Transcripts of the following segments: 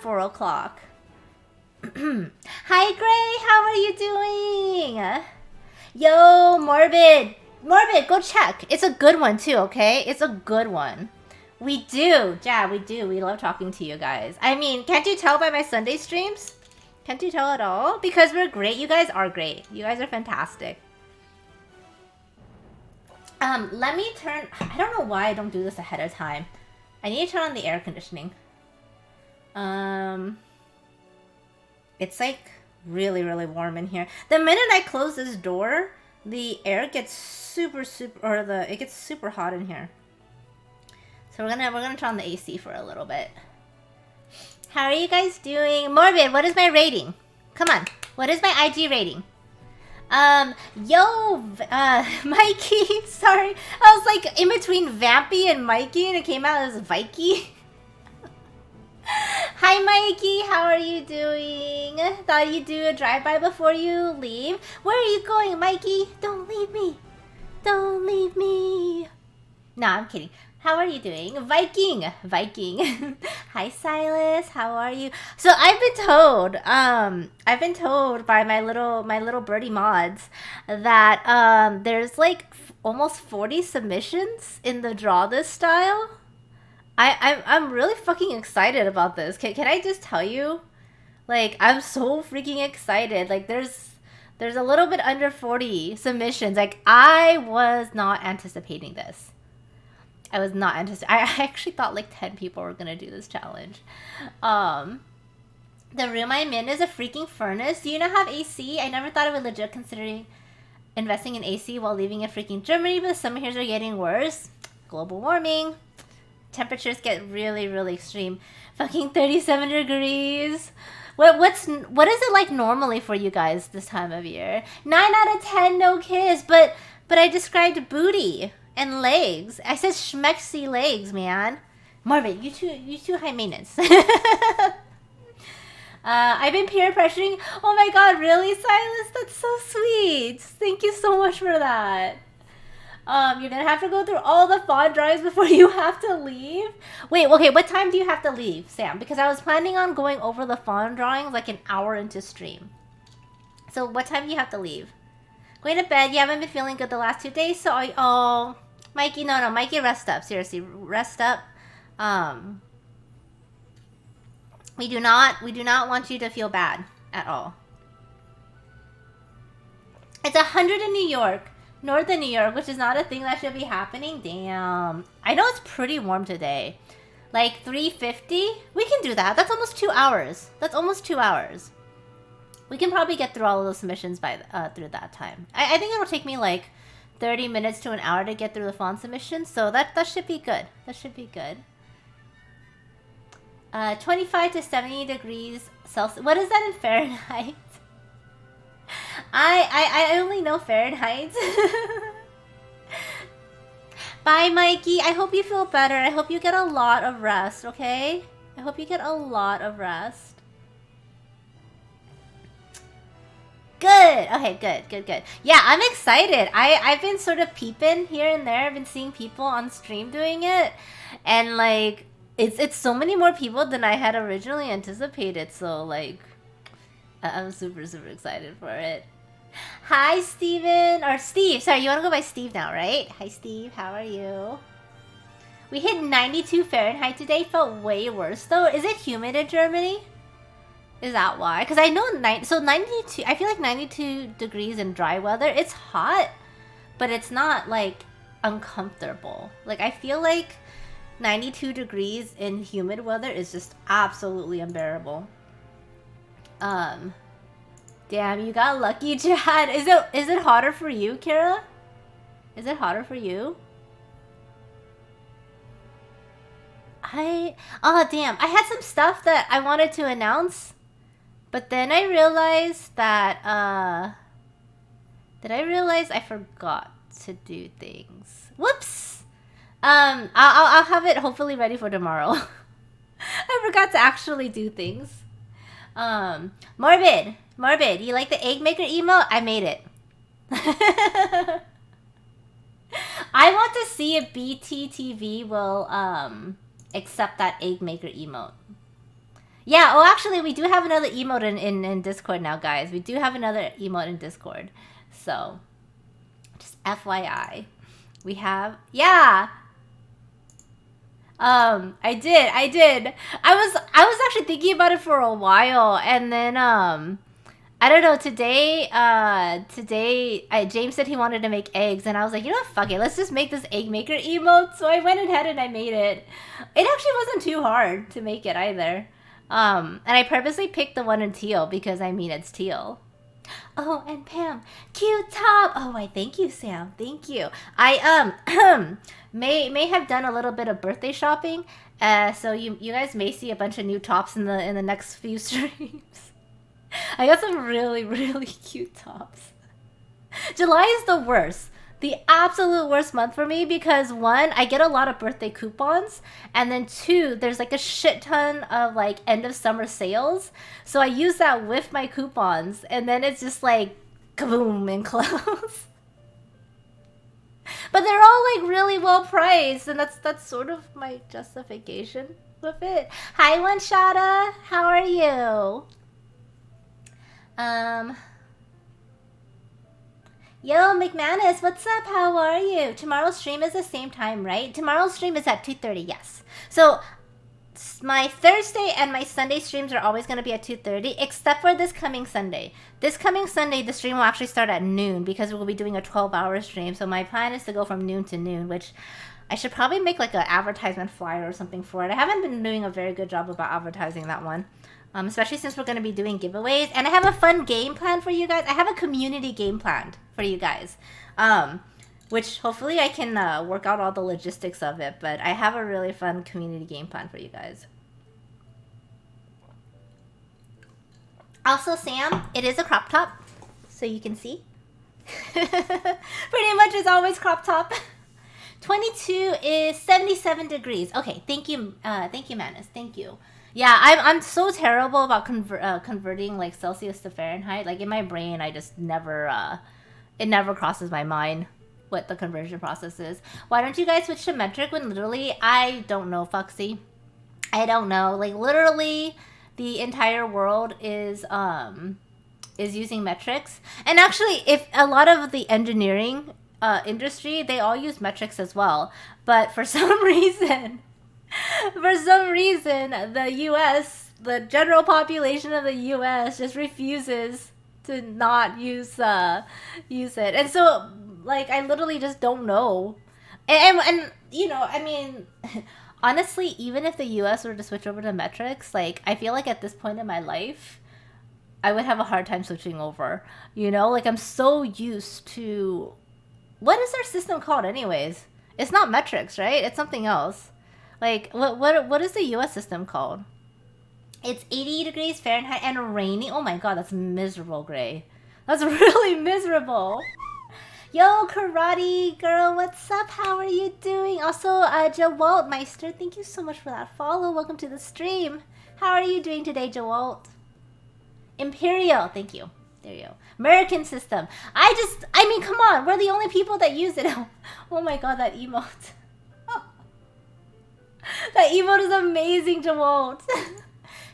4 o'clock. Hi, Gray. How are you doing? Yo, Morbid. Morbid, go check. It's a good one, too, okay? It's a good one. We do. Yeah, we do. We love talking to you guys. I mean, can't you tell by my Sunday streams? Can't you tell at all? Because we're great. You guys are great. You guys are fantastic. Let me turn... I don't know why I don't do this ahead of time. I need to turn on the air conditioning. It's like really, really warm in here. The minute I close this door, the air gets super, it gets super hot in here. So we're gonna turn on the AC for a little bit. How are you guys doing? Morbid, what is my rating? Come on, what is my IG rating? Mikey, sorry. I was like in between Vampy and Mikey and it came out as Vikey. Hi, Mikey, how are you doing? Thought you'd do a drive-by before you leave. Where are you going, Mikey? Don't leave me. Don't leave me. Nah, I'm kidding. How are you doing? Viking. Hi, Silas. How are you? So I've been told by my little birdie mods that there's like almost 40 submissions in the draw this style. I'm really fucking excited about this. Can I just tell you? Like, I'm so freaking excited. Like, there's a little bit under 40 submissions. Like, I was not anticipating this. I actually thought like 10 people were gonna do this challenge. The room I'm in is a freaking furnace. Do you not have AC? I never thought I would legit considering investing in AC while living in freaking Germany, but the summer here are getting worse. Global warming. Temperatures get really, really extreme. Fucking 37 degrees. What is it like normally for you guys this time of year? 9 out of 10, no kiss. But I described booty and legs. I said schmexy legs, man. Morbid, you too high maintenance. I've been peer pressuring. Oh my god, really, Silas? That's so sweet. Thank you so much for that. You're gonna have to go through all the font drives before you have to leave? Wait, okay, what time do you have to leave, Sam? Because I was planning on going over the font drawings like an hour into stream. So what time do you have to leave? Going to bed. You haven't been feeling good the last 2 days, so oh, Mikey, no, Mikey, rest up. Seriously, rest up. We do not want you to feel bad at all. It's 100 in New York. Northern New York, which is not a thing that should be happening. Damn. I know it's pretty warm today. Like 350? We can do that. That's almost 2 hours. That's almost 2 hours. We can probably get through all of those submissions by through that time. I think it'll take me like 30 minutes to an hour to get through the font submissions, so that should be good. That should be good. 25 to 70 degrees Celsius. What is that in Fahrenheit? I only know Fahrenheit. Bye, Mikey. I hope you feel better. I hope you get a lot of rest, okay? I hope you get a lot of rest. Good. Okay, good. Yeah, I'm excited. I've been sort of peeping here and there. I've been seeing people on stream doing it. And, like, it's so many more people than I had originally anticipated. So, like, I'm super, super excited for it. Hi, Steven. Or Steve. Sorry, you want to go by Steve now, right? Hi, Steve. How are you? We hit 92 Fahrenheit today. Felt way worse, though. Is it humid in Germany? Is that why? Because I know 92. I feel like 92 degrees in dry weather. It's hot, but it's not, like, uncomfortable. Like, I feel like 92 degrees in humid weather is just absolutely unbearable. Damn, you got lucky, Chad. Is it hotter for you, Kira? Is it hotter for you? Oh, damn. I had some stuff that I wanted to announce, but then I realized that, I forgot to do things. Whoops! I'll have it hopefully ready for tomorrow. I forgot to actually do things. Morbid, you like the egg maker emote? I made it. I want to see if BTTV will, accept that egg maker emote. Yeah, oh, actually, we do have another emote in Discord now, guys. We do have another emote in Discord. So, just FYI. We have, yeah. I did. I was actually thinking about it for a while, and then, I don't know, today, James said he wanted to make eggs, and I was like, you know what, fuck it, let's just make this egg maker emote. So I went ahead and I made it. It actually wasn't too hard to make it either. And I purposely picked the one in teal because, I mean, it's teal. Oh, and Pam, cute top. Oh, I thank you, Sam. Thank you. I may have done a little bit of birthday shopping. So you guys may see a bunch of new tops in the next few streams. I got some really, really cute tops. July is the worst. The absolute worst month for me because, one, I get a lot of birthday coupons, and then two, there's like a shit ton of like end of summer sales. So I use that with my coupons, and then it's just like kaboom and close. But they're all like really well priced, and that's sort of my justification with it. Hi, Wanshada. How are you? Yo, McManus, what's up? How are you? Tomorrow's stream is the same time, right? Tomorrow's stream is at 2:30, yes. So, my Thursday and my Sunday streams are always going to be at 2:30, except for this coming Sunday. This coming Sunday, the stream will actually start at noon because we'll be doing a 12-hour stream. So, my plan is to go from noon to noon, which I should probably make like an advertisement flyer or something for it. I haven't been doing a very good job about advertising that one. Especially since we're going to be doing giveaways. And I have a fun game plan for you guys. I have a community game planned for you guys. Which hopefully I can work out all the logistics of it. But I have a really fun community game plan for you guys. Also, Sam, it is a crop top. So you can see. Pretty much it's always crop top. 22 is 77 degrees. Okay, thank you, Manus. Thank you. Yeah, I'm so terrible about converting like Celsius to Fahrenheit. Like in my brain, I just never it never crosses my mind what the conversion process is. Why don't you guys switch to metric when literally I don't know, Foxy. I don't know. Like literally, the entire world is using metrics. And actually, if a lot of the engineering industry, they all use metrics as well. But for some reason. The U.S., the general population of the U.S. just refuses to not use it. And so, like, I literally just don't know. And you know, I mean, honestly, even if the U.S. were to switch over to metrics, like, I feel like at this point in my life, I would have a hard time switching over. You know? Like, I'm so used to... What is their system called anyways? It's not metrics, right? It's something else. Like, what is the U.S. system called? It's 80 degrees Fahrenheit and rainy. Oh my god, that's miserable, Gray. That's really miserable. Yo, Karate Girl, what's up? How are you doing? Also, Jawalt Meister, thank you so much for that follow. Welcome to the stream. How are you doing today, Jawalt? Imperial, thank you. There you go. American system. I mean, come on. We're the only people that use it. Oh my god, that emote. That emote is amazing, Jawalt.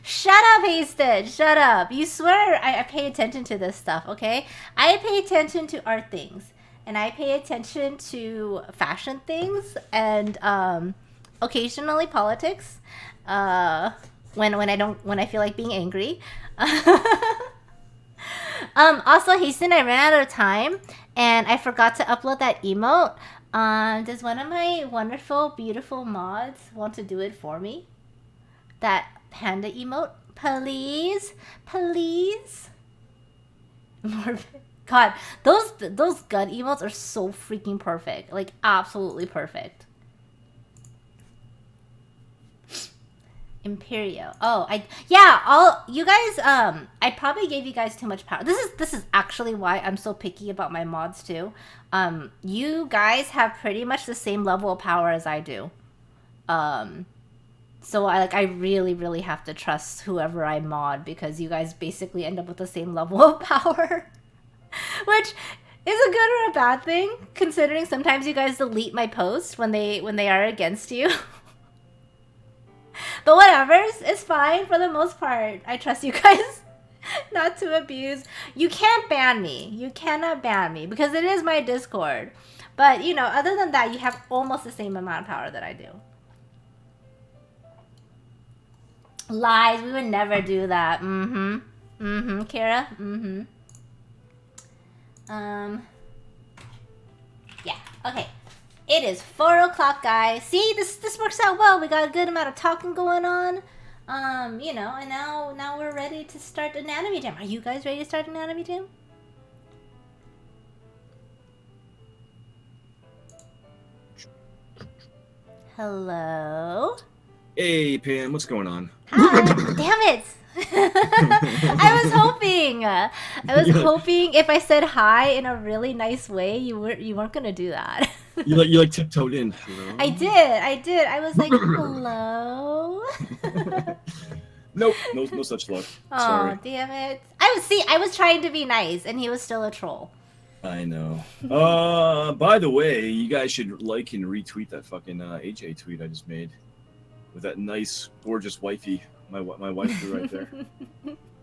Shut up, Hasted. Shut up. You swear I pay attention to this stuff, okay? I pay attention to art things. And I pay attention to fashion things. And occasionally politics. When I feel like being angry. Also, Hasten, I ran out of time. And I forgot to upload that emote. Does one of my wonderful, beautiful mods want to do it for me? That panda emote? Please? Please? God, those gun emotes are so freaking perfect. Like, absolutely perfect. Imperio. Oh, you guys, I probably gave you guys too much power. This is actually why I'm so picky about my mods too. You guys have pretty much the same level of power as I do. So I really, really have to trust whoever I mod because you guys basically end up with the same level of power. Which is a good or a bad thing, considering sometimes you guys delete my posts when they are against you. But whatever, it's fine for the most part. I trust you guys not to abuse. You can't ban me. You cannot ban me because it is my Discord. But, you know, other than that, you have almost the same amount of power that I do. Lies. We would never do that. Mm-hmm. Mm-hmm. Kira? Mm-hmm. Yeah. Okay. It is 4 o'clock, guys. See, this works out well. We got a good amount of talking going on. You know, and now we're ready to start an anime jam. Are you guys ready to start an anime jam? Hello? Hey, Pam, what's going on? Hi. Damn it! I was hoping if I said hi in a really nice way, you weren't gonna do that. You like tiptoed in. Hello? I did. I was like, hello. Nope, no such luck. Sorry. Oh, damn it! I was trying to be nice, and he was still a troll. I know. By the way, you guys should like and retweet that fucking AJ tweet I just made with that nice, gorgeous wifey. My wife right there. I'm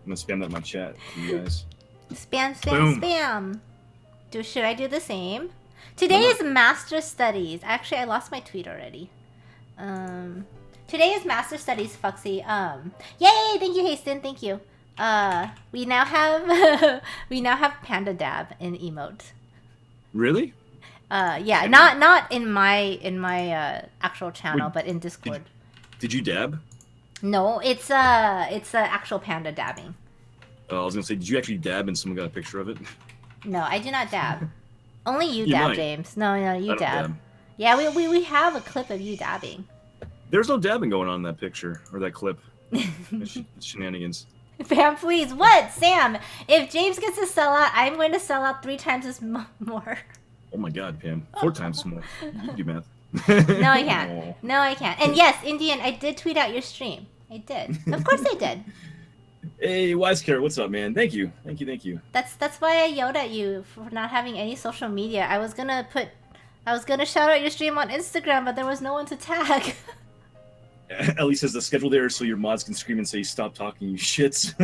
gonna spam that in my chat to you guys. Spam, Boom. spam. Should I do the same? Today is Master Studies. Actually, I lost my tweet already. Today is Master Studies, Foxy. Yay! Thank you, Hasten. Thank you. We now have Panda Dab in emote. Really? Yeah, not in my actual channel, but in Discord. Did you dab? No, it's actual panda dabbing. I was gonna say, did you actually dab and someone got a picture of it? No, I do not dab. Only you You dab, might. James. No, you I don't dab. Yeah, we have a clip of you dabbing. There's no dabbing going on in that picture or that clip. It's shenanigans. Fam, please. What? Sam, if James gets to sell out, I'm going to sell out 3 times as more. Oh my god, Pam. 4 times more. You can do math. No, I can't. No, I can't. And yes, Indian, I did tweet out your stream. I did. Of course I did. Hey, Wise Carrot, what's up, man? Thank you. That's why I yelled at you for not having any social media. I was gonna shout out your stream on Instagram, but there was no one to tag. Ellie says the schedule there so your mods can scream and say stop talking, you shits.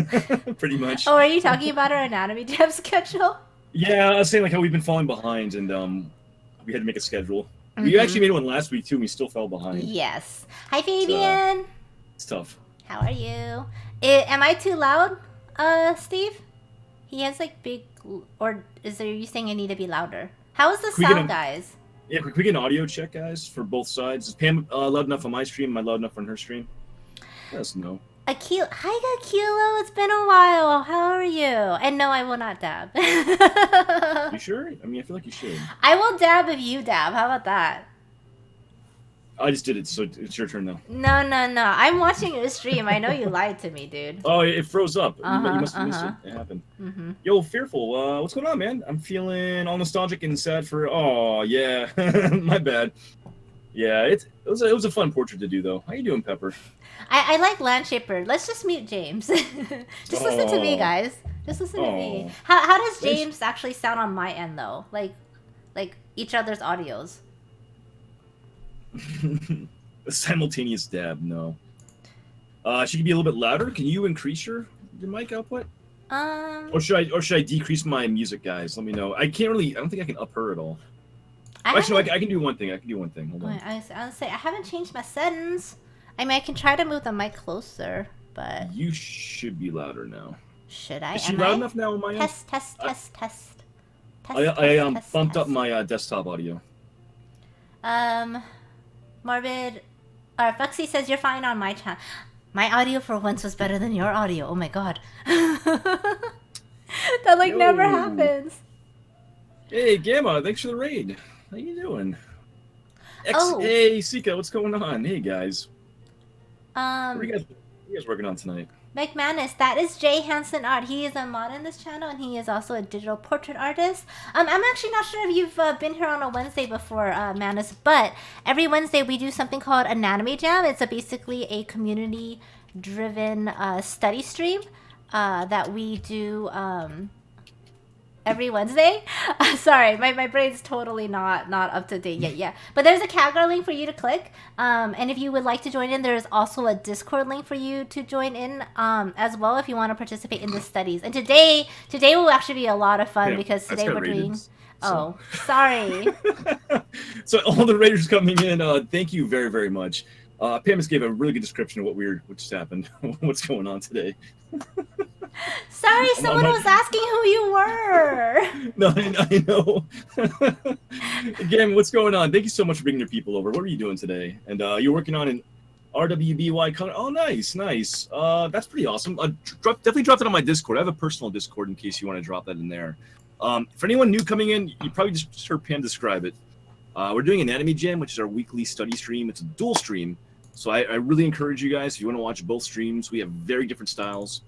Pretty much. Oh, are you talking about our anatomy jam schedule? Yeah, I was saying like how we've been falling behind and we had to make a schedule. Mm-hmm. We actually made one last week too and we still fell behind. Yes. Hi, Fabian. It's tough. How are you? Am I too loud, Steve? He has like big, or are you saying I need to be louder? How is the sound, guys? Yeah, can we get an audio check, guys, for both sides? Is Pam loud enough on my stream? Am I loud enough on her stream? Let us know. Hi, Akilo. It's been a while. How are you? And no, I will not dab. You sure? I mean, I feel like you should. I will dab if you dab. How about that? I just did it, so it's your turn now. No. I'm watching your stream. I know you lied to me, dude. Oh, it froze up. You must have missed it. It happened. Mm-hmm. Yo, Fearful, what's going on, man? I'm feeling all nostalgic and sad for... Oh, yeah. My bad. Yeah, it was a fun portrait to do, though. How you doing, Pepper? I like Landshaper. Let's just mute James. Just listen to me, guys. Just listen to me. How does James actually sound on my end, though? Like each other's audios. A simultaneous dab, no. She could be a little bit louder. Can you increase your mic output? Or should I decrease my music, guys? Let me know. I don't think I can up her at all. Actually, no, I can do one thing. Hold on. I'll say I haven't changed my settings. I mean, I can try to move the mic closer, but you should be louder now. Should I? Is she loud enough now on my end? Test. I bumped up my desktop audio. Morbid, Foxy says you're fine on my channel. My audio for once was better than your audio. Oh my god. That never happens. Hey Gamma, thanks for the raid. How you doing? Hey Sika, what's going on? Hey guys. What are you guys working on tonight? McManus, that is JHanson Art. He is a mod in this channel, and he is also a digital portrait artist. I'm actually not sure if you've been here on a Wednesday before, Manus, but every Wednesday we do something called Anatomy Jam. It's basically a community-driven study stream that we do every Wednesday. Sorry, my brain's totally not up to date yet. Yeah, but there's a CAGR link for you to click. And if you would like to join in, there's also a Discord link for you to join in as well if you want to participate in the studies. And today will actually be a lot of fun because today we're doing. Oh, sorry. So all the raiders coming in, thank you very, very much. Pam just gave a really good description of what just happened, what's going on today. Sorry, someone was asking who you were. No, I know. Again, what's going on? Thank you so much for bringing your people over. What are you doing today? And you're working on an RWBY color. Oh, nice. That's pretty awesome. Definitely drop that on my Discord. I have a personal Discord in case you want to drop that in there. For anyone new coming in, you probably just heard Pam describe it. We're doing Anatomy Jam, which is our weekly study stream. It's a dual stream. So I really encourage you guys, if you want to watch both streams, we have very different styles.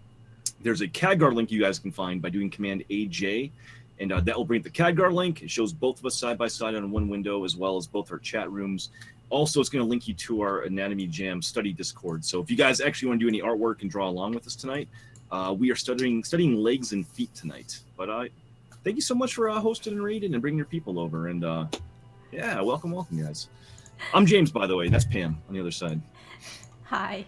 There's a CADGAR link you guys can find by doing Command AJ, and that will bring up the CADGAR link. It shows both of us side by side on one window, as well as both our chat rooms. Also, it's going to link you to our Anatomy Jam study Discord. So if you guys actually want to do any artwork and draw along with us tonight, we are studying legs and feet tonight. But thank you so much for hosting and raiding and bringing your people over. And yeah, welcome, guys. I'm James, by the way. That's Pam on the other side. Hi.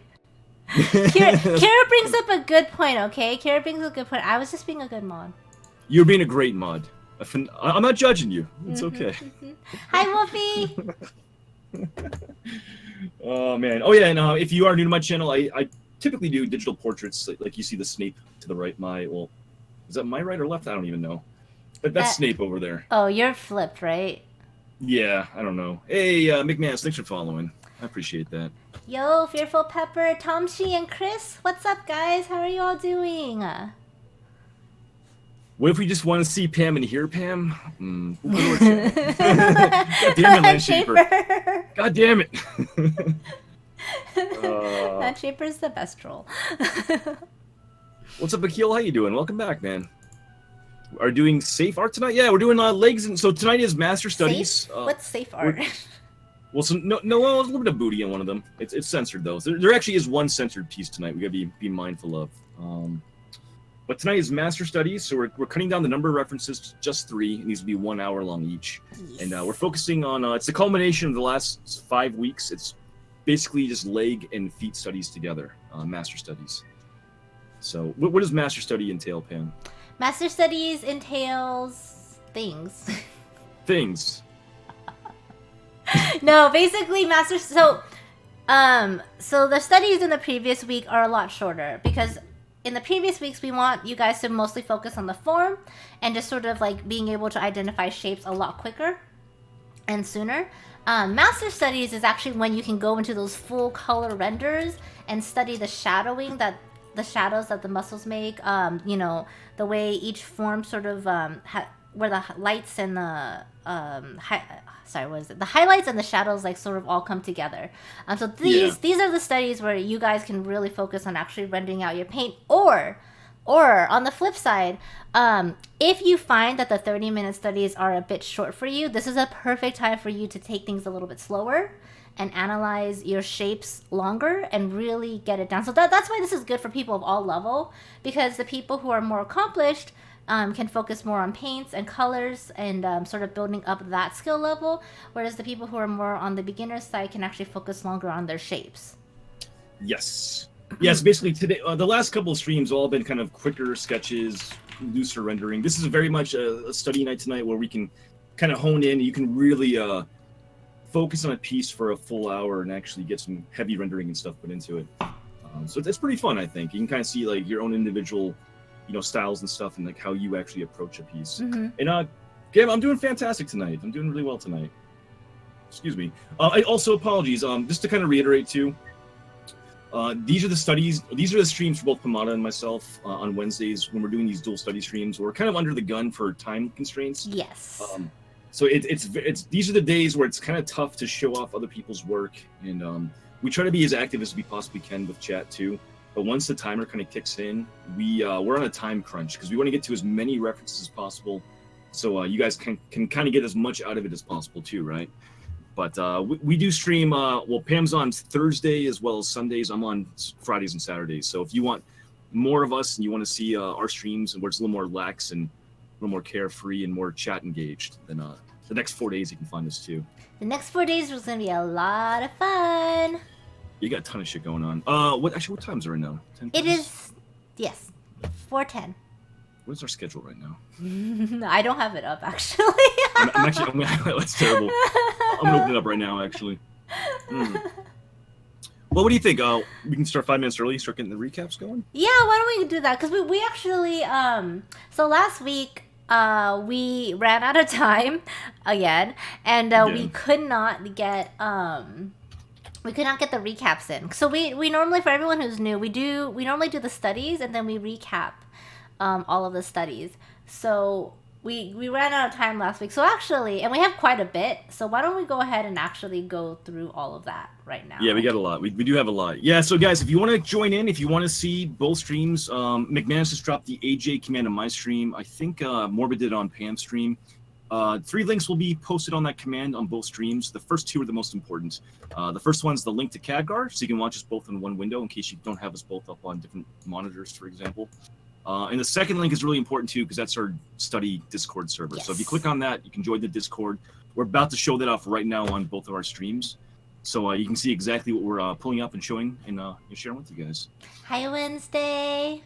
Kira brings up a good point, okay? Kira brings up a good point. I was just being a good mod. You're being a great mod. I'm not judging you. It's okay. Hi, Wolfie. Oh, man. Oh, yeah, and if you are new to my channel, I typically do digital portraits, like you see the Snape to the right. Is that my right or left? I don't even know. But that's Snape over there. Oh, you're flipped, right? Yeah, I don't know. Hey, McManus, thanks for following. I appreciate that. Yo, Fearful Pepper, Tomshi, and Chris, what's up, guys? How are you all doing? What if we just want to see Pam and hear Pam? God damn it, Landshaper. God damn it. Landshaper's the best troll. What's up, Akil? How you doing? Welcome back, man. Are doing safe art tonight? Yeah, we're doing legs, and so tonight is Master Studies. What's safe art? Well, a little bit of booty in one of them. It's censored though. There actually is one censored piece tonight. We gotta be mindful of. But tonight is Master Studies, so we're cutting down the number of references to just 3. It needs to be 1 hour long each, and we're focusing on. It's the culmination of the last 5 weeks. It's basically just leg and feet studies together. Master Studies. So, what does Master Study entail, Pam? Master Studies entails things. Things. No, basically so the studies in the previous week are a lot shorter because in the previous weeks we want you guys to mostly focus on the form and just sort of like being able to identify shapes a lot quicker and sooner. Master Studies is actually when you can go into those full color renders and study the shadowing the shadows that the muscles make, you know, the way each form sort of where the lights and the the highlights and the shadows like sort of all come together. So these are the studies where you guys can really focus on actually rendering out your paint. Or on the flip side, if you find that the 30-minute studies are a bit short for you, this is a perfect time for you to take things a little bit slower and analyze your shapes longer and really get it down. So that's why this is good for people of all level, because the people who are more accomplished can focus more on paints and colors and sort of building up that skill level, whereas the people who are more on the beginner side can actually focus longer on their shapes. Yes. Yes, basically today, the last couple of streams all been kind of quicker sketches, looser rendering. This is very much a study night tonight where we can kind of hone in. You can really focus on a piece for a full hour and actually get some heavy rendering and stuff put into it. So it's pretty fun, I think. You can kind of see like your own individual, you know, styles and stuff, and like how you actually approach a piece. And Gab, I'm doing fantastic tonight. I'm doing really well tonight. Excuse me. I also apologies. Just to kind of reiterate too. These are the studies. These are the streams for both Pomada and myself on Wednesdays when we're doing these dual study streams. We're kind of under the gun for time constraints. Yes. So it's these are the days where it's kind of tough to show off other people's work, and we try to be as active as we possibly can with chat too. But once the timer kind of kicks in, we're on a time crunch because we want to get to as many references as possible, so you guys can kind of get as much out of it as possible too, right? But we do stream. Well, Pam's on Thursday as well as Sundays. I'm on Fridays and Saturdays. So if you want more of us and you want to see our streams and where it's a little more lax and little more carefree and more chat engaged. Then the next 4 days you can find us too. The next 4 days was gonna be a lot of fun. You got a ton of shit going on. What times are right now? 10 It is, yes, 4:10. What is our schedule right now? I don't have it up actually. That's terrible. I'm gonna open it up right now actually. Well, what do you think? We can start 5 minutes early, start getting the recaps going? Yeah, why don't we do that? Because we actually, so last week, we ran out of time again, and we could not get, the recaps in. So we normally, for everyone who's new, we normally do the studies, and then we recap, all of the studies. So we ran out of time last week. So actually, and we have quite a bit. So why don't we go ahead and actually go through all of that right now? Yeah, we got a lot. We do have a lot. Yeah, so guys, if you want to join in, if you want to see both streams, McManus just dropped the AJ command on my stream. I think Morbid did it on Pam's stream. 3 links will be posted on that command on both streams. The first 2 are the most important. The first one's the link to Khadgar, so you can watch us both in one window in case you don't have us both up on different monitors, for example. And the second link is really important too because that's our study Discord server. Yes. So if you click on that, you can join the Discord. We're about to show that off right now on both of our streams. So you can see exactly what we're pulling up and showing and sharing with you guys. Hi, Wednesday.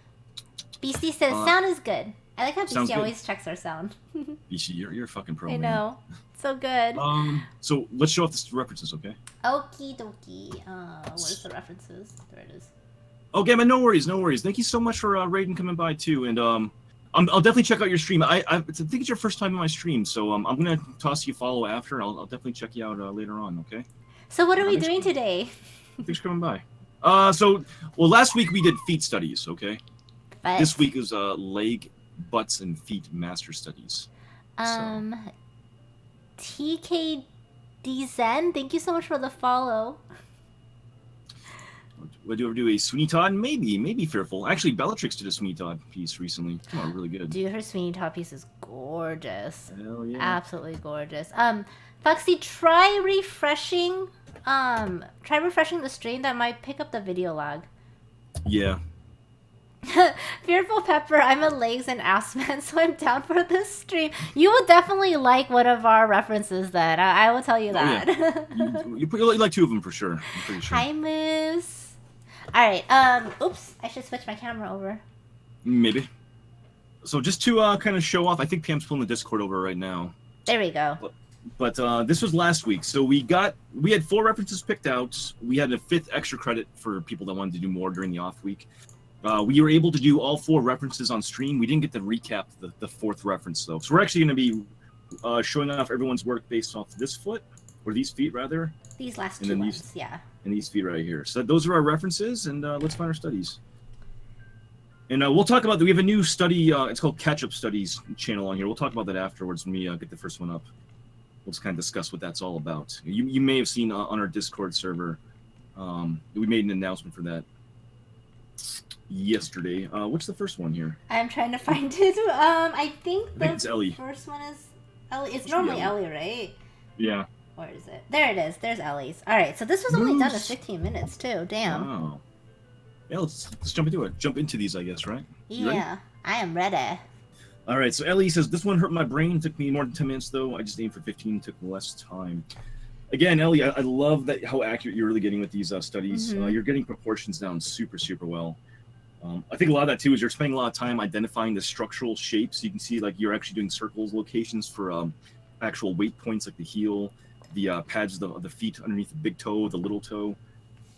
BC says sound is good. I like how BC always checks our sound. BC, you're a fucking pro. I know. So good. So let's show off the references, okay? Okie dokie. Where's the references? There it is. Okay, man, no worries. Thank you so much for Raiden coming by too, and I'll definitely check out your stream. I think it's your first time in my stream, so I'm gonna toss you a follow after. I'll definitely check you out later on. Okay. So what are we doing today? Thanks for coming by. Last week we did feet studies. Okay. But, this week is leg, butts, and feet master studies. TKD Zen, thank you so much for the follow. Would you ever do a Sweeney Todd? Maybe Fearful. Actually, Bellatrix did a Sweeney Todd piece recently. Come on, really good. Dude, her Sweeney Todd piece is gorgeous. Hell yeah. Absolutely gorgeous. Foxy, try refreshing the stream. That might pick up the video lag. Yeah. Fearful Pepper, I'm a legs and ass man, so I'm down for this stream. You would definitely like one of our references then. I will tell you that. Yeah. you like 2 of them for sure. I'm pretty sure. Hi, Moose. Alright, oops, I should switch my camera over. Maybe. So just to kind of show off, I think Pam's pulling the Discord over right now. There we go. But this was last week. So we had 4 references picked out. We had a 5th extra credit for people that wanted to do more during the off week. We were able to do all 4 references on stream. We didn't get to recap the 4th reference though. So we're actually going to be showing off everyone's work based off this foot, or these feet rather. These last 2 ones, yeah. And these feet right here. So those are our references, and let's find our studies. And we'll talk about we have a new study. It's called Catch-Up Studies channel on here. We'll talk about that afterwards when we get the first one up. We'll just kind of discuss what that's all about. You may have seen on our Discord server, we made an announcement for that yesterday. What's the first one here? I'm trying to find it. I think it's Ellie. First one is Ellie. It's normally Ellie, right? Yeah. Where is it? There it is. There's Ellie's. All right, so this was only done in 15 minutes too. Damn. Wow. Yeah, let's jump into it. Jump into these, I guess, right? Yeah, I am ready. All right, so Ellie says, this one hurt my brain. It took me more than 10 minutes, though. I just aimed for 15. It took less time. Again, Ellie, I love how accurate you're really getting with these studies. Mm-hmm. You're getting proportions down super, super well. I think a lot of that, too, is you're spending a lot of time identifying the structural shapes. You can see, like, you're actually doing circles, locations for actual weight points, like the heel, the pads of the feet underneath the big toe, the little toe.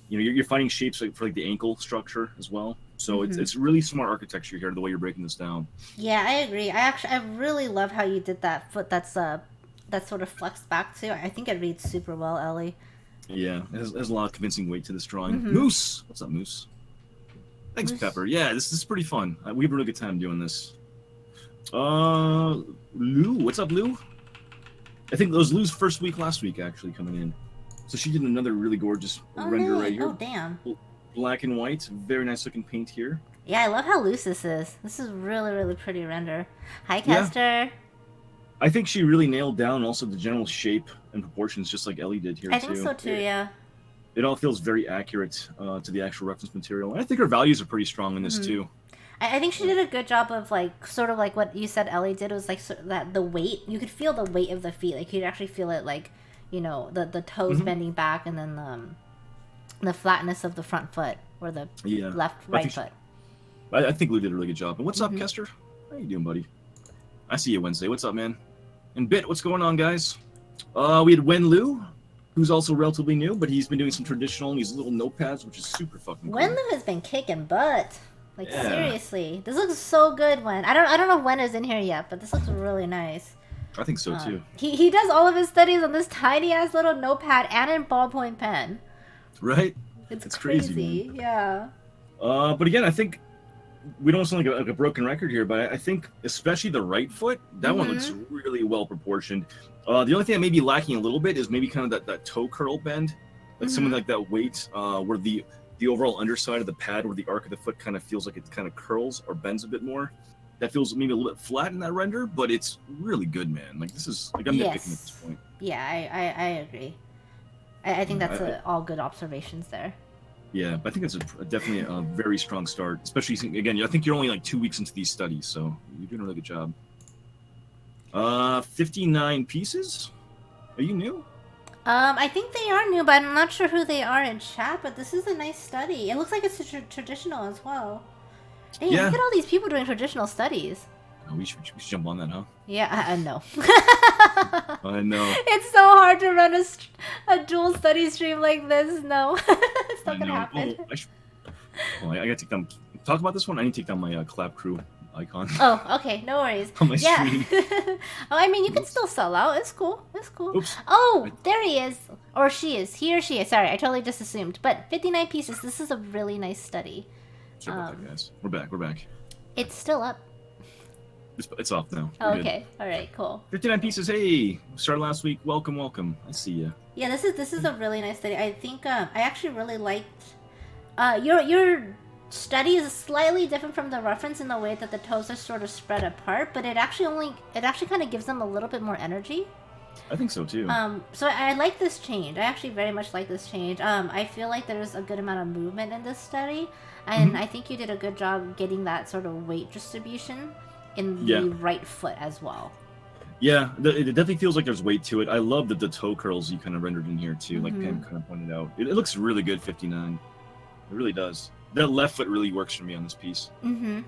You know, you're finding shapes for like the ankle structure as well. So it's really smart architecture here, the way you're breaking this down. Yeah, I agree. I really love how you did that foot. That's that sort of flexed back too. I think it reads super well, Ellie. Yeah, it has a lot of convincing weight to this drawing. Moose, what's up, Moose? Thanks, Moose. Pepper. Yeah, this is pretty fun. We have a really good time doing this. Lou, what's up, Lou? I think that was Lou's first week last week, actually, coming in. So she did another really gorgeous render right here. Oh, damn. Black and white. Very nice looking paint here. Yeah, I love how loose this is. This is really, really pretty render. Hi, Kester. Yeah. I think she really nailed down also the general shape and proportions, just like Ellie did here, I think so, too, yeah. It all feels very accurate to the actual reference material. And I think her values are pretty strong in this, too. I think she did a good job of like sort of like what you said Ellie did was like that the weight, you could feel the weight of the feet, like you could actually feel it, like, you know, the toes bending back, and then the flatness of the front foot or the right foot. I think Lou did a really good job. And what's up, Kester? How you doing, buddy? I see you Wednesday. What's up, man? And Bit, what's going on, guys? We had Wen Lu, who's also relatively new, but he's been doing some traditional and these little notepads, which is super fucking cool. Wen Lu has been kicking butt. Like, seriously. This looks so good, Wen. I don't know if Wen is in here yet, but this looks really nice. I think so, too. He does all of his studies on this tiny-ass little notepad and in ballpoint pen. Right? It's crazy, man. Yeah. But again, I think we don't sound like a broken record here, but I think especially the right foot, that one looks really well proportioned. The only thing that may be lacking a little bit is maybe kind of that toe curl bend, like something like that weight, where the overall underside of the pad, where the arc of the foot kind of feels like it kind of curls or bends a bit more. That feels maybe a little bit flat in that render, but it's really good, man. Like, this is, like, I'm nitpicking at this point. Yeah, I agree. I think that's all good observations there. Yeah, but I think it's definitely a very strong start, especially, again, I think you're only like 2 weeks into these studies, so you're doing a really good job. 59 pieces? Are you new? I think they are new, but I'm not sure who they are in chat, but this is a nice study. It looks like it's traditional as well. Hey, look at all these people doing traditional studies. Oh, we should jump on that, huh? Yeah, no. I know. It's so hard to run a dual study stream like this. No, it's not gonna happen. I gotta take down. Talk about this one. I need to take down my clap crew icon. Oh, okay, no worries. On my stream. Oh, I mean, you can still sell out. It's cool. It's cool. Oops. Oh, there he is, or she is. He or she is. Sorry, I totally just assumed. But 59 pieces. This is a really nice study. Sorry about that, guys. We're back. It's still up. It's off now. Oh, okay. All right. Cool. 59 pieces. Hey, started last week. Welcome. I see you. Yeah, this is a really nice study. I think I actually really liked your study is slightly different from the reference in the way that the toes are sort of spread apart, but it actually kind of gives them a little bit more energy. I think so too. So I like this change. I actually very much like this change. I feel like there's a good amount of movement in this study, and I think you did a good job getting that sort of weight distribution in the right foot as well. Yeah, it definitely feels like there's weight to it. I love the toe curls you kind of rendered in here too, like Pam kind of pointed out. It looks really good, 59. It really does. That left foot really works for me on this piece. I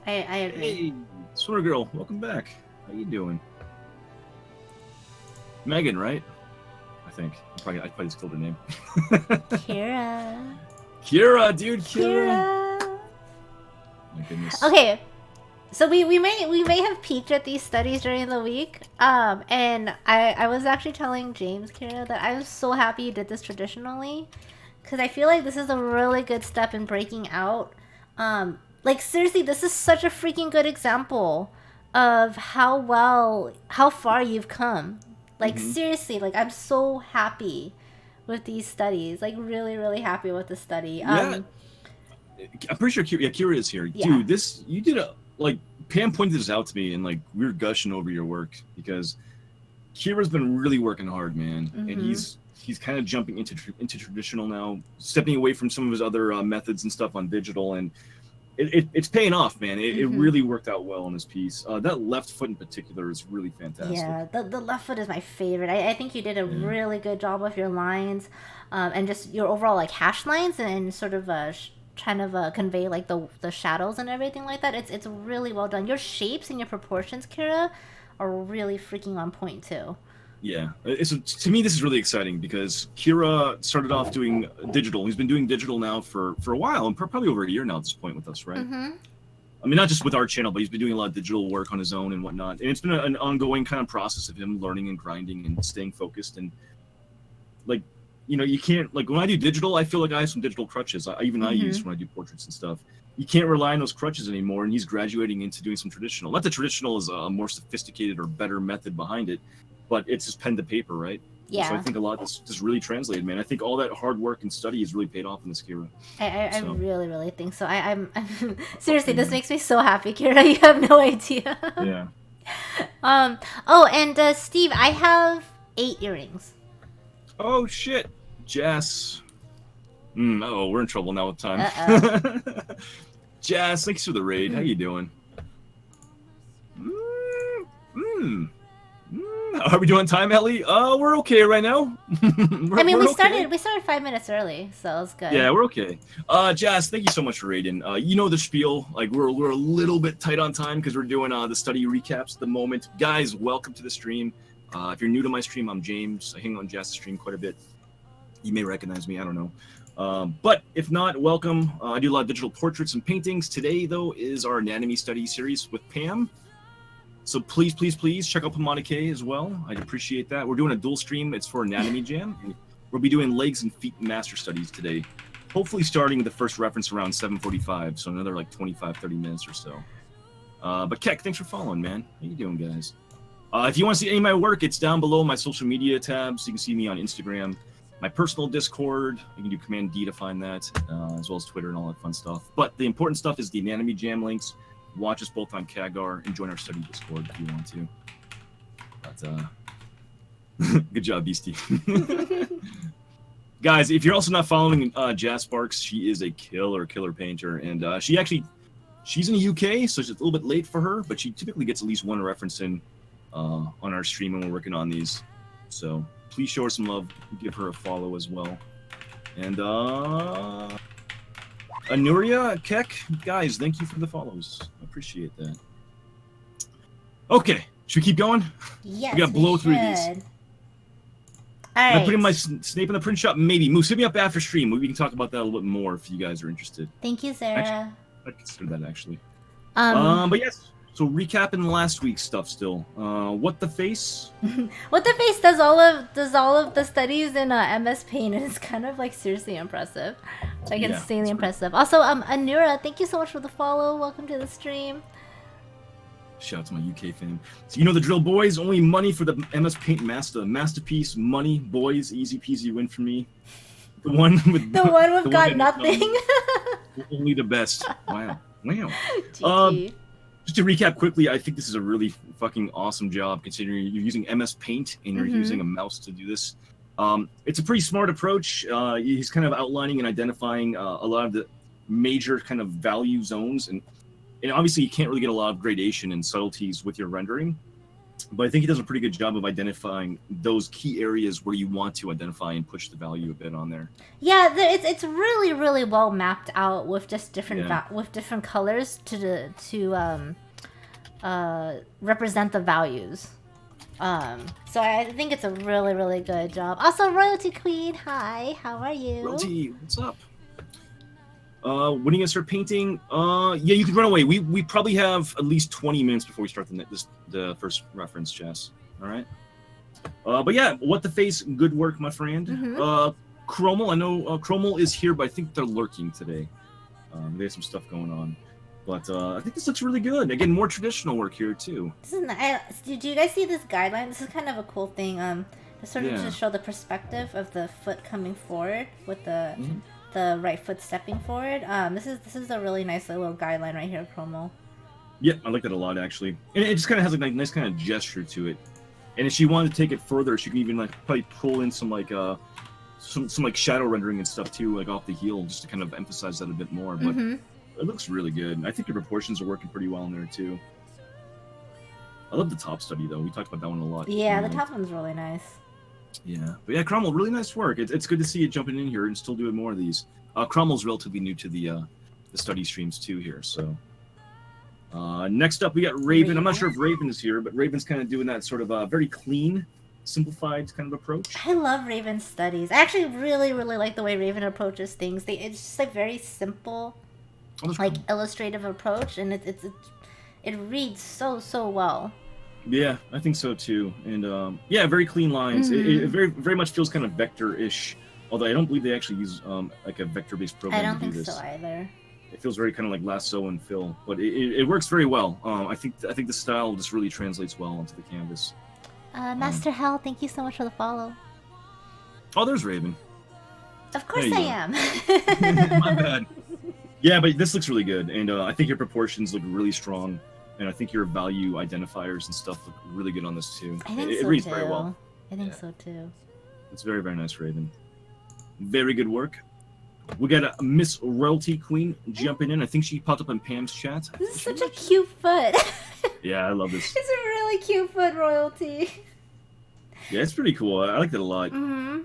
agree. Hey, Swimmer Girl, welcome back. How you doing? Megan, right? I think. I probably just killed her name. Kira, dude, Kira. My goodness. Okay. So we may have peeked at these studies during the week, and I was actually telling James, Kira, that I was so happy you did this traditionally, because I feel like this is a really good step in breaking out. Like, seriously, this is such a freaking good example of how far you've come. Like, seriously, like, I'm so happy with these studies. Like, really, really happy with the study. I'm pretty sure Kira is here. Yeah. Dude, you did like, Pam pointed this out to me, and, like, we were gushing over your work, because Kira's been really working hard, man. And he's kind of jumping into traditional now, stepping away from some of his other methods and stuff on digital, and it's paying off, man. It really worked out well in this piece. That left foot in particular is really fantastic. Yeah, the left foot is my favorite. I think you did a really good job with your lines, and just your overall, like, hash lines, and sort of trying to convey, like, the shadows and everything like that. It's really well done. Your shapes and your proportions, Kira, are really freaking on point too. Yeah, to me this is really exciting, because Kira started off doing digital. He's been doing digital now for a while, and probably over a year now at this point with us, right? I mean, not just with our channel, but he's been doing a lot of digital work on his own and whatnot. And it's been an ongoing kind of process of him learning and grinding and staying focused. And, like, you know, you can't, like, when I do digital, I feel like I have some digital crutches. I use when I do portraits and stuff. You can't rely on those crutches anymore, and he's graduating into doing some traditional. Not that traditional is a more sophisticated or better method behind it, but it's just pen to paper, right? Yeah. So I think a lot of this just really translated, man. I think all that hard work and study has really paid off in this, Kira. I really, really think so. I'm seriously, this makes me so happy, Kira. You have no idea. Yeah. Oh, and Steve, I have 8 earrings. Oh shit, Jess. Oh, we're in trouble now with time. Jazz, thanks for the raid. How you doing? Are we doing time, Ellie? We're okay right now. we started 5 minutes early, so it's good. Yeah, we're okay. Jazz, thank you so much for raiding. You know the spiel. Like we're a little bit tight on time because we're doing the study recaps at the moment. Guys, welcome to the stream. If you're new to my stream, I'm James. I hang on Jazz's stream quite a bit. You may recognize me. I don't know. But if not, welcome. I do a lot of digital portraits and paintings. Today, though, is our anatomy study series with Pam. So please, please, please check out Pomona K as well. I'd appreciate that. We're doing a dual stream. It's for Anatomy Jam. We'll be doing legs and feet master studies today. Hopefully starting the first reference around 7:45, so another like 25, 30 minutes or so. But Keck, thanks for following, man. How you doing, guys? If you want to see any of my work, it's down below my social media tabs. You can see me on Instagram, my personal Discord. You can do Command D to find that, as well as Twitter and all that fun stuff. But the important stuff is the Anatomy Jam links. Watch us both on Kagar and join our study Discord if you want to. But good job, Beastie. Guys, if you're also not following Jazz Sparks, she is a killer painter, and she's in the UK, so it's a little bit late for her, but she typically gets at least one reference in on our stream when we're working on these. So please show her some love, give her a follow as well. And Anuria, Keck, guys, thank you for the follows. I appreciate that. Okay, should we keep going? Yes, we gotta blow through these. All right. I'm putting my Snape in the print shop. Maybe Moose, hit me up after stream. We can talk about that a little bit more if you guys are interested. Thank you, Sarah. Actually, I'd consider that actually. But yes. So recapping last week's stuff still. What the Face? What the Face does all of the studies in MS Paint, and it's kind of like seriously impressive, like insanely impressive. Also, Anura, thank you so much for the follow. Welcome to the stream. Shout out to my UK fam. So you know the drill, boys. Only money for the MS Paint masterpiece. Money, boys. Easy peasy win for me. The one with got nothing. Only the best. Wow. GG. Just to recap quickly, I think this is a really fucking awesome job considering you're using MS Paint and you're using a mouse to do this. It's a pretty smart approach. He's kind of outlining and identifying a lot of the major kind of value zones. And obviously you can't really get a lot of gradation and subtleties with your rendering. But I think he does a pretty good job of identifying those key areas where you want to identify and push the value a bit on there. Yeah, it's really, really well mapped out with just different with different colors to represent the values. So I think it's a really, really good job. Also, Royalty Queen, hi, how are you? Royalty, what's up? When are you gonna start painting? Yeah, you can run away. We probably have at least 20 minutes before we start the first reference, Jess. All right. But yeah, What the Face, good work, my friend. Chromel, I know Chromel is here, but I think they're lurking today. They have some stuff going on. But I think this looks really good. Again, more traditional work here too. This is nice. Did you guys see this guideline? This is kind of a cool thing. Just sort of to show the perspective of the foot coming forward with the right foot stepping forward. This is a really nice little guideline right here, Chromel. Yeah, I like that a lot actually, and it just kind of has a nice kind of gesture to it. And if she wanted to take it further, she can even like probably pull in some like some like shadow rendering and stuff too, like off the heel, just to kind of emphasize that a bit more. But it looks really good. I think your proportions are working pretty well in there too. I love the top study though. We talked about that one a lot. Yeah, the top one's really nice. Yeah, but yeah, Cromwell, really nice work. It's good to see you jumping in here and still doing more of these. Cromwell's relatively new to the study streams too here. So next up we got Raven. I'm not sure if Raven is here, but Raven's kind of doing that sort of very clean, simplified kind of approach. I love Raven's studies. I actually really, really like the way Raven approaches things. It's just like very simple, like illustrative approach, and it reads so well. Yeah, I think so too. And yeah, very clean lines. It very much feels kind of vector-ish. Although I don't believe they actually use like a vector-based program to do this. I don't think so either. It feels very kind of like lasso and fill, but it works very well. I think the style just really translates well onto the canvas. Master Hell, thank you so much for the follow. Oh, there's Raven. Of course I am. My bad. Yeah, but this looks really good, and I think your proportions look really strong. And I think your value identifiers and stuff look really good on this too. I think it so reads too. very well. I think so too. It's very, very nice, Raven. Very good work. We got a Miss Royalty Queen jumping in. I think she popped up in Pam's chat. This is such a cute foot. Yeah, I love this. It's a really cute foot, Royalty. Yeah, it's pretty cool. I like that a lot. Mm-hmm.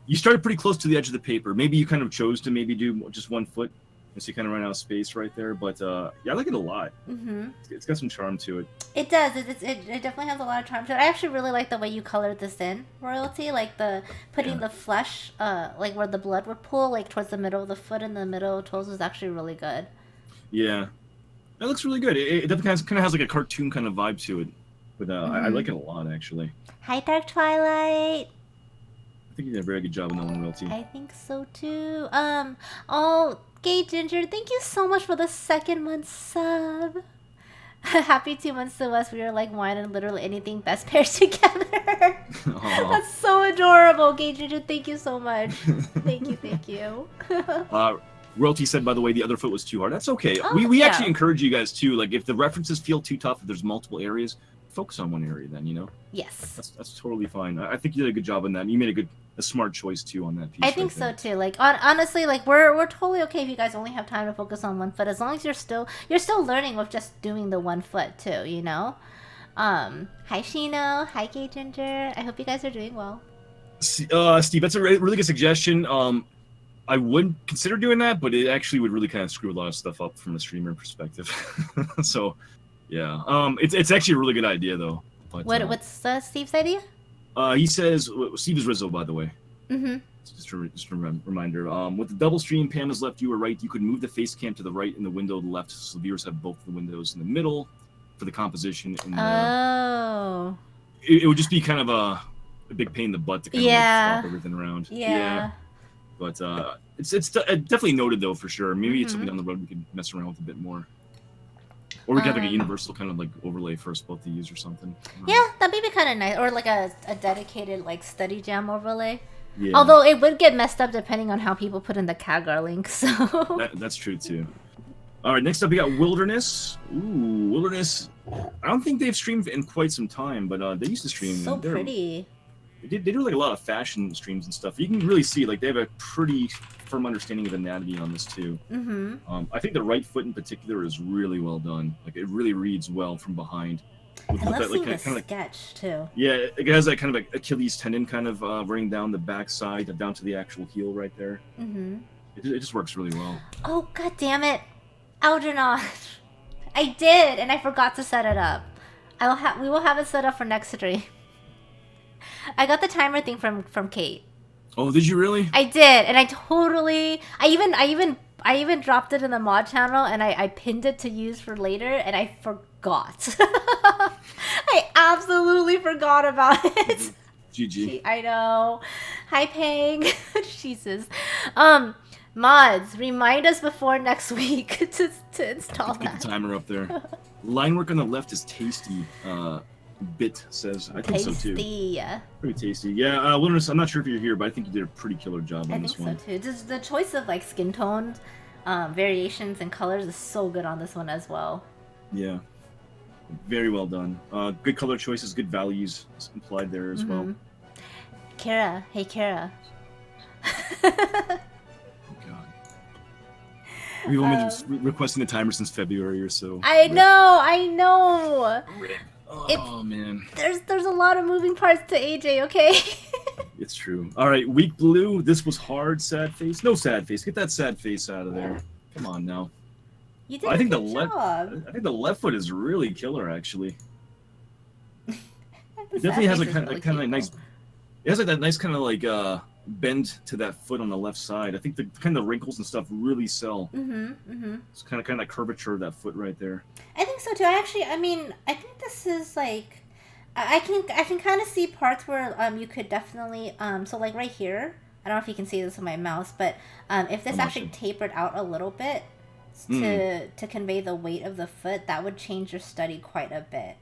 You started pretty close to the edge of the paper. Maybe you kind of chose to maybe do just 1 foot, and so you kind of ran out of space right there. But yeah, I like it a lot. Mm-hmm. It's got some charm to it. It does. It definitely has a lot of charm to it. I actually really like the way you colored this in, Royalty. Like the putting the flesh, like where the blood would pool, like towards the middle of the foot and the middle of toes was actually really good. Yeah, that looks really good. It definitely kind of has like a cartoon kind of vibe to it. But I like it a lot, actually. Hi, Dark Twilight. I think you did a very good job on that one, Royalty. I think so too. Oh, Gay Ginger, thank you so much for the 2nd month sub. Happy 2 months to us. We are like wine and literally anything best paired together. That's so adorable, Gay Ginger. Thank you so much. Thank you. Royalty said, by the way, the other foot was too hard. That's okay. Oh, we actually encourage you guys too. Like, if the references feel too tough, if there's multiple areas, focus on one area. Then Yes. That's totally fine. I think you did a good job on that. You made a smart choice too on that piece. I think so too. Like honestly, like we're totally okay if you guys only have time to focus on 1 foot, as long as you're still learning with just doing the 1 foot too. Hi Shino, hi Gay Ginger. I hope you guys are doing well. Steve, that's a really good suggestion. I would consider doing that, but it actually would really kind of screw a lot of stuff up from a streamer perspective. So, yeah, it's actually a really good idea though. But, what's Steve's idea? He says Steve is Rizzo, by the way. Mm-hmm. Just a reminder. With the double stream, Pam is left, you or right. You could move the face cam to the right and the window to the left, so the viewers have both the windows in the middle for the composition. And, it would just be kind of a big pain in the butt to kind of swap everything around. Yeah. But it's definitely noted though for sure. Maybe it's something down the road we could mess around with a bit more. Or we could have like a universal kind of like overlay for us both to use or something. Yeah, that'd be kind of nice. Or like a dedicated like study jam overlay. Yeah. Although it would get messed up depending on how people put in the CAGR link. So that's true too. All right, next up we got Wilderness. Ooh, Wilderness. I don't think they've streamed in quite some time, but they used to stream. So pretty. They do like a lot of fashion streams and stuff. You can really see like they have a pretty firm understanding of anatomy on this too. Mm-hmm. I think the right foot in particular is really well done. Like it really reads well from behind. I love seeing the sketch too. Yeah, it has that kind of like Achilles tendon kind of running down the backside down to the actual heel right there. Mm-hmm. It just works really well. Oh god damn it, Algernon! I did, and I forgot to set it up. We will have it set up for next stream. I got the timer thing from Kate. Oh, did you really? I did, and I even dropped it in the mod channel, and I pinned it to use for later, and I forgot. I absolutely forgot about it. GG. I know. Hi, Pang. Jesus. Mods, remind us before next week to install that. Get the timer up there. Line work on the left is tasty. Bit says. I think so too. Pretty tasty. Yeah, Wilderness, I'm not sure if you're here, but I think you did a pretty killer job on this one. I think so too. Just the choice of like skin tones, variations and colors is so good on this one as well. Yeah. Very well done. Good color choices, good values implied there as well. Kara. Hey, Kara. Oh, God. We've only been requesting the timer since February or so. I know. Oh, man. There's a lot of moving parts to AJ, okay? It's true. All right, Weak Blue. This was hard, sad face. No sad face. Get that sad face out of there. Come on now. You did a good job. I think the left foot is really killer, actually. It definitely has a kind of nice. It has like that nice kind of like bend to that foot on the left side. I think the kind of wrinkles and stuff really sell. It's kind of that curvature of that foot right there. I think so too. I think this is like, I can kind of see parts where you could definitely so like right here. I don't know if you can see this with my mouse, but if this actually tapered out a little bit to convey the weight of the foot, that would change your study quite a bit.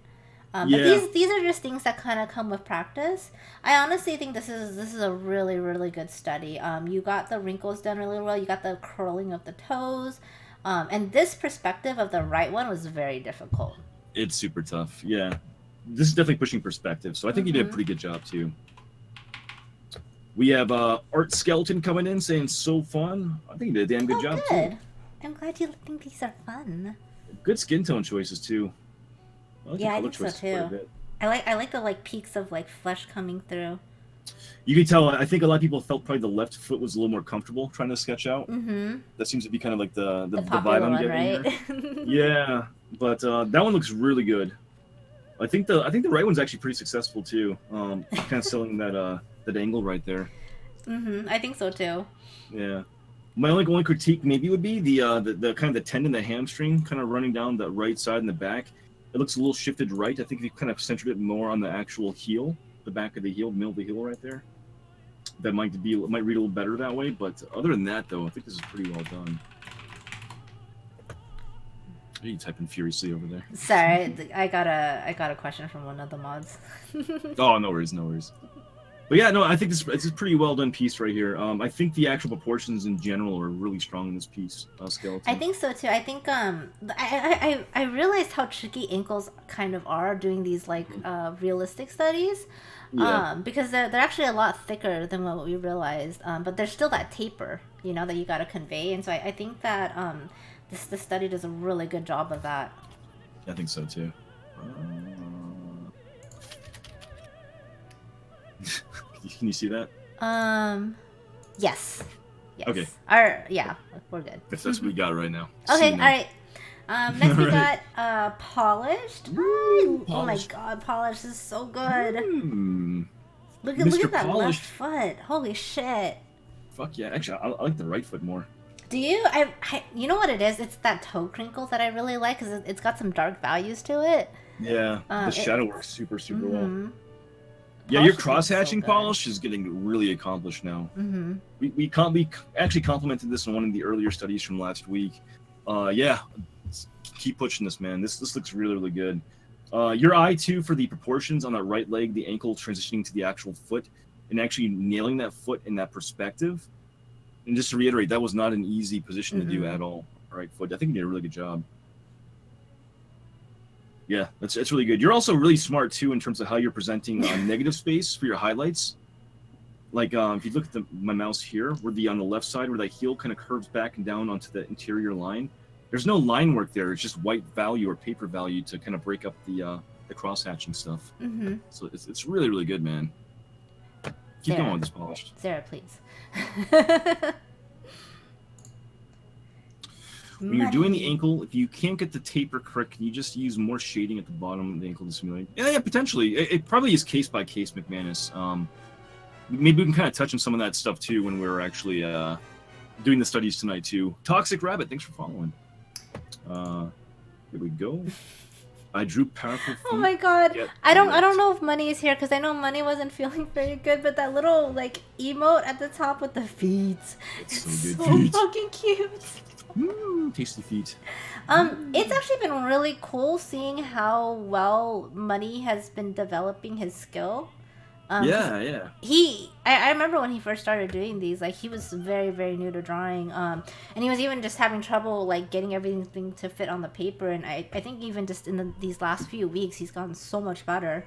But these are just things that kind of come with practice. I honestly think this is a really, really good study. You got the wrinkles done really well. You got the curling of the toes. And this perspective of the right one was very difficult. It's super tough. Yeah. This is definitely pushing perspective. So I think you did a pretty good job too. We have Art Skeleton coming in saying so fun. I think he did a damn good job good. too. I'm glad you think these are fun. Good skin tone choices too. I like the Yeah, I color think so choices quite a too. bit. I like the like peaks of like flesh coming through. You can tell. I think a lot of people felt probably the left foot was a little more comfortable trying to sketch out. Mm-hmm. That seems to be kind of like the vibe popular I'm one, getting right? here. Yeah, but that one looks really good. I think the right one's actually pretty successful too. Kind of selling that angle right there. Mm-hmm. I think so too. Yeah. My only critique maybe would be the kind of the tendon, the hamstring, kind of running down the right side and the back. It looks a little shifted right. I think if you kind of centered it more on the actual heel, the back of the heel, middle of the heel right there, that might read a little better that way. But other than that, though, I think this is pretty well done. Are you typing furiously over there? Sorry, I got a question from one of the mods. Oh, no worries, no worries. But yeah, no, I think it's a pretty well done piece right here. I think the actual proportions in general are really strong in this piece, skeleton. I think so too. I think I realized how tricky ankles kind of are doing these like realistic studies. Yeah. Because they're actually a lot thicker than what we realized. But there's still that taper, you know, that you got to convey. And so I think that this study does a really good job of that. I think so too. Can you see that? Yes. Yes. Okay. Yeah, we're good. That's what we got right now. Okay, all right. Next we got polished. Woo, Oh my polished. god, polished is so good. Look Mr. at that Polished. left foot. Holy shit. Fuck yeah! Actually, I like the right foot more. Do you? You know what it is? It's that toe crinkle that I really like because it's got some dark values to it. Yeah, the shadow works super well. Yeah, Polish your is cross hatching so good. polish is getting really accomplished now. Mm-hmm. We actually complimented this in one of the earlier studies from last week. Yeah, keep pushing this, man. This looks really good. Your eye too for the proportions on that right leg, the ankle transitioning to the actual foot, and actually nailing that foot in that perspective. And just to reiterate, that was not an easy position to do at all. All right, foot. I think you did a really good job. Yeah, that's really good. You're also really smart too in terms of how you're presenting negative space for your highlights. Like if you look at my mouse here, where on the left side where that heel kind of curves back and down onto the interior line, there's no line work there. It's just white value or paper value to kind of break up the cross hatching stuff. So it's really good, man. Keep going with this polished. Sarah, please. When you're doing the ankle, if you can't get the taper correct, can you just use more shading at the bottom of the ankle to simulate? Yeah, potentially. It probably is case by case, McManus. Maybe we can kind of touch on some of that stuff too when we're actually doing the studies tonight too. Toxic Rabbit, thanks for following. Here we go. I drew powerful feet. Oh my god. I don't know if Money is here because I know Money wasn't feeling very good, but that little like emote at the top with the feet. It's so good. So fucking cute. Tasty feet. It's actually been really cool seeing how well Money has been developing his skill. Yeah. I remember when he first started doing these, like he was very new to drawing, and he was even just having trouble like getting everything to fit on the paper. And I think even just in these last few weeks, he's gotten so much better.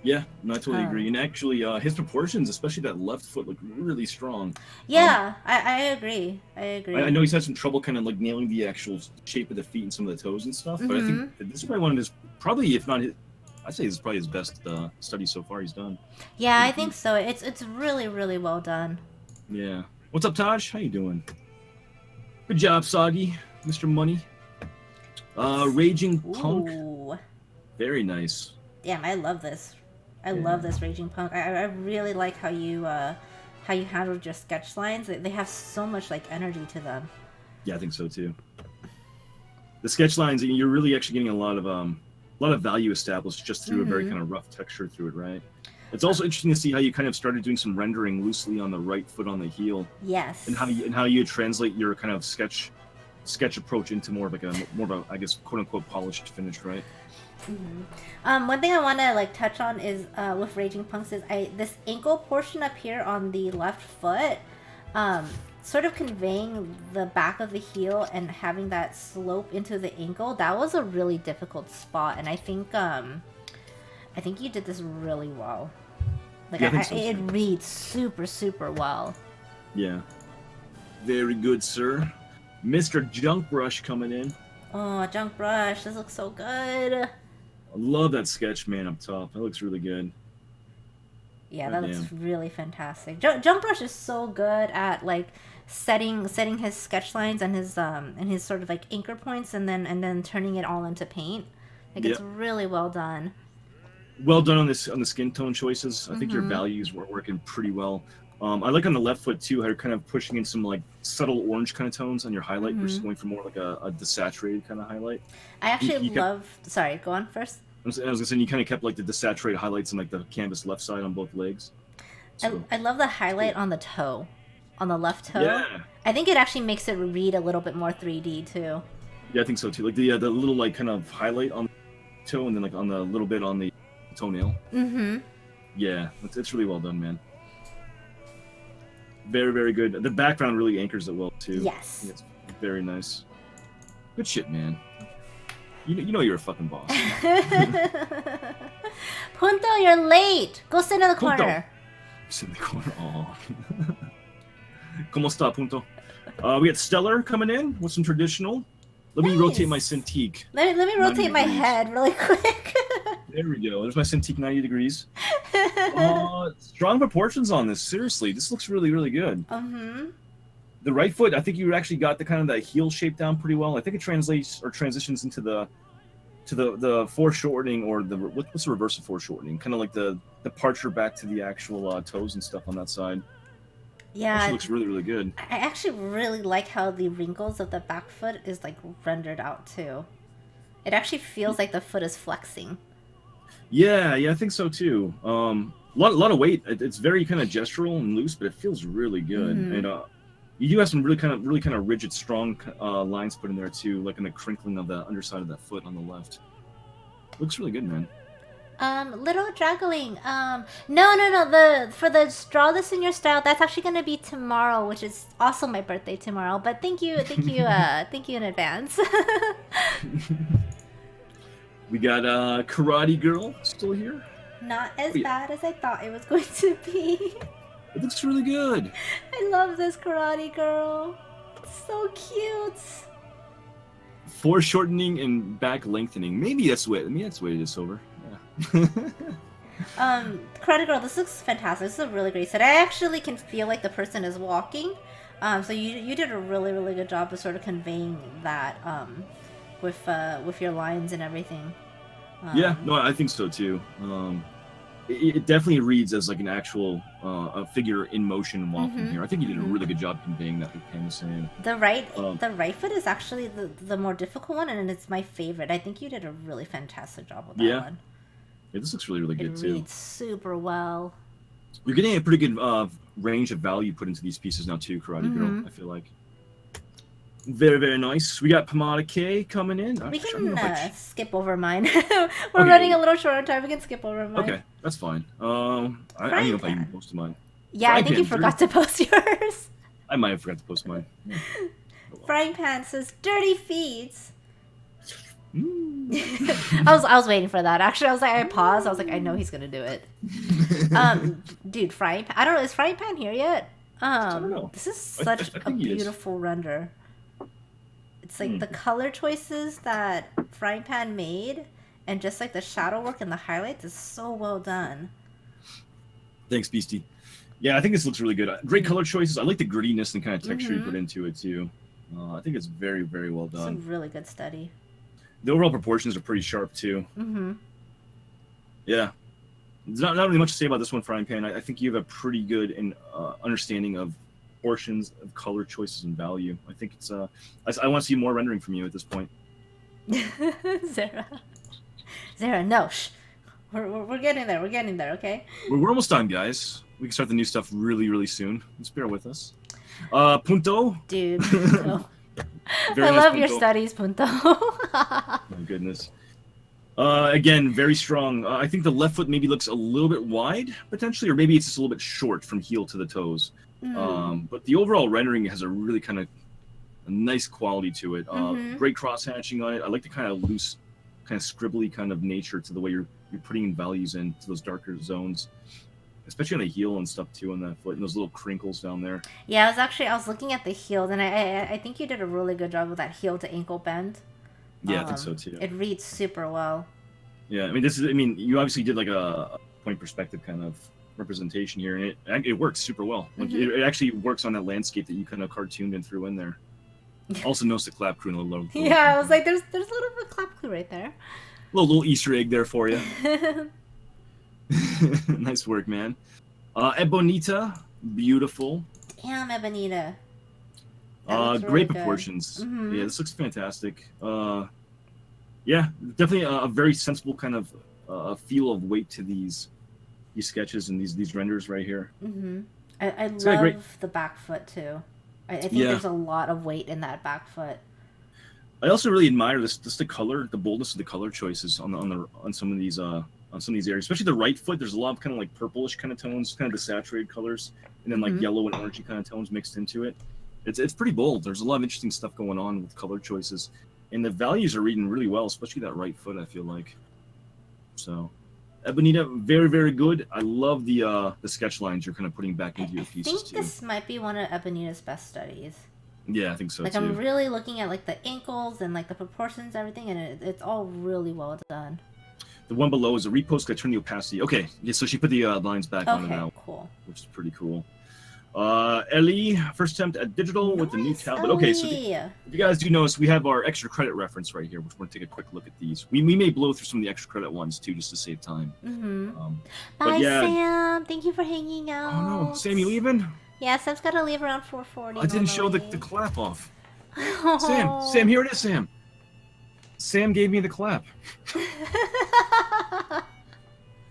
Yeah, no, I totally agree. And actually, his proportions, especially that left foot, look really strong. Yeah, I agree. I know he's had some trouble kind of like nailing the actual shape of the feet and some of the toes and stuff, but I think this is probably one of his, if not his, I'd say this is probably his best study so far he's done. Yeah, I think so. It's really well done. Yeah. What's up, Taj? How you doing? Good job, Soggy, Mr. Money. Raging Punk. Ooh. Very nice. Damn, I love this. I love this Raging Punk. I really like how you handled your sketch lines. They have so much like energy to them. Yeah, I think so too. The sketch lines, you're really actually getting a lot of value established just through a very kind of rough texture through it, right? It's also interesting to see how you kind of started doing some rendering loosely on the right foot on the heel. Yes. And how you translate your kind of sketch approach into more of a I guess quote unquote polished finish, right? One thing I want to like touch on is with Raging Punks is this ankle portion up here on the left foot, sort of conveying the back of the heel and having that slope into the ankle. That was a really difficult spot, and I think you did this really well. Like, Yeah, I think so, it too. reads super, super well. Yeah. Very good, sir. Mr. Junk Brush coming in. Oh, Junk Brush. This looks so good. I love that sketch, man, up top. That looks really good. Yeah, God that looks damn. really fantastic. Junk Brush is so good at like setting his sketch lines and his sort of like anchor points, and then turning it all into paint. Like, it's Yep. really well done. Well done on the skin tone choices. I think your Mm-hmm. values were working pretty well. I like on the left foot too how you're kind of pushing in some like subtle orange kind of tones on your highlight versus Mm-hmm. going for more like a desaturated kind of highlight. I actually You kept, love. Sorry, go on first. I was gonna say you kind of kept like the desaturated highlights on like the canvas left side on both legs. So I love the highlight cool. on the toe, on the left toe. Yeah, I think it actually makes it read a little bit more 3D too. yeah, I think so too. Like the little like kind of highlight on the toe and then like on the little bit on the toenail. Mm-hmm. Yeah, it's really well done, man. Very, very good. The background really anchors it well too. Yes. It's very nice. Good shit, man. You know you're a fucking boss. Punto, you're late. Go sit in the Punto. corner. Sit in the corner. Oh. ¿Cómo está, Punto? We got Stellar coming in with some traditional. Let me rotate my Cintiq. Let me rotate my degrees. head really quick. There we go. There's my Cintiq 90 degrees. Strong proportions on this. Seriously, this looks really, really good. Mm-hmm. The right foot, I think you actually got the kind of that heel shape down pretty well. I think it translates or transitions into the foreshortening, or what's the reverse of foreshortening? Kind of like the departure back to the actual toes and stuff on that side. Yeah, Actually looks really, really good. I actually really like how the wrinkles of the back foot is like rendered out too. It actually feels like the foot is flexing. Yeah, I think so too. Lot of weight. It's very kind of gestural and loose, but it feels really good. Mm-hmm. And you do have some really kind of rigid, strong lines put in there too, like in the crinkling of the underside of that foot on the left. Looks really good, man. Little juggling. No. For the draw this in your style, that's actually gonna be tomorrow, which is also my birthday tomorrow. But thank you, thank you in advance. We got Karate Girl still here. Not as bad as I thought it was going to be. It looks really good. I love this Karate Girl. It's so cute. Foreshortening and back lengthening. Maybe that's the way it is over. Yeah. Karate Girl, this looks fantastic. This is a really great set. I actually can feel like the person is walking. So you did a really, really good job of sort of conveying that with your lines and everything. Yeah, no, I think so too. It definitely reads as like an actual a figure in motion walking here. I think you did a really good job conveying that with canvassing. The right foot is actually the more difficult one, and it's my favorite. I think you did a really fantastic job with that one. Yeah, this looks really, really good too. It reads super well. You're getting a pretty good range of value put into these pieces now too, Karate Girl, I feel like. Very, very nice. We got Pomada K coming in. We can skip over mine. We're running a little short on time. We can skip over mine. Okay, that's fine. I don't know if I even posted mine. Yeah, I think you forgot to post yours. I might have forgot to post mine. Yeah. Frying Pan says dirty feet. I was waiting for that. Actually, I was like, I paused. I was like, I know he's gonna do it. Dude, Frying Pan. I don't know. Is Frying Pan here yet? I don't know. This is such a beautiful render. It's like the color choices that Frying Pan made, and just like the shadow work and the highlights is so well done. Thanks, Beastie. Yeah, I think this looks really good. Great color choices. I like the grittiness and kind of texture you put into it too. I think it's very, very well done. It's a really good study. The overall proportions are pretty sharp too. Yeah. There's not really much to say about this one, Frying Pan. I think you have a pretty good understanding of proportions, of color choices, and value. I think it's I want to see more rendering from you at this point. Zara, no. Shh. We're getting there. We're getting there, okay? We're almost done, guys. We can start the new stuff really, really soon. Just bear with us. Punto. Dude, Punto. I nice, love Punto. your studies, Punto. My goodness. Again, very strong. I think the left foot maybe looks a little bit wide, potentially, or maybe it's just a little bit short from heel to the toes. But the overall rendering has a really kind of a nice quality to it. Great cross hatching on it. I like the kind of loose, kind of scribbly kind of nature to the way you're putting in values into those darker zones. especially on the heel and stuff too on that foot and those little crinkles down there. Yeah, I was looking at the heel, and I think you did a really good job with that heel to ankle bend. Yeah, I think so too. It reads super well. Yeah, I mean, you obviously did like a point perspective kind of representation here, and it works super well. Like it actually works on that landscape that you kind of cartooned and threw in there. Also notice the clap crew in a little. Yeah, I was like, there's a little bit of a clap clue right there. Little Easter egg there for you. Nice work, man. Ebonita, beautiful. Damn, Ebonita. Great proportions. Yeah, this looks fantastic. Yeah, definitely a very sensible kind of feel of weight to these sketches and these renders right here. I love the back foot too. I think there's a lot of weight in that back foot. I also really admire the color, the boldness of the color choices on some of these areas, especially the right foot. There's a lot of kind of like purplish kind of tones, kind of the saturated colors, and then like yellow and orangey kind of tones mixed into it. It's pretty bold. There's a lot of interesting stuff going on with color choices, and the values are reading really well, especially that right foot. I feel like so. Ebonita, very, very good. I love the sketch lines you're kind of putting back into your pieces too. I think this might be one of Ebonita's best studies. Yeah, I think so too. I'm really looking at like the ankles and like the proportions, and everything, and it's all really well done. The one below is a repost. I turn the opacity. Okay, yeah. So she put the lines back on it now, cool. Which is pretty cool. Ellie, first attempt at digital with the new tablet. Okay, so if you guys do notice, we have our extra credit reference right here, which we're going to take a quick look at these. We may blow through some of the extra credit ones too, just to save time. Bye, Sam. Thank you for hanging out. Oh no, Sam, you leaving? Yeah, Sam's got to leave around 4:40. I didn't show the clap off. Sam, here it is, Sam. Sam gave me the clap.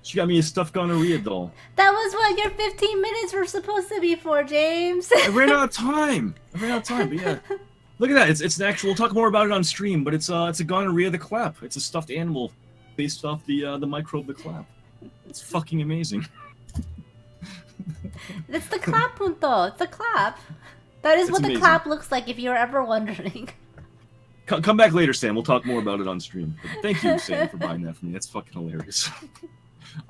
She got me a stuffed gonorrhea doll. That was what your 15 minutes were supposed to be for, James. I ran out of time. But yeah. Look at that. It's an actual. We'll talk more about it on stream, but it's a gonorrhea the clap. It's a stuffed animal based off the microbe the clap. It's fucking amazing. It's the clap, punto. It's the clap. That is what amazing. The clap looks like, if you're ever wondering. Come back later, Sam. We'll talk more about it on stream. But thank you, Sam, for buying that for me. That's fucking hilarious.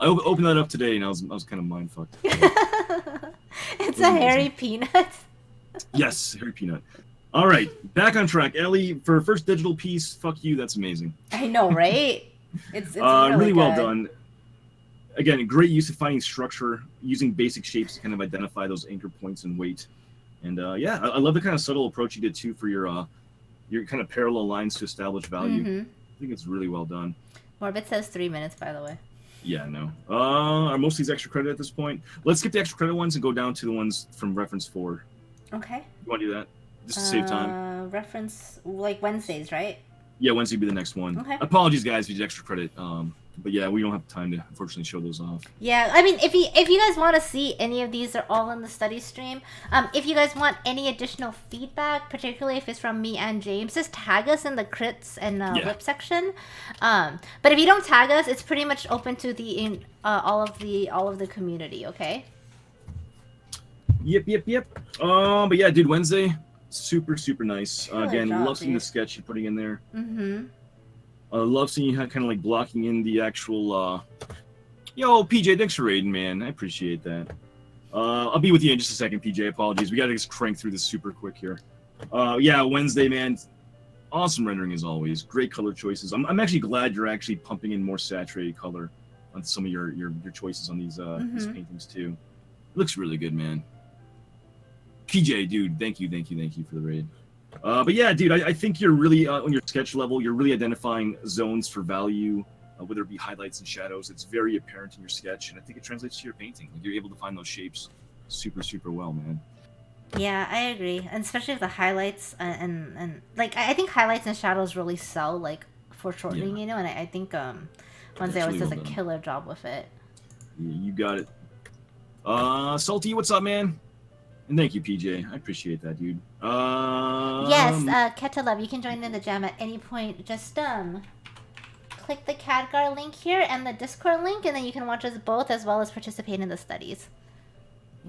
I opened that up today, and I was kind of mind fucked. It's a hairy peanut. Yes, hairy peanut. All right, back on track, Ellie. For a first digital piece, fuck you. That's amazing. I know, right? It's really well done. Again, great use of finding structure, using basic shapes to kind of identify those anchor points and weight. And yeah, I love the kind of subtle approach you did too for your kind of parallel lines to establish value. I think it's really well done. Morbid says 3 minutes, by the way. Yeah, no. Are most of these extra credit at this point? Let's skip the extra credit ones and go down to the ones from reference 4. Okay. You want to do that? Just to save time? Reference, like Wednesdays, right? Yeah, Wednesday will be the next one. Okay. Apologies, guys, if you did extra credit. But yeah, we don't have time to unfortunately show those off. Yeah, I mean, if you guys want to see any of these, they're all in the study stream. If you guys want any additional feedback, particularly if it's from me and James, just tag us in the crits and whip section. But if you don't tag us, it's pretty much open to all of the community. Okay. Yep. But yeah, dude, Wednesday, super nice. Again, love seeing the sketch you're putting in there. I love seeing you kind of like blocking in the actual, yo, PJ, thanks for raiding, man. I appreciate that. I'll be with you in just a second, PJ. Apologies. We got to just crank through this super quick here. Yeah, Wednesday, man. Awesome rendering as always. Great color choices. I'm actually glad you're actually pumping in more saturated color on some of your choices on these paintings too. It looks really good, man. PJ, dude, thank you for the raid. But yeah, dude, I think you're really on your sketch level. You're really identifying zones for value, whether it be highlights and shadows. It's very apparent in your sketch, and I think it translates to your painting. Like, you're able to find those shapes super well, man. Yeah, I agree, and especially with the highlights and like I think highlights and shadows really sell like foreshortening, you know. And I think Wednesday always does a killer job with it. Yeah, you got it. Salty, what's up, man? And thank you, PJ. I appreciate that, dude. Yes, Ketalub, you can join in the jam at any point. Just click the Khadgar link here and the Discord link, and then you can watch us both as well as participate in the studies.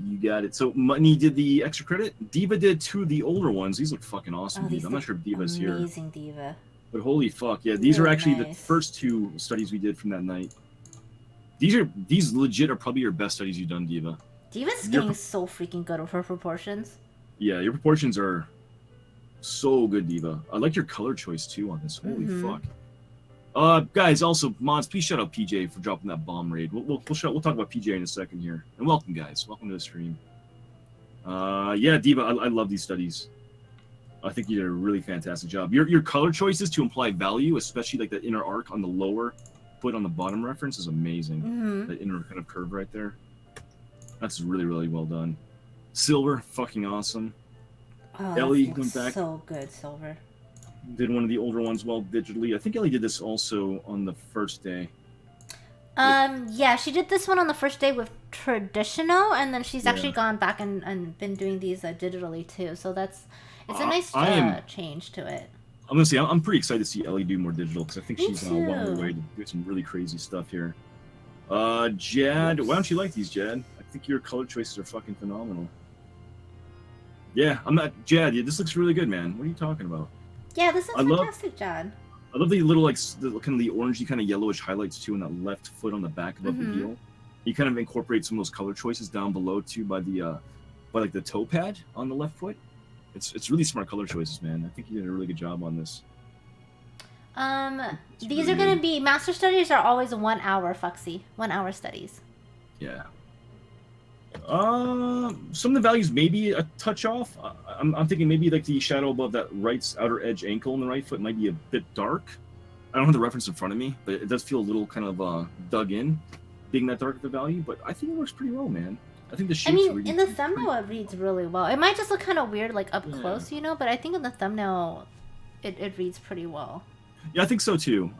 You got it. So Money did the extra credit. Diva did 2 of the older ones. These look fucking awesome, dude. I'm not sure if Diva's here. Amazing Diva. But holy fuck, yeah. These are actually the first 2 studies we did from that night. These legit are probably your best studies you've done, Diva. Diva's getting so freaking good with her proportions. Yeah, your proportions are so good, Diva. I like your color choice too on this. Holy fuck. Guys, also mods, please shout out PJ for dropping that bomb raid. We'll talk about PJ in a second here. And welcome, guys. Welcome to the stream. Yeah, Diva, I love these studies. I think you did a really fantastic job. Your color choices to imply value, especially like that inner arc on the lower foot on the bottom reference, is amazing. That inner kind of curve right there. That's really, really well done. Silver, fucking awesome. Oh, Ellie went back. So good, Silver. Did one of the older ones well digitally. I think Ellie did this also on the first day. Yeah, she did this one on the first day with traditional, and then she's actually gone back and been doing these digitally too. So it's a nice change to it. I'm gonna say I'm pretty excited to see Ellie do more digital because I think she's well on her way to do some really crazy stuff here. Jad, why don't you like these, Jad? I think your color choices are fucking phenomenal. Yeah, I'm not Jad. Yeah, this looks really good, man. What are you talking about? Yeah, this is fantastic, Jad. I love the little like kind of the orangey kind of yellowish highlights too on that left foot on the back above the heel. You kind of incorporate some of those color choices down below too by the like the toe pad on the left foot. It's really smart color choices, man. I think you did a really good job on this. These are going to be master studies are always 1 hour, Foxy. 1 hour studies. Yeah. Some of the values maybe a touch off. I'm thinking maybe like the shadow above that right outer edge ankle on the right foot might be a bit dark. I don't have the reference in front of me, but it does feel a little kind of dug in, being that dark of the value. But I think it works pretty well, man. I think the shapes in the thumbnail it reads really well. It might just look kind of weird like up close, you know, but I think in the thumbnail it reads pretty well. Yeah, I think so too.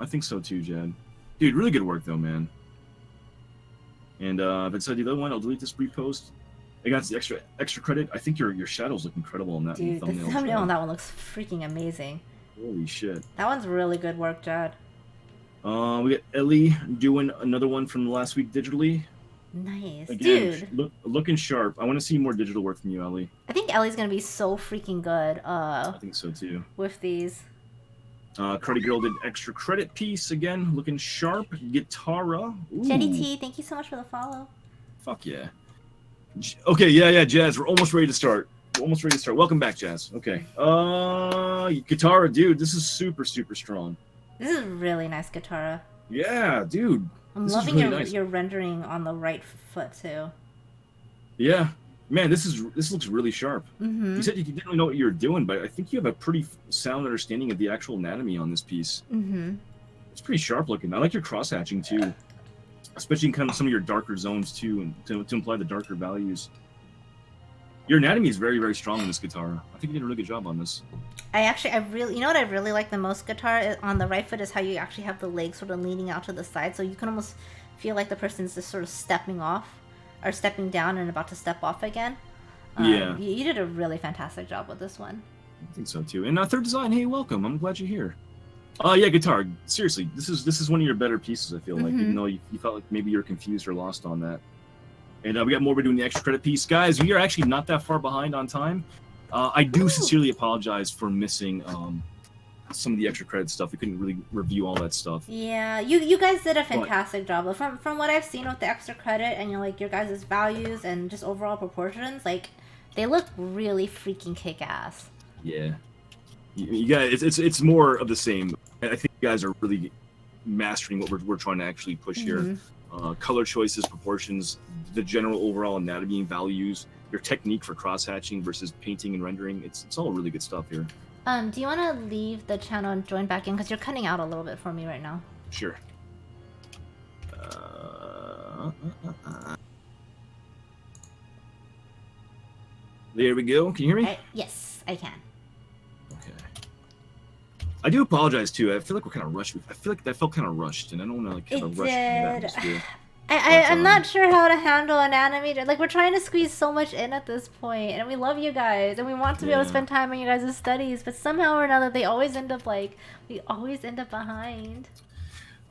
Jed. Dude, really good work though, man. And if it's the other one, I'll delete this repost. Against the extra credit, I think your shadows look incredible on that thumbnail. Dude, the thumbnail on that one looks freaking amazing. Holy shit. That one's really good work, Jed. We got Ellie doing another one from last week digitally. Nice. Again, dude. Looking sharp. I want to see more digital work from you, Ellie. I think Ellie's going to be so freaking good. I think so too. With these. Credit Girl did extra credit piece again, looking sharp. Guitara. Jetty T, thank you so much for the follow. Fuck yeah. Okay, yeah, Jazz. We're almost ready to start. Welcome back, Jazz. Okay. Guitara, dude, this is super, super strong. This is really nice Guitara. Yeah, dude. I'm loving your rendering on the right foot too. Yeah. Man, this looks really sharp. You said you didn't really know what you were doing, but I think you have a pretty sound understanding of the actual anatomy on this piece. It's pretty sharp looking. I like your cross hatching too, especially in kind of some of your darker zones too, and to imply the darker values. Your anatomy is very, very strong in this guitar. I think you did a really good job on this. I really, you know what I really like the most guitar on the right foot is how you actually have the legs sort of leaning out to the side, so you can almost feel like the person's just sort of stepping off. Or stepping down and about to step off again. Yeah. You did a really fantastic job with this one. I think so too. And Third Design, hey, welcome. I'm glad you're here. Yeah, guitar. Seriously, this is one of your better pieces, I feel like, even though you felt like maybe you're confused or lost on that. And we got more. We're doing the extra credit piece. Guys, we are actually not that far behind on time. I do sincerely apologize for missing some of the extra credit stuff. We couldn't really review all that stuff. Yeah, you guys did a fantastic job. From what I've seen with the extra credit and your guys' values and just overall proportions, like they look really freaking kick-ass. Yeah, you guys, it's more of the same. I think you guys are really mastering what we're trying to actually push here. Color choices, proportions, the general overall anatomy and values, your technique for cross hatching versus painting and rendering. It's all really good stuff here. Do you want to leave the channel and join back in? Because you're cutting out a little bit for me right now. Sure. There we go. Can you hear me? Yes, I can. Okay. I do apologize, too. I feel like we're kind of rushed. I feel like that felt kind of rushed, and I don't want to kind of rush that atmosphere. I'm not sure how to handle an animator. Like, we're trying to squeeze so much in at this point, and we love you guys, and we want to be able to spend time on your guys' studies, but somehow or another, we always end up behind.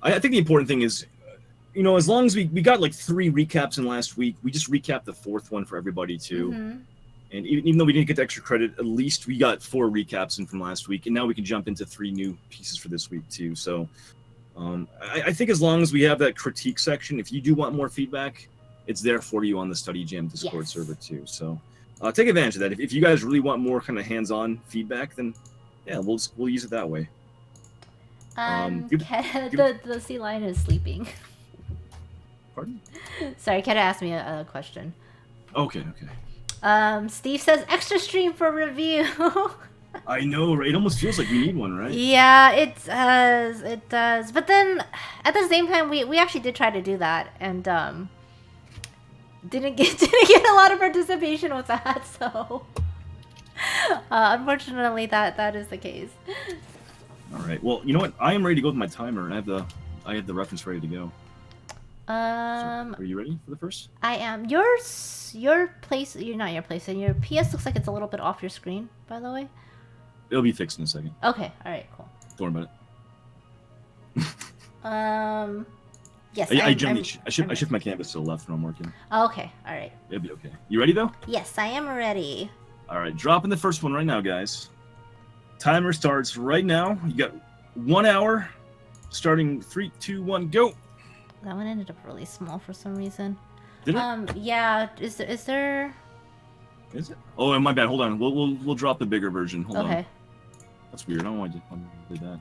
I think the important thing is, as long as we got like 3 recaps in last week, we just recapped the 4th one for everybody, too. And even though we didn't get the extra credit, at least we got 4 recaps in from last week, and now we can jump into 3 new pieces for this week, too. So I think as long as we have that critique section, if you do want more feedback, it's there for you on the Study Jam Discord server too. So take advantage of that. If you guys really want more kind of hands-on feedback, then yeah, we'll use it that way. The sea lion is sleeping. Pardon? Sorry, Keta asked me a question. Okay. Steve says extra stream for review. I know, right? It almost feels like we need one, right? Yeah, it does. It does. But then, at the same time, we actually did try to do that, and didn't get a lot of participation with that. So, unfortunately, that is the case. All right. Well, you know what? I am ready to go with my timer, and I have the reference ready to go. So, are you ready for the first? I am. Your place. You're not your place, and your PS looks like it's a little bit off your screen. By the way. It'll be fixed in a second. Okay. All right. Cool. Don't worry about it. Yes. I shift my canvas to the left when I'm working. Okay. All right. It'll be okay. You ready though? Yes, I am ready. All right. Dropping the first one right now, guys. Timer starts right now. You got 1 hour. Starting 3, 2, 1, go. That one ended up really small for some reason. Did it? Yeah. Is there? Is it? Oh, my bad. Hold on. We'll drop the bigger version. Hold on. Okay. That's weird. I don't want to do that.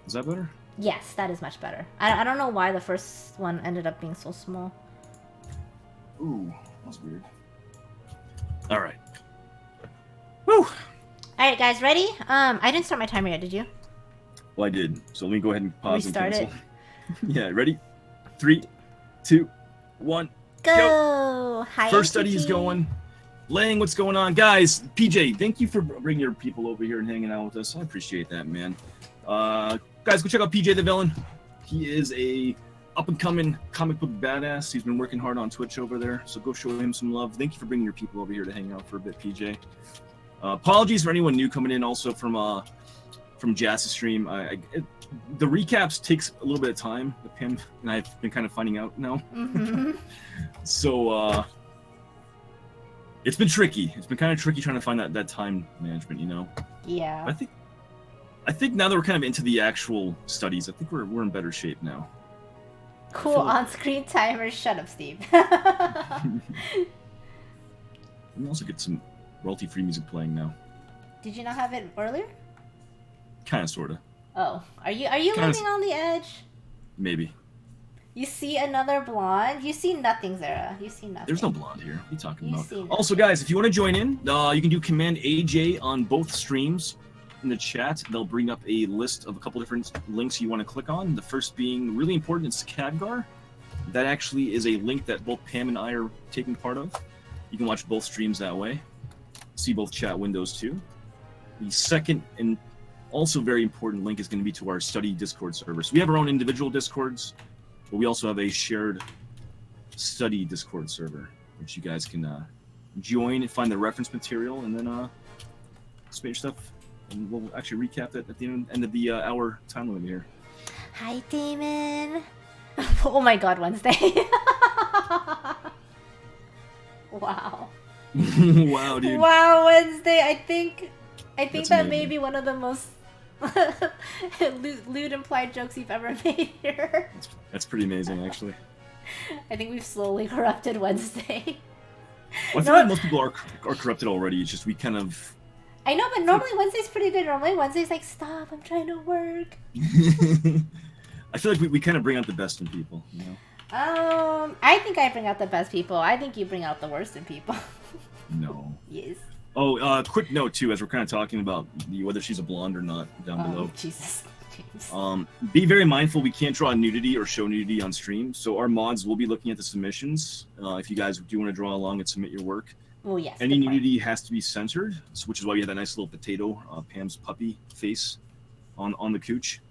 Is that better? Yes, that is much better. I don't know why the first one ended up being so small. Ooh, that's weird. All right. Woo! All right, guys, ready? I didn't start my timer yet. Did you? Well, I did. So let me go ahead and pause Restart and cancel. Yeah, ready? 3, 2, 1. Go! Hi, First study is going. Lang, what's going on? Guys, PJ, thank you for bringing your people over here and hanging out with us. I appreciate that, man. Guys, go check out PJ the Villain. He is a up-and-coming comic book badass. He's been working hard on Twitch over there, so go show him some love. Thank you for bringing your people over here to hang out for a bit, PJ. Apologies for anyone new coming in also from Jazz's stream. The recaps takes a little bit of time with him, and I've been kind of finding out now. Mm-hmm. So, it's been tricky. It's been kind of tricky trying to find that time management, you know? Yeah. I think now that we're kind of into the actual studies, I think we're in better shape now. Cool on-screen timer. Shut up, Steve. Let me also get some royalty-free music playing now. Did you not have it earlier? Kind of, sort of. Oh, are you living on the edge? Maybe. You see another blonde? You see nothing, Zara. You see nothing. There's no blonde here. What are you talking about? Also, guys, if you want to join in, you can do Command AJ on both streams. In the chat, they'll bring up a list of a couple different links you want to click on. The first being really important, it's Khadgar. That actually is a link that both Pam and I are taking part of. You can watch both streams that way. See both chat windows too. The second and also very important link is going to be to our study Discord server. So we have our own individual Discords, but we also have a shared study Discord server, which you guys can join and find the reference material, and then submit your stuff. And we'll actually recap that at the end of the hour time limit here. Hi, Damon. Oh my God, Wednesday. Wow. Wow, dude. Wow, Wednesday. I think That's that amazing. may be one of the most lewd implied jokes you've ever made here. That's pretty amazing, actually. I think we've slowly corrupted Wednesday. Well, I feel like most people are corrupted already. It's just we kind of. I know, but normally Wednesday's pretty good. Normally Wednesday's like, stop, I'm trying to work. I feel like we kind of bring out the best in people, you know? I think I bring out the best people. I think you bring out the worst in people. No. Yes. Oh, quick note too, as we're kind of talking about whether she's a blonde or not down below. Jesus. James. Be very mindful. We can't draw nudity or show nudity on stream, so our mods will be looking at the submissions. If you guys do want to draw along and submit your work. Well, yes. Any nudity has to be censored, which is why we have that nice little potato, Pam's puppy face on the cooch.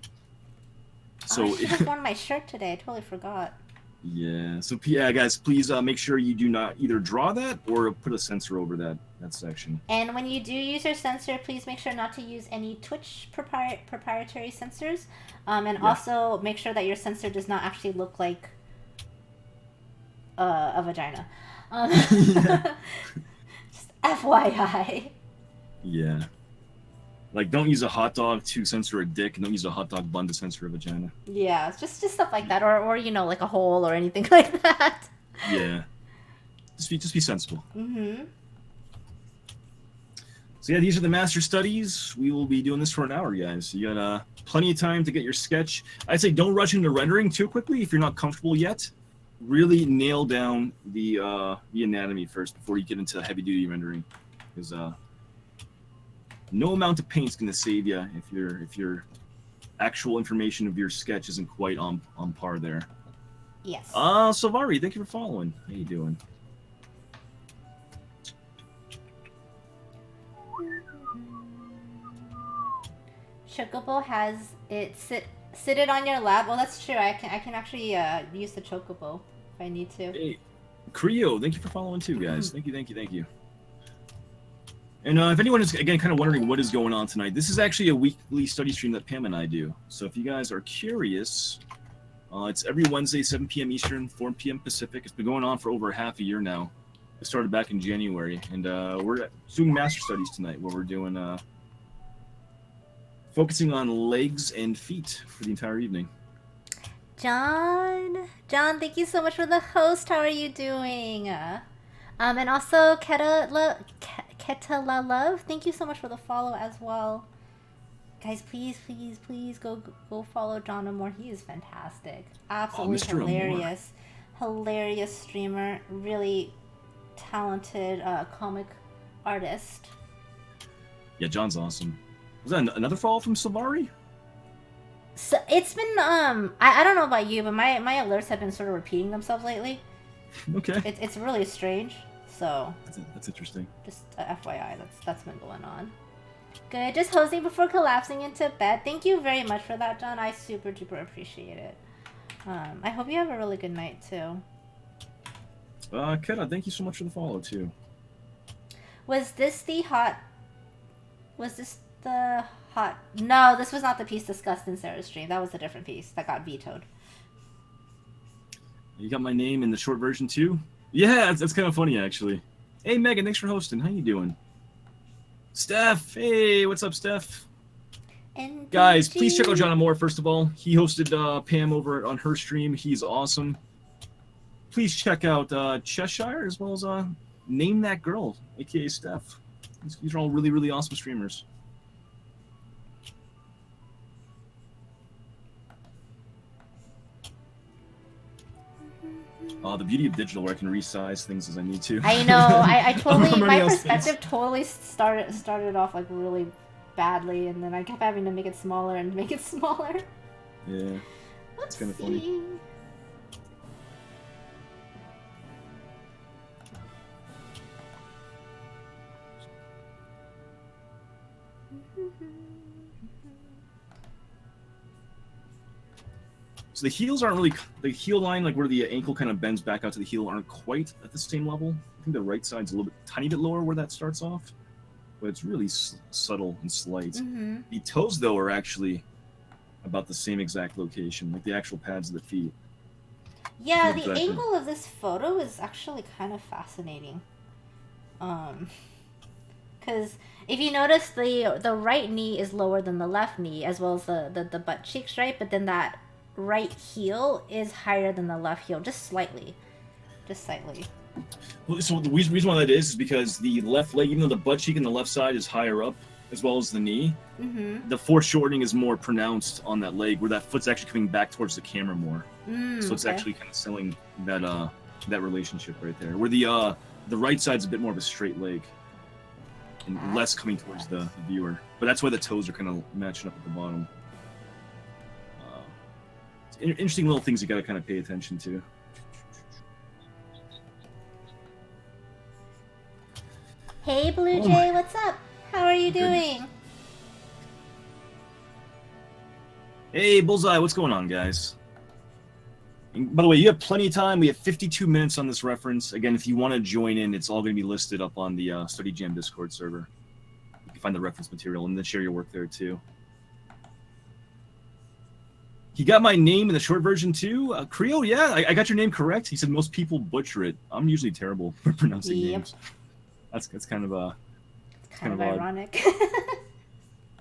So I should have worn my shirt today. I totally forgot. Yeah. So yeah, guys, please make sure you do not either draw that or put a censor over that section. And when you do use your censor, please make sure not to use any Twitch proprietary censors. Also make sure that your censor does not actually look like a vagina. Just FYI. Yeah. Like, don't use a hot dog to censor a dick, and don't use a hot dog bun to censor a vagina. Yeah, it's just stuff like that, or you know, like a hole or anything like that. Yeah, just be sensible. Mm-hmm. So yeah, these are the master studies. We will be doing this for an hour, guys. You got plenty of time to get your sketch. I'd say don't rush into rendering too quickly if you're not comfortable yet. Really nail down the anatomy first before you get into heavy duty rendering, because no amount of paint's gonna save you if your actual information of your sketch isn't quite on par there. Yes. Savari, thank you for following. How you doing? Chocobo has it sit it on your lap. Well, that's true. I can actually use the Chocobo if I need to. Hey, Creo, thank you for following too, guys. Thank you. And if anyone is, again, kind of wondering what is going on tonight, this is actually a weekly study stream that Pam and I do. So if you guys are curious, it's every Wednesday, 7 p.m. Eastern, 4 p.m. Pacific. It's been going on for over half a year now. It started back in January. And we're doing master studies tonight where we're doing focusing on legs and feet for the entire evening. John, thank you so much for the host. How are you doing? And also Ketala Love, thank you so much for the follow as well. Guys, please go follow John more. He is fantastic. Absolutely hilarious. Hilarious streamer. Really talented comic artist. Yeah, John's awesome. Was that another follow from Savari? So it's been I don't know about you, but my alerts have been sort of repeating themselves lately. Okay. It's really strange. So that's interesting. Just FYI, that's been going on. Good. Just hosting before collapsing into bed. Thank you very much for that, John. I super duper appreciate it. I hope you have a really good night too. Keta, thank you so much for the follow too. Was this the hot? No, this was not the piece discussed in Sarah's stream. That was a different piece that got vetoed. You got my name in the short version too? Yeah, that's kind of funny actually. Hey Megan, thanks for hosting. How you doing? Steph, hey, what's up, Steph? NBG. Guys, please check out John Moore first of all. He hosted Pam over on her stream. He's awesome. Please check out Cheshire as well as Name That Girl, aka Steph. These are all really, really awesome streamers. The beauty of digital, where I can resize things as I need to. I know. I totally. My perspective totally started off like really badly, and then I kept having to make it smaller and make it smaller. Yeah, it's kind of funny. So the heels aren't really, the heel line, like where the ankle kind of bends back out to the heel, aren't quite at the same level. I think the right side's a little bit, tiny bit lower where that starts off, but it's really subtle and slight. Mm-hmm. The toes, though, are actually about the same exact location, like the actual pads of the feet. Yeah, the angle of this photo is actually kind of fascinating. Because if you notice, the right knee is lower than the left knee, as well as the butt cheeks, right? But then that right heel is higher than the left heel, just slightly. Well, so the reason why that is because the left leg, even though the butt cheek and the left side is higher up, as well as the knee, the foreshortening is more pronounced on that leg, where that foot's actually coming back towards the camera more. So it's actually kind of selling that that relationship right there, where the right side's a bit more of a straight leg and less coming towards the viewer. But that's why the toes are kind of matching up at the bottom. Interesting little things you got to kind of pay attention to. Hey Blue Jay, what's up? How are you doing? Hey Bullseye, what's going on, guys? And by the way, you have plenty of time. We have 52 minutes on this reference. Again, if you want to join in, it's all going to be listed up on the Study Jam Discord server. You can find the reference material and then share your work there too. He got my name in the short version too. Creo, yeah, I got your name correct. He said most people butcher it. I'm usually terrible for pronouncing names. That's kind of ironic.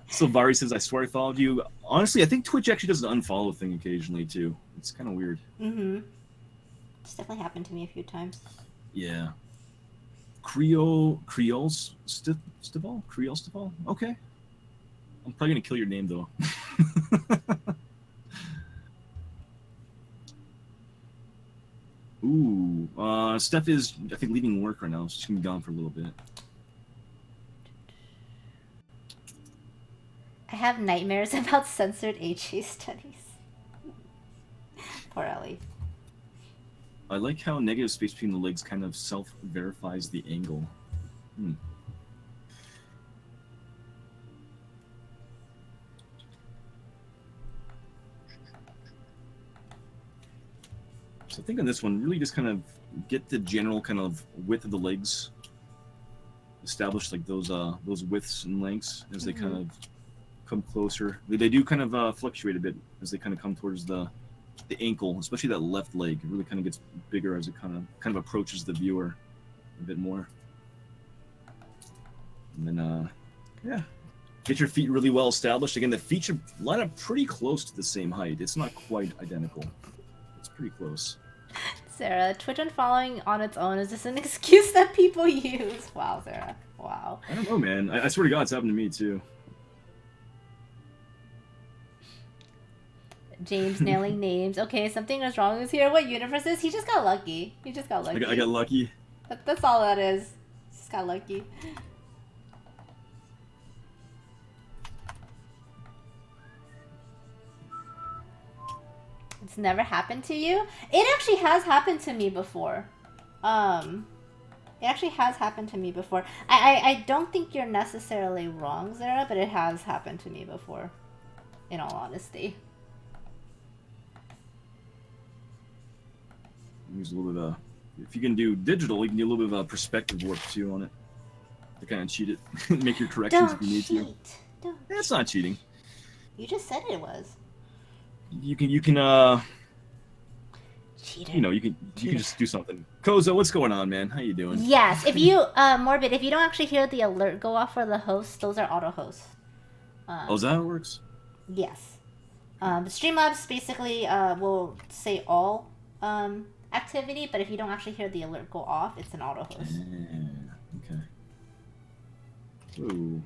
Silvari says, I swear I followed you. Honestly, I think Twitch actually does an unfollow thing occasionally, too. It's kind of weird. Mm-hmm. It's definitely happened to me a few times. Yeah. Creole Stival? Creole Stival? Okay. I'm probably going to kill your name, though. Ooh. Steph is, I think, leaving work right now. She's going to be gone for a little bit. I have nightmares about censored HA studies. Poor Ellie. I like how negative space between the legs kind of self-verifies the angle. So I think on this one, really just kind of get the general kind of width of the legs. Establish like those widths and lengths as they kind of come closer. They do kind of fluctuate a bit as they kind of come towards the ankle, especially that left leg. It really kind of gets bigger as it kind of approaches the viewer a bit more. And then yeah, get your feet really well established. Again, the feet should line up pretty close to the same height. It's not quite identical. It's pretty close. Sarah, Twitch unfollowing on its own is just an excuse that people use. Wow, Sarah. Wow. I don't know, man. I swear to God, it's happened to me too. James nailing names. Okay, something is wrong with here. What universe is? He just got lucky. He just got lucky. I got lucky. That's all that is. Just got lucky. It's never happened to you? It actually has happened to me before. It actually has happened to me before. I don't think you're necessarily wrong, Zara, but it has happened to me before. In all honesty. Use a little bit of, if you can do digital, you can do a little bit of perspective work too on it to kind of cheat it, make your corrections if you need to. Don't. That's not cheating. You just said it was. You can Cheater. you can just do something. Koza, what's going on, man? How you doing? Yes, if you Morbid, if you don't actually hear the alert go off for the hosts, those are auto hosts. Oh, is that how it works? Yes. Streamlabs basically will say all activity, but if you don't actually hear the alert go off, it's an auto host. Okay. Ooh.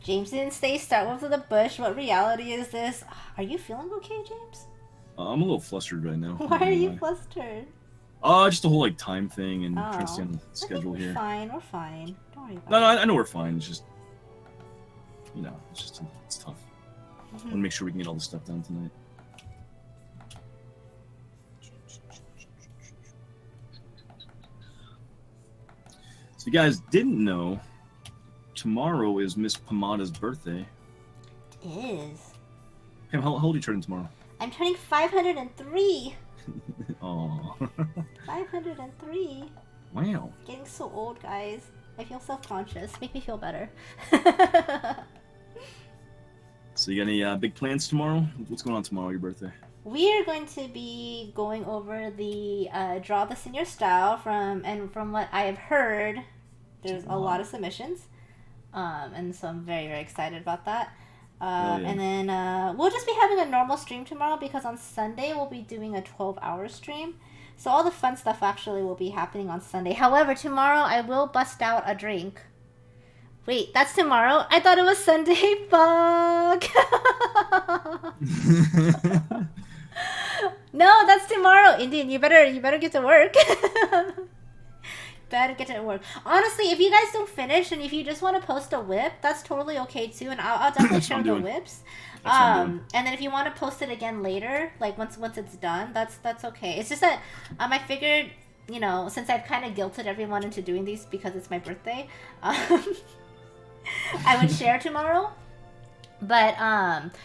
James didn't stay start with the bush. What reality is this? Are you feeling okay, James? I'm a little flustered right now. Why are you flustered? Just the whole like time thing and trying to stay on the schedule here. We're fine. We're fine. Don't worry about it. No, I know we're fine. It's just, it's tough. I want to make sure we can get all this stuff done tonight. So if you guys didn't know, tomorrow is Miss Pomada's birthday. It is. Pam, how old are you turning tomorrow? I'm turning 503. Aww. 503. Wow. Getting so old, guys. I feel self-conscious. Make me feel better. So you got any big plans tomorrow? What's going on tomorrow, your birthday? We are going to be going over the Draw This in Your Style from what I have heard, there's a lot of submissions. And so I'm very, very excited about that. And then we'll just be having a normal stream tomorrow because on Sunday we'll be doing a 12-hour stream. So all the fun stuff actually will be happening on Sunday. However, tomorrow I will bust out a drink. Wait, that's tomorrow? I thought it was Sunday. Fuck. No, that's tomorrow. Indian, you better get to work. Better get to work. Honestly, if you guys don't finish and if you just want to post a whip, that's totally okay too. And I'll definitely share the whips. And then if you want to post it again later, like once it's done, that's okay. It's just that I figured, since I've kind of guilted everyone into doing these because it's my birthday, I would share tomorrow. But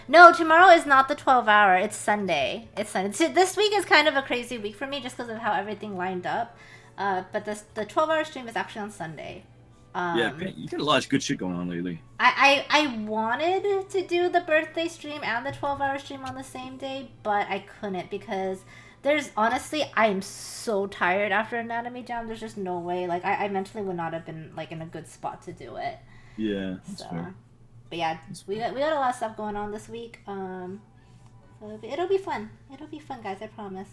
no, tomorrow is not the 12-hour. It's Sunday. It's Sunday. This week is kind of a crazy week for me just because of how everything lined up. But the 12-hour stream is actually on Sunday. Yeah, you got a lot of good shit going on lately. I wanted to do the birthday stream and the 12-hour stream on the same day, but I couldn't because There's honestly, I am so tired after Anatomy Jam. There's just no way. Like, I mentally would not have been like in a good spot to do it. Yeah, that's fair. But yeah, we got a lot of stuff going on this week. So it'll be fun. It'll be fun, guys. I promise.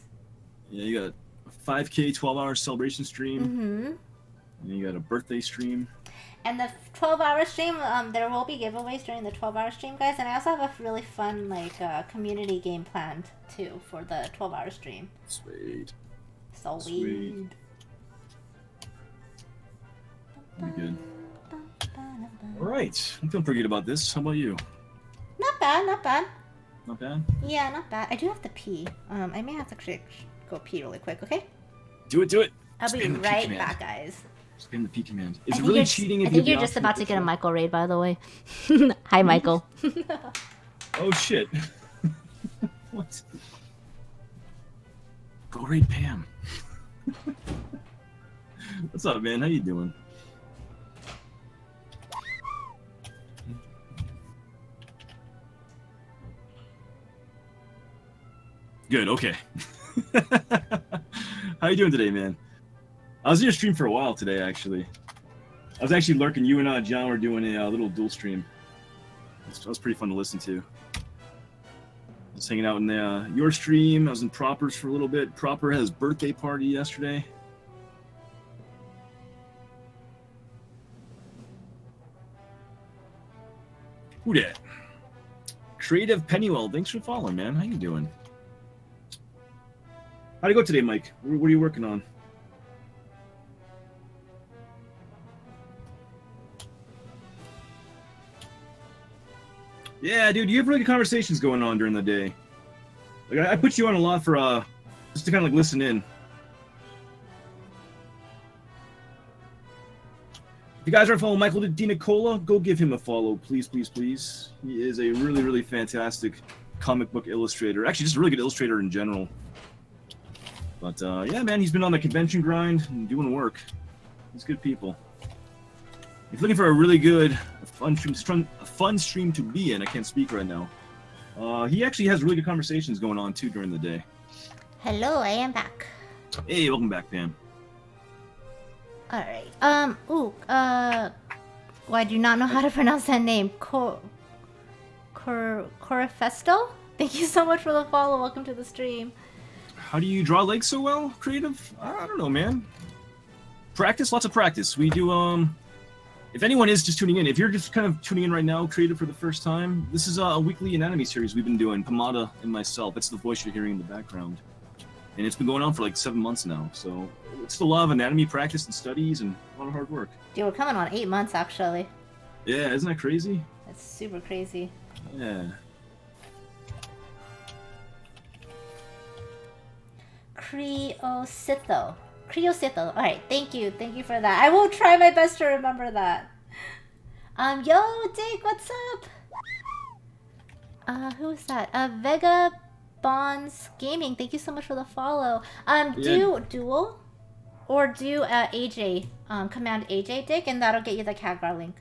Yeah, you got a 5K 12-hour celebration stream. Mm-hmm. And you got a birthday stream. And the 12-hour stream, there will be giveaways during the 12-hour stream, guys. And I also have a really fun, like, community game planned, too, for the 12-hour stream. Sweet. Sweet. Pretty good. All right. I'm feeling pretty good about this. How about you? Not bad, not bad. Not bad? Yeah, not bad. I do have to pee. I may have to actually go pee really quick, okay? Do it. I'll be right back, guys. Spam the P command. Is it really cheating if I think you're just about to get a Michael raid, by the way. Hi, Michael. Oh, shit. What? Go raid Pam. What's up, man? How you doing? Good, okay. How you doing today, man? I was in your stream for a while today, actually. I was actually lurking. You and John were doing a little dual stream. It was pretty fun to listen to. I was hanging out in your stream. I was in Proper's for a little bit. Proper had his birthday party yesterday. Who dat? Creative Pennywell, thanks for following, man. How you doing? How'd it go today, Mike? What are you working on? Yeah, dude, you have really good conversations going on during the day. Like, I put you on a lot for, just to kind of, like, listen in. If you guys aren't following Michael DiNicola, go give him a follow, please, please, please. He is a really, really fantastic comic book illustrator. Actually, just a really good illustrator in general. But, yeah, man, he's been on the convention grind and doing work. He's good people. If you're looking for a really good, fun stream to be in, I can't speak right now. He actually has really good conversations going on, too, during the day. Hello, I am back. Hey, welcome back, Pam. Alright, well, I do not know how to pronounce that name. Corifesto? Thank you so much for the follow. Welcome to the stream. How do you draw legs so well, Creative? I don't know, man. Practice, lots of practice. We do, if anyone is just tuning in, if you're just kind of tuning in right now, Creative, for the first time, this is a weekly anatomy series we've been doing, Pomada and myself. It's the voice you're hearing in the background. And it's been going on for like 7 months now, so it's a lot of anatomy practice and studies and a lot of hard work. Dude, we're coming on 8 months, actually. Yeah, isn't that crazy? That's super crazy. Yeah. Creositho. Alright, thank you for that. I will try my best to remember that. Yo, Dick, what's up? Who is that? Vega Bonds Gaming, thank you so much for the follow. Do dual or do AJ, command AJ, Dick, and that'll get you the Khadgar link.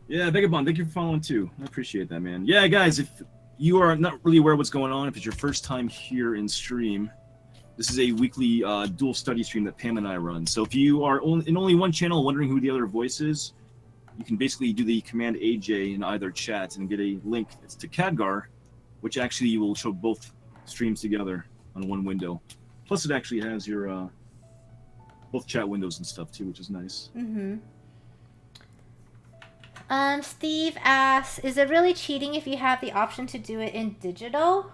Yeah, Vegabond, thank you for following too. I appreciate that, man. Yeah, guys, if you are not really aware of what's going on, if it's your first time here in stream, this is a weekly dual study stream that Pam and I run. So if you are in only one channel wondering who the other voice is, you can basically do the command AJ in either chat and get a link to Khadgar, which actually will show both streams together on one window. Plus, it actually has your both chat windows and stuff too, which is nice. Mm-hmm. Steve asks, is it really cheating if you have the option to do it in digital?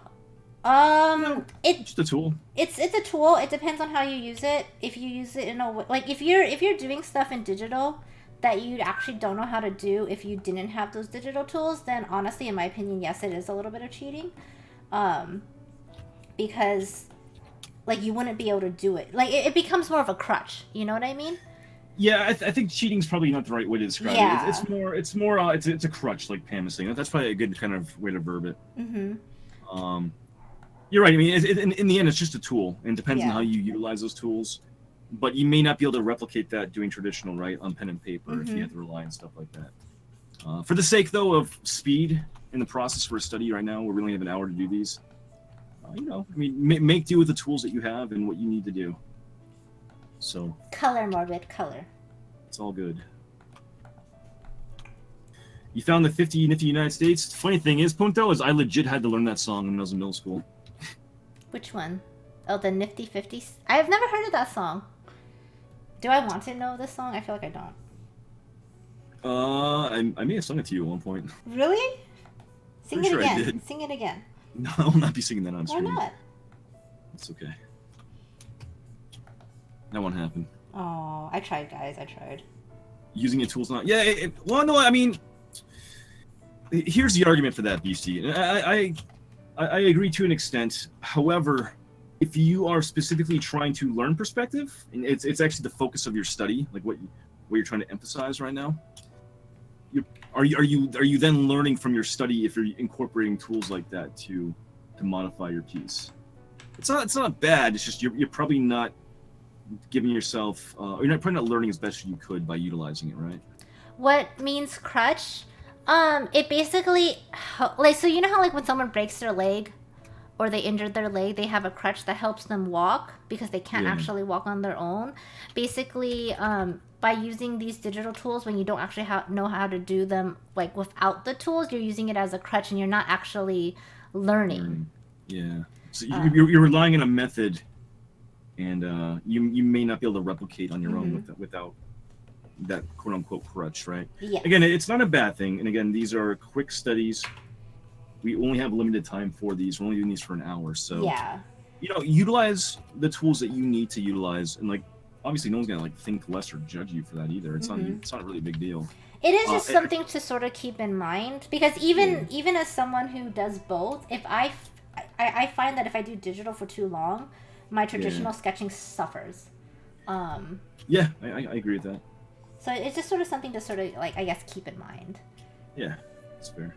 No, it's just a tool. It's a tool. It depends on how you use it. If you use it in a way, like if you're doing stuff in digital that you actually don't know how to do if you didn't have those digital tools, then honestly, in my opinion, yes, it is a little bit of cheating. Because like you wouldn't be able to do it. Like it becomes more of a crutch. You know what I mean? Yeah, I think cheating's probably not the right way to describe it. It's more it's a crutch, like Pam is saying. That's probably a good kind of way to verb it. Mm-hmm. You're right. I mean, in the end, it's just a tool, and it depends on how you utilize those tools. But you may not be able to replicate that doing traditional, right, on pen and paper if you have to rely on stuff like that. For the sake, though, of speed in the process for a study right now, we only have an hour to do these. you know, I mean, make do with the tools that you have and what you need to do. So. Color, Morbid, color. It's all good. You found the 50 Nifty United States. The funny thing is, Punto, is I legit had to learn that song when I was in middle school. Which one? Oh, the Nifty 50s? I have never heard of that song. Do I want to know this song? I feel like I don't. I may have sung it to you at one point. Really? Sing Pretty it sure I again. did. Sing it again. No, I will not be singing that on stream. Why not? It's okay. That won't happen. Oh, I tried, guys. I tried. Using your tools not. Yeah. Well, no. I mean, here's the argument for that, Beastie. I agree to an extent. However, if you are specifically trying to learn perspective, and it's actually the focus of your study, like what you're trying to emphasize right now. Are you then learning from your study if you're incorporating tools like that to modify your piece? It's not bad. It's just you're probably not giving yourself or you're probably not learning as best you could by utilizing it, right? What means crutch? It basically like, so you know how like when someone breaks their leg or they injured their leg, they have a crutch that helps them walk because they can't actually walk on their own. Basically, by using these digital tools, when you don't actually know how to do them like without the tools, you're using it as a crutch and you're not actually learning. Yeah. So you're relying on a method, and you may not be able to replicate on your own without that quote unquote crutch, right? Yeah. Again, it's not a bad thing, and again, these are quick studies. We only have limited time for these. We're only doing these for an hour, so yeah. You know, utilize the tools that you need to utilize, and like obviously, no one's gonna like think less or judge you for that either. It's not a really big deal. It is just something to sort of keep in mind because even as someone who does both, if I find that if I do digital for too long, my traditional sketching suffers. Yeah, I agree with that. So it's just sort of something to sort of like, I guess, keep in mind. Yeah, that's fair.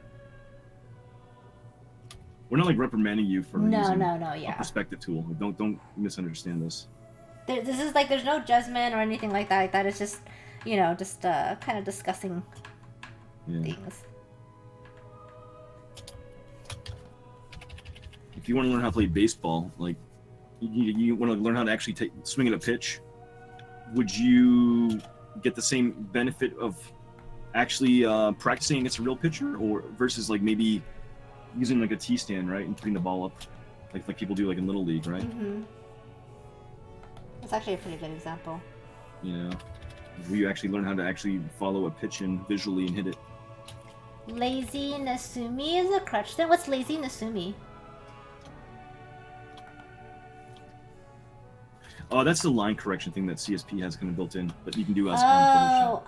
We're not like reprimanding you for using a perspective tool. Don't misunderstand this. This is like, there's no judgment or anything like that. It's just, you know, just kind of discussing things. If you want to learn how to play baseball, like you want to learn how to actually swing at a pitch, would you get the same benefit of actually practicing against a real pitcher, or versus like maybe using like a tee stand, right, and putting the ball up, like people do like in Little League, right? That's actually a pretty good example. You know, will you actually learn how to actually follow a pitch in visually and hit it? Lazy Nasumi is a crutch. Then what's Lazy Nasumi? Oh, that's the line correction thing that CSP has kind of built in, but you can do as Photoshop.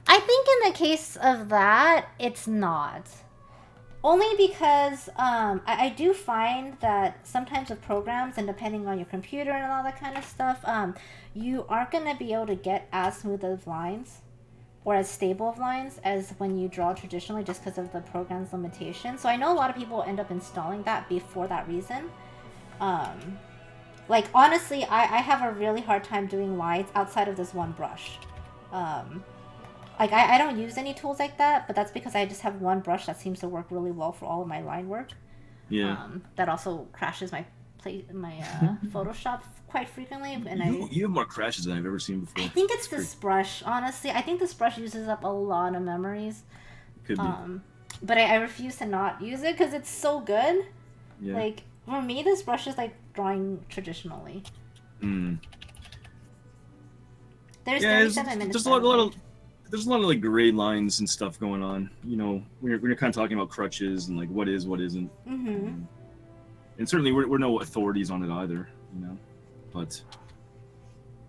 I think in the case of that, it's not. Only because I do find that sometimes with programs, and depending on your computer and all that kind of stuff, you aren't going to be able to get as smooth of lines or as stable of lines as when you draw traditionally, just because of the program's limitations. So I know a lot of people end up installing that for that reason. Like, honestly, I have a really hard time doing lines outside of this one brush. Like, I don't use any tools like that, but that's because I just have one brush that seems to work really well for all of my line work. Yeah. That also crashes my Photoshop quite frequently. And you have more crashes than I've ever seen before. I think it's this brush, honestly. I think this brush uses up a lot of memories. Could be. But I refuse to not use it because it's so good. Yeah. Like, for me, this brush is like drawing traditionally. There's 37 minutes. There's a lot of like gray lines and stuff going on. You know, we're kind of talking about crutches and like what is, what isn't. And certainly we're no authorities on it either. You know, but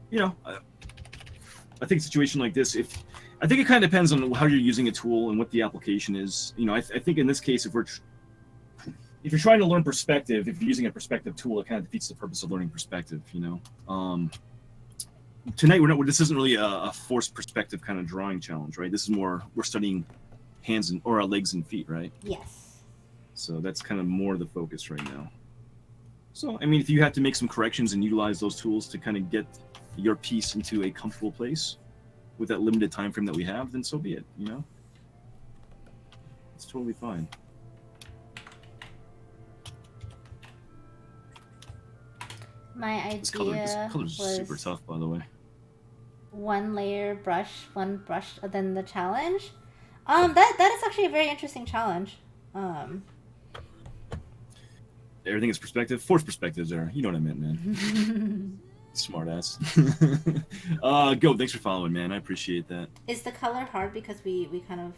you know, I think a situation like this, I think it kind of depends on how you're using a tool and what the application is. You know, I think in this case, if you're trying to learn perspective, if you're using a perspective tool, it kind of defeats the purpose of learning perspective. You know. Tonight this isn't really a forced perspective kind of drawing challenge, right? This is more we're studying hands or legs and feet, right? Yes. So that's kind of more the focus right now. So I mean, if you have to make some corrections and utilize those tools to kind of get your piece into a comfortable place with that limited time frame that we have, then so be it. You know, it's totally fine. My idea color's was super tough, by the way. One layer brush, one brush, then the challenge. That is actually a very interesting challenge. Everything is perspective. Force perspectives there. You know what I meant, man. Smart ass. Go. Thanks for following, man. I appreciate that. Is the color hard because we kind of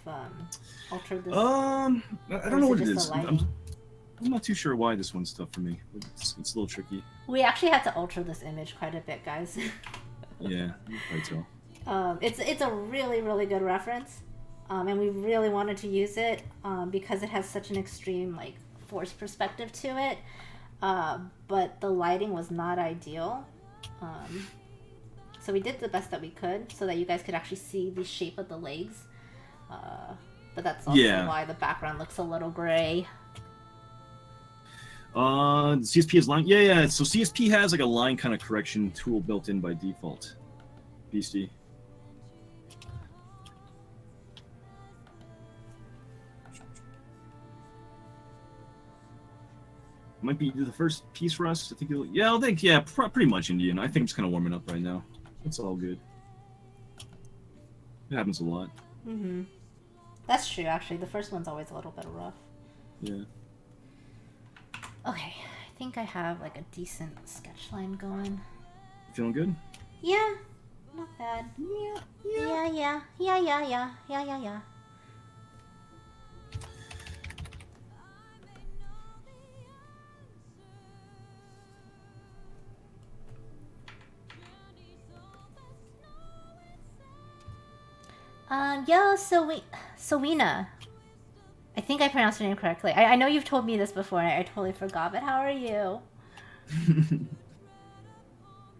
altered this? I don't know what it is. I'm not too sure why this one's tough for me. It's a little tricky. We actually had to alter this image quite a bit, guys. Yeah, you can probably tell. It's a really, really good reference. And we really wanted to use it because it has such an extreme like force perspective to it. But the lighting was not ideal. So we did the best that we could so that you guys could actually see the shape of the legs. But that's also why the background looks a little gray. CSP has line. Yeah. So CSP has like a line kind of correction tool built in by default. Beastie. Might be the first piece for us. I think pretty much Indian. I think I'm just kind of warming up right now. It's all good. It happens a lot. That's true, actually. The first one's always a little bit rough. Yeah. Okay, I think I have like a decent sketch line going. Feeling good? Yeah, not bad. Yeah. Yo, Sowina. I think I pronounced her name correctly. I know you've told me this before, and I totally forgot, but how are you?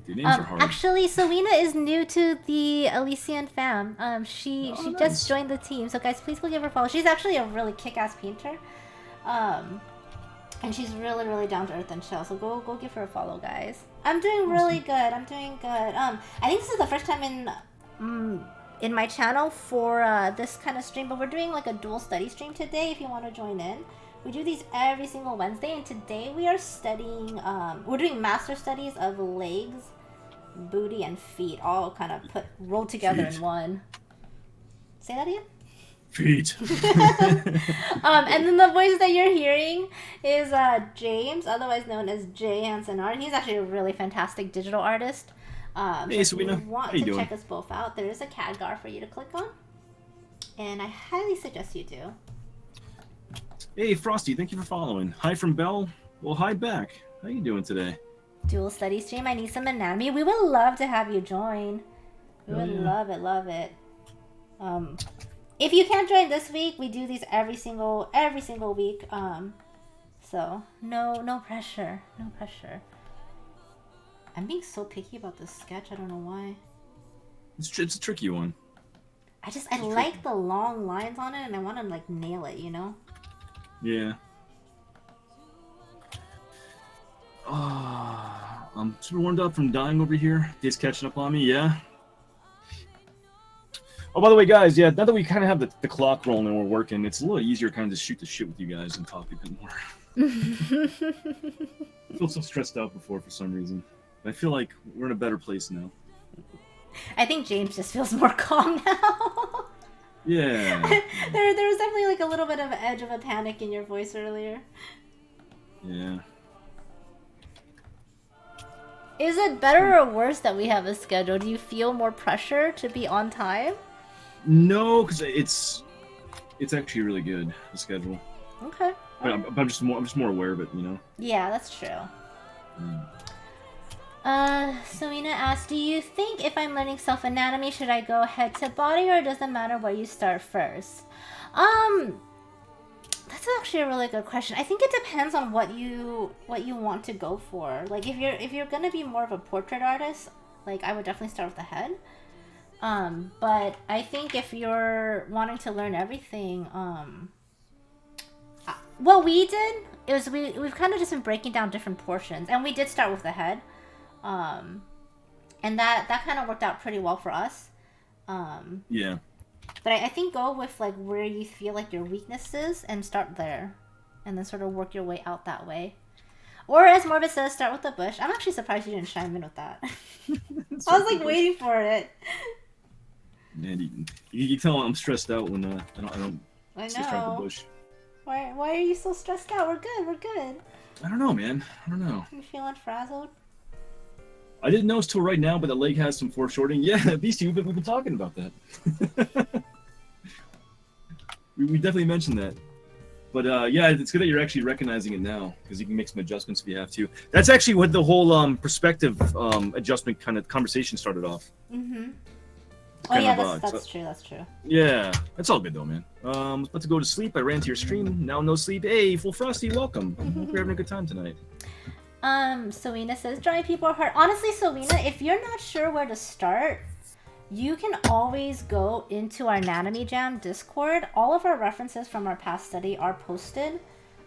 Your names are hard. Actually, Sowina is new to the Elysian fam. She nice. just joined the team, so guys, please go give her a follow. She's actually a really kick-ass painter. And she's really, really down to earth and chill, so go give her a follow, guys. I'm doing really good. I think this is the first time in my channel for this kind of stream, but we're doing like a dual study stream today if you want to join in. We do these every single Wednesday, and today we are studying, we're doing master studies of legs, booty, and feet, all kind of rolled together in one. Say that again? Feet. And then the voice that you're hearing is James, otherwise known as JHanson Art. He's actually a really fantastic digital artist. Hey, so if you want to doing? check us both out, there is a CADGAR for you to click on, and I highly suggest you do. Hey, Frosty, thank you for following. Hi from Belle. Well, hi back. How you doing today? Dual study stream. I need some anatomy. We would love to have you join. We would love it. If you can't join this week, we do these every single week. So no pressure. I'm being so picky about this sketch. I don't know why. It's a tricky one. I like the long lines on it, and I want to like nail it. Yeah. I'm super warmed up from dying over here. Day's catching up on me, yeah. Oh, by the way, guys, now that we kind of have the clock rolling and we're working, it's a little easier kind of to shoot the shit with you guys and talk a bit more. I felt so stressed out before for some reason. I feel like we're in a better place now. I think James just feels more calm now. Yeah. There was definitely like a little bit of an edge of a panic in your voice earlier. Yeah. Is it better or worse that we have a schedule? Do you feel more pressure to be on time? No, because it's actually really good, the schedule. Okay. But I'm just more aware of it, Yeah, that's true. Selena asked, do you think if I'm learning self-anatomy, should I go head to body, or does it matter where you start first? That's actually a really good question. I think it depends on what you want to go for. Like if you're gonna be more of a portrait artist, like I would definitely start with the head. But I think if you're wanting to learn everything, what we did is we've kind of just been breaking down different portions, and we did start with the head. And that kind of worked out pretty well for us. Yeah. But I think go with like where you feel like your weakness is and start there, and then sort of work your way out that way. Or as Morbid says, start with the bush. I'm actually surprised you didn't chime in with that. I was like waiting for it. Man, you tell I'm stressed out when I don't start the bush. Why are you so stressed out? We're good. I don't know, man. I don't know. You feeling frazzled? I didn't notice till right now, but the leg has some foreshortening. Yeah, Beastie, we've been talking about that. we definitely mentioned that. But yeah, it's good that you're actually recognizing it now, because you can make some adjustments if you have to. That's actually what the whole perspective adjustment kind of conversation started off. Mm-hmm. Oh yeah, that's true. That's true. Yeah, it's all good though, man. About to go to sleep. I ran to your stream. Now no sleep. Hey, Full Frosty, welcome. Hope you're having a good time tonight. Selena says, drawing people are hard. Honestly, Selena, if you're not sure where to start, you can always go into our Anatomy Jam Discord. All of our references from our past study are posted,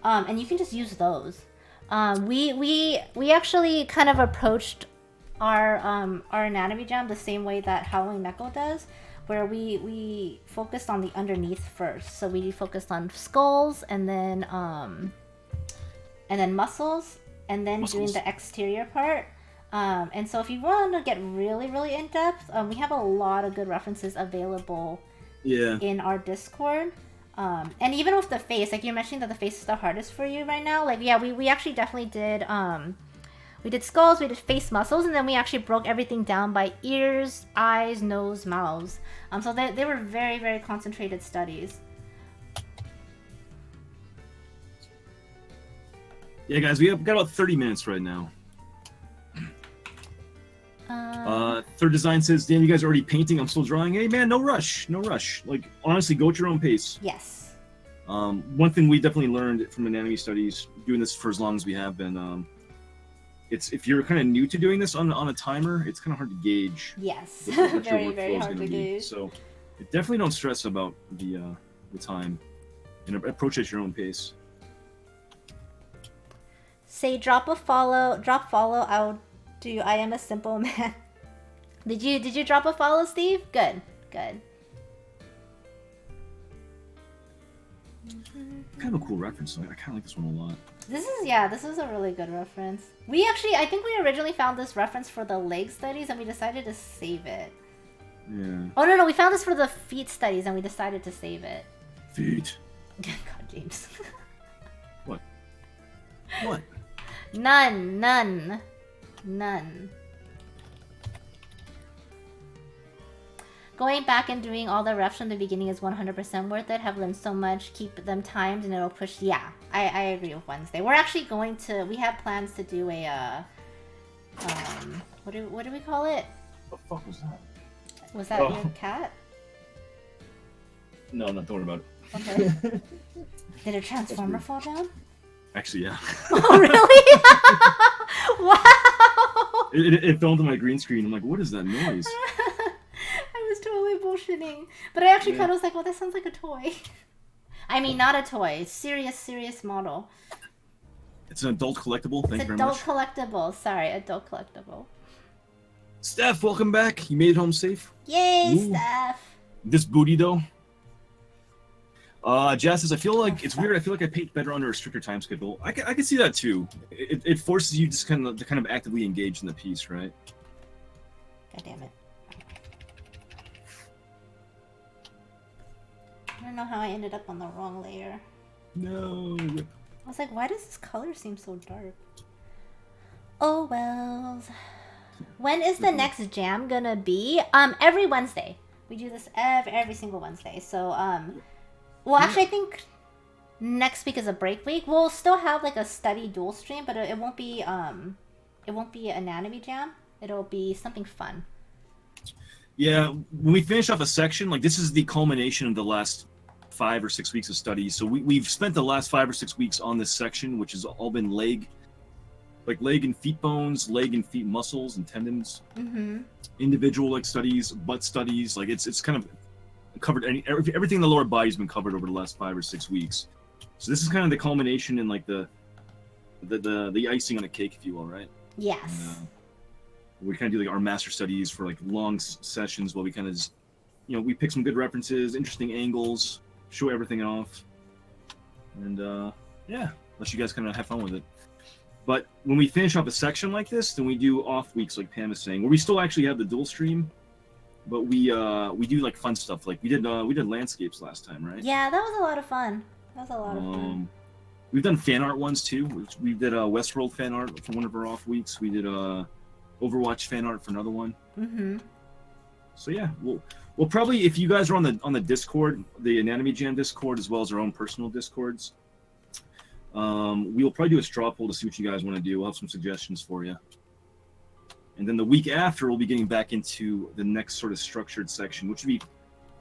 and you can just use those. We actually kind of approached our Anatomy Jam the same way that Howling Neko does, where we focused on the underneath first. So we focused on skulls and then muscles. And then doing the exterior part. And so if you want to get really, really in-depth, we have a lot of good references available in our Discord. And even with the face, like you're mentioning that the face is the hardest for you right now. Like, yeah, we actually definitely did, we did skulls, we did face muscles, and then we actually broke everything down by ears, eyes, nose, mouths. So they were very, very concentrated studies. Yeah, guys, we have got about 30 minutes right now. Third Design says, damn, you guys are already painting. I'm still drawing. Hey, man, no rush. No rush. Like, honestly, go at your own pace. Yes. One thing we definitely learned from anatomy studies, doing this for as long as we have been, it's if you're kind of new to doing this on a timer, it's kind of hard to gauge. Yes. What very, very hard to gauge. So definitely don't stress about the time and approach at your own pace. Say drop follow, I'll do I am a simple man. Did you drop a follow, Steve? Good. Kind of a cool reference. I kind of like this one a lot. This is a really good reference. I think we originally found this reference for the leg studies and we decided to save it. Yeah. Oh no, we found this for the feet studies and we decided to save it. Feet. God, James. What? None. Going back and doing all the refs from the beginning is 100% worth it. Have learned so much. Keep them timed and it'll push. Yeah, I agree with Wednesday. We're actually we have plans to do a, what do we call it? What the fuck was that? Was that your cat? No, don't worry about it. Okay. Did a transformer fall down? Actually, yeah. Oh, really? Wow! It fell into my green screen. I'm like, what is that noise? I was totally bullshitting. But I actually kind of was like, well, that sounds like a toy. I mean, not a toy. Serious model. It's an adult collectible. Thank you very much. Adult collectible. Sorry, adult collectible. Steph, welcome back. You made it home safe. Yay, Ooh. Steph. This booty, though. Jazz says, I feel like it's weird. I feel like I paint better under a stricter time schedule. I can see that too. It forces you just to kind of actively engage in the piece, right? God damn it. I don't know how I ended up on the wrong layer. No. I was like, why does this color seem so dark? Oh well. When is the next jam gonna be? Every Wednesday. We do this every single Wednesday. So well, actually, I think next week is a break week. We'll still have like a study dual stream, but it won't be anatomy jam. It'll be something fun. Yeah, when we finish off a section, like this is the culmination of the last 5 or 6 weeks of studies. So we've spent the last 5 or 6 weeks on this section, which has all been leg and feet bones, leg and feet muscles and tendons, individual studies, butt studies. Like it's kind of covered everything in the lower body's been covered over the last 5 or 6 weeks. So this is kind of the culmination and like the icing on a cake, if you will, right? Yes. And, we kind of do like our master studies for like long sessions while we kind of just, we pick some good references, interesting angles, show everything off, and yeah, let you guys kind of have fun with it. But when we finish off a section like this, then we do off weeks, like Pam is saying, where we still actually have the dual stream, but we do like fun stuff. Like we did landscapes last time, right? Yeah, that was a lot of fun. That was a lot of fun. We've done fan art ones too. We did Westworld fan art for one of our off weeks. We did Overwatch fan art for another one. Mm-hmm. So yeah, we'll probably, if you guys are on the Discord, the Anatomy Jam Discord, as well as our own personal Discords, we'll probably do a straw poll to see what you guys want to do. We'll have some suggestions for you. And then the week after, we'll be getting back into the next sort of structured section, which would be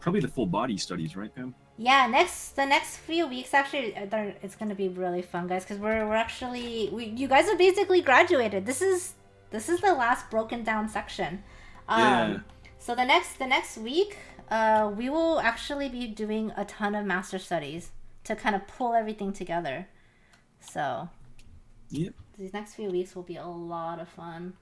probably the full body studies, right, Pam? Yeah, the next few weeks actually, it's gonna be really fun, guys, because we're actually you guys have basically graduated. This is the last broken down section. Yeah. So the next week, we will actually be doing a ton of master studies to kind of pull everything together. So, yep. These next few weeks will be a lot of fun.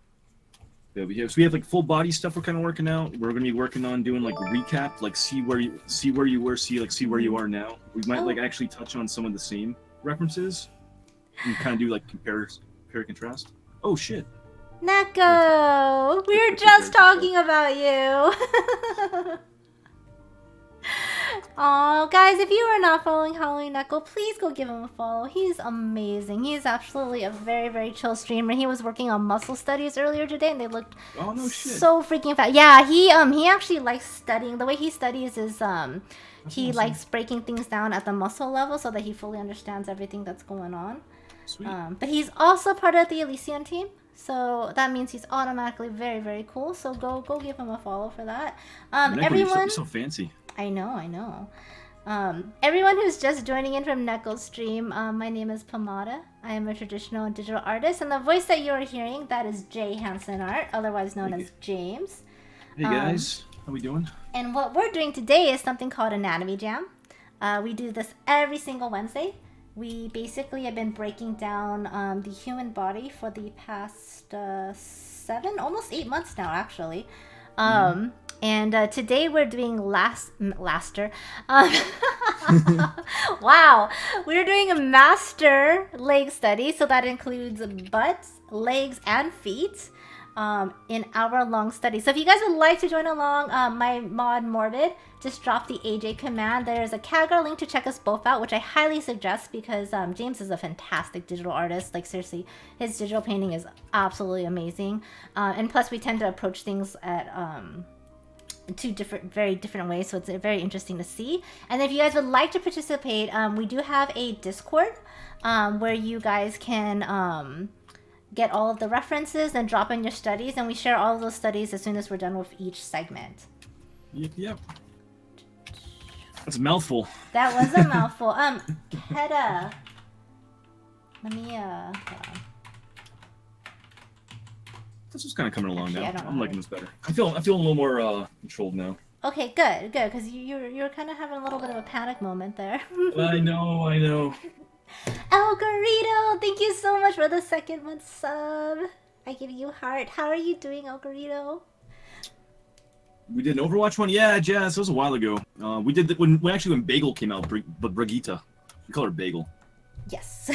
Yeah, so we have like full body stuff we're kind of working out. We're gonna be working on doing like a recap, like see where you were, see where you are now. We might like actually touch on some of the same references and kind of do like compare contrast. Oh shit. Neko, we were just talking about you. Oh, guys, if you are not following Halloween Neko, please go give him a follow. He's amazing. He's absolutely a very, very chill streamer. He was working on muscle studies earlier today, and they looked so freaking fast. Yeah, he actually likes studying. The way he studies is he likes breaking things down at the muscle level so that he fully understands everything that's going on. Sweet. But he's also part of the Elysian team. So that means he's automatically very, very cool. So go give him a follow for that. Everyone, you're so fancy. I know. Everyone who's just joining in from Neko's stream, my name is Pomada. I am a traditional and digital artist, and the voice that you are hearing, that is JHanson Art, otherwise known as James. Hey guys, how we doing? And what we're doing today is something called Anatomy Jam. We do this every single Wednesday. We basically have been breaking down the human body for the past 7, almost 8 months now, actually. And today we're doing laster. Wow, we're doing a master leg study, so that includes butts, legs, and feet. In hour-long study. So if you guys would like to join along, my mod Morbid just dropped the AJ command. There's a CAGR link to check us both out, which I highly suggest because James is a fantastic digital artist. Like seriously, his digital painting is absolutely amazing. And plus we tend to approach things at very different ways, so it's very interesting to see. And if you guys would like to participate, we do have a Discord where you guys can get all of the references and drop in your studies, and we share all of those studies as soon as we're done with each segment. Yep. That's a mouthful. That was a mouthful. Keta. Let me, This is kind of coming along now. I'm liking this better. I feel a little more controlled now. Okay, good, because you're kind of having a little bit of a panic moment there. I know. El Garrido, thank you so much for the 2nd-month sub. I give you heart. How are you doing, El Garrido? We did an Overwatch one? Yeah, Jazz, that was a while ago. We did when Bagel came out, but Brigitte. We call her Bagel. Yes.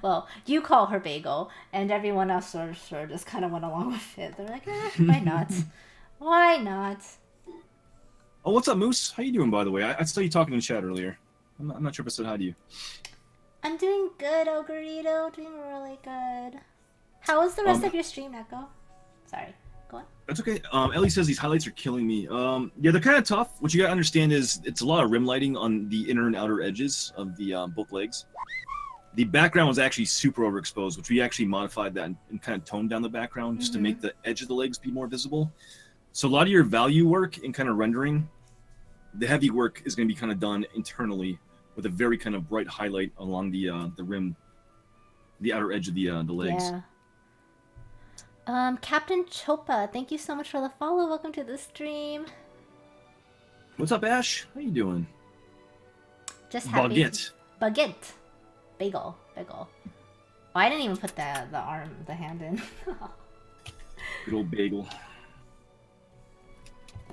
Well, you call her Bagel, and everyone else sort of just kind of went along with it. They're like, why not? Why not? Oh, what's up, Moose? How you doing, by the way? I saw you talking in chat earlier. I'm not sure if I said hi to you. I'm doing good, El Garrido. Doing really good. How was the rest of your stream, Neko? Sorry, go on. That's okay. Ellie says these highlights are killing me. Yeah, they're kind of tough. What you gotta understand is it's a lot of rim lighting on the inner and outer edges of the both legs. The background was actually super overexposed, which we actually modified that and kind of toned down the background just to make the edge of the legs be more visible. So a lot of your value work and kind of rendering, the heavy work is going to be kind of done internally with a very kind of bright highlight along the rim, the outer edge of the legs. Yeah. Captain Chopa, thank you so much for the follow. Welcome to the stream. What's up, Ash? How you doing? Just happy. Baguette. Bagel. Oh, I didn't even put the hand in. Good old Bagel.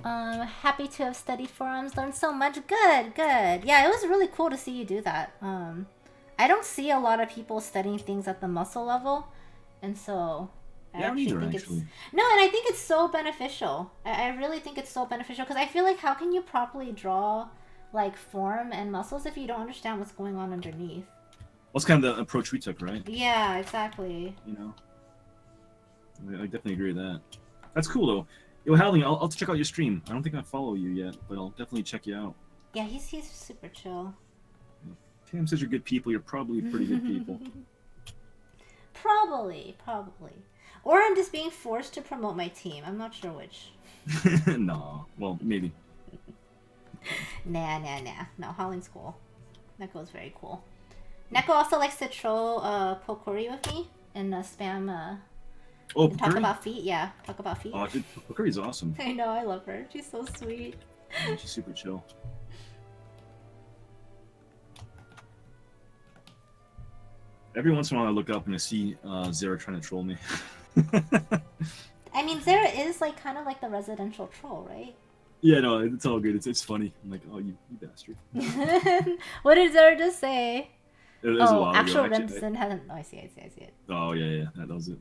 Happy to have studied forearms, learned so much. Good. Yeah, it was really cool to see you do that. I I don't see a lot of people studying things at the muscle level, and so I think it's no, and I think it's so beneficial. I really think it's so beneficial because I feel like how can you properly draw like form and muscles if you don't understand what's going on underneath? Well, that's kind of the approach we took, right? Yeah, exactly. You know, I definitely agree with that. That's cool though. Yo, Hallie, I'll check out your stream. I don't think I follow you yet, but I'll definitely check you out. Yeah, he's super chill. Tam says you're good people. You're probably pretty good people. Probably. Or I'm just being forced to promote my team. I'm not sure which. No. Well, maybe. Nah. No, Holling's cool. Neko's very cool. Neko also likes to troll Pokuri with me and spam and talk about feet. Yeah, talk about feet. Oh, dude, Pokuri's awesome. I know, I love her. She's so sweet. Yeah, she's super chill. Every once in a while I look up and I see Zara trying to troll me. I mean, Zara is like kind of like the residential troll, right? Yeah, no, it's all good. It's funny. I'm like, oh, you bastard. What did Zara just say? It was a while actual ago. Remsen hasn't. Oh, I see it. Oh, yeah, that was it.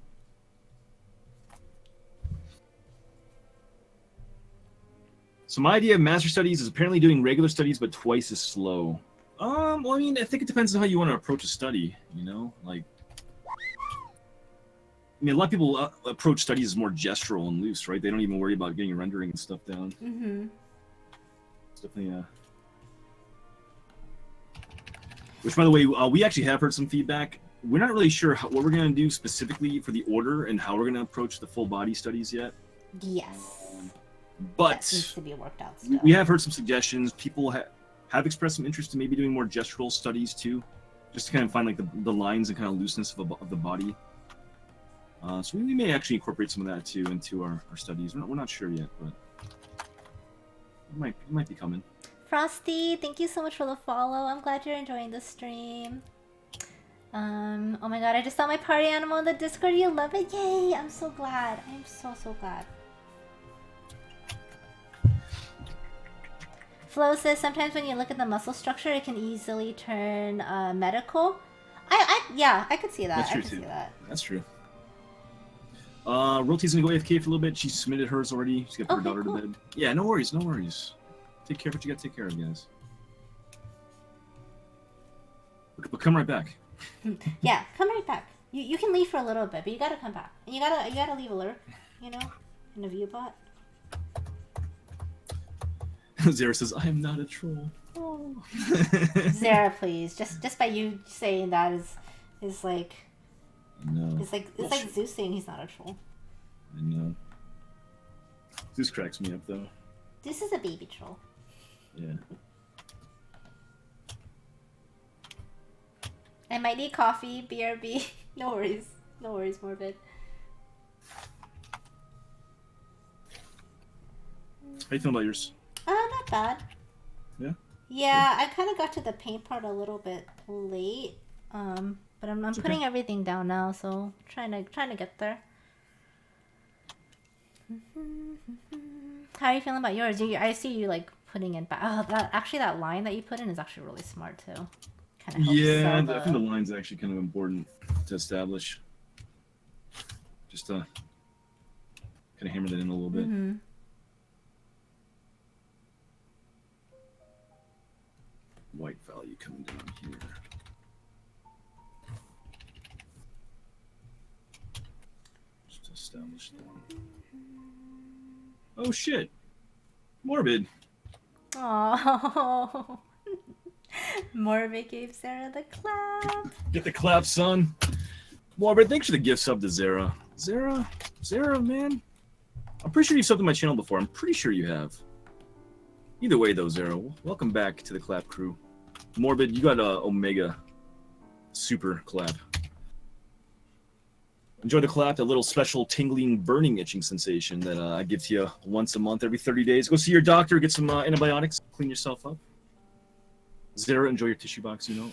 So my idea of master studies is apparently doing regular studies, but twice as slow. Well, I mean, I think it depends on how you want to approach a study, you know? Like, I mean, a lot of people approach studies as more gestural and loose, right? They don't even worry about getting rendering and stuff down. Mm-hmm. It's definitely, Which, by the way, we actually have heard some feedback. We're not really sure what we're going to do specifically for the order and how we're going to approach the full body studies yet. Yes. But that needs to be worked out still. We have heard some suggestions. People have expressed some interest in maybe doing more gestural studies too, just to kind of find like the lines and kind of looseness of the body. So we may actually incorporate some of that too into our studies. We're not sure yet, but it might be coming. Frosty, thank you so much for the follow. I'm glad you're enjoying the stream. Oh my god, I just saw my party animal in the Discord. You love it? Yay! I'm so glad. I'm so glad. Flo says sometimes when you look at the muscle structure, it can easily turn medical. Yeah, I could see that. That's true too. That's true. Roti's gonna go AFK for a little bit. She submitted hers already. She's got to put her daughter to bed. Yeah, no worries. Take care of what you gotta take care of, guys. But come right back. Yeah, come right back. You can leave for a little bit, but you gotta come back. And you gotta leave a lurk, you know, in the viewbot. Zara says, "I am not a troll." Oh. Zara, please. Just by you saying that is like. No. It's like Zeus saying he's not a troll. I know. Zeus cracks me up though. Zeus is a baby troll. Yeah. I might need coffee, BRB. No worries, Morbid. How you feeling about yours? Not bad. Yeah? Yeah, I kind of got to the paint part a little bit late. But I'm putting everything down now, so trying to get there. How are you feeling about yours? I see you like putting in back. Oh, that line that you put in is actually really smart too. Kind of helps. Yeah, I think the line's actually kind of important to establish. Just to kind of hammer that in a little bit. Mm-hmm. White value coming down here. Just to establish that. Oh shit! Morbid. Oh. Morbid gave Sarah the clap. Get the clap, son. Morbid, thanks for the gift sub to Zara. Zara, man. I'm pretty sure you've subbed to my channel before. I'm pretty sure you have. Either way, though, Zara, welcome back to the clap crew. Morbid, you got a Omega super clap. Enjoy the clap, that little special tingling, burning, itching sensation that I give to you once a month, every 30 days. Go see your doctor, get some antibiotics, clean yourself up. Zara, enjoy your tissue box, you know.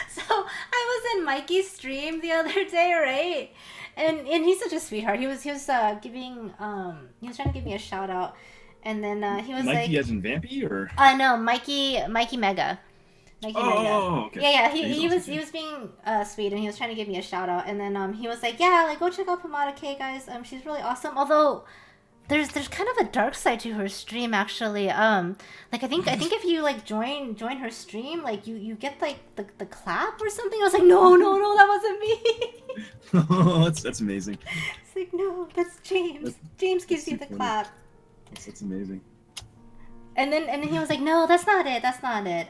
So I was in Mikey's stream the other day, right? And he's such a sweetheart. He was trying to give me a shout out, and then he was Mikey like, as in Vampy or no, Mikey Mega. Like he oh, okay. Yeah, he was being sweet, and he was trying to give me a shout out, and then he was like, yeah, like go check out Pomada K, guys. She's really awesome. Although there's kind of a dark side to her stream, actually. Like I think if you like join her stream, like you get like the clap or something. I was like, no, that wasn't me. Oh, that's amazing. It's like, no, that's James. James gives you the clap. That's amazing. And then he was like, no, that's not it. That's not it.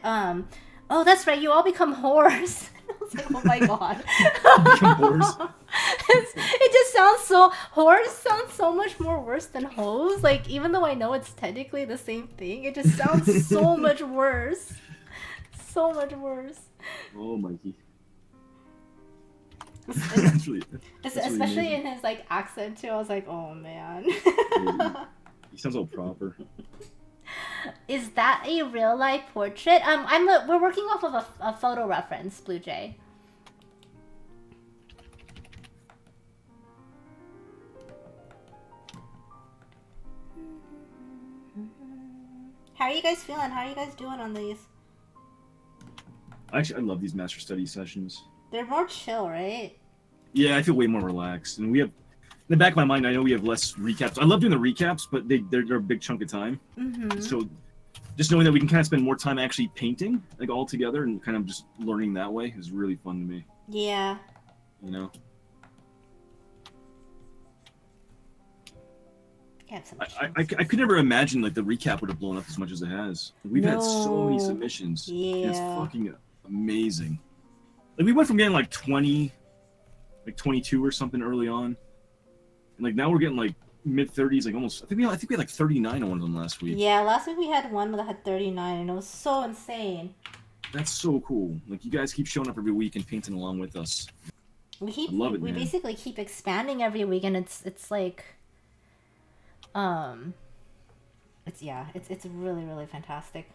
Oh, that's right. You all become whores. I was like, oh my god. Become whores. It just sounds so... Whores sounds so much more worse than hoes. Like, even though I know it's technically the same thing, it just sounds so much worse. So much worse. Oh, Mikey. Especially in his like accent too. I was like, oh man. He sounds all proper. Is that a real life portrait? We're working off of a photo reference, Blue Jay. How are you guys feeling? How are you guys doing on these? Actually, I love these master study sessions. They're more chill, right? Yeah, I feel way more relaxed, and we have. In the back of my mind, I know we have less recaps. I love doing the recaps, but they're a big chunk of time. Mm-hmm. So just knowing that we can kind of spend more time actually painting, like all together, and kind of just learning that way is really fun to me. Yeah. You know. I could never imagine like the recap would have blown up as much as it has. We've had so many submissions. Yeah. It's fucking amazing. Like we went from getting like 20, like 22 or something early on, and like now we're getting like mid-30s, like almost. I think we had like 39 on one of them last week. Yeah, last week we had one that had 39, and it was so insane. That's so cool. Like you guys keep showing up every week and painting along with us. I love it, we basically keep expanding every week, and it's like, it's really, really fantastic.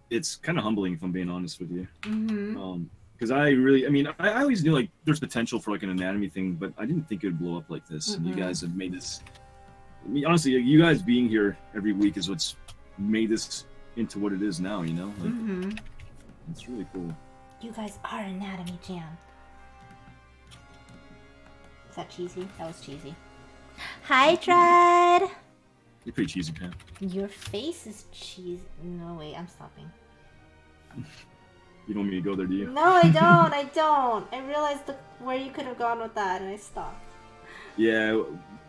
It's kind of humbling, if I'm being honest with you. Mm-hmm. Because I always knew like there's potential for like an anatomy thing, but I didn't think it would blow up like this. Mm-hmm. And you guys have made this. I mean, honestly, you guys being here every week is what's made this into what it is now. You know, like mm-hmm. It's really cool. You guys are Anatomy Jam. Is that cheesy? That was cheesy. Hi, Tread. You're pretty cheesy, Pam. Your face is cheesy. No, wait, I'm stopping. You don't want me to go there, do you? No, I don't. I don't. I realized where you could have gone with that, and I stopped. Yeah,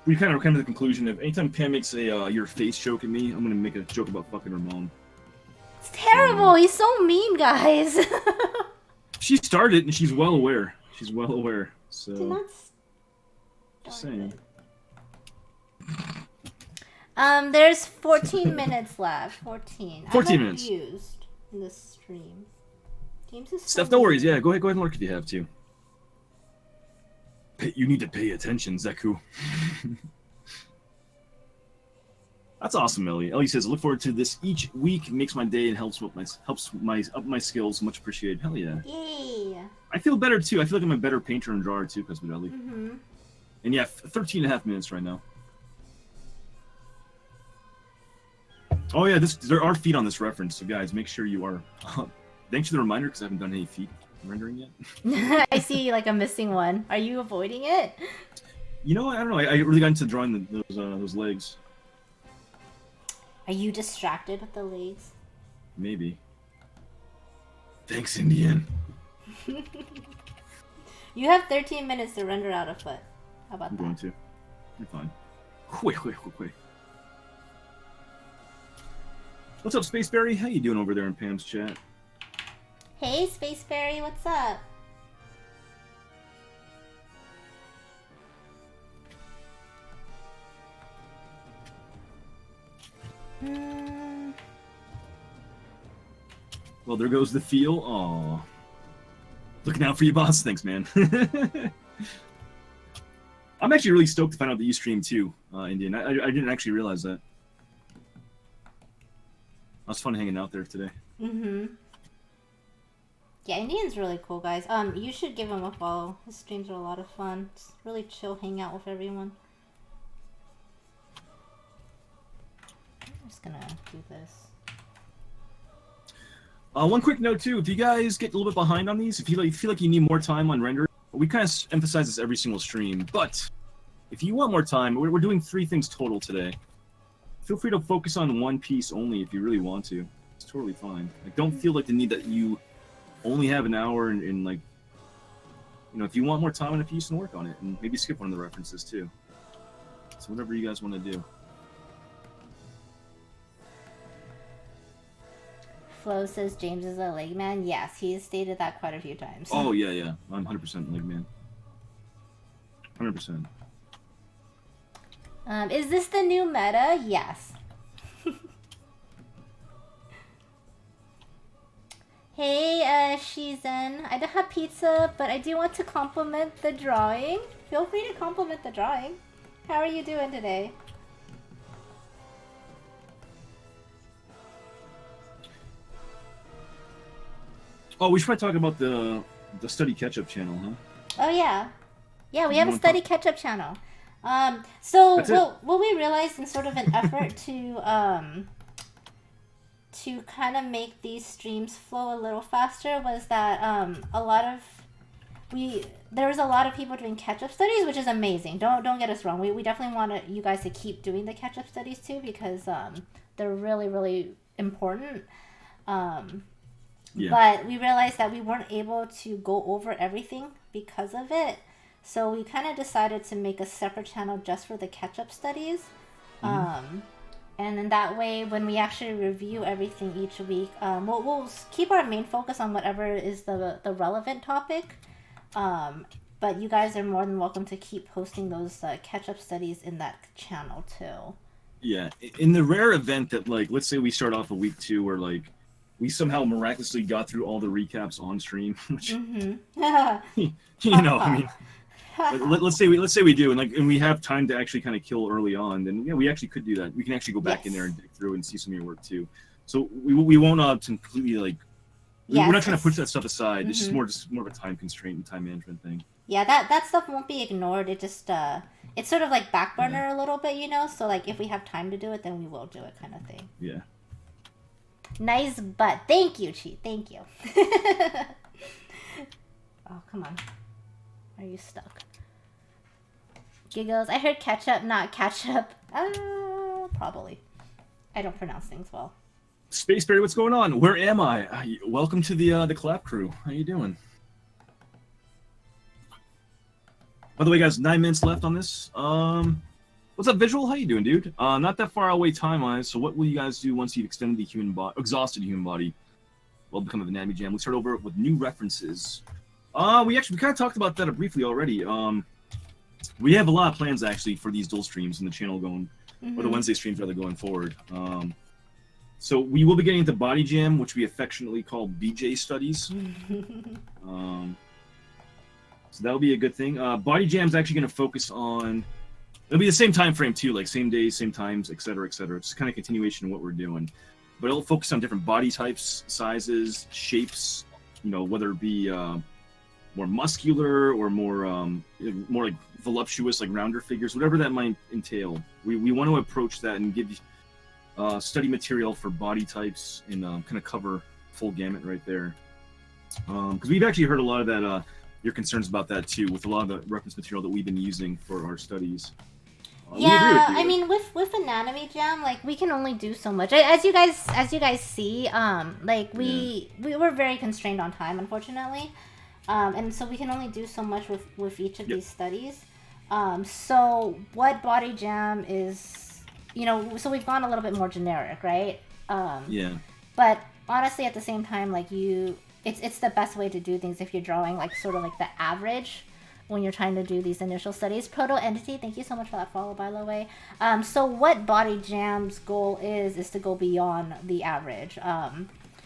we kind of come to the conclusion of anytime Pam makes a your face joke at me, I'm gonna make a joke about fucking her mom. It's terrible. He's so mean, guys. She started, and she's well aware. She's well aware. So. Do not Just saying. There's 14 minutes left. 14. 14 minutes. Used in this stream. James is Steph, no worries. Yeah, go ahead and look if you have to. You need to pay attention, Zeku. That's awesome, Ellie. Ellie says, "Look forward to this each week. Makes my day and helps up my skills. Much appreciated." Hell yeah. Yay. I feel better too. I feel like I'm a better painter and drawer too, because of Ellie. Mm-hmm. And yeah, 13 and a half minutes right now. Oh yeah, there are feet on this reference, so guys, make sure you are. Thanks for the reminder, because I haven't done any feet rendering yet. I see like a missing one. Are you avoiding it? You know, I don't know. I really got into drawing those legs. Are you distracted with the legs? Maybe. Thanks, Indian. You have 13 minutes to render out a foot. How about that? I'm going to. You're fine. Wait. What's up, Spaceberry? How you doing over there in Pam's chat? Hey, Spaceberry, what's up? Well, there goes the feel. Aw. Looking out for you, boss. Thanks, man. I'm actually really stoked to find out that you stream too, Indian. I didn't actually realize that. It was fun hanging out there today. Mm-hmm. Yeah, Indian's really cool, guys. You should give him a follow. His streams are a lot of fun. Just really chill, hang out with everyone. I'm just gonna do this. One quick note too: if you guys get a little bit behind on these, if you feel like you need more time on render, we kind of emphasize this every single stream. But if you want more time, we're doing 3 things total today. Feel free to focus on one piece only if you really want to. It's totally fine. Like, don't feel like the need that you only have an hour and like, you know, if you want more time on a piece, and work on it, and maybe skip one of the references too. So whatever you guys want to do. Flo says James is a leg man. Yes, he has stated that quite a few times. Oh yeah. I'm 100% leg man. 100%. Is this the new meta? Yes. Hey, Shizen. I don't have pizza, but I do want to compliment the drawing. Feel free to compliment the drawing. How are you doing today? Oh, we should probably talk about the Study Ketchup channel, huh? Oh yeah. Yeah, we have a Study Ketchup channel. So what we realized in sort of an effort to kind of make these streams flow a little faster was that there was a lot of people doing catch-up studies, which is amazing. Don't get us wrong. We definitely want you guys to keep doing the catch-up studies too, because they're really, really important. Yeah. But we realized that we weren't able to go over everything because of it. So we kind of decided to make a separate channel just for the catch-up studies. And then that way, when we actually review everything each week, we'll keep our main focus on whatever is the relevant topic. But you guys are more than welcome to keep posting those catch-up studies in that channel too. Yeah. In the rare event that, like, let's say we start off a week 2 where, like, we somehow miraculously got through all the recaps on stream, which, you know, I mean, let's say we do, and we have time to actually kind of kill early on, then yeah, we actually could do that. We can actually go back in there and dig through and see some of your work too. So we won't completely like. We're not trying to push that stuff aside. It's just more of a time constraint and time management thing. Yeah, that stuff won't be ignored. It just it's sort of like back burner a little bit, you know. So like if we have time to do it, then we will do it, kind of thing. Yeah. Nice butt. Thank you, Cheat. Thank you. Oh, come on. Are you stuck? Giggles. I heard ketchup, not ketchup. Probably. I don't pronounce things well. Spaceberry, what's going on? Where am I? Welcome to the clap crew. How you doing? By the way, guys, 9 minutes left on this. What's up, Visual? How you doing, dude? Not that far away time-wise, so what will you guys do once you've extended the exhausted human body? Well, become an anatomy jam. We'll start over with new references. We kind of talked about that briefly already. We have a lot of plans, actually, for these dual streams in the channel going, or the Wednesday streams, rather, going forward. So we will be getting into Body Jam, which we affectionately call BJ Studies. So that'll be a good thing. Body Jam's actually going to focus on... It'll be the same time frame too, like same days, same times, etc., etc. It's kind of continuation of what we're doing, but it'll focus on different body types, sizes, shapes. You know, whether it be more muscular or more like voluptuous, like rounder figures, whatever that might entail. We want to approach that and give study material for body types and kind of cover full gamut right there. Because we've actually heard a lot of that. Your concerns about that too, with a lot of the reference material that we've been using for our studies. Yeah, I mean, with Anatomy Jam, like we can only do so much. As you guys see, like we were very constrained on time, unfortunately, and so we can only do so much with each of these studies. So what Body Jam is, you know, so we've gone a little bit more generic, right? But honestly, at the same time, like it's the best way to do things if you're drawing like sort of like the average when you're trying to do these initial studies. Proto Entity, thank you so much for that follow, by the way. So what Body Jam's goal is to go beyond the average.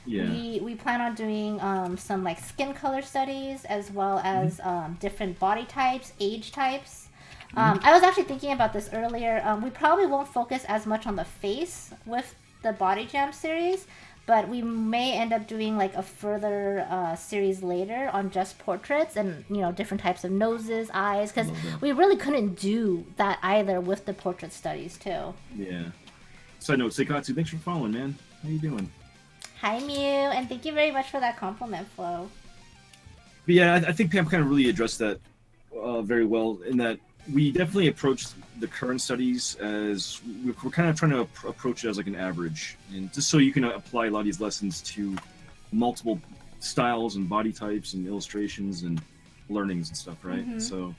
We plan on doing some like skin color studies, as well as different body types, age types. I was actually thinking about this earlier. We probably won't focus as much on the face with the Body Jam series, but we may end up doing like a further series later on just portraits and, you know, different types of noses, eyes, because we really couldn't do that either with the portrait studies too. Yeah. Side note, Seikatsu, thanks for following, man. How you doing? Hi, Mew, and thank you very much for that compliment, Flo. But yeah, I think Pam kind of really addressed that very well in that we definitely approached the current studies as we're kind of trying to approach it as like an average, and just so you can apply a lot of these lessons to multiple styles and body types and illustrations and learnings and stuff, right? So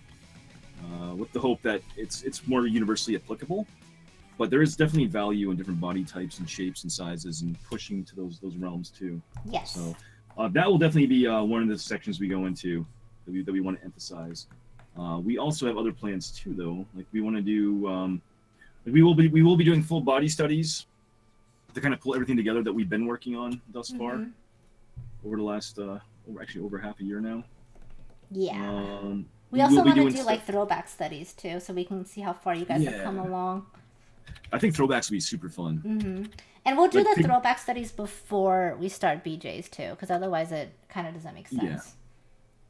with the hope that it's more universally applicable, but there is definitely value in different body types and shapes and sizes and pushing to those realms too. Yes. So that will definitely be one of the sections we go into that we want to emphasize. We also have other plans too, though. Like we want to do, we will be doing full body studies to kind of pull everything together that we've been working on thus far over the last, over half a year now. Yeah. We also want to do like throwback studies too, so we can see how far you guys have come along. I think throwbacks will be super fun. And we'll do the throwback studies before we start BJ's too, because otherwise it kind of doesn't make sense.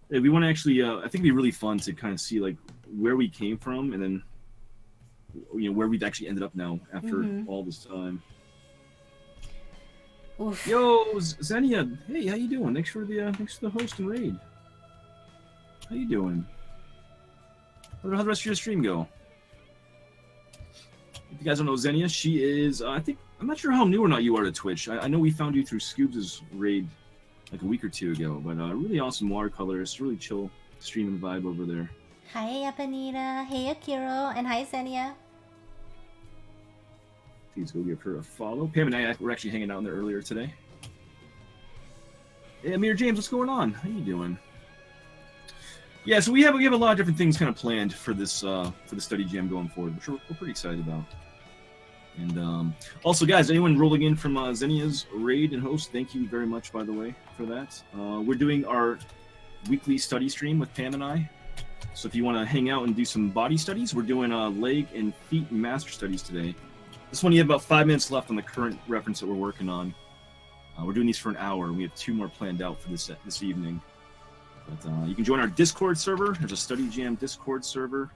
Yeah, we want to actually. I think it'd be really fun to kind of see like where we came from, and then where we've actually ended up now after all this time. Oof. Yo, Xenia, hey, how you doing? Thanks for the host and raid. How you doing? How'd the rest of your stream go? If you guys don't know Xenia, she is. I'm not sure how new or not you are to Twitch. I know we found you through Scoobs' raid like a week or two ago, but really awesome watercolorist, really chill streaming vibe over there. Hi, Apanita. Hey, Akiro. And hi, Xenia. Please go give her a follow. Pam and I were actually hanging out in there earlier today. Hey, Amir James, what's going on? How you doing? Yeah, so we have a lot of different things kind of planned for this for the study jam going forward, which we're pretty excited about. And also, guys, anyone rolling in from Xenia's raid and host, thank you very much, by the way, for that. We're doing our weekly study stream with Pam and I. So if you want to hang out and do some body studies, we're doing leg and feet master studies today. This one, you have about 5 minutes left on the current reference that we're working on. We're doing these for an hour, and we have 2 more planned out for this evening. But you can join our Discord server. There's a Study Jam Discord server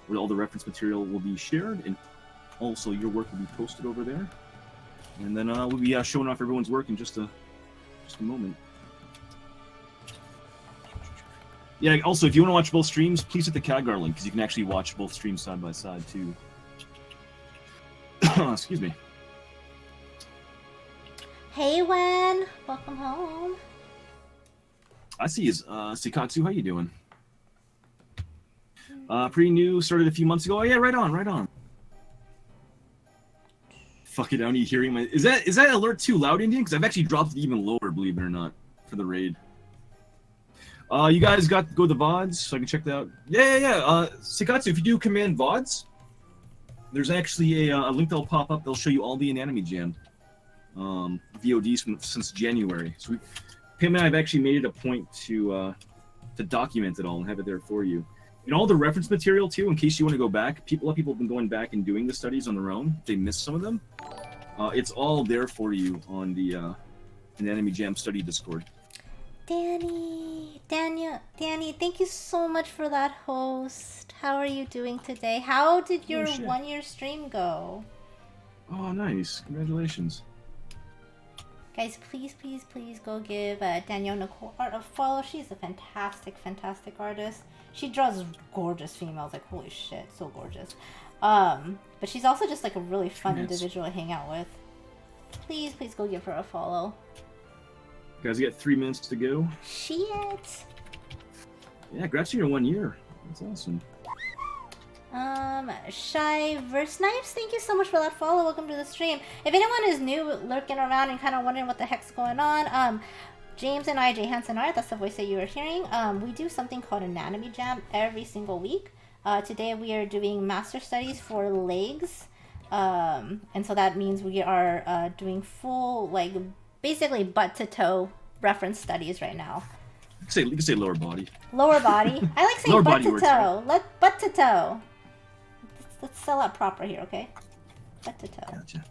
where all the reference material will be shared, and also your work will be posted over there. And then we'll be showing off everyone's work in just a moment. Yeah, also, if you want to watch both streams, please hit the Khadgar link, because you can actually watch both streams side by side, too. Excuse me. Hey, Wen. Welcome home. I see you, Sikatsu. How you doing? Pretty new, started a few months ago. Oh, yeah, right on. Fuck it, I don't need hearing my... Is that alert too loud, Indian? Because I've actually dropped it even lower, believe it or not, for the raid. You guys got to go to the VODs, so I can check that out. Yeah. Sikatsu, if you do command VODs, there's actually a link that'll pop up. They'll show you all the Anatomy Jam VODs since January. So Pam and I have actually made it a point to document it all and have it there for you. And all the reference material, too, in case you want to go back. A lot of people have been going back and doing the studies on their own. They missed some of them. It's all there for you on the Anatomy Jam Study Discord. Danny, thank you so much for that host. How are you doing today? How did your 1-year stream go? Oh, nice. Congratulations. Guys, please go give Danielle Nicole Art a follow. She's a fantastic artist. She draws gorgeous females. Like, holy shit, so gorgeous. But she's also just like a really fun individual to hang out with. Please go give her a follow. Guys, you got 3 minutes to go. Shit. Yeah, congrats on your 1 year. That's awesome. Shy Verse Knives, thank you so much for that follow. Welcome to the stream. If anyone is new, lurking around and kind of wondering what the heck's going on, James and I, JHanson Art, that's the voice that you were hearing. We do something called Anatomy Jam every single week. Today we are doing master studies for legs. And so that means we are doing full, like, basically butt to toe reference studies right now. You can say lower body. Lower body. I like saying butt to toe. Butt to toe. Let's sell that proper here, okay? Butt to toe. Gotcha.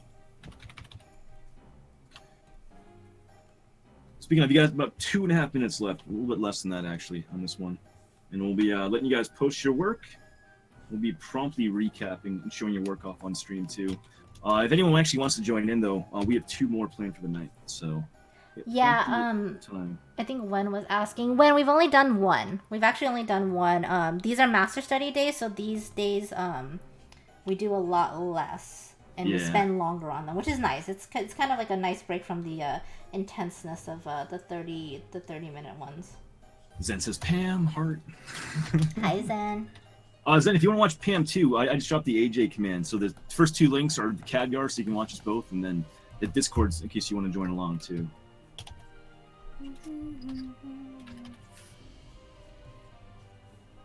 Speaking of, you guys, about 2.5 minutes left. A little bit less than that, actually, on this one. And we'll be letting you guys post your work. We'll be promptly recapping and showing your work off on stream, too. If anyone actually wants to join in, though, we have 2 more planned for the night. So. Yeah. I think Wen was asking. Wen, we've only done 1. We've actually only done 1. These are master study days, so these days we do a lot less and we spend longer on them, which is nice. It's kind of like a nice break from the intenseness of the 30-minute ones. Zen says Pam heart. Hi Zen. Zen, if you want to watch Pam too, I just dropped the AJ command. So the first 2 links are the Khadgar, so you can watch us both, and then the Discords in case you want to join along too.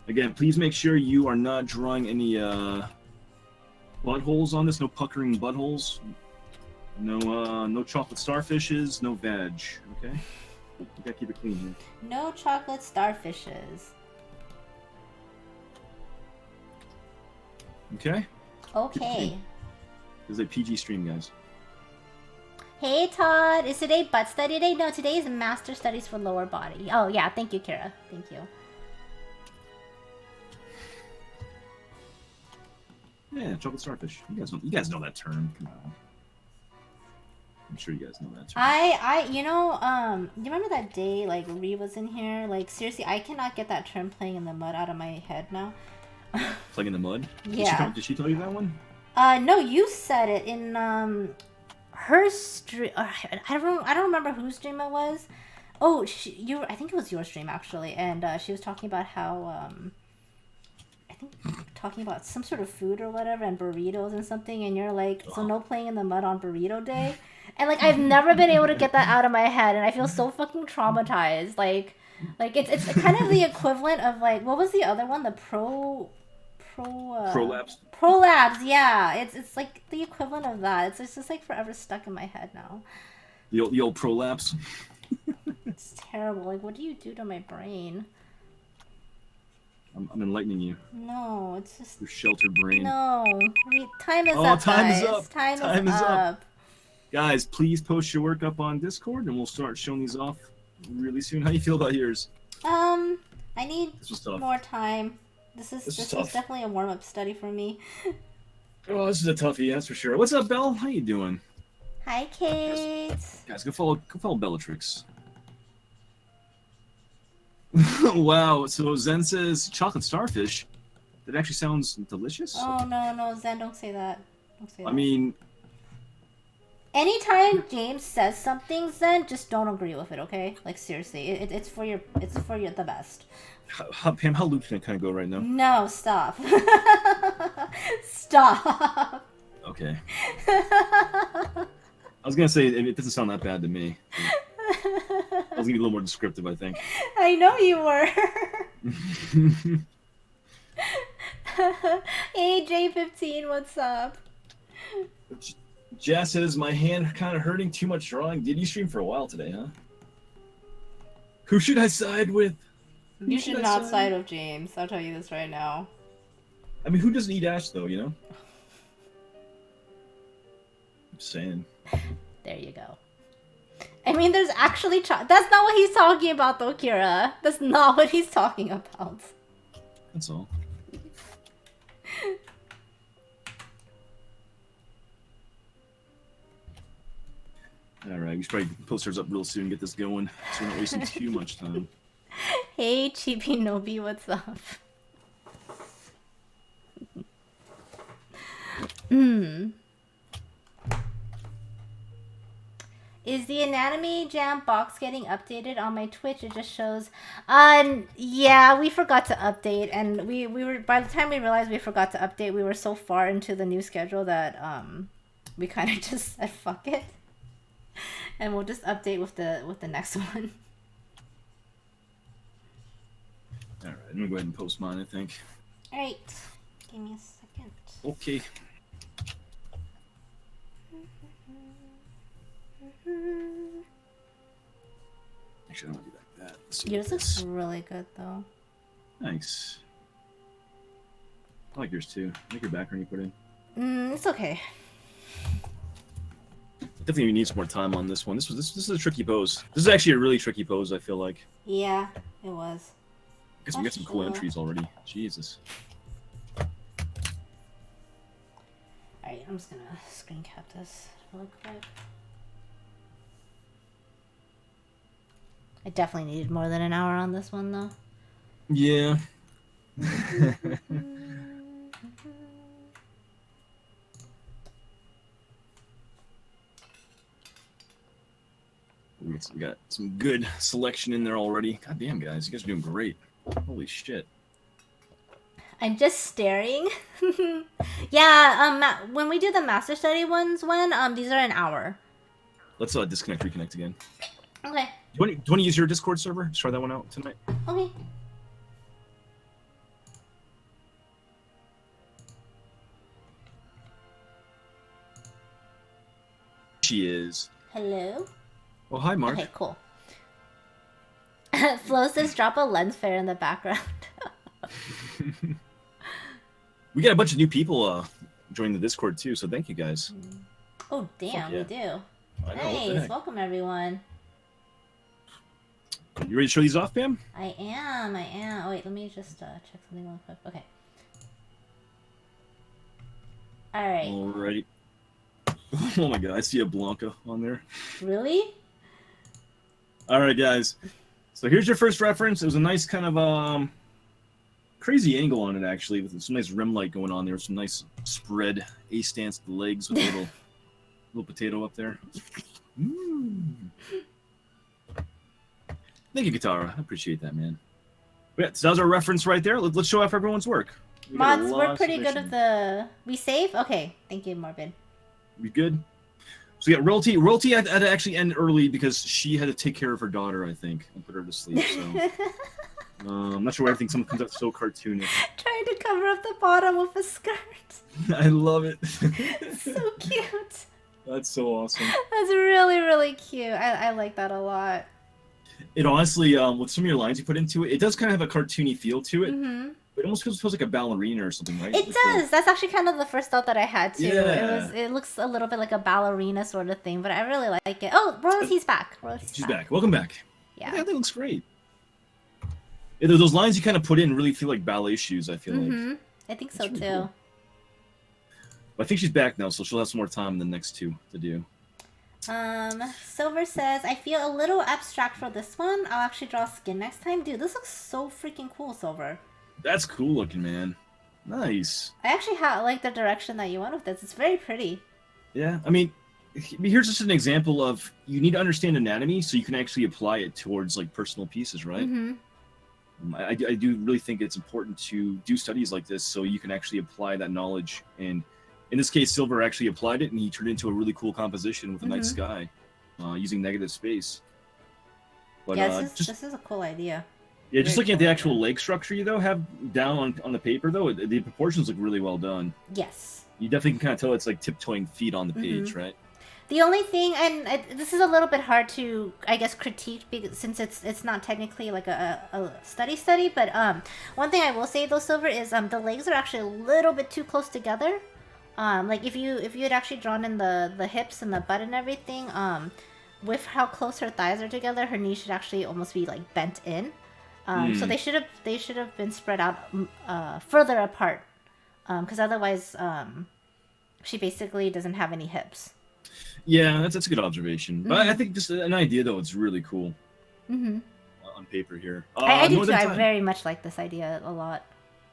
Again, please make sure you are not drawing any buttholes on this. No puckering buttholes. No chocolate starfishes. No veg. Okay. You gotta keep it clean here. No chocolate starfishes. Okay. Okay. This is a PG stream, guys. Hey Todd, is today butt study day? No, today is master studies for lower body. Oh yeah, thank you, Kira. Thank you. Yeah, chocolate starfish. You guys know that term. Come on. I'm sure you guys know that term. You remember that day like Ree was in here? Like seriously, I cannot get that term playing in the mud out of my head now. Playing in the mud? Yeah. Did she tell you that one? No, you said it in her stream. I don't remember whose stream it was. Oh, I think it was your stream actually, and she was talking about how I think talking about some sort of food or whatever and burritos and something, and you're like, so no playing in the mud on burrito day, and like I've never been able to get that out of my head, and I feel so fucking traumatized. Like it's kind of the equivalent of like what was the other one? The Prolapse. Prolapse, yeah. It's like the equivalent of that. It's just like forever stuck in my head now. The old prolapse. It's terrible. Like, what do you do to my brain? I'm enlightening you. No, it's just your sheltered brain. No, time is up. Time guys. is up. Time is up. Guys, please post your work up on Discord, and we'll start showing these off really soon. How do you feel about yours? I need more time. This is definitely a warm-up study for me. Oh, this is a toughie, that's for sure. What's up, Belle? How you doing? Hi, Kate. Guys, go follow Bellatrix. Wow, so Zen says chocolate starfish. That actually sounds delicious. Oh no, Zen, don't say that. Don't say that. I mean, anytime James says something, Zen, just don't agree with it, okay? Like seriously, it's for the best. Pam, how looped can I kind of go right now? No, stop. Stop. Okay. I was gonna say it doesn't sound that bad to me. I was gonna be a little more descriptive, I think. I know you were. Hey J15, what's up? Jazz says my hand kind of hurting. Too much drawing. Did you stream for a while today, huh? Who should I side with? You should not side with James. I'll tell you this right now. I mean, who doesn't eat ash, though, you know? I'm saying. There you go. I mean, there's actually... That's not what he's talking about, though, Kira. That's not what he's talking about. That's all. Alright, we should probably post ours up real soon and get this going, so we're not wasting too much time. Hey, Chibi Nobi, what's up? Is the Anatomy Jam box getting updated on my Twitch? It just shows... yeah, we forgot to update, and we were... By the time we realized we forgot to update, we were so far into the new schedule that, we kind of just said, fuck it. And we'll just update with the next one. Alright, I'm gonna go ahead and post mine, I think. Alright. Give me a second. Okay. Actually, I don't want to do like that. Yours looks really good, though. Thanks. I like yours, too. I like your background you put in. It's okay. Definitely need some more time on this one. This is a tricky pose. This is actually a really tricky pose, I feel like. Yeah, it was. I guess we got some cool entries already. Jesus. Alright, I'm just gonna screen cap this real quick. I definitely needed more than an hour on this one, though. Yeah. We got some good selection in there already. God damn, guys. You guys are doing great. Holy shit. I'm just staring. Yeah, when we do the master study ones, these are an hour. Let's disconnect, reconnect again. Okay. Do you want to use your Discord server? Let's try that one out tonight. Okay. She is. Hello? Oh, hi, Mark. Okay, cool. Flo says drop a lens flare in the background. We got a bunch of new people joining the Discord, too, so thank you, guys. Oh, damn, yeah. We do. I know, nice. Welcome, everyone. You ready to show these off, Pam? I am. Oh, wait, let me just check something real quick. Okay. All right. Alrighty. Oh my god, I see a Blanca on there. Really? Alright, guys. So here's your first reference. It was a nice kind of crazy angle on it, actually, with some nice rim light going on there. Some nice spread A-stance to the legs with a little potato up there. Thank you, Katara. I appreciate that, man. But yeah, so that was our reference right there. Let's show off everyone's work. Mods, we're pretty good at the... We save? Okay. Thank you, Morbid. We good? So yeah, Royalty. Royalty had to actually end early because she had to take care of her daughter, I think, and put her to sleep. So I'm not sure why everything comes out so cartoonish. Trying to cover up the bottom with a skirt. I love it. It's so cute. That's so awesome. That's really, really cute. I like that a lot. It honestly, with some of your lines you put into it, it does kind of have a cartoony feel to it. Mm-hmm. It almost feels like a ballerina or something, right? It does. That's actually kind of the first thought that I had too. Yeah. It looks a little bit like a ballerina sort of thing, but I really like it. Oh, Royalty's back. She's back. Welcome back. Yeah. Yeah, that looks great. Yeah, those lines you kind of put in really feel like ballet shoes, I feel like. I think so really too. Cool. But I think she's back now, so she'll have some more time than the next two to do. Silver says, I feel a little abstract for this one. I'll actually draw skin next time. Dude, this looks so freaking cool, Silver. That's cool looking, man. Nice. I actually like the direction that you went with this. It's very pretty. Yeah, I mean, here's just an example of you need to understand anatomy so you can actually apply it towards like personal pieces, right? I do really think it's important to do studies like this so you can actually apply that knowledge. And in this case, Silver actually applied it and he turned into a really cool composition with a night sky using negative space. But, yeah, this is a cool idea. Yeah, just looking at the actual leg structure you though have down on the paper though, the proportions look really well done. Yes. You definitely can kind of tell it's like tiptoeing feet on the page, right? The only thing, and this is a little bit hard to, I guess, critique because since it's not technically like a study, but one thing I will say though, Silver, is the legs are actually a little bit too close together. Like if you had actually drawn in the hips and the butt and everything, with how close her thighs are together, her knees should actually almost be like bent in. So they should have been spread out further apart, because otherwise she basically doesn't have any hips. Yeah, that's a good observation. But I think just an idea though, it's really cool. On paper here. I do too. I very much like this idea a lot.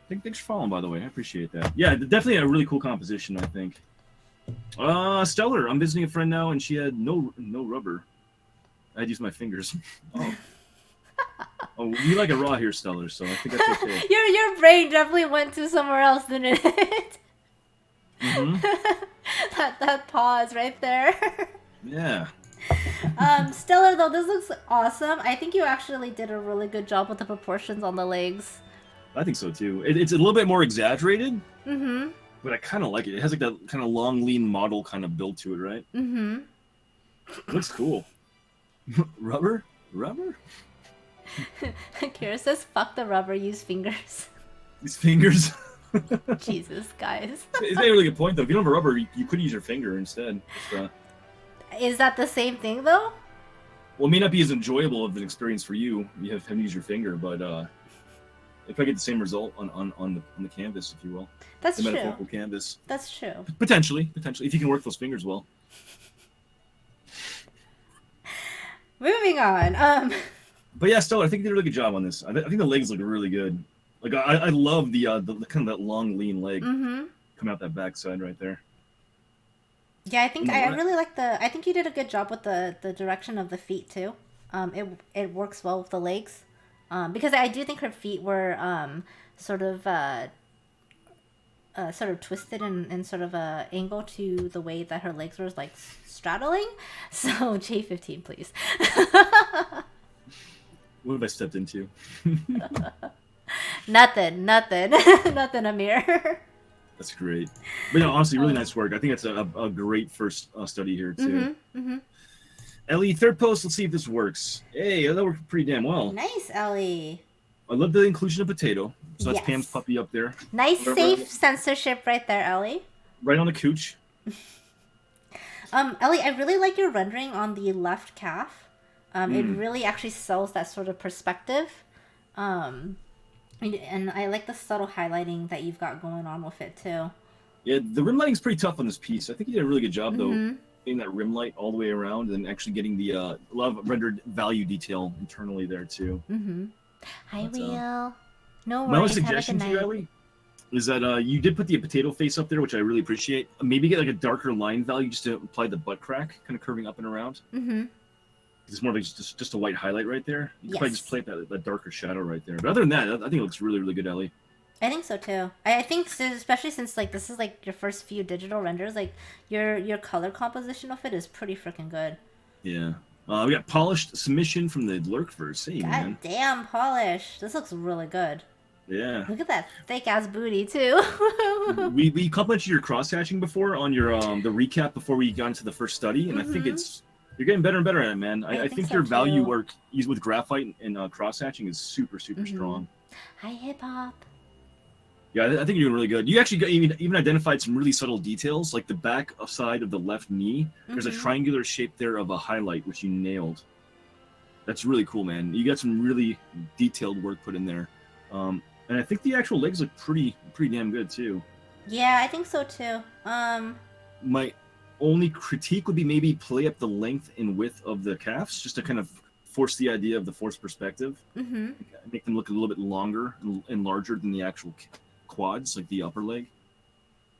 Thanks for following, by the way. I appreciate that. Yeah, definitely a really cool composition, I think. Stellar. I'm visiting a friend now, and she had no rubber. I had to use my fingers. Oh, you like a raw here, Stellar, so I think that's okay. Your brain definitely went to somewhere else, didn't it? that pause right there. Yeah. Stellar, though, this looks awesome. I think you actually did a really good job with the proportions on the legs. I think so too. It's a little bit more exaggerated. But I kind of like it. It has like that kind of long, lean model kind of build to it, right? It looks cool. Rubber? Kira says, fuck the rubber, use fingers. These fingers? Jesus, guys. It's a really good point, though. If you don't have a rubber, you could use your finger instead. Is that the same thing, though? Well, it may not be as enjoyable of an experience for you. You have to use your finger, but if I get the same result on the canvas, if you will. That's the true. Metaphorical canvas. That's true. Potentially, if you can work those fingers well. Moving on. But yeah, Stella, I think you did a really good job on this. I think the legs look really good. Like I love the kind of that long, lean leg coming out that backside right there. Yeah, I think I really like I think you did a good job with the direction of the feet too. It works well with the legs, because I do think her feet were sort of twisted and sort of a angle to the way that her legs were like straddling. So J15, please. What have I stepped into? Nothing, Amir. That's great. But no, honestly, really nice work. I think it's a great first study here too. Ellie, third post. Let's see if this works. Hey, that worked pretty damn well. Nice, Ellie. I love the inclusion of potato. So that's Pam's puppy up there. Nice, safe censorship right there, Ellie. Right on the cooch. Ellie, I really like your rendering on the left calf. It really actually sells that sort of perspective. And I like the subtle highlighting that you've got going on with it too. Yeah, the rim lighting's pretty tough on this piece. I think you did a really good job though, getting that rim light all the way around and actually getting the a lot of rendered value detail internally there too. Hi, Wheel. No worries. My only suggestion to you, Ellie, is that you did put the potato face up there, which I really appreciate. Maybe get like a darker line value just to apply the butt crack, kind of curving up and around. It's more like just a white highlight right there. You can probably just play that darker shadow right there. But other than that, I think it looks really, really good, Ellie. I think so too. I think especially since like this is like your first few digital renders, like your color composition of it is pretty freaking good. Yeah. We got polished submission from the Lurkverse. Hey, man. Damn polish. This looks really good. Yeah. Look at that thick ass booty too. we complimented your cross hatching before on your the recap before we got into the first study, and I think you're getting better and better at it, man. I think so your value work used with graphite and cross hatching is super strong. Hi, hip hop. Yeah, I think you're doing really good. You actually even identified some really subtle details, like the back side of the left knee. There's a triangular shape there of a highlight, which you nailed. That's really cool, man. You got some really detailed work put in there. And I think the actual legs look pretty damn good, too. Yeah, I think so, too. My only critique would be maybe play up the length and width of the calves, just to kind of force the idea of the forced perspective. Make them look a little bit longer and larger than the actual quads, like the upper leg.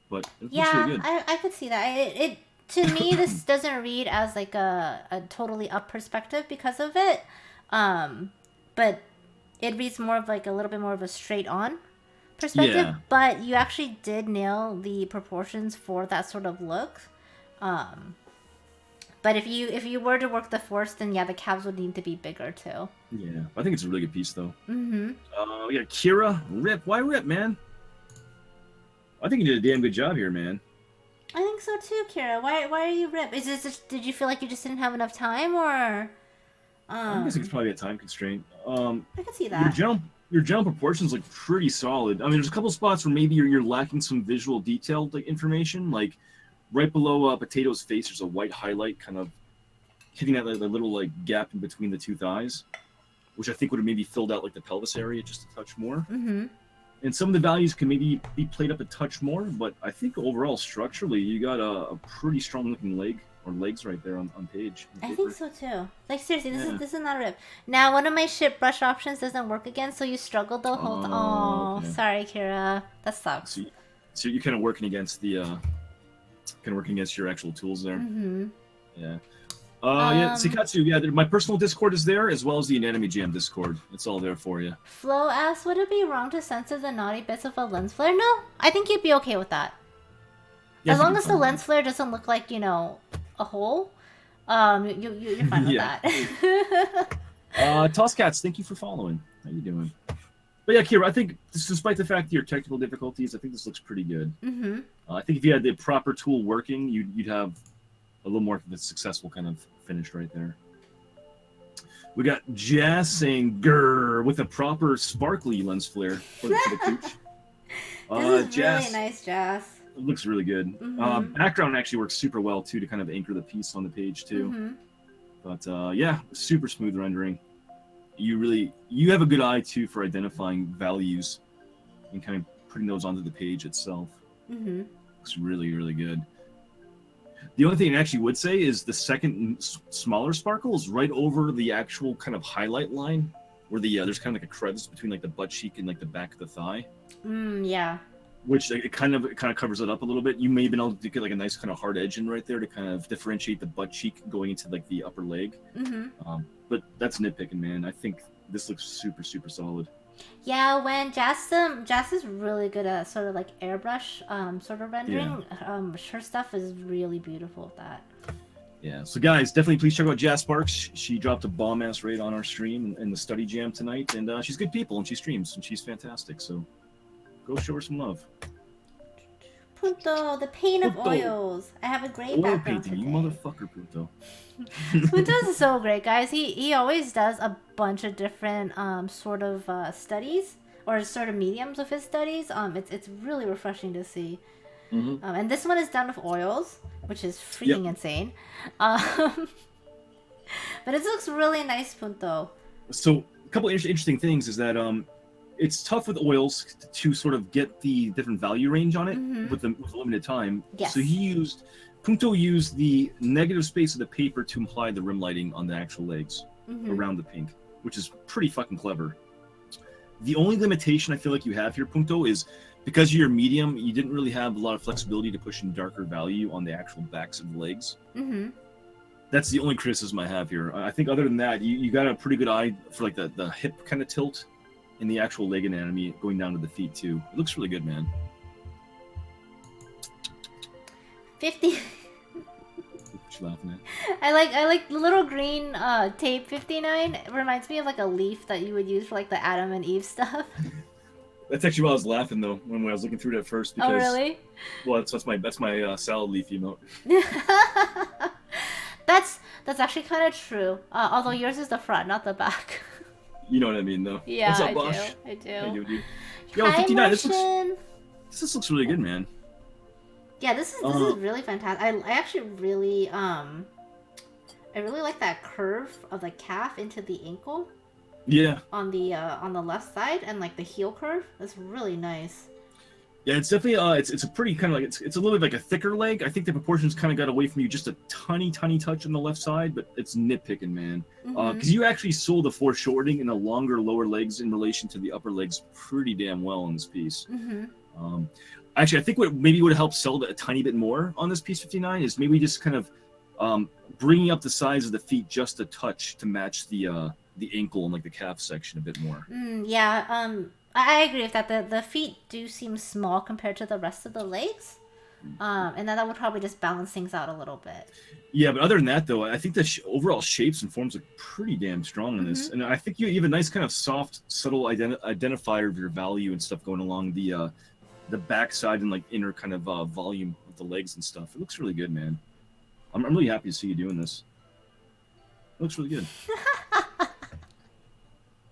But it looks really good. I could see that. It to me, this doesn't read as like a totally up perspective because of it. But it reads more of like a little bit more of a straight on perspective. Yeah. But you actually did nail the proportions for that sort of look. But if you were to work the force, then yeah, the calves would need to be bigger too. Yeah, I think it's a really good piece though. We got Kira. Rip. Why Rip, man? I think you did a damn good job here, man. I think so too, Kira. Why are you Rip? Is this did you feel like you just didn't have enough time, or? I guess it's probably a time constraint. I can see that. Your general proportions look pretty solid. I mean, there's a couple spots where maybe you're lacking some visual detailed like information, like right below Potato's face. There's a white highlight, kind of hitting that little like gap in between the two thighs, which I think would have maybe filled out like the pelvis area just a touch more. And some of the values can maybe be played up a touch more, but I think overall structurally you got a pretty strong looking leg or legs right there on page. I think so too. Like seriously, this is not a Rip. Now one of my ship brush options doesn't work again, so you struggled the whole time. Oh, sorry, Kira. That sucks. So you're kind of working against your actual tools there. Yeah. Seikatsu, yeah, my personal Discord is there, as well as the Anatomy Jam Discord. It's all there for you. Flo asks, would it be wrong to censor the naughty bits of a lens flare? No, I think you'd be okay with that. Yeah, as long as the lens flare doesn't look like, a hole, you're fine with that. Tosscats, thank you for following. How you doing? But yeah, Kira, I think despite the fact of your technical difficulties, I think this looks pretty good. I think if you had the proper tool working, you'd have a little more of a successful kind of finish right there. We got Jazz saying "grrr" with a proper sparkly lens flare for the cooch. This is Jazz, really nice, Jazz. It looks really good. Background actually works super well too to kind of anchor the piece on the page too. But yeah, super smooth rendering. you have a good eye too for identifying values and kind of putting those onto the page itself. Mm-hmm. Looks really, really good. The only thing I actually would say is the second smaller sparkle is right over the actual kind of highlight line, where there's kind of like a crevice between like the butt cheek and like the back of the thigh. Yeah. Which it kind of covers it up a little bit. You may have been able to get like a nice kind of hard edge in right there to kind of differentiate the butt cheek going into like the upper leg. Mm-hmm. But that's nitpicking, man. I think this looks super, super solid. Yeah, when Jess is really good at sort of like airbrush sort of rendering. Yeah. Her stuff is really beautiful at that. Yeah, so guys, definitely please check out Jazz Sparks. She dropped a bomb-ass raid on our stream in the study jam tonight, and she's good people, and she streams, and she's fantastic, so go show her some love. Punto, the paint of oils. I have a great oil background painting, today. you motherfucker, Punto. Punto is so great, guys. He always does a bunch of different sort of studies or sort of mediums of his studies. It's really refreshing to see. Mm-hmm. And this one is done with oils, which is freaking insane. But it looks really nice, Punto. So a couple of interesting things is that it's tough with oils to sort of get the different value range on it with limited time. Yes. So Punto used the negative space of the paper to imply the rim lighting on the actual legs around the pink, which is pretty fucking clever. The only limitation I feel like you have here, Punto, is because you're medium, you didn't really have a lot of flexibility to push in darker value on the actual backs of the legs. Mm-hmm. That's the only criticism I have here. I think other than that, you got a pretty good eye for like the hip kind of tilt in the actual leg anatomy going down to the feet too. It looks really good, man. 50. What you laughing at? I like the little green tape 59. It reminds me of like a leaf that you would use for like the Adam and Eve stuff. That's actually why I was laughing though when I was looking through it at first. Because, oh really? Well, that's my salad leaf emote. That's actually kind of true. Although yours is the front, not the back. You know what I mean, though. Yeah, what's up, Bosch? I do. How you doing, dude? Yo, 59. This looks really good, man. Yeah, this is really fantastic. I actually really I really like that curve of the calf into the ankle. Yeah. On the left side and like the heel curve. That's really nice. Yeah, it's definitely it's a pretty kind of like it's a little bit like a thicker leg. I think the proportions kind of got away from you just a tiny touch on the left side, but it's nitpicking, man. Because you actually sold the foreshortening and the longer lower legs in relation to the upper legs pretty damn well in this piece. Actually, I think what maybe would help sell a tiny bit more on this piece 59 is maybe just kind of bringing up the size of the feet just a touch to match the ankle and like the calf section a bit more. Yeah. I agree with that. The feet do seem small compared to the rest of the legs. And then that would probably just balance things out a little bit. Yeah, but other than that, though, I think the overall shapes and forms look pretty damn strong in this. And I think you have a nice kind of soft, subtle identifier of your value and stuff going along the backside and like inner kind of volume of the legs and stuff. It looks really good, man. I'm really happy to see you doing this. It looks really good.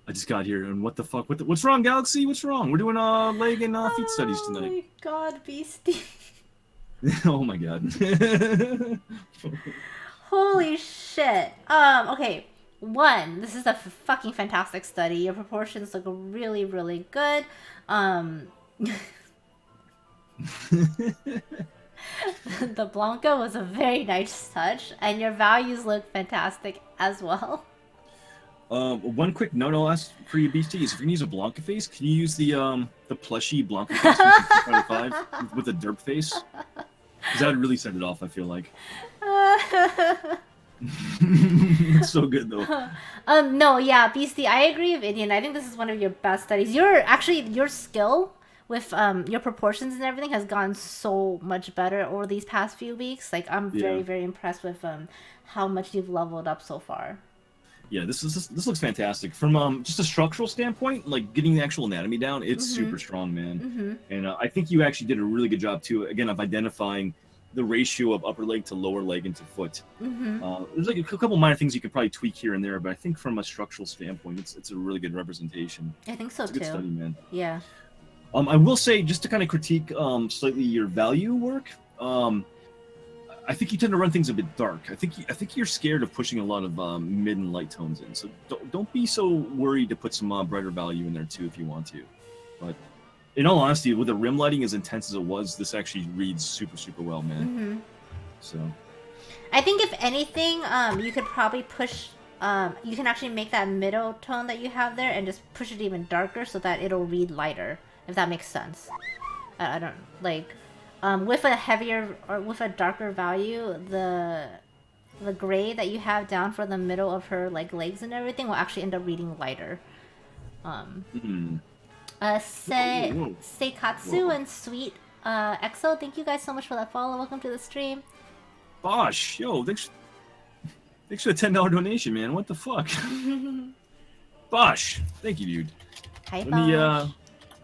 I just got here, and what the fuck? What's wrong, Galaxy? What's wrong? We're doing leg and feet studies tonight. Oh my god, Beastie. Oh my god. Holy shit. Okay. One, this is a fucking fantastic study. Your proportions look really, really good. The Blanca was a very nice touch, and your values look fantastic as well. One quick note I'll ask for you, Beastie, is if you're gonna use a Blanca face, can you use the plushy Blanca face from 5 with a derp face? Because that would really set it off, I feel like. It's so good though. No, yeah, Beastie, I agree with Indian. I think this is one of your best studies. Your skill with your proportions and everything has gone so much better over these past few weeks. Like I'm very, very impressed with how much you've leveled up so far. Yeah, this looks fantastic. From just a structural standpoint, like getting the actual anatomy down, it's super strong, man. And I think you actually did a really good job too, again, of identifying the ratio of upper leg to lower leg into foot. There's like a couple minor things you could probably tweak here and there, but I think from a structural standpoint, it's a really good representation. I think so it's a too. Good study, man. Yeah. I will say, just to kind of critique slightly your value work, I think you tend to run things a bit dark. I think you're scared of pushing a lot of mid and light tones in. So don't be so worried to put some brighter value in there too if you want to. But in all honesty, with the rim lighting as intense as it was, this actually reads super well, man. Mm-hmm. So I think if anything, you could probably push. You can actually make that middle tone that you have there and just push it even darker so that it'll read lighter. If that makes sense. I don't like. With a heavier or with a darker value, the gray that you have down for the middle of her like legs and everything will actually end up reading lighter. Seikatsu and Sweet Exo, thank you guys so much for that follow. Welcome to the stream. Bosh, yo, thanks for the $10 donation, man. What the fuck? Bosh, thank you, dude. Hi, Bosh.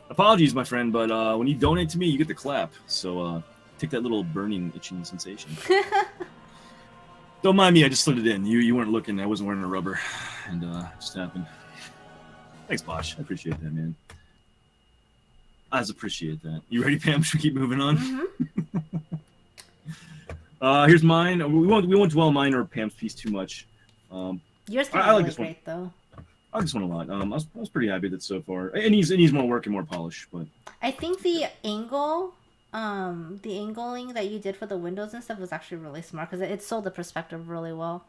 Apologies, my friend, but when you donate to me, you get the clap. So take that little burning, itching sensation. Don't mind me, I just slid it in. You weren't looking. I wasn't wearing a rubber, and it just happened. Thanks, Bosh. I appreciate that, man. I appreciate that. You ready, Pam? Should we keep moving on? Mm-hmm. Here's mine. We won't dwell on mine or Pam's piece too much. Yours I like really this great, though. I like this one a lot. I was pretty happy with it so far. It needs more work and more polish, but I think the angle, the angling that you did for the windows and stuff was actually really smart because it sold the perspective really well.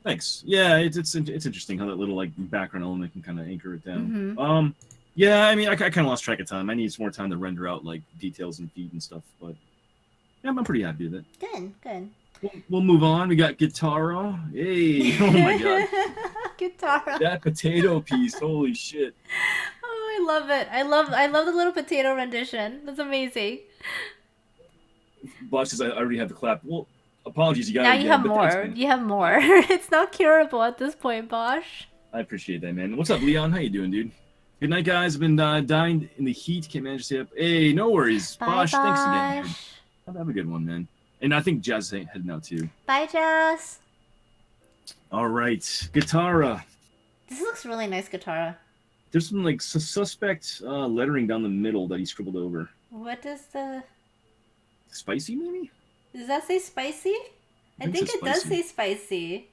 Thanks. Yeah, it's interesting how that little like background element can kind of anchor it down. Mm-hmm. Yeah, I mean, I kind of lost track of time. I need some more time to render out like details and feet and stuff, but yeah, I'm pretty happy with it. Good. We'll move on. We got Guitaro. Hey, oh my god. Guitaro. That potato piece, holy shit. Oh, I love it. I love the little potato rendition. That's amazing. Boss says I already have the clap. Well, apologies, you got now it again, you have more. Thanks, you have more. It's not curable at this point, Bosh. I appreciate that, man. What's up, Leon? How you doing, dude? Good night, guys. I've been dying in the heat. Can't manage to stay up. Hey, no worries. Bye, Bosh, thanks again. Bosh. Have a good one, man. And I think Jazz is heading out too. Bye, Jazz. All right, Guitara. This looks really nice, Guitara. There's some like suspect lettering down the middle that he scribbled over. What does the... Spicy, maybe? Does that say spicy? I think it does say spicy.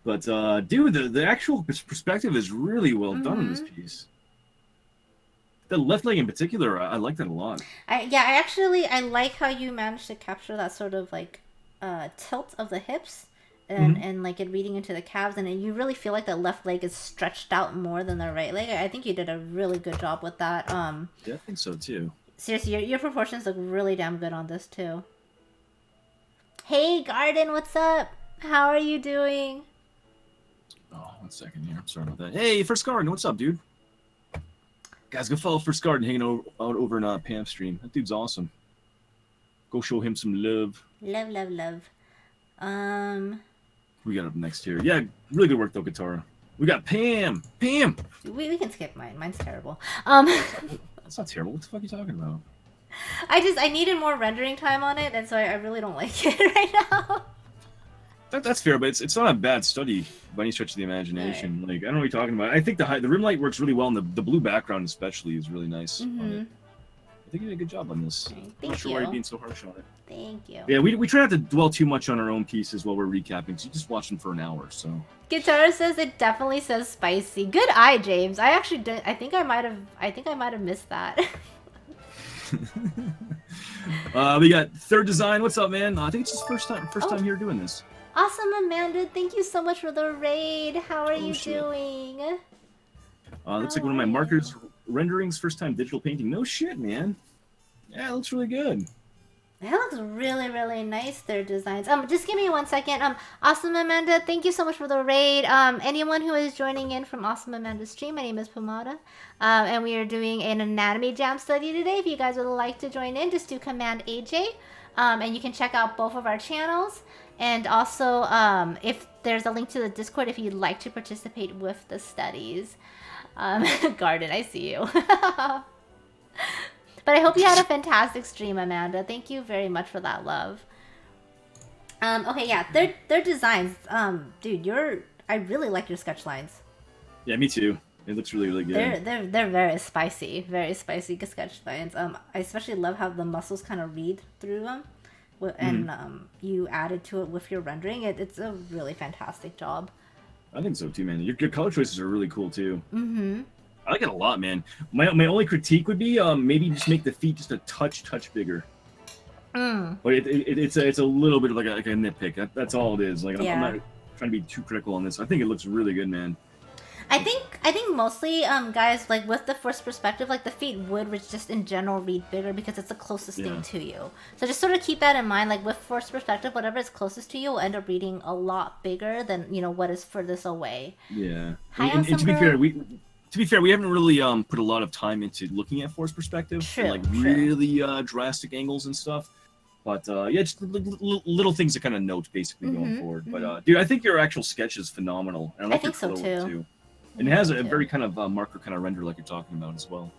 But, dude, the actual perspective is really well done in this piece. The left leg in particular, I like that a lot. I like how you managed to capture that sort of like tilt of the hips and like it reading into the calves, and you really feel like the left leg is stretched out more than the right leg. I think you did a really good job with that. Yeah, I think so too. Seriously, your proportions look really damn good on this too. Hey, Garden, what's up? How are you doing? Oh, 1 second here. I'm sorry about that. Hey, First Garden, what's up, dude? Guys, go follow First Garden hanging out over in Pam's stream. That dude's awesome. Go show him some love. Love. We got up next here. Yeah, really good work though, Guitara. We got Pam. Pam. We can skip mine. Mine's terrible. That's not terrible. What the fuck are you talking about? I needed more rendering time on it, and so I really don't like it right now. That's fair, but it's not a bad study by any stretch of the imagination. Right. Like I don't know what you're talking about. I think the rim light works really well, and the blue background especially is really nice. Mm-hmm. I think you did a good job on this. Thank I'm not sure you. why you're being so harsh on it. Thank you. Yeah, we try not to dwell too much on our own pieces while we're recapping, so you just watch them for an hour. So. Guitar says it definitely says spicy. Good eye, James. I actually did. I think I might have missed that. We got Third Design. What's up, man? I think it's his first time here doing this. Awesome, Amanda. Thank you so much for the raid. How are you doing? Looks like one of my markers renderings, first time digital painting. No shit, man. Yeah, it looks really good. That looks really, really nice, their designs. Just give me 1 second. Awesome Amanda, thank you so much for the raid. Anyone who is joining in from Awesome Amanda's stream, my name is Pomada. And we are doing an anatomy jam study today. If you guys would like to join in, just do Command AJ. And you can check out both of our channels. And also, if there's a link to the Discord if you'd like to participate with the studies. Garden, I see you. But I hope you had a fantastic stream, Amanda. Thank you very much for that love. Okay, yeah, their designs. Dude, I really like your sketch lines. Yeah, me too. It looks really, really good. They're very spicy sketch lines. I especially love how the muscles kind of read through them. and you added to it with your rendering, it's a really fantastic job. I think so too, man. Your color choices are really cool too. I like it a lot, man. My only critique would be maybe just make the feet just a touch bigger. But it's a little bit of like a nitpick. That's all it is. Like I'm not trying to be too critical on this. I think it looks really good, man. I think mostly guys, like with the first perspective, like the feet would just in general read bigger because it's the closest thing to you. So just sort of keep that in mind. Like with first perspective, whatever is closest to you will end up reading a lot bigger than what is furthest away. Yeah. And to be fair, we haven't really put a lot of time into looking at forced perspective, really drastic angles and stuff. But yeah, just little things to kind of note basically going forward. But dude, I think your actual sketch is phenomenal. And I think so too. And it has a very kind of marker kind of render like you're talking about as well.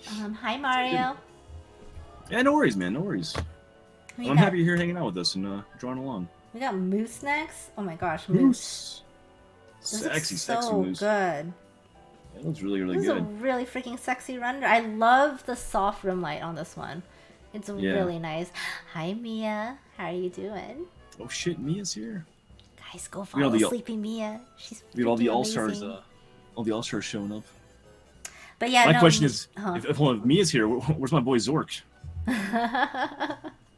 Hi Mario. Yeah, no worries, man. No worries. I'm happy you're here hanging out with us and drawing along. We got Moose next. Oh my gosh, Moose. Sexy so Moose. Good. It looks really good. This is a really freaking sexy render. I love the soft rim light on this one. It's really nice. Hi Mia. How are you doing? Oh shit, Mia's here. Guys, go follow Sleepy Mia. She's we got all the All-Stars showing up. But yeah, my question is, if Mia's here, where's my boy Zork?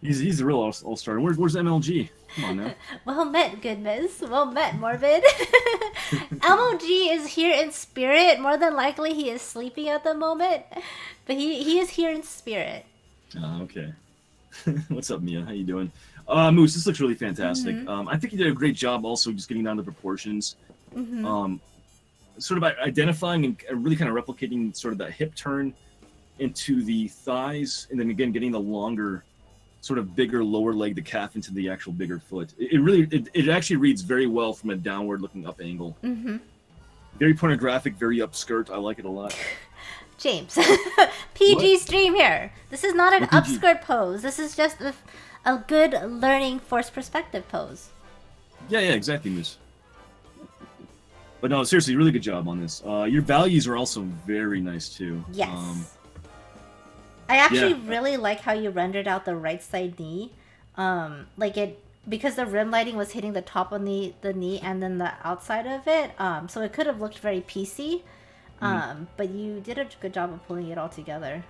he's the real All-Star. Where's MLG? Come on now. Well met, goodness. Well met, Morbid. MLG is here in spirit. More than likely, he is sleeping at the moment, but he is here in spirit. Okay. What's up, Mia? How you doing? Moose, this looks really fantastic. I think you did a great job also just getting down to proportions. Sort of identifying and really kind of replicating sort of that hip turn into the thighs, and then again getting the longer, sort of bigger lower leg, the calf, into the actual bigger foot. It actually reads very well from a downward looking up angle. Very pornographic, very upskirt. I like it a lot. James, PG stream here. This is not an upskirt pose. This is just a good learning forced perspective pose. Yeah, exactly, Moose. But no, seriously, really good job on this. Your values are also very nice too. Yes. I actually really like how you rendered out the right side knee. Because the rim lighting was hitting the top of the knee and then the outside of it. So it could have looked very PC. But you did a good job of pulling it all together.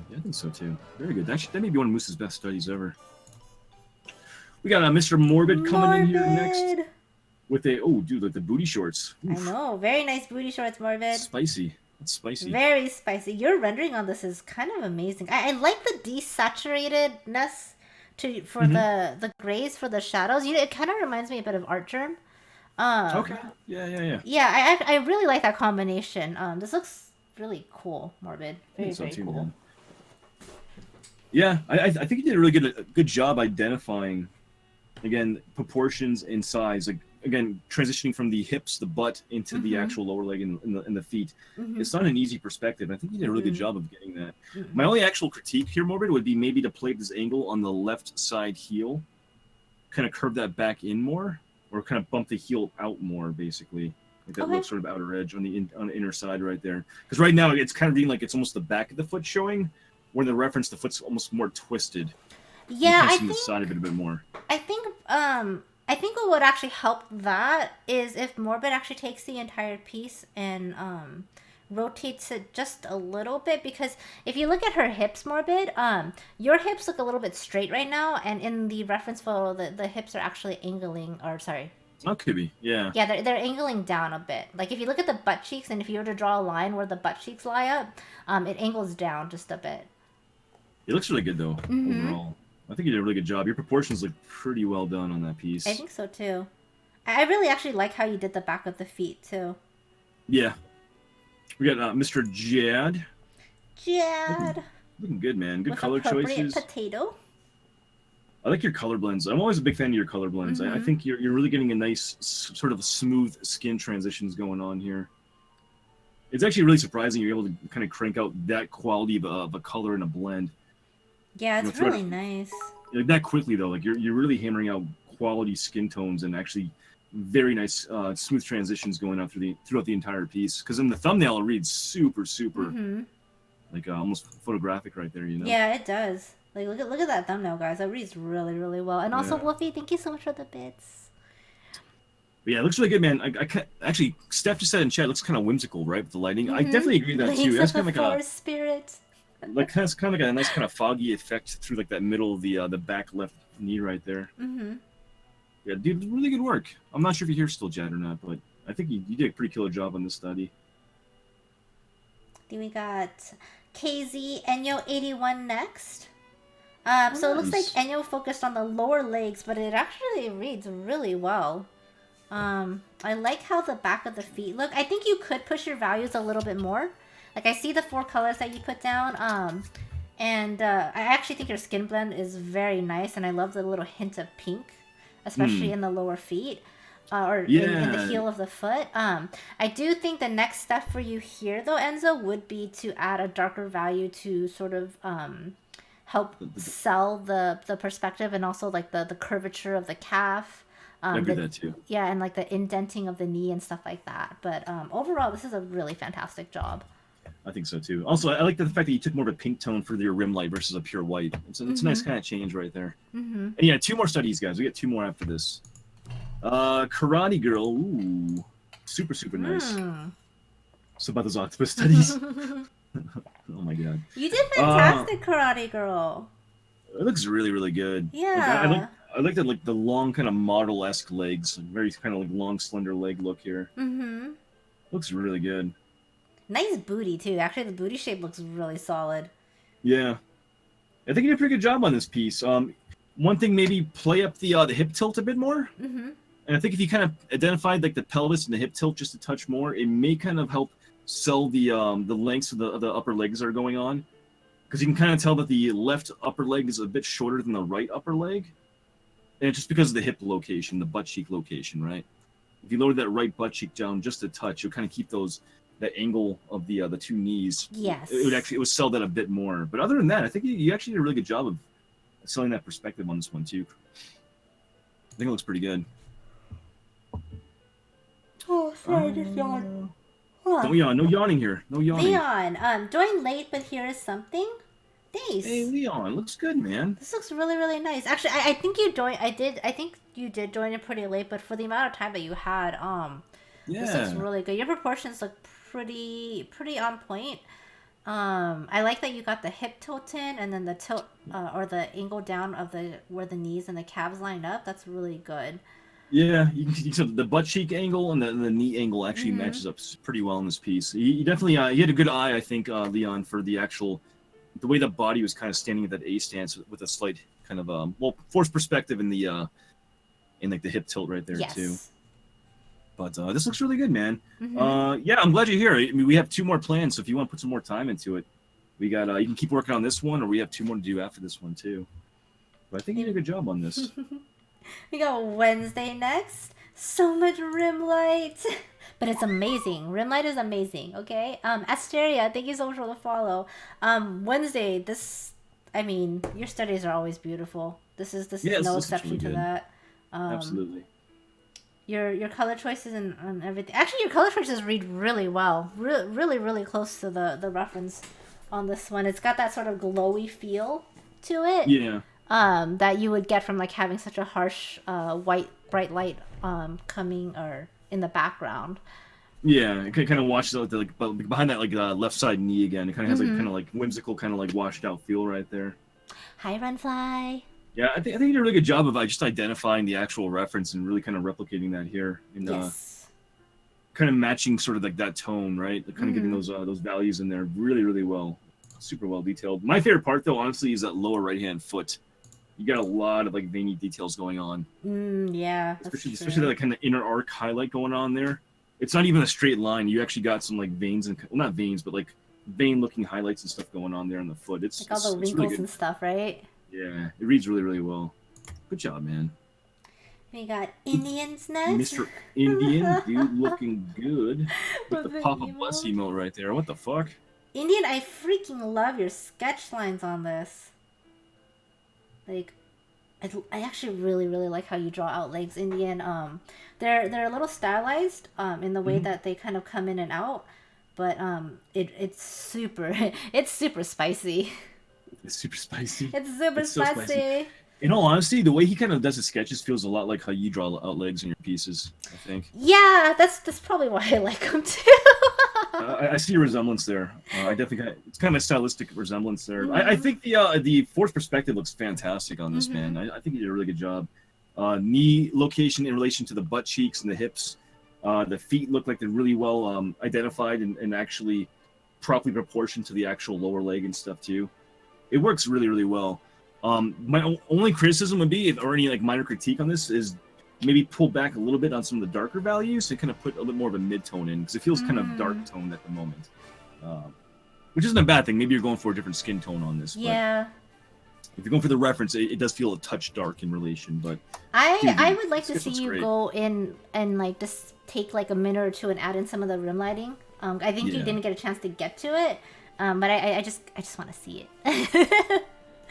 Yeah, I think so too. Very good. That may be one of Moose's best studies ever. We got Mr. Morbid coming in here next. With like the booty shorts. Oof. I know, very nice booty shorts, Morbid. Spicy. It's spicy. Very spicy. Your rendering on this is kind of amazing. I like the desaturatiedness for the grays for the shadows. It kind of reminds me a bit of Art Germ. Okay. Yeah. Yeah, I really like that combination. This looks really cool, Morbid. Very cool. Man. Yeah, I think you did a really good job identifying, again, proportions and size. Like, again, transitioning from the hips, the butt, into the actual lower leg and the feet. It's not an easy perspective. I think you did a really good job of getting that. My only actual critique here, Morbid, would be maybe to play this angle on the left side heel, kind of curve that back in more, or kind of bump the heel out more, basically. Like that left sort of outer edge on the inner side right there. Because right now it's kind of being like it's almost the back of the foot showing, where in the reference the foot's almost more twisted. Yeah, I think the side of it a bit more. I think what would actually help that is if Morbid actually takes the entire piece and rotates it just a little bit, because if you look at her hips, Morbid, your hips look a little bit straight right now, and in the reference photo, the hips are actually angling, or sorry. Oh, could be, yeah. Yeah, they're angling down a bit. Like if you look at the butt cheeks, and if you were to draw a line where the butt cheeks lie up, it angles down just a bit. It looks really good though, overall. I think you did a really good job. Your proportions look pretty well done on that piece. I think so too. I really actually like how you did the back of the feet too. Yeah. We got Mr. Jad. Looking good, man. Good with color choices. Potato. I like your color blends. I'm always a big fan of your color blends. I think you're really getting a nice sort of smooth skin transitions going on here. It's actually really surprising you're able to kind of crank out that quality of a color and a blend. Yeah, it's really nice. Like that quickly though, like you're really hammering out quality skin tones and actually very nice smooth transitions going on throughout the entire piece. Because in the thumbnail it reads super like almost photographic right there, you know. Yeah, it does. Like, look at that thumbnail, guys. That reads really, really well. And also, Wolfie, thank you so much for the bits. But yeah, it looks really good, man. Actually, Steph just said in chat, it looks kind of whimsical, right, with the lighting. I definitely agree with that too. That's kind of like spirit. Like kind of like a nice kind of foggy effect through like that middle of the back left knee right there. Yeah, dude, really good work. I'm not sure if you're here still, Jad, or not, but I think you did a pretty killer job on this study. Then we got KZ Enyo 81 next. So it looks like Enyo focused on the lower legs, but it actually reads really well. I like how the back of the feet look. I think you could push your values a little bit more. Like, I see the 4 colors that you put down. And I actually think your skin blend is very nice, and I love the little hint of pink, especially in the lower feet. In the heel of the foot. I do think the next step for you here, though, Enzo, would be to add a darker value to sort of help sell the perspective and also like the curvature of the calf. I agree that too. Yeah, and like the indenting of the knee and stuff like that. But overall, this is a really fantastic job. I think so too. Also, I like the fact that you took more of a pink tone for your rim light versus a pure white. It's a nice kind of change right there. And yeah, 2 more studies, guys. We get 2 more after this. Karate Girl. Ooh, super nice. So about those octopus studies. Oh my god. You did fantastic, Karate Girl. It looks really good. Yeah. I like the long kind of model-esque legs, very kind of like long slender leg look here. Looks really good. Nice booty too. Actually, the booty shape looks really solid. Yeah, I think you did a pretty good job on this piece. One thing, maybe play up the hip tilt a bit more. And I think if you kind of identified like the pelvis and the hip tilt just a touch more, it may kind of help sell the lengths of the upper legs that are going on, because you can kind of tell that the left upper leg is a bit shorter than the right upper leg, and it's just because of the hip location, the butt cheek location, right? If you lower that right butt cheek down just a touch, you'll kind of keep that angle of the 2 knees. Yes. It would sell that a bit more. But other than that, I think you actually did a really good job of selling that perspective on this one too. I think it looks pretty good. Oh, sorry, just yawn. Don't yawn. No yawning here. No yawning. Leon, joined late, but here is something. Nice. Hey, Leon, looks good, man. This looks really nice. Actually, I think you joined. I think you did join it pretty late, but for the amount of time that you had, this looks really good. Your proportions look pretty on point. I like that you got the hip tilt in, and then the tilt or the angle down of where the knees and the calves line up. That's really good. Yeah, you can see the butt cheek angle and the knee angle actually matches up pretty well in this piece. You definitely you had a good eye, I think, Leon, for the way the body was kind of standing at that A stance with a slight kind of forced perspective in the like the hip tilt right there too. But this looks really good, man. Yeah, I'm glad you're here. I mean, we have 2 more plans, so if you want to put some more time into it, we got you can keep working on this one, or we have 2 more to do after this one too. But I think you did a good job on this. We got Wednesday next. So much rim light. But it's amazing. Rim light is amazing, okay? Asteria, thank you so much for the follow. Wednesday, your studies are always beautiful. This is no exception to that. Absolutely. Your color choices and everything. Actually, your color choices read really well. Really close to the reference on this one. It's got that sort of glowy feel to it. Yeah. That you would get from like having such a harsh white bright light coming or in the background. Yeah, it kind of washes out like behind that like left side knee again. It kind of has like kind of like whimsical, kind of like washed out feel right there. Hi, Runfly. Yeah, I think you did a really good job of just identifying the actual reference and really kind of replicating that here, and kind of matching sort of like that tone, right? Like kind of getting those values in there really well, super well detailed. My favorite part though, honestly, is that lower right hand foot. You got a lot of like veiny details going on. Yeah, especially that kind of inner arc highlight going on there. It's not even a straight line. You actually got some like veins and not veins, but like vein-looking highlights and stuff going on there on the foot. It's like all the wrinkles and stuff, right? Yeah, it reads really well. Good job, man. We got Indians next. Mr. Indian, dude, looking good with the Papa Bus emote right there. What the fuck? Indian, I freaking love your sketch lines on this. Like, I actually really like how you draw out legs, Indian. They're a little stylized in the way that they kind of come in and out, but it's super spicy. It's super spicy. It's super It's so spicy. In all honesty, the way he kind of does his sketches feels a lot like how you draw out legs in your pieces, I think. Yeah, that's probably why I like him too. I see a resemblance there. I definitely it's kind of a stylistic resemblance there. I think the forced perspective looks fantastic on this man. I think he did a really good job. Knee location in relation to the butt cheeks and the hips. The feet look like they're really well identified and actually properly proportioned to the actual lower leg and stuff too. It works really, really well. My only criticism would be, or any like minor critique on this, is maybe pull back a little bit on some of the darker values and kind of put a little bit more of a mid-tone in, because it feels kind of dark toned at the moment. Which isn't a bad thing. Maybe you're going for a different skin tone on this. Yeah. If you're going for the reference, it does feel a touch dark in relation, but I would like to see you great. go in and like just take like a minute or two and add in some of the rim lighting. I think you didn't get a chance to get to it, but I just want to see it.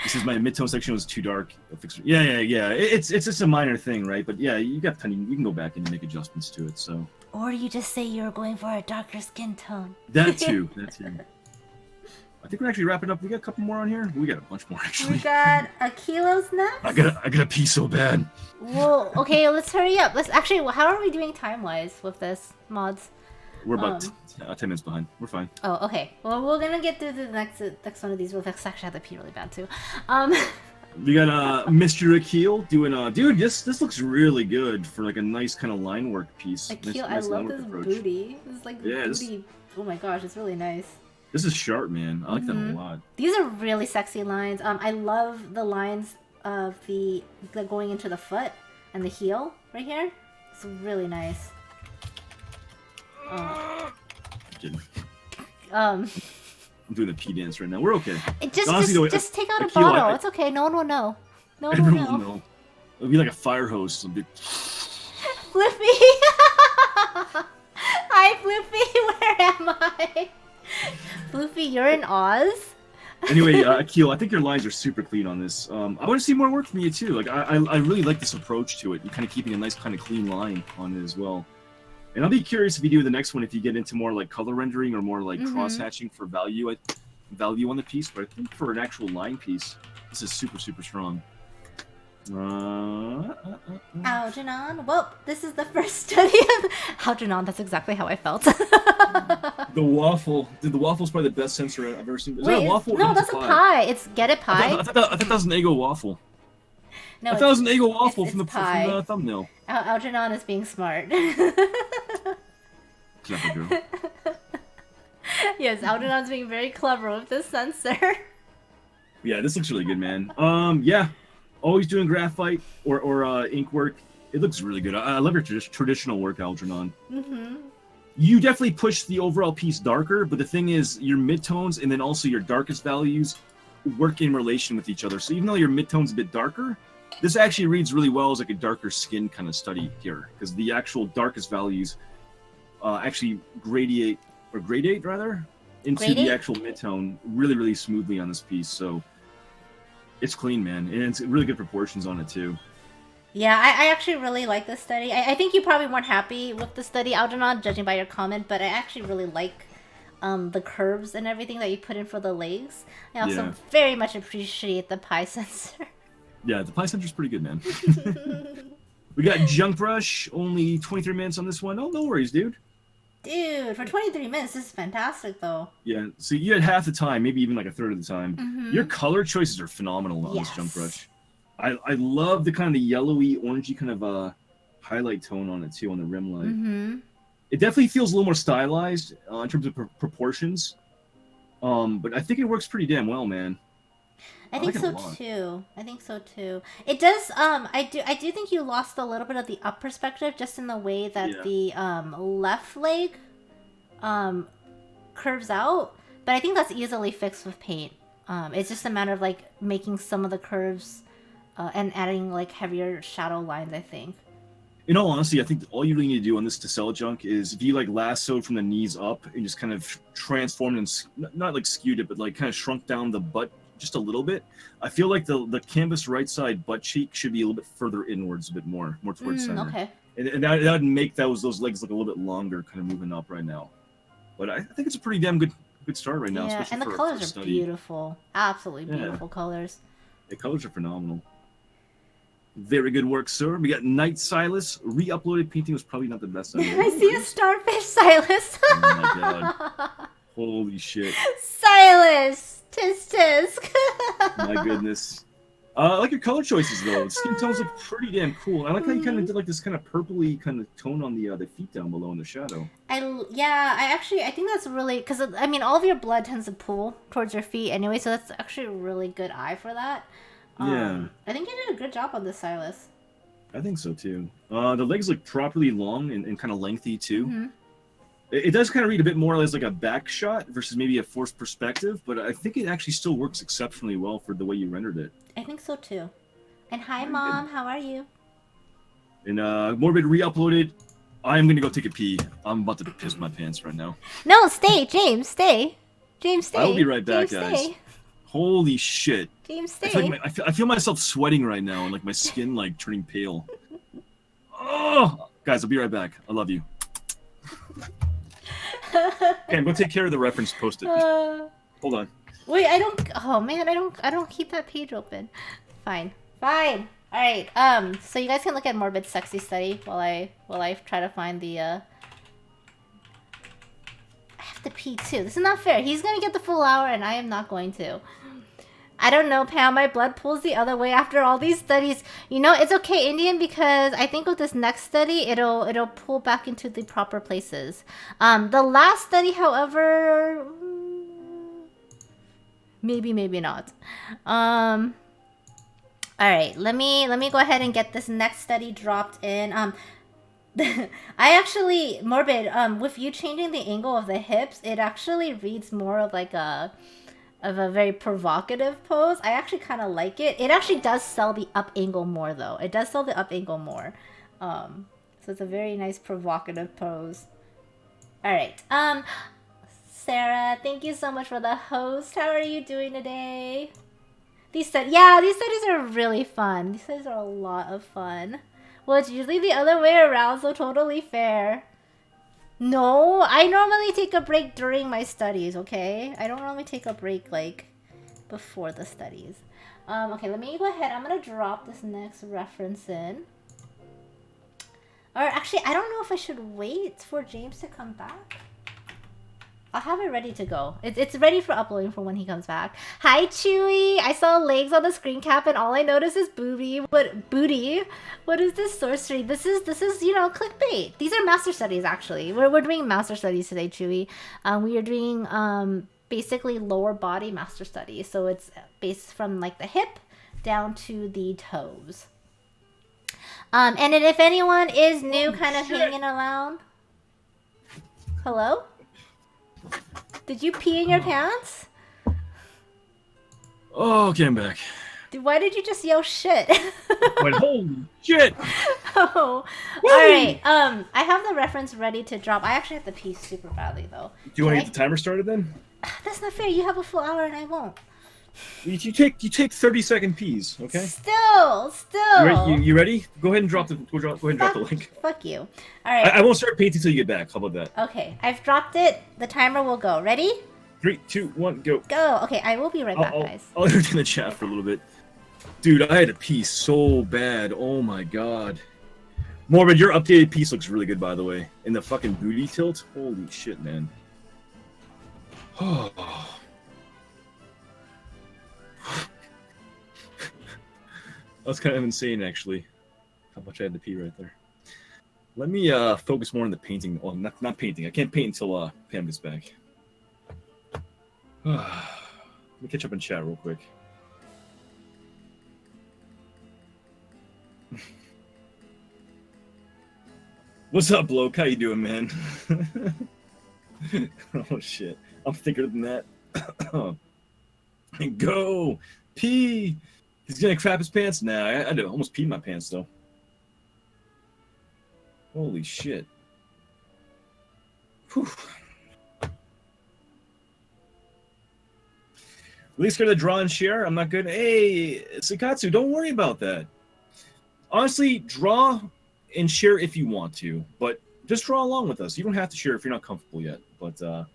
This is my mid-tone section was too dark. Yeah. It's just a minor thing, right? But yeah, you got plenty. You can go back and make adjustments to it. So. Or you just say you're going for a darker skin tone. That too. I think we're actually wrapping up. We got a couple more on here. We got a bunch more actually. We got a kilos next. I gotta pee so bad. Well, okay, let's hurry up. Let's actually. How are we doing time-wise with this mods? We're about 10 minutes behind. We're fine. Oh, okay. Well, we're gonna get through the next one of these real fast. Actually, I have to pee really bad too. We got Mr. Akil doing dude. This looks really good for like a nice kind of line work piece. Akil, nice I love this booty. This is like booty. Oh my gosh, it's really nice. This is sharp, man. I like that a lot. These are really sexy lines. I love the lines of the going into the foot and the heel right here. It's really nice. I'm doing the pee dance right now. We're okay. Just take out a bottle. It's okay. No one will know. No one will know. It'll be like a fire hose. It'll be... Flippy! Hi, Flippy. Where am I? Flippy, you're in Oz? Anyway, Akil, I think your lines are super clean on this. I want to see more work from you too. Like I really like this approach to it. You're kind of keeping a nice kind of clean line on it as well. And I'll be curious if you do the next one, if you get into more like color rendering or more like cross hatching for value on the piece. But I think for an actual line piece, this is super, super strong. Algernon? Well, this is the first study of Algernon. That's exactly how I felt. The waffle. Dude, the waffle's probably the best sensor I've ever seen. Is that a waffle? No, that's a pie. It's get it pie. I thought that was an Eggo waffle. No, I thought it was an Eggo waffle from the thumbnail. Algernon is being smart. Clever girl. Yes, Algernon's being very clever with this sensor. Yeah, this looks really good, man. Yeah, always doing graphite or ink work. It looks really good. I love your traditional work, Algernon. You definitely push the overall piece darker, but the thing is, your midtones and then also your darkest values work in relation with each other. So even though your midtone's a bit darker, this actually reads really well as like a darker skin kind of study here, because the actual darkest values actually gradate into the actual midtone really, really smoothly on this piece. So it's clean, man, and it's really good proportions on it too. Yeah, I actually really like this study. I think you probably weren't happy with the study, Algernon, judging by your comment, but I actually really like the curves and everything that you put in for the legs. I also very much appreciate the pie sensor. Yeah, the pie sensor's pretty good, man. We got Junk Brush, only 23 minutes on this one. Oh, no worries, dude. Dude, for 23 minutes, this is fantastic, though. Yeah, so you had half the time, maybe even like a third of the time. Your color choices are phenomenal on this Junk Brush. I love the kind of the yellowy, orangey kind of highlight tone on it, too, on the rim light. It definitely feels a little more stylized in terms of proportions. But I think it works pretty damn well, man. I think so too. It does. I do think you lost a little bit of the up perspective, just in the way that the left leg curves out. But I think that's easily fixed with paint. It's just a matter of like making some of the curves and adding like heavier shadow lines, I think. In all honesty, I think all you really need to do on this to sell junk is if you like lassoed from the knees up and just kind of transformed and not like skewed it, but like kind of shrunk down the butt just a little bit. I feel like the canvas right side butt cheek should be a little bit further inwards, a bit more towards center. Okay. And that would make those legs look a little bit longer, kind of moving up right now. But I think it's a pretty damn good good start right now. Yeah, Especially and the for colors are study. beautiful. Absolutely beautiful colors. The colors are phenomenal. Very good work, sir. We got Night Silas. Re-uploaded painting was probably not the best idea. I see a starfish, Silas. Oh my god. Holy shit. Silas! Tisk tisk. My goodness. I like your color choices though. The skin tones look pretty damn cool. I like how you kind of did like this kind of purpley kind of tone on the feet down below in the shadow. I think that's really, because I mean all of your blood tends to pool towards your feet anyway, so that's actually a really good eye for that. Yeah. I think you did a good job on this, Silas. I think so too. The legs look properly long and kind of lengthy too. Mm-hmm. It does kind of read a bit more as like a back shot versus maybe a forced perspective, but I think it actually still works exceptionally well for the way you rendered it. I think so too. And hi, Mom. How are you? And Morbid re-uploaded. I'm gonna go take a pee. I'm about to piss my pants right now. No, stay, James. Stay, James. Stay. I'll be right back, James, guys. stay. Holy shit! James, stay. I feel myself sweating right now, and like my skin like turning pale. Oh, guys, I'll be right back. I love you. Okay, I'm gonna take care of the reference. Post it. Hold on. Wait, I don't. Oh man, I don't keep that page open. Fine. All right. So you guys can look at Morbid's sexy study while I try to find the. I have to pee too. This is not fair. He's gonna get the full hour, and I am not going to. I don't know, Pam. My blood pulls the other way after all these studies. You know, it's okay, Indian, because I think with this next study, it'll pull back into the proper places. The last study, however, maybe not. All right, let me go ahead and get this next study dropped in. I actually, Morbid, with you changing the angle of the hips, it actually reads more of like a very provocative pose. I actually kind of like it. It actually does sell the up angle more though. It does sell the up angle more. So it's a very nice provocative pose. All right. Sarah, thank you so much for the host. How are you doing today? These studies are really fun. These studies are a lot of fun. Well, it's usually the other way around, so totally fair. No, I normally take a break during my studies, okay? I don't normally take a break, like, before the studies. Okay, let me go ahead. I'm gonna drop this next reference in. Or actually, I don't know if I should wait for James to come back. I'll have it ready to go. It's ready for uploading for when he comes back. Hi, Chewy! I saw legs on the screen cap and all I noticed is booty. What booty? What is this sorcery? This is you know, clickbait. These are master studies actually. We're doing master studies today, Chewy. We are doing basically lower body master studies. So it's based from like the hip down to the toes. And then if anyone is new, kind of hanging around. Hello? Did you pee in your pants? Oh, okay, I'm back. Why did you just yell shit? Wait, holy shit! Oh, Woo! all right. I have the reference ready to drop. I actually have to pee super badly though. Do you want to get the timer started then? That's not fair. You have a full hour and I won't. You take 30-second pees, okay? Still. You ready? Go ahead and drop the drop the link. Fuck you. All right. I won't start painting until you get back. How about that? Okay, I've dropped it. The timer will go. Ready? 3, 2, 1, go. Go. Okay, I will be right back, guys. I'll entertain the chat for a little bit. Dude, I had to pee so bad. Oh my god. Morbid, your updated piece looks really good, by the way. And the fucking booty tilt. Holy shit, man. Oh. That's kind of insane, actually. How much I had to pee right there. Let me focus more on the painting. Well, not painting. I can't paint until Pam gets back. Let me catch up in chat real quick. What's up, bloke? How you doing, man? Oh shit, I'm thicker than that. Go pee. He's gonna crap his pants now. I almost peed my pants though. Holy shit. Whew. Really scared to draw and share? I'm not good. Hey, Sakatsu, don't worry about that. Honestly, draw and share if you want to, but just draw along with us. You don't have to share if you're not comfortable yet. But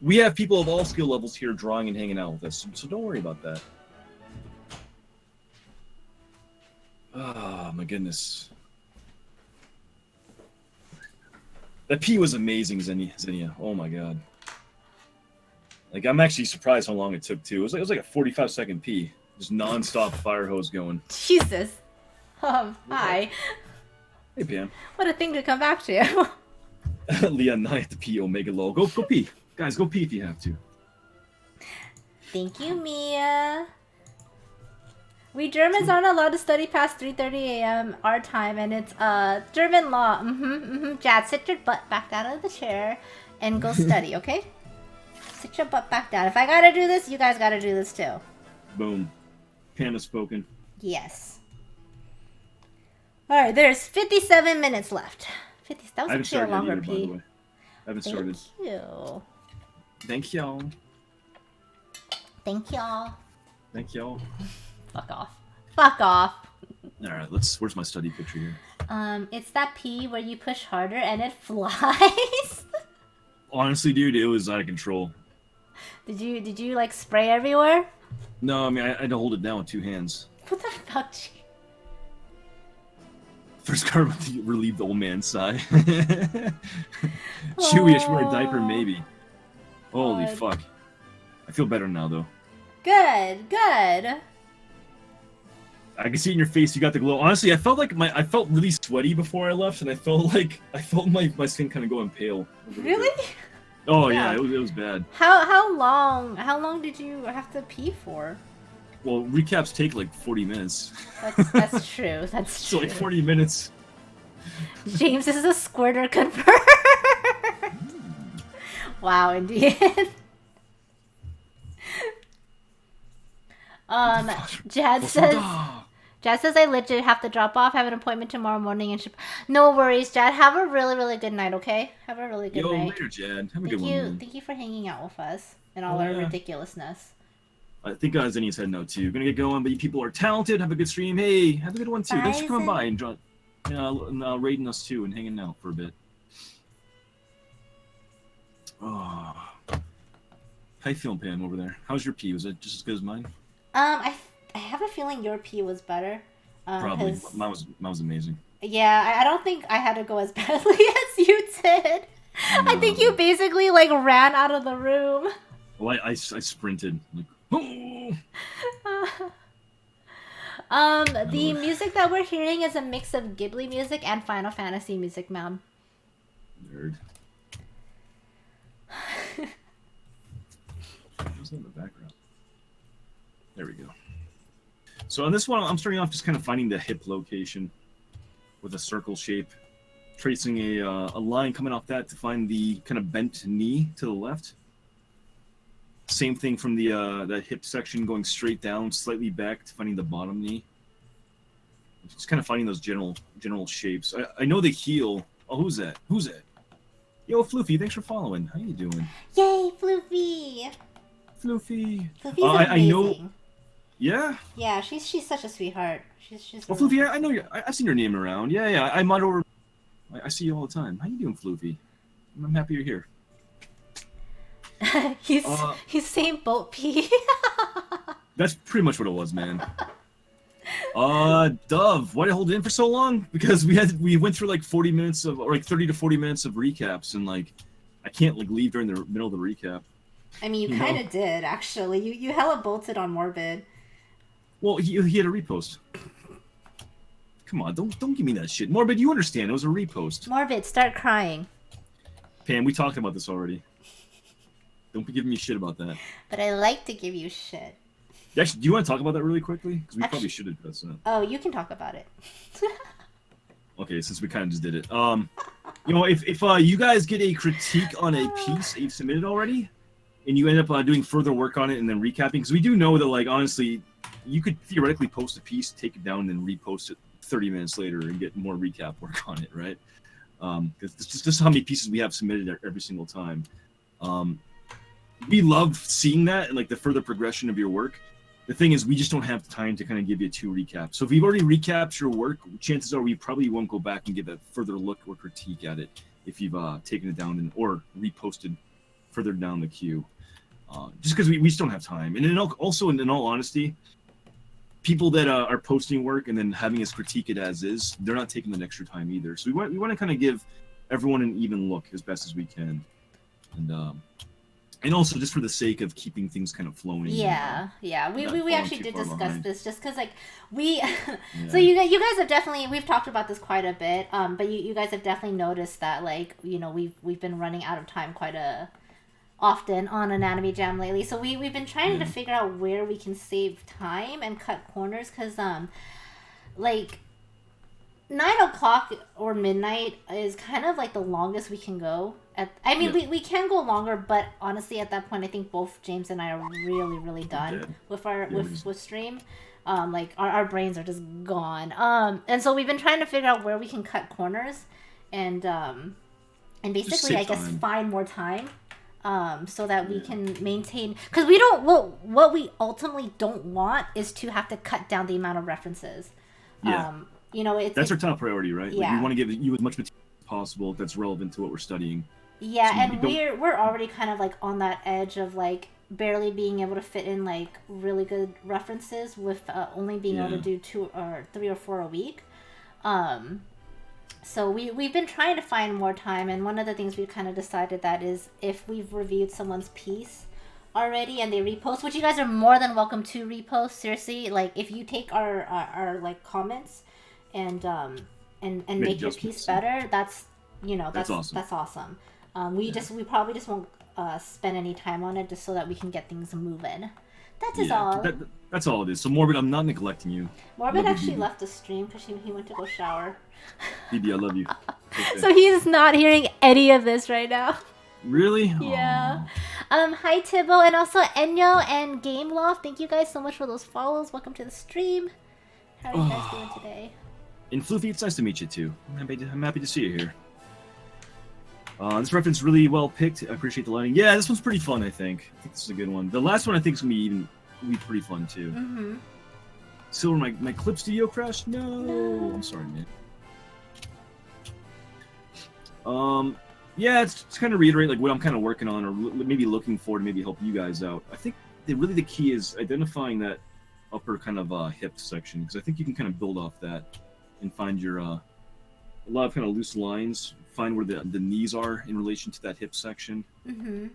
We have people of all skill levels here drawing and hanging out with us, so don't worry about that. Oh, my goodness. That P was amazing, Xenia. Oh, my God. Like, I'm actually surprised how long it took, too. It was like a 45-second P. Just non-stop fire hose going. Jesus. Hi. Hey, Pam. What a thing to come back to. Leon 9 at the P, Omega Low. Go pee. Guys, go pee if you have to. Thank you, Mia. We Germans aren't allowed to study past 3:30 a.m. our time, and it's German law. Jad, sit your butt back down out of the chair and go study, okay? Sit your butt back down. If I gotta do this, you guys gotta do this too. Boom. Pam has spoken. Yes. Alright, there's 57 minutes left. That was actually a longer P. I haven't started. Thank you. Thank y'all. Thank y'all. Thank y'all. Fuck off. Fuck off. Alright, where's my study picture here? It's that P where you push harder and it flies. Honestly, dude, it was out of control. Did you like spray everywhere? No, I mean, I had to hold it down with 2 hands. What the fuck? First card to relieve the old man's sigh. Chewy, I should wear a diaper, maybe. Holy fuck. I feel better now, though. Good, good. I can see it in your face. You got the glow. Honestly, I felt really sweaty before I left, and I felt my skin kind of going pale. Really? Oh yeah, it was bad. How long did you have to pee for? Well, recaps take like 40 minutes. That's true. That's true. So like 40 minutes. James is a squirter confirmed. Wow, indeed. Jad says I legit have to drop off. Have an appointment tomorrow morning and ship. No worries, Jad. Have a really good night, okay? Have a really good night. Later, Jad. Have a good one. Thank you for hanging out with us and all our ridiculousness. I think Xenia's head no too. Gonna get going, but you people are talented. Have a good stream. Hey, have a good one too. Thanks for coming by and raiding us too and hanging out for a bit. Oh. How you feeling, Pam, over there? How's your pee? Was it just as good as mine? I have a feeling your pee was better. Probably. Mine was amazing. Yeah, I don't think I had to go as badly as you did. No. I think you basically like ran out of the room. Well, I sprinted. Like, oh! The music that we're hearing is a mix of Ghibli music and Final Fantasy music, ma'am. Nerd. What's in the background? There we go. So on this one, I'm starting off just kind of finding the hip location with a circle shape, tracing a line coming off that to find the kind of bent knee to the left. Same thing from the hip section, going straight down, slightly back to finding the bottom knee. Just kind of finding those general shapes. I know the heel. Oh, who's that? Who's that? Yo, Floofy, thanks for following. How you doing? Yay, Floofy! Floofy. Floofy's amazing. I know. Yeah. Yeah, she's such a sweetheart. She's. Well, Floofy, I know you. I've seen your name around. Yeah. I mod over. I see you all the time. How you doing, Floofy? I'm happy you're here. he's saying boat pee. That's pretty much what it was, man. Dove, why did I hold it in for so long? Because we went through like 40 minutes of, or like 30 to 40 minutes of recaps, and like I can't like leave during the middle of the recap. I mean, you kind of did actually. You hella bolted on Morbid. Well, he had a repost. Come on, don't give me that shit, Morbid. You understand? It was a repost. Morbid, start crying. Pam, we talked about this already. Don't be giving me shit about that. But I like to give you shit. Actually, do you want to talk about that really quickly? Because we probably should address that. Oh, you can talk about it. Okay, since we kind of just did it. You know, if you guys get a critique on a piece that you've submitted already, and you end up doing further work on it and then recapping, because we do know that, like, honestly, you could theoretically post a piece, take it down, and then repost it 30 minutes later and get more recap work on it, right? Because this is how many pieces we have submitted every single time. We love seeing that and like the further progression of your work. The thing is, we just don't have time to kind of give you 2 recaps. So if you've already recapped your work, chances are we probably won't go back and give a further look or critique at it if you've taken it down or reposted further down the queue, just because we just don't have time. And then also, in all honesty, people that are posting work and then having us critique it as is, they're not taking the extra time either. So we want to kind of give everyone an even look as best as we can, and also just for the sake of keeping things kind of flowing. Yeah, yeah. We actually did discuss this just because, like, so you guys have definitely, we've talked about this quite a bit, but you guys have definitely noticed that, like, you know, we've been running out of time quite often on Anatomy Jam lately. So we've been trying to figure out where we can save time and cut corners, because like 9 o'clock or midnight is kind of like the longest we can go. We can go longer, but honestly, at that point, I think both James and I are really done with our with stream. Like our brains are just gone. And so we've been trying to figure out where we can cut corners, and basically, I guess, find more time, so that we can maintain. Because we don't. What we ultimately don't want is to have to cut down the amount of references. Yeah. You know, that's our top priority, right? Yeah. Like, we want to give you as much material as possible that's relevant to what we're studying. Yeah, so and we're already kind of like on that edge of like barely being able to fit in like really good references with only being able to do 2 or 3 or 4 a week. So we've been trying to find more time, and one of the things we've kind of decided that is if we've reviewed someone's piece already and they repost, which you guys are more than welcome to repost. Seriously, like if you take our like comments and make your piece better, that's awesome. That's awesome. We probably just won't spend any time on it just so that we can get things moving. That is all. That's all it is. So Morbid, I'm not neglecting you. Morbid actually left the stream because he went to go shower. BB, I love you. Okay. So he's not hearing any of this right now. Really? Yeah. Hi Tibbo, and also Enyo and Game Loft. Thank you guys so much for those follows. Welcome to the stream. How are you guys doing today? And Floofy, it's nice to meet you too. I'm happy to see you here. This reference really well picked. I appreciate the lighting. Yeah, this one's pretty fun, I think. I think this is a good one. The last one I think is going to be pretty fun too. Mm-hmm. Silver, my clip studio crashed? No. I'm sorry, man. Yeah, it's kind of reiterate like what I'm kind of working on, or maybe looking for to maybe help you guys out. I think really the key is identifying that upper kind of hip section, because I think you can kind of build off that and find your a lot of kind of loose lines. Find where the knees are in relation to that hip section. Mm-hmm. You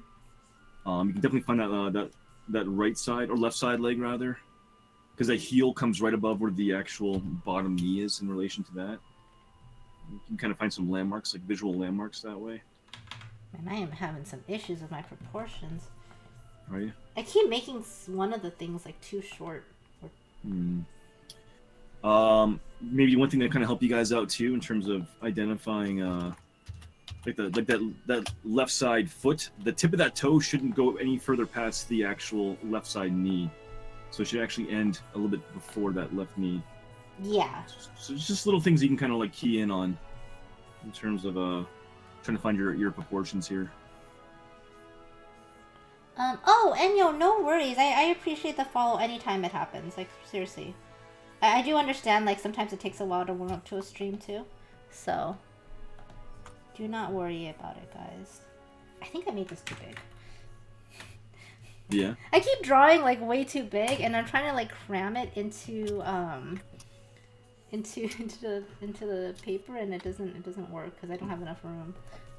can definitely find that right side or left side leg rather, because that heel comes right above where the actual bottom knee is in relation to that. You can kind of find some landmarks, like visual landmarks that way. And I am having some issues with my proportions. Are you? I keep making one of the things like too short. Maybe one thing that kind of help you guys out too in terms of identifying that left side foot, the tip of that toe shouldn't go any further past the actual left side knee, so it should actually end a little bit before that left knee. Yeah. So it's just little things you can kind of like key in on in terms of trying to find your proportions here. Oh, Enyo, no worries. I appreciate the follow anytime it happens. Like, seriously. I do understand, like, sometimes it takes a while to warm up to a stream, too. So, do not worry about it, guys. I think I made this too big. Yeah. I keep drawing, like, way too big, and I'm trying to, like, cram it into the paper, and it doesn't work, because I don't have enough room.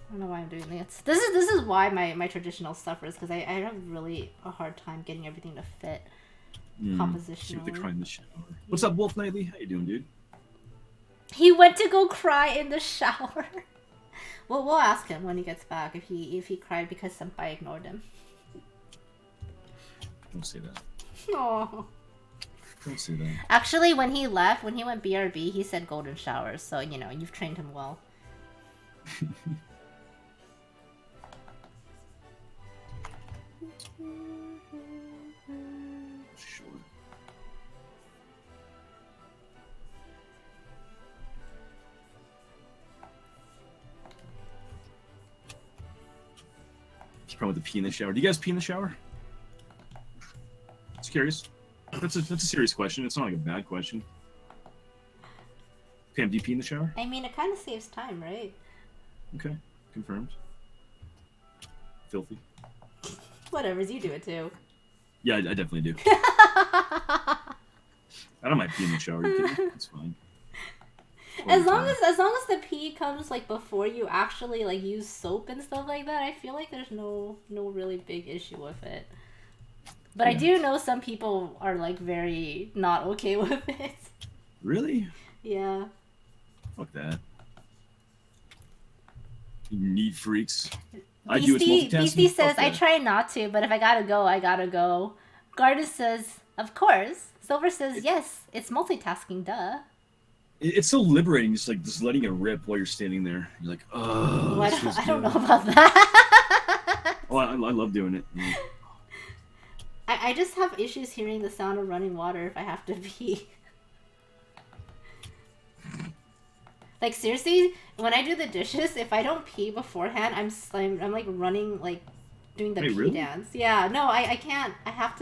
I don't know why I'm doing this. This is why my traditional suffers, because I have really a hard time getting everything to fit. Compositionally. What's up, Wolf Nightly? How you doing, dude? He went to go cry in the shower. Well, we'll ask him when he gets back if he cried because Senpai ignored him. Don't say that. Oh. Don't say that. Actually, when he left, when he went BRB, he said golden showers. So you've trained him well. Problem with the pee in the shower. Do you guys pee in the shower? Just curious. That's a serious question. It's not like a bad question. Pam, do you pee in the shower? I mean, it kind of saves time, right? Okay, confirmed. Filthy. Whatever, you do it too. Yeah, I definitely do. I don't mind peeing in the shower. It's fine. As long as the pee comes like before you actually like use soap and stuff like that, I feel like there's no really big issue with it. But yeah. I do know some people are like very not okay with it. Really? Yeah. Fuck that. You neat freaks. Beastie says, I try not to, but if I gotta go, I gotta go. Garden says, of course. Silver says, yes, it's multitasking, duh. It's so liberating, just letting it rip while you're standing there. You're like, oh, I don't know about that. Oh, I love doing it. Yeah. I just have issues hearing the sound of running water if I have to pee. Like, seriously, when I do the dishes, if I don't pee beforehand, I'm like running, like, doing the pee dance. Yeah, no, I can't. I have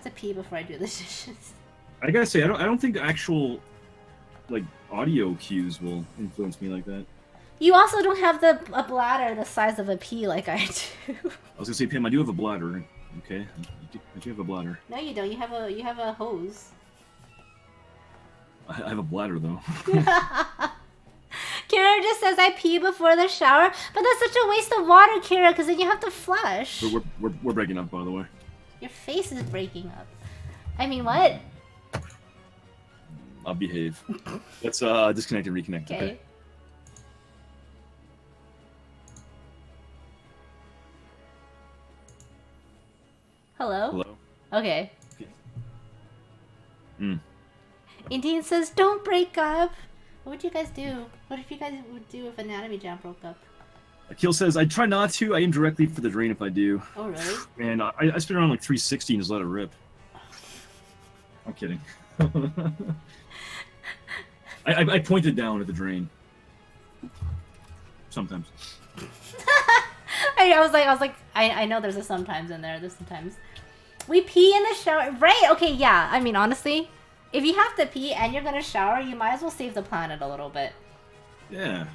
to pee before I do the dishes. I gotta say, I don't think actual, like, audio cues will influence me like that. You also don't have a bladder the size of a pea like I do. I was gonna say, Pam, I do have a bladder. Okay, I do have a bladder. No, you don't. You have a hose. I have a bladder, though. Kira just says I pee before the shower, but that's such a waste of water, Kira, because then you have to flush. We're breaking up, by the way. Your face is breaking up. I mean, what? I'll behave. Let's disconnect and reconnect. Okay. Hello? Hello? Okay. Indian says, don't break up. What would you guys do? What if you guys would do if Anatomy Jam broke up? Akil says, I try not to. I aim directly for the drain if I do. Oh, really? And I spin around like 360 and just let it rip. I'm kidding. I pointed down at the drain. Sometimes. I was like, I know there's a sometimes in there. There's sometimes. We pee in the shower. Right, okay, yeah. I mean, honestly, if you have to pee and you're gonna shower, you might as well save the planet a little bit. Yeah.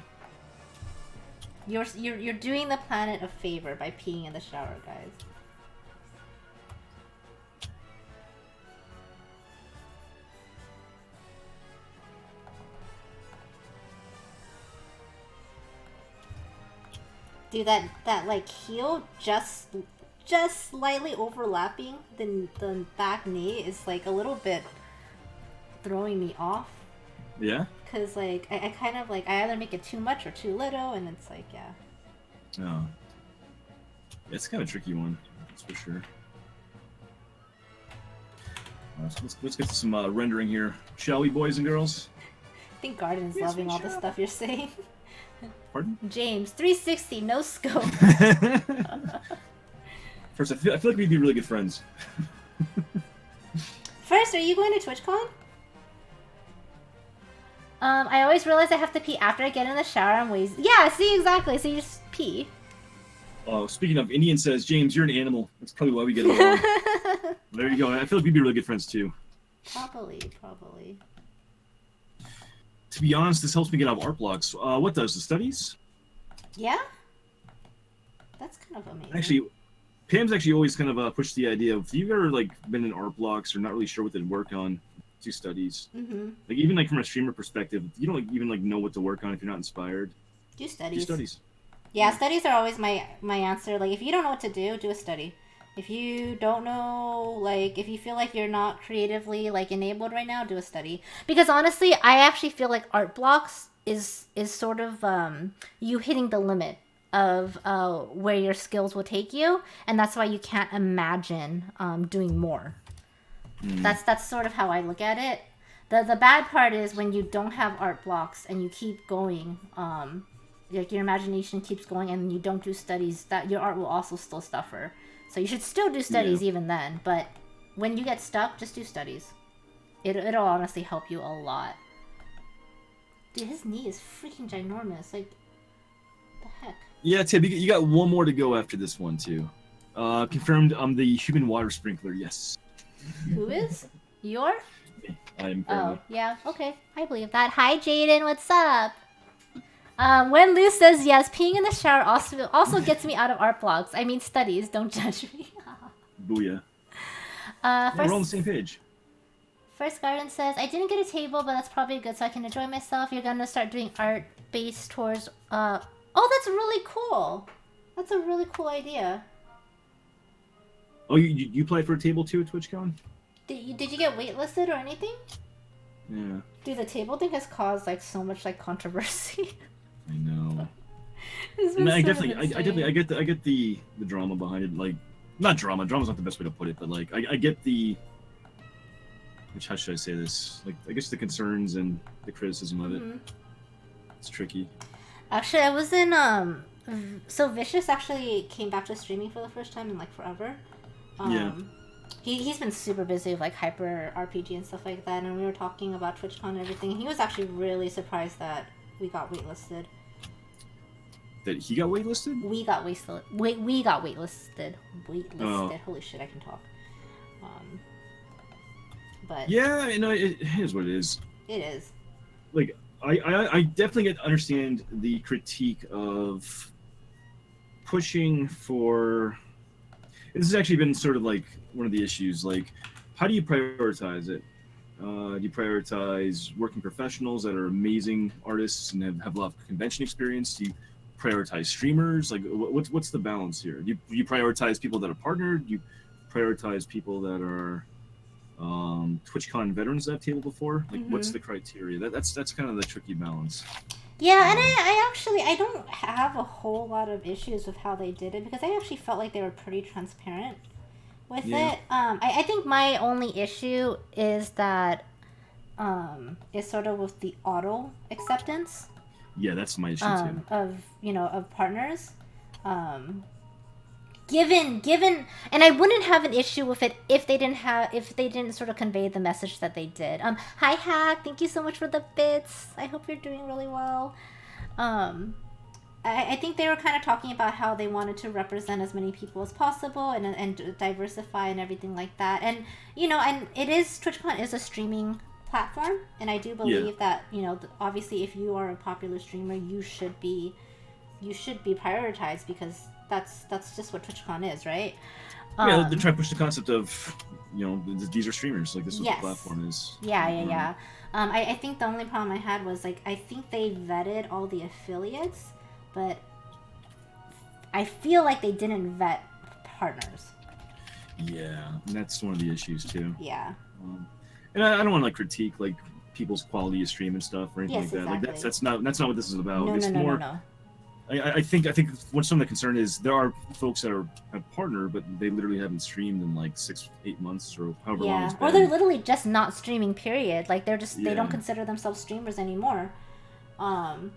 You're doing the planet a favor by peeing in the shower, guys. Dude, that like heel just slightly overlapping the back knee is like a little bit throwing me off. Yeah? Because like I kind of like I either make it too much or too little, and it's like, yeah. Oh. It's kind of a tricky one, that's for sure. So let's get to some rendering here, shall we, boys and girls? I think Garden's loving all the stuff you're saying. Pardon? James, 360, no scope. First, I feel like we'd be really good friends. First, are you going to TwitchCon? I always realize I have to pee after I get in the shower and ways. Yeah, see, exactly. So you just pee. Oh, speaking of, Indian says, James, you're an animal. That's probably why we get along. There you go. I feel like we'd be really good friends too. Probably. To be honest, this helps me get out of art blocks. What does? The studies? Yeah? That's kind of amazing. Actually, Pam's actually always kind of pushed the idea of, if you've ever like been in art blocks or not really sure what to work on, do studies. Mm-hmm. Like even like from a streamer perspective, you don't like, even like know what to work on if you're not inspired. Do studies. Do studies. Yeah, studies are always my answer. Like if you don't know what to do a study. If you don't know, like, if you feel like you're not creatively, like, enabled right now, do a study. Because honestly, I actually feel like art blocks is sort of you hitting the limit of where your skills will take you. And that's why you can't imagine doing more. That's sort of how I look at it. The bad part is when you don't have art blocks and you keep going, like, your imagination keeps going and you don't do studies, that your art will also still suffer. So you should still do studies even then, but when you get stuck, just do studies. It'll honestly help you a lot. Dude, his knee is freaking ginormous. Like, the heck? Yeah, Tib, you got one more to go after this one, too. Confirmed, I'm the human water sprinkler, yes. Who is? You're? I'm Oh, yeah, okay. I believe that. Hi, Jaden, what's up? When Lou says yes, peeing in the shower also gets me out of art blogs. I mean studies, don't judge me. Booyah. We're all on the same page. First Garden says, I didn't get a table, but that's probably good so I can enjoy myself. You're gonna start doing art-based tours. Oh, that's really cool. That's a really cool idea. Oh, you applied for a table too at TwitchCon? Did you get waitlisted or anything? Yeah. Dude, the table thing has caused like so much like controversy. I know. I get the drama behind it. Like, not drama. Drama's not the best way to put it, but like I get the. How should I say this? Like, I guess the concerns and the criticism of it. It's tricky. Actually, I was in so Vicious actually came back to streaming for the first time in like forever. Yeah. He's been super busy with like Hyper RPG and stuff like that, and we were talking about TwitchCon and everything. He was actually really surprised that we got waitlisted. That he got waitlisted? We got waitlisted. We got waitlisted. Oh. Holy shit, I can talk. But yeah, you know, it is what it is. It is. Like, I definitely understand the critique of pushing for. This has actually been sort of like one of the issues. Like, how do you prioritize it? Do you prioritize working professionals that are amazing artists and have a lot of convention experience? Do you prioritize streamers? Like, what's the balance here? Do you prioritize people that are partnered? Do you prioritize people that are TwitchCon veterans that have table before? Like, what's the criteria? That's kind of the tricky balance. Yeah, and I don't have a whole lot of issues with how they did it because I actually felt like they were pretty transparent with it. I think my only issue is that is sort of with the auto acceptance. Yeah, that's my issue too. Of partners. Given and I wouldn't have an issue with it if they didn't sort of convey the message that they did. Hi Hack, thank you so much for the bits. I hope you're doing really well. I think they were kind of talking about how they wanted to represent as many people as possible and diversify and everything like that. And and TwitchCon is a streaming platform, and I do believe that obviously if you are a popular streamer, you should be prioritized because that's just what TwitchCon is, right? Yeah, they're trying to push the concept of, these are streamers. Like, this is what the platform is. Yeah. I think the only problem I had was, like, I think they vetted all the affiliates, but I feel like they didn't vet partners. Yeah, and that's one of the issues, too. Yeah. And I don't want to, like, critique, like, people's quality of stream and stuff or anything like that. Exactly. Like, that's not what this is about. No. I think what some of the concern is there are folks that have partnered, but they literally haven't streamed in like 6-8 months or however long it's been. Or they're literally just not streaming. Period. Like they don't consider themselves streamers anymore. And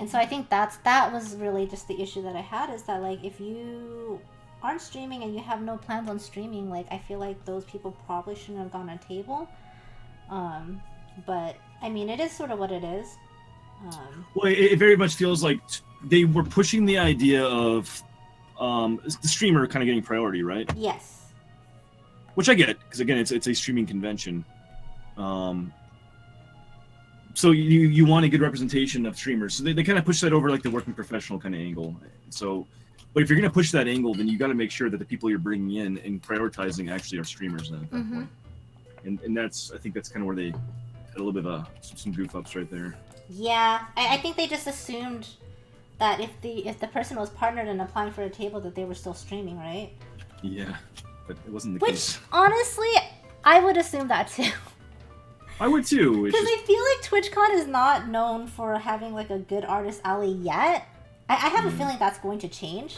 so I think that was really just the issue that I had is that like if you aren't streaming and you have no plans on streaming, like I feel like those people probably shouldn't have gone on table. But I mean, it is sort of what it is. Well, it very much feels like they were pushing the idea of the streamer kind of getting priority, right? Yes. Which I get, because again, it's a streaming convention. So you want a good representation of streamers. So they kind of push that over like the working professional kind of angle. So, but if you're going to push that angle, then you got to make sure that the people you're bringing in and prioritizing actually are streamers then at that point. And I think that's kind of where they had a little bit of some goof ups right there. Yeah, I think they just assumed that if the person was partnered and applying for a table that they were still streaming, right? Yeah, but it wasn't the case. Which, honestly, I would assume that too. I would too. Because I feel like TwitchCon is not known for having like a good artist alley yet. I have a feeling that's going to change.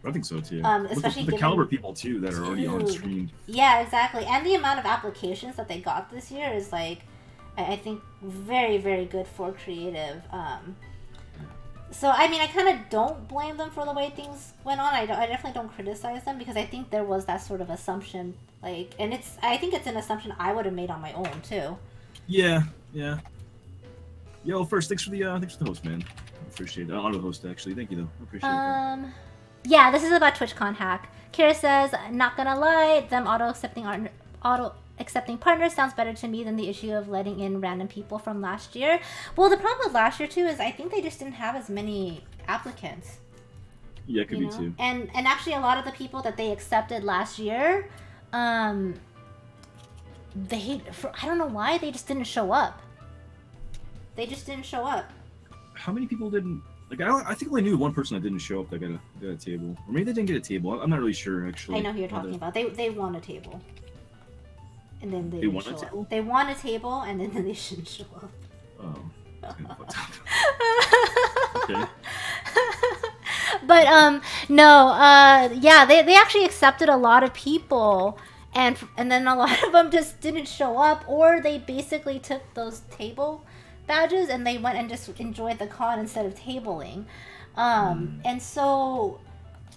I think so too. Especially with the caliber of people too that are already on stream. Yeah, exactly. And the amount of applications that they got this year is like, I think, very, very good for creative. So, I mean, I kind of don't blame them for the way things went on. I definitely don't criticize them because I think there was that sort of assumption. Like, and I think it's an assumption I would have made on my own too. Yeah. Yo, first, thanks for the host, man. I appreciate it. Auto host, actually. Thank you, though. I appreciate that. Yeah, this is about TwitchCon hack. Kira says, not gonna lie, them auto accepting partners sounds better to me than the issue of letting in random people from last year. Well, the problem with last year too is I think they just didn't have as many applicants. Yeah, it could be too. And actually, a lot of the people that they accepted last year, I don't know why they just didn't show up. They just didn't show up. How many people didn't? Like, I think I only knew one person that didn't show up that got a table. Or maybe they didn't get a table. I'm not really sure, actually. I know who you're talking about. They won a table. And then they won didn't a show table? up. They won a table, and then they shouldn't show up. Oh. That's kind of fucked up. Okay. But, no, yeah, they actually accepted a lot of people. And then a lot of them just didn't show up. Or they basically took those table badges and they went and just enjoyed the con instead of tabling. And so,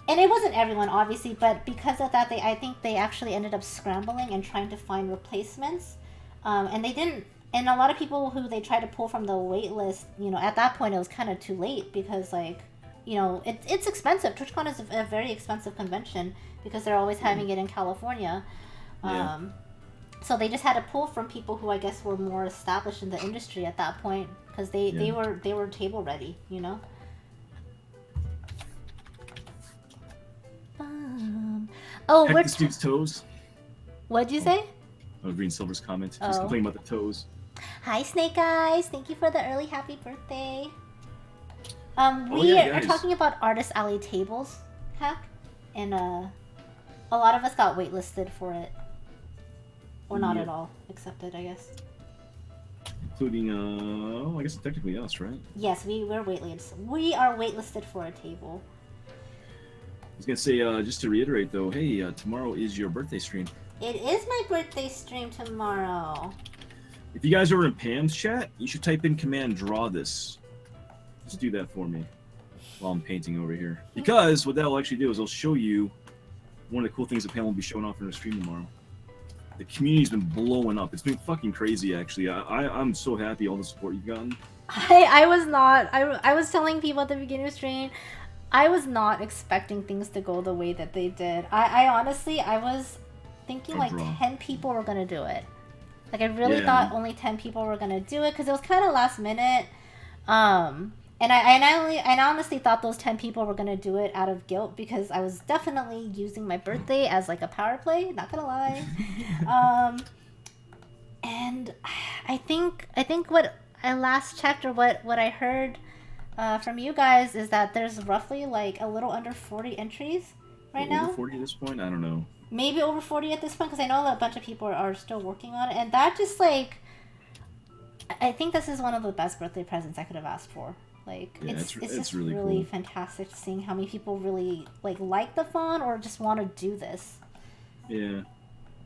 and it wasn't everyone obviously, but because of that, I think they actually ended up scrambling and trying to find replacements. And they didn't, and a lot of people who they tried to pull from the wait list, at that point it was kind of too late because it's expensive. TwitchCon is a very expensive convention because they're always having it in California. Yeah. So they just had to pull from people who I guess were more established in the industry at that point because they were table ready, Oh, Heck, this dude's toes. What'd you say? Oh, Green Silver's comment. He's complaining about the toes. Hi, Snake Eyes. Thank you for the early happy birthday. We are talking about Artist Alley tables, Hack, and a lot of us got waitlisted for it. Or not at all accepted, I guess. Including, I guess technically us, right? Yes, we're waitlisted. We are waitlisted for a table. I was gonna say, just to reiterate though, hey, tomorrow is your birthday stream. It is my birthday stream tomorrow. If you guys are in Pam's chat, you should type in command draw this. Just do that for me while I'm painting over here. Because what that'll actually do is it'll show you one of the cool things that Pam will be showing off in her stream tomorrow. The community's been blowing up. It's been fucking crazy, actually. I'm so happy all the support you've gotten. I was not. I was telling people at the beginning of the stream, I was not expecting things to go the way that they did. I honestly, I was thinking like 10 people were going to do it. Like, I really thought only 10 people were going to do it because it was kind of last minute. And I honestly thought those 10 people were going to do it out of guilt because I was definitely using my birthday as like a power play, not going to lie. And I think what I last checked or what I heard from you guys is that there's roughly like a little under 40 entries right now. Over 40 at this point? I don't know. Maybe over 40 at this point because I know that a bunch of people are still working on it. And that just like, I think this is one of the best birthday presents I could have asked for. Like, yeah, it's just really really cool. fantastic seeing how many people really like the font or just want to do this. Yeah.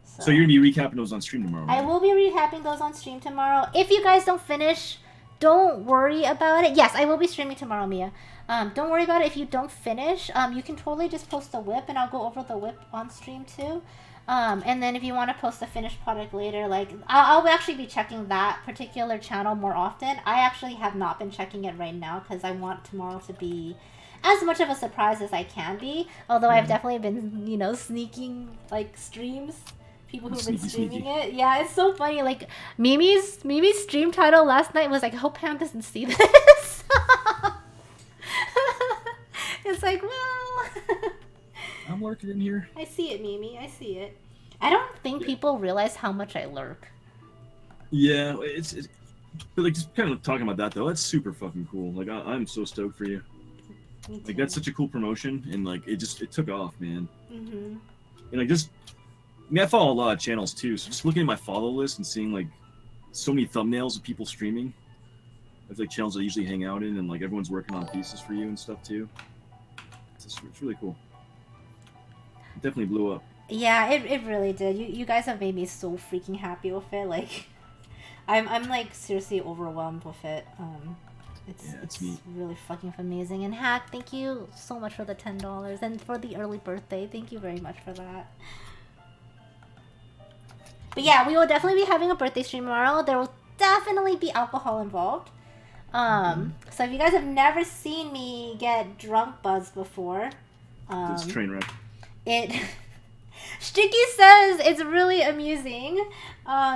So you're gonna be recapping those on stream tomorrow, right? I will be recapping those on stream tomorrow. If you guys don't finish, don't worry about it. Yes, I will be streaming tomorrow, Mia. Don't worry about it if you don't finish. You can totally just post the whip and I'll go over the whip on stream too. And then if you want to post the finished product later, like I'll actually be checking that particular channel more often. I actually have not been checking it right now because I want tomorrow to be as much of a surprise as I can be. Although I've definitely been, sneaking like streams. People who've been streaming it. Yeah, it's so funny. Like Mimi's stream title last night was like, I hope Pam doesn't see this. It's like, well, I'm lurking in here. I see it, Mimi. I see it. I don't think people realize how much I lurk. Yeah, but like just kind of talking about that though, that's super fucking cool. Like I'm so stoked for you. Me too. Like that's such a cool promotion, and like it took off, man. Mm-hmm. And I follow a lot of channels too, so just looking at my follow list and seeing like so many thumbnails of people streaming. It's like channels I usually hang out in, and like everyone's working on pieces for you and stuff too. It's really cool. It definitely blew up. Yeah, it really did. You guys have made me so freaking happy with it. Like, I'm like seriously overwhelmed with it. It's really fucking amazing. And Hack, thank you so much for the $10 and for the early birthday. Thank you very much for that. But yeah, we will definitely be having a birthday stream tomorrow. There will definitely be alcohol involved. So if you guys have never seen me get drunk buzzed before, It's a train wreck. Sticky says it's really amusing.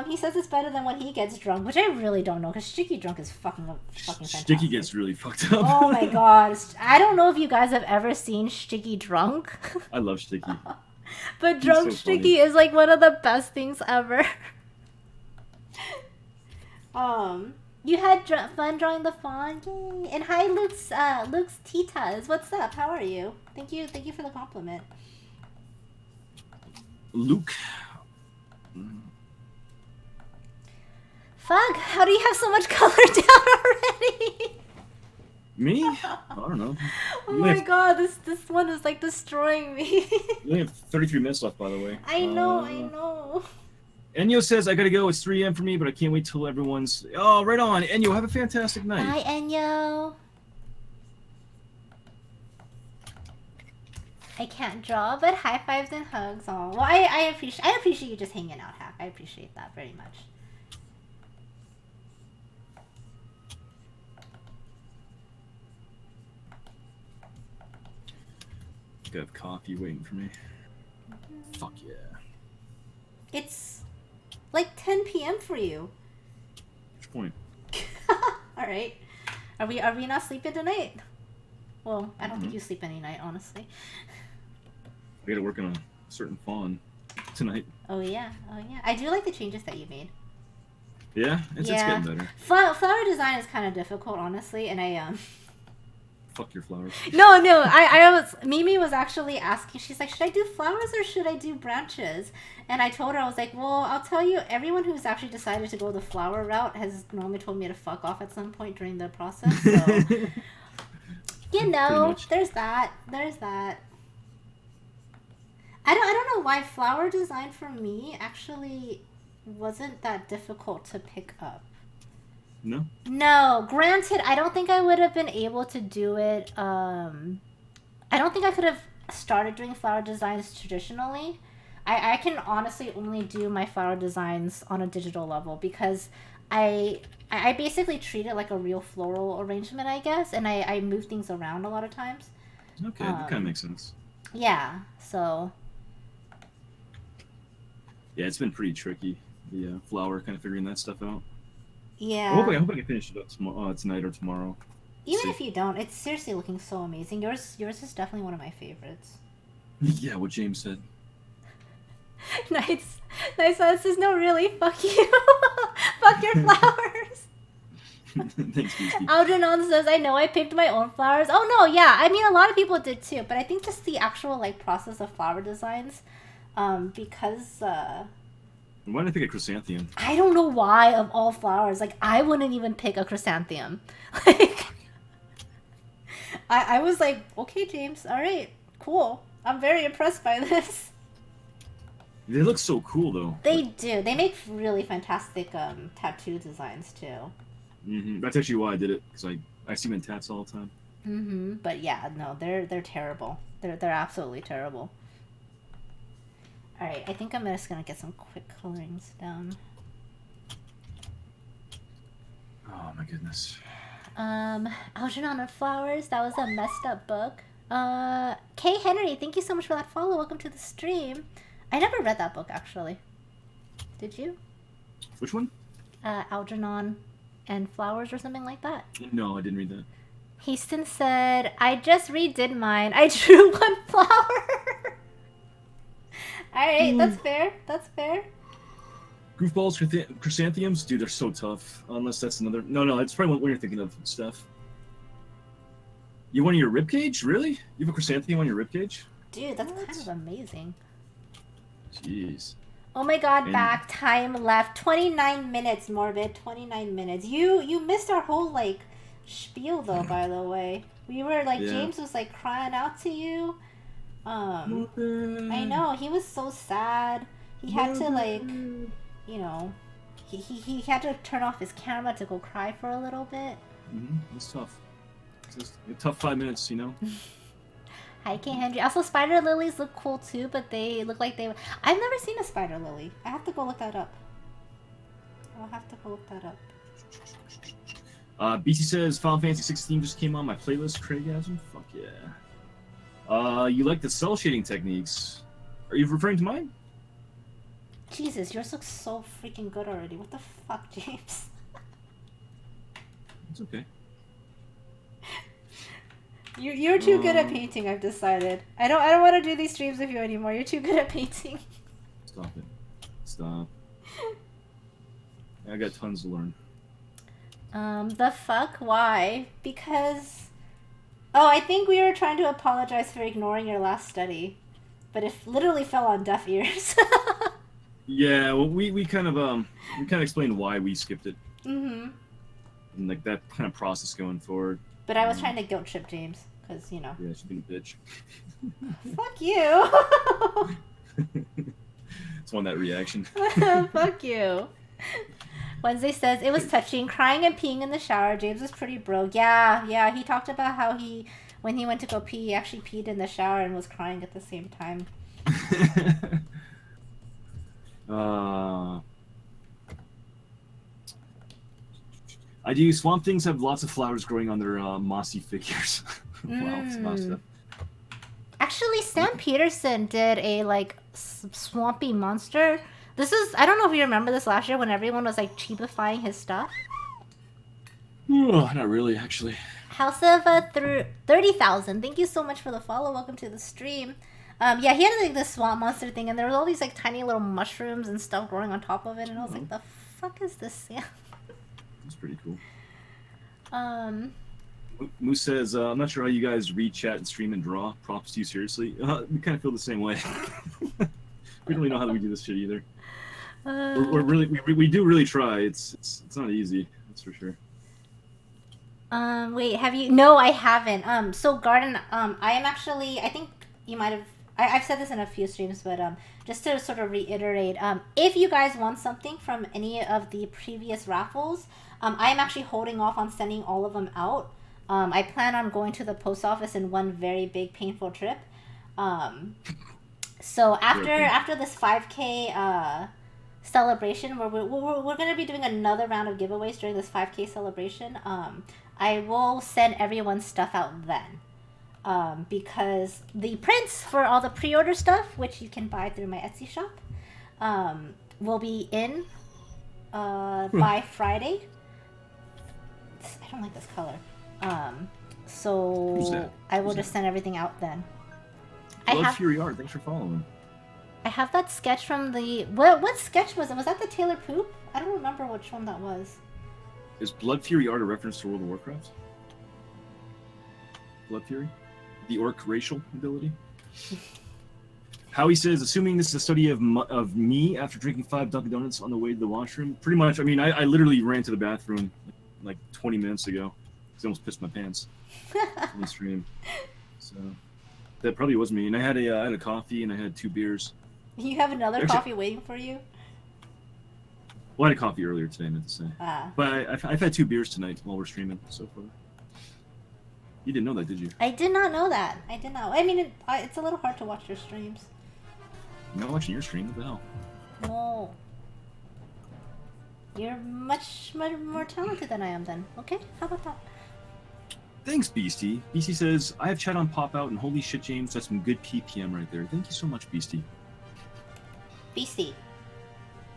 He says it's better than when he gets drunk, which I really don't know, because Sticky drunk is fucking fantastic. Sticky gets really fucked up. Oh my god. I don't know if you guys have ever seen Sticky drunk. I love Sticky. But drunk so Sticky is like one of the best things ever. You had fun drawing the fawn. Yay. And hi Luke's Titas. What's up? How are you? Thank you for the compliment. Luke. Fuck, how do you have so much color down already? Me? I don't know. Oh my god, this one is like destroying me. We only have 33 minutes left, by the way. I know. Enyo says, I gotta go, it's 3 a.m. for me, but I can't wait till everyone's... Oh, right on. Enyo, have a fantastic night. Bye, Enyo. I can't draw, but high fives and hugs. Oh, well, I appreciate you just hanging out, Hack. I appreciate that very much. I have coffee waiting for me. Fuck yeah. It's like 10 p.m. for you. Which point? Alright. Are we not sleeping tonight? Well, I don't think you sleep any night, honestly. I gotta work on a certain fawn tonight. Oh yeah. I do like the changes that you made. Yeah? It's getting better. Flower design is kind of difficult, honestly, and Fuck your flowers. No, I was... Mimi was actually asking, she's like, should I do flowers or should I do branches? And I told her, I was like, well, I'll tell you, everyone who's actually decided to go the flower route has normally told me to fuck off at some point during the process, so... You know, there's that. I don't know why flower design for me actually wasn't that difficult to pick up. No, granted, I don't think I would have been able to do it. I don't think I could have started doing flower designs traditionally. I can honestly only do my flower designs on a digital level because I basically treat it like a real floral arrangement, I guess, and I move things around a lot of times. Okay, that kind of makes sense. Yeah, so... Yeah, it's been pretty tricky, the flower, kind of figuring that stuff out. Yeah. I hope I can finish it up tonight or tomorrow. Even if you don't, it's seriously looking so amazing. Yours is definitely one of my favorites. Yeah, what James said. Nice. This is no really. Fuck you. Fuck your flowers. Thanks, Beastie. Algernon says, I know I picked my own flowers. Oh no, yeah. I mean, a lot of people did too, but I think just the actual like process of flower designs, because why did I pick a chrysanthemum? I don't know why of all flowers. Like, I wouldn't even pick a chrysanthemum. Like, I was like, okay, James, all right, cool. I'm very impressed by this. They look so cool, though. They do. They make really fantastic tattoo designs, too. That's actually why I did it, because I see them in tats all the time. But yeah, no, they're terrible. They're absolutely terrible. Alright, I think I'm just gonna get some quick colorings down. Oh my goodness. Algernon and Flowers, that was a messed up book. Kay Henry, thank you so much for that follow. Welcome to the stream. I never read that book, actually. Did you? Which one? Algernon and Flowers or something like that. No, I didn't read that. Houston said, I just redid mine. I drew one flower. Alright, that's fair. Goofballs, chrysanthemums? Dude, they're so tough. Unless that's another... No, it's probably what you're thinking of, Steph. You want your ribcage? Really? You have a chrysanthemum on your ribcage? Dude, that's kind of amazing. Jeez. Oh my god, back time left. 29 minutes, Morbid. 29 minutes. You missed our whole, like, spiel, though, by the way. We were, like, James was, like, crying out to you. I know, he was so sad. He had to, like, you know, he had to turn off his camera to go cry for a little bit. It's tough. It's a tough 5 minutes, you know? Hi, Kay Henry. Also, spider lilies look cool too, but they look like they... I've never seen a spider lily. I have to go look that up. BT says, Final Fantasy 16 just came on my playlist. Craigasm? Fuck yeah. You like the cell shading techniques? Are you referring to mine? Jesus, yours looks so freaking good already. What the fuck, James? It's okay. You're too good at painting, I've decided. I don't want to do these streams with you anymore. You're too good at painting. Stop it. Stop. I got tons to learn. The fuck? Why? Because... Oh, I think we were trying to apologize for ignoring your last study. But it literally fell on deaf ears. Yeah, well, we kind of explained why we skipped it. Mm-hmm. And like that kind of process going forward. But I was trying to guilt trip James, because, you know. Yeah, she's being a bitch. Fuck you! It's one that reaction. Fuck you. Wednesday says, it was touching, crying and peeing in the shower. James was pretty broke. Yeah, he talked about how when he went to go pee, he actually peed in the shower and was crying at the same time. I do. Swamp Things have lots of flowers growing on their mossy figures. Wow, it's not stuff. Actually, Sam Peterson did a, like, swampy monster. This is, I don't know if you remember this last year when everyone was, like, cheapifying his stuff. Oh, not really, actually. House of 30,000. Thank you so much for the follow. Welcome to the stream. Yeah, he had, like, this swamp monster thing, and there was all these, like, tiny little mushrooms and stuff growing on top of it, and I was like, the fuck is this, Sam? That's pretty cool. Moose says, I'm not sure how you guys read, chat, and stream and draw. Props to you, seriously. We kind of feel the same way. We don't really know how we do this shit either. We do really try. It's not easy, that's for sure. Wait, have you? No, I haven't. So Garden, I am actually, I think you might have, I've said this in a few streams, but just to sort of reiterate, if you guys want something from any of the previous raffles, I am actually holding off on sending all of them out. I plan on going to the post office in one very big painful trip. So after this 5K celebration, where we're going to be doing another round of giveaways during this 5K celebration, I will send everyone's stuff out then. Because the prints for all the pre-order stuff, which you can buy through my Etsy shop, will be in by Friday. I don't like this color. So I will just send everything out then. Blood Fury Art, thanks for following. I have that sketch from the... What sketch was it? Was that the Taylor Poop? I don't remember which one that was. Is Blood Fury Art a reference to World of Warcraft? Blood Fury? The orc racial ability? Howie says, assuming this is a study of me after drinking 5 Dunkin' Donuts on the way to the washroom. Pretty much, I mean, I literally ran to the bathroom like 20 minutes ago. Because I almost pissed my pants on the stream. So that probably was me. And I had a coffee and I had 2 beers. You have another coffee waiting for you? Well, I had a coffee earlier today, I meant to say. But I've had 2 beers tonight while we're streaming so far. You didn't know that, did you? I did not know that. I did not. I mean, it's a little hard to watch your streams. I'm not watching your stream. What the hell? No. You're much more talented than I am then. Okay? How about that? Thanks, Beastie. Beastie says, I have chat on Pop Out, and holy shit, James, that's some good PPM right there. Thank you so much, Beastie. Beastie.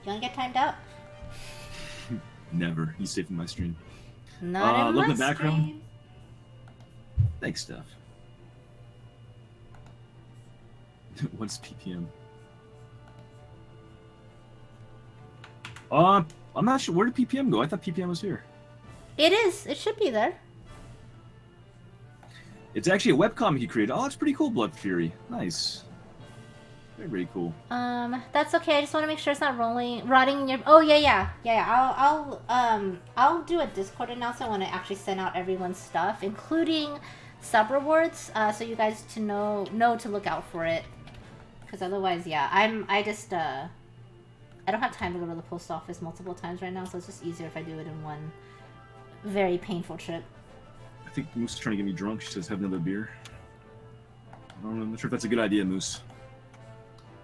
You wanna get timed out? Never. He's safe in my stream. Not in look my in the background. stream. Thanks, Steph. What's PPM? I'm not sure. Where did PPM go? I thought PPM was here. It is. It should be there. It's actually a webcomic you created. Oh, it's pretty cool, Blood Fury. Nice. Very, very cool. That's okay. I just want to make sure it's not rotting in your... Oh, yeah. I'll do a Discord announcement when I actually send out everyone's stuff, including sub rewards, so you guys to know to look out for it. Because otherwise, yeah, I don't have time to go to the post office multiple times right now, so it's just easier if I do it in one very painful trip. I think Moose is trying to get me drunk. She says, have another beer. I'm not sure if that's a good idea, Moose.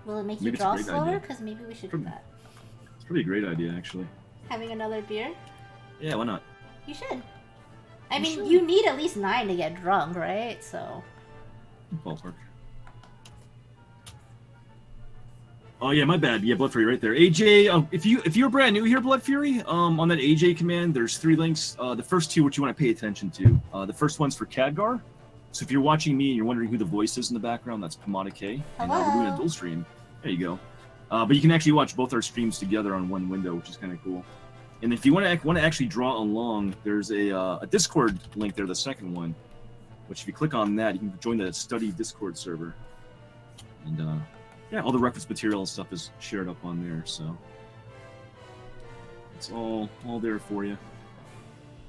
Will it make you draw slower? Because maybe we should do that. It's probably a great idea, actually. Having another beer? Yeah, why not? You should. I mean, you need at least 9 to get drunk, right? So... Ballpark. Oh yeah, my bad. Yeah, Blood Fury right there. AJ, if you're brand new here, Blood Fury, on that AJ command, there's 3 links. The first 2, which you want to pay attention to. The first one's for Khadgar. So if you're watching me and you're wondering who the voice is in the background, that's Pomada K. And we're doing a dual stream. There you go. But you can actually watch both our streams together on one window, which is kind of cool. And if you want to actually draw along, there's a Discord link there, the second one. Which if you click on that, you can join the study Discord server. And yeah, all the reference material and stuff is shared up on there, so it's all there for you.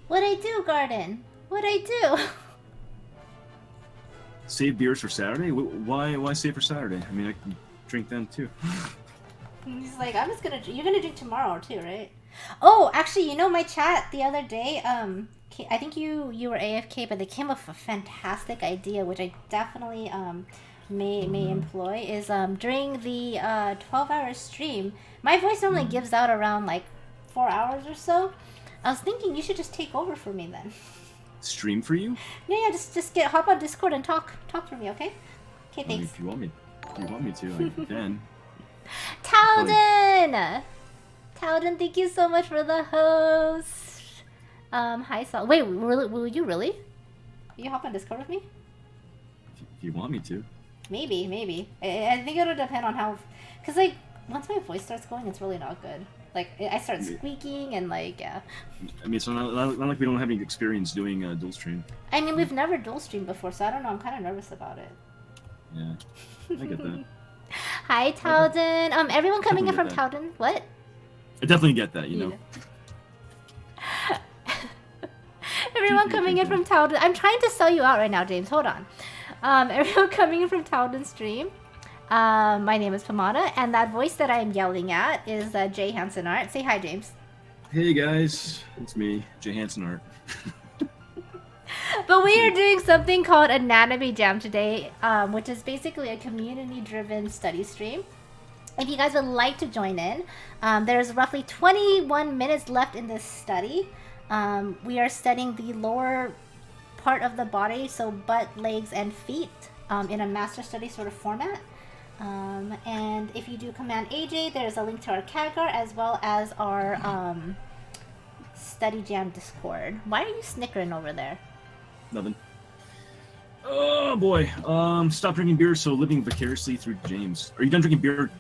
What'd I do, Garden? What'd I do? Save beers for Saturday? Why save for Saturday? I mean, I can drink then too. He's like, I'm just gonna. You're gonna drink tomorrow too, right? Oh, actually, you know my chat the other day. I think you were AFK, but they came up with a fantastic idea, which I definitely may employ. Is during the 12-hour stream, my voice only gives out around like 4 hours or so. I was thinking you should just take over for me then. Stream for you? Yeah, just hop on Discord and talk for me, okay? Okay, thanks. If you want me to, I can. Talden, thank you so much for the host. Hi, Saul. Wait, will you really? Will you hop on Discord with me? If you want me to. Maybe. I think it'll depend on how, cause like once my voice starts going, it's really not good. Like I start squeaking and like yeah. I mean, it's not like we don't have any experience doing dual stream. I mean, we've never dual streamed before, so I don't know. I'm kind of nervous about it. Yeah, I get that. Hi, Talden. Everyone coming in from Talden. What? I definitely get that. You know. Everyone coming in from Talden. I'm trying to sell you out right now, James. Hold on. Everyone coming in from Talden stream. My name is Pomada, and that voice that I am yelling at is JHanson Art. Say hi, James. Hey guys, it's me, JHanson Art. But we are doing something called Anatomy Jam today, which is basically a community-driven study stream. If you guys would like to join in, there's roughly 21 minutes left in this study. We are studying the lower part of the body, so butt, legs, and feet, in a master study sort of format. And if you do command AJ, there's a link to our Khadgar as well as our study jam Discord. Why are you snickering over there? Nothing. Oh boy. Stop drinking beer, so living vicariously through James. Are you done drinking beer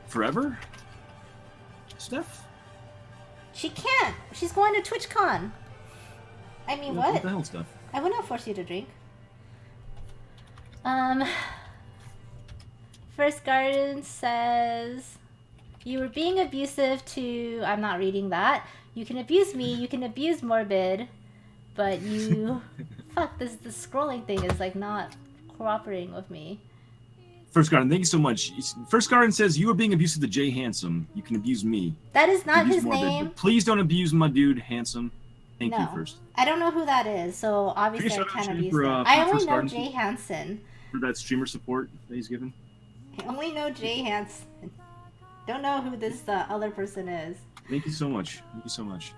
forever, Steph? She can't. She's going to TwitchCon. I mean, what? What the hell, Steph? I would not force you to drink. First Garden says, you were being abusive to... I'm not reading that. You can abuse me, you can abuse Morbid, but you... Fuck, the scrolling thing is like not cooperating with me. First Garden, thank you so much. First Garden says, you are being abusive to Jay Handsome. You can abuse me. That is not his Morbid, name. Please don't abuse my dude, Handsome. Thank you first. I don't know who that is, so obviously I can't abuse him. I only know JHanson. For that streamer support that he's given. I only know JHanson. Don't know who this other person is. Thank you so much. Thank you so much.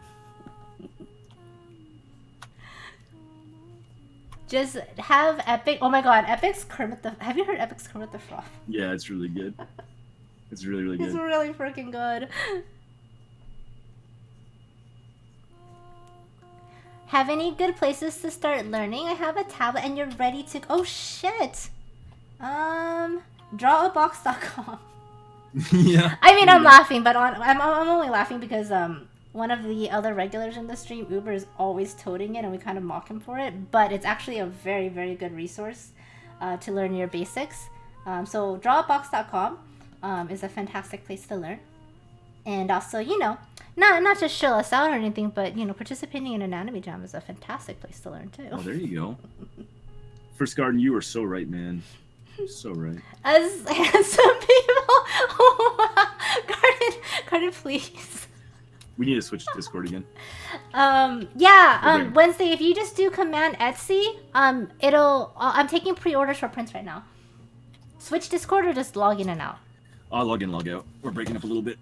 Just have Epic. Oh my god, Epic's Kermit the... Have you heard Epic's Kermit the Frog? Yeah, it's really good. It's really, really good. It's really freaking good. Have any good places to start learning? I have a tablet and you're ready to... Oh shit! Drawabox.com. Yeah. I mean, I'm laughing, but I'm only laughing because one of the other regulars in the stream, Uber, is always toting it, and we kind of mock him for it. But it's actually a very, very good resource to learn your basics. So Drawabox.com is a fantastic place to learn, and also, you know, not to show us out or anything, but you know, participating in Anatomy Jam is a fantastic place to learn too. Oh, there you go. First Garden, you are so right, man. So right. As handsome people. Garden, please. We need to switch to Discord again. Yeah, Wednesday, if you just do command Etsy, it'll... I'm taking pre-orders for prints right now. Switch Discord or just log in and out? I'll log in, log out. We're breaking up a little bit.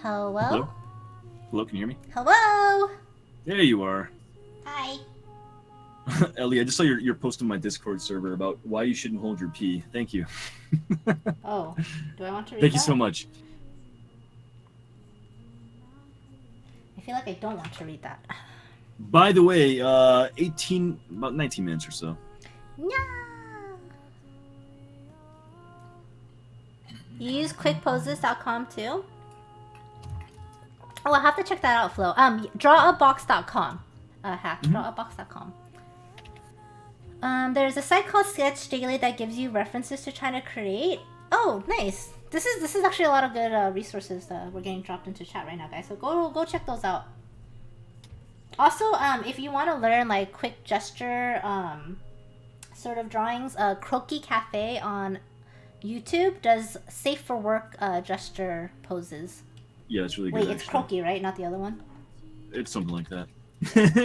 Hello? Hello? Hello, can you hear me? Hello? There you are. Hi. Ellie, I just saw your post on my Discord server about why you shouldn't hold your pee. Thank you. Oh, do I want to read Thank that? you so much. I feel like I don't want to read that. By the way, about 19 minutes or so. No. You use quickposes.com too? Oh, I'll have to check that out, Flo. Drawabox.com. Drawabox.com. There's a site called Sketch Daily that gives you references to try to create. Oh, nice. This is actually a lot of good resources that we're getting dropped into chat right now, guys. So go check those out. Also, if you want to learn like quick gesture sort of drawings, Croquis Cafe on YouTube does safe for work gesture poses. Yeah, it's really good. Wait, it's Croquis, right? Not the other one? It's something like that.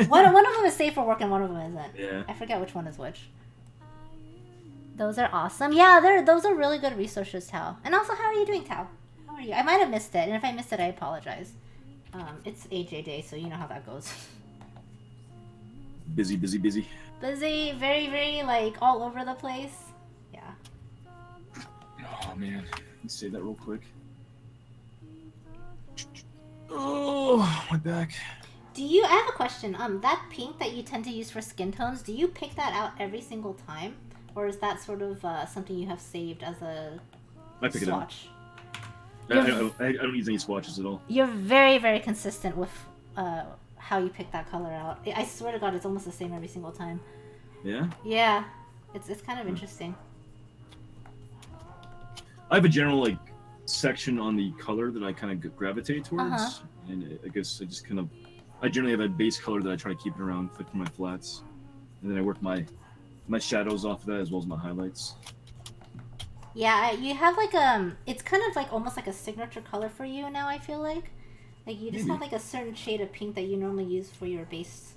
one of them is safe for work and one of them isn't. Yeah. I forget which one is which. Those are awesome. Yeah, those are really good resources, Tao. And also, how are you doing, Tao? How are you? I might have missed it, and if I missed it, I apologize. It's AJ Day, so you know how that goes. Busy. Busy, very, very, like, all over the place. Yeah. Oh, man. Let me save that real quick. Oh, my back. I have a question. That pink that you tend to use for skin tones, do you pick that out every single time? Or is that sort of something you have saved as a swatch? I don't use any swatches at all. You're very, very consistent with how you pick that color out. I swear to God, it's almost the same every single time. Yeah? Yeah. It's kind of interesting. I have a general, like, section on the color that I kind of gravitate towards. And I guess I generally have a base color that I try to keep it around for my flats. And then I work my shadows off of that as well as my highlights. Yeah, you have like it's kind of like almost like a signature color for you now, I feel like. Like you just have like a certain shade of pink that you normally use for your base.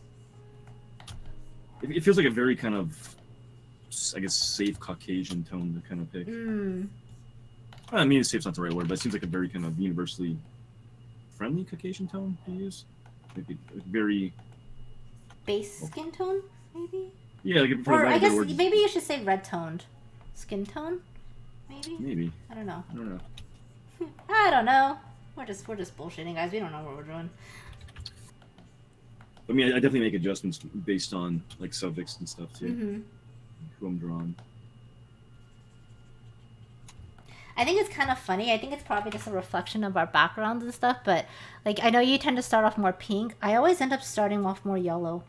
It feels like a very kind of, I guess, safe Caucasian tone to kind of pick. I mean, safe's not the right word, but it seems like a very kind of universally friendly Caucasian tone to use. Maybe very... Base skin tone, maybe? Yeah, like or I guess maybe you should say red-toned skin tone, maybe? Maybe. I don't know. I don't know. We're just bullshitting, guys. We don't know what we're doing. I mean, I definitely make adjustments based on like subjects and stuff too. Who I'm drawing. I think it's kind of funny. I think it's probably just a reflection of our backgrounds and stuff. But like, I know you tend to start off more pink. I always end up starting off more yellow.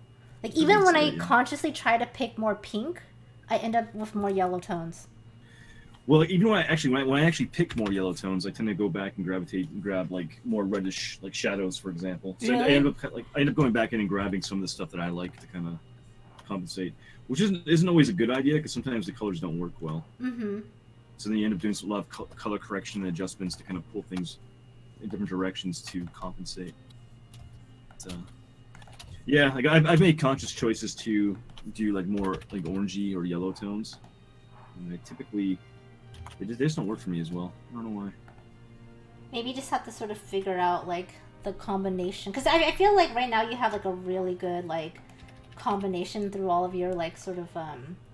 Like even when I consciously try to pick more pink, I end up with more yellow tones. Well, even when I actually pick more yellow tones, I tend to go back and grab like more reddish like shadows, for example. So really? I end up going back in and grabbing some of the stuff that I like to kind of compensate, which isn't always a good idea because sometimes the colors don't work well. So then you end up doing a lot of color correction and adjustments to kind of pull things in different directions to compensate. So, yeah, like I've made conscious choices to do like more like orangey or yellow tones. And I typically they just don't work for me as well. I don't know why. Maybe you just have to sort of figure out like the combination, because I feel like right now you have like a really good like combination through all of your like sort of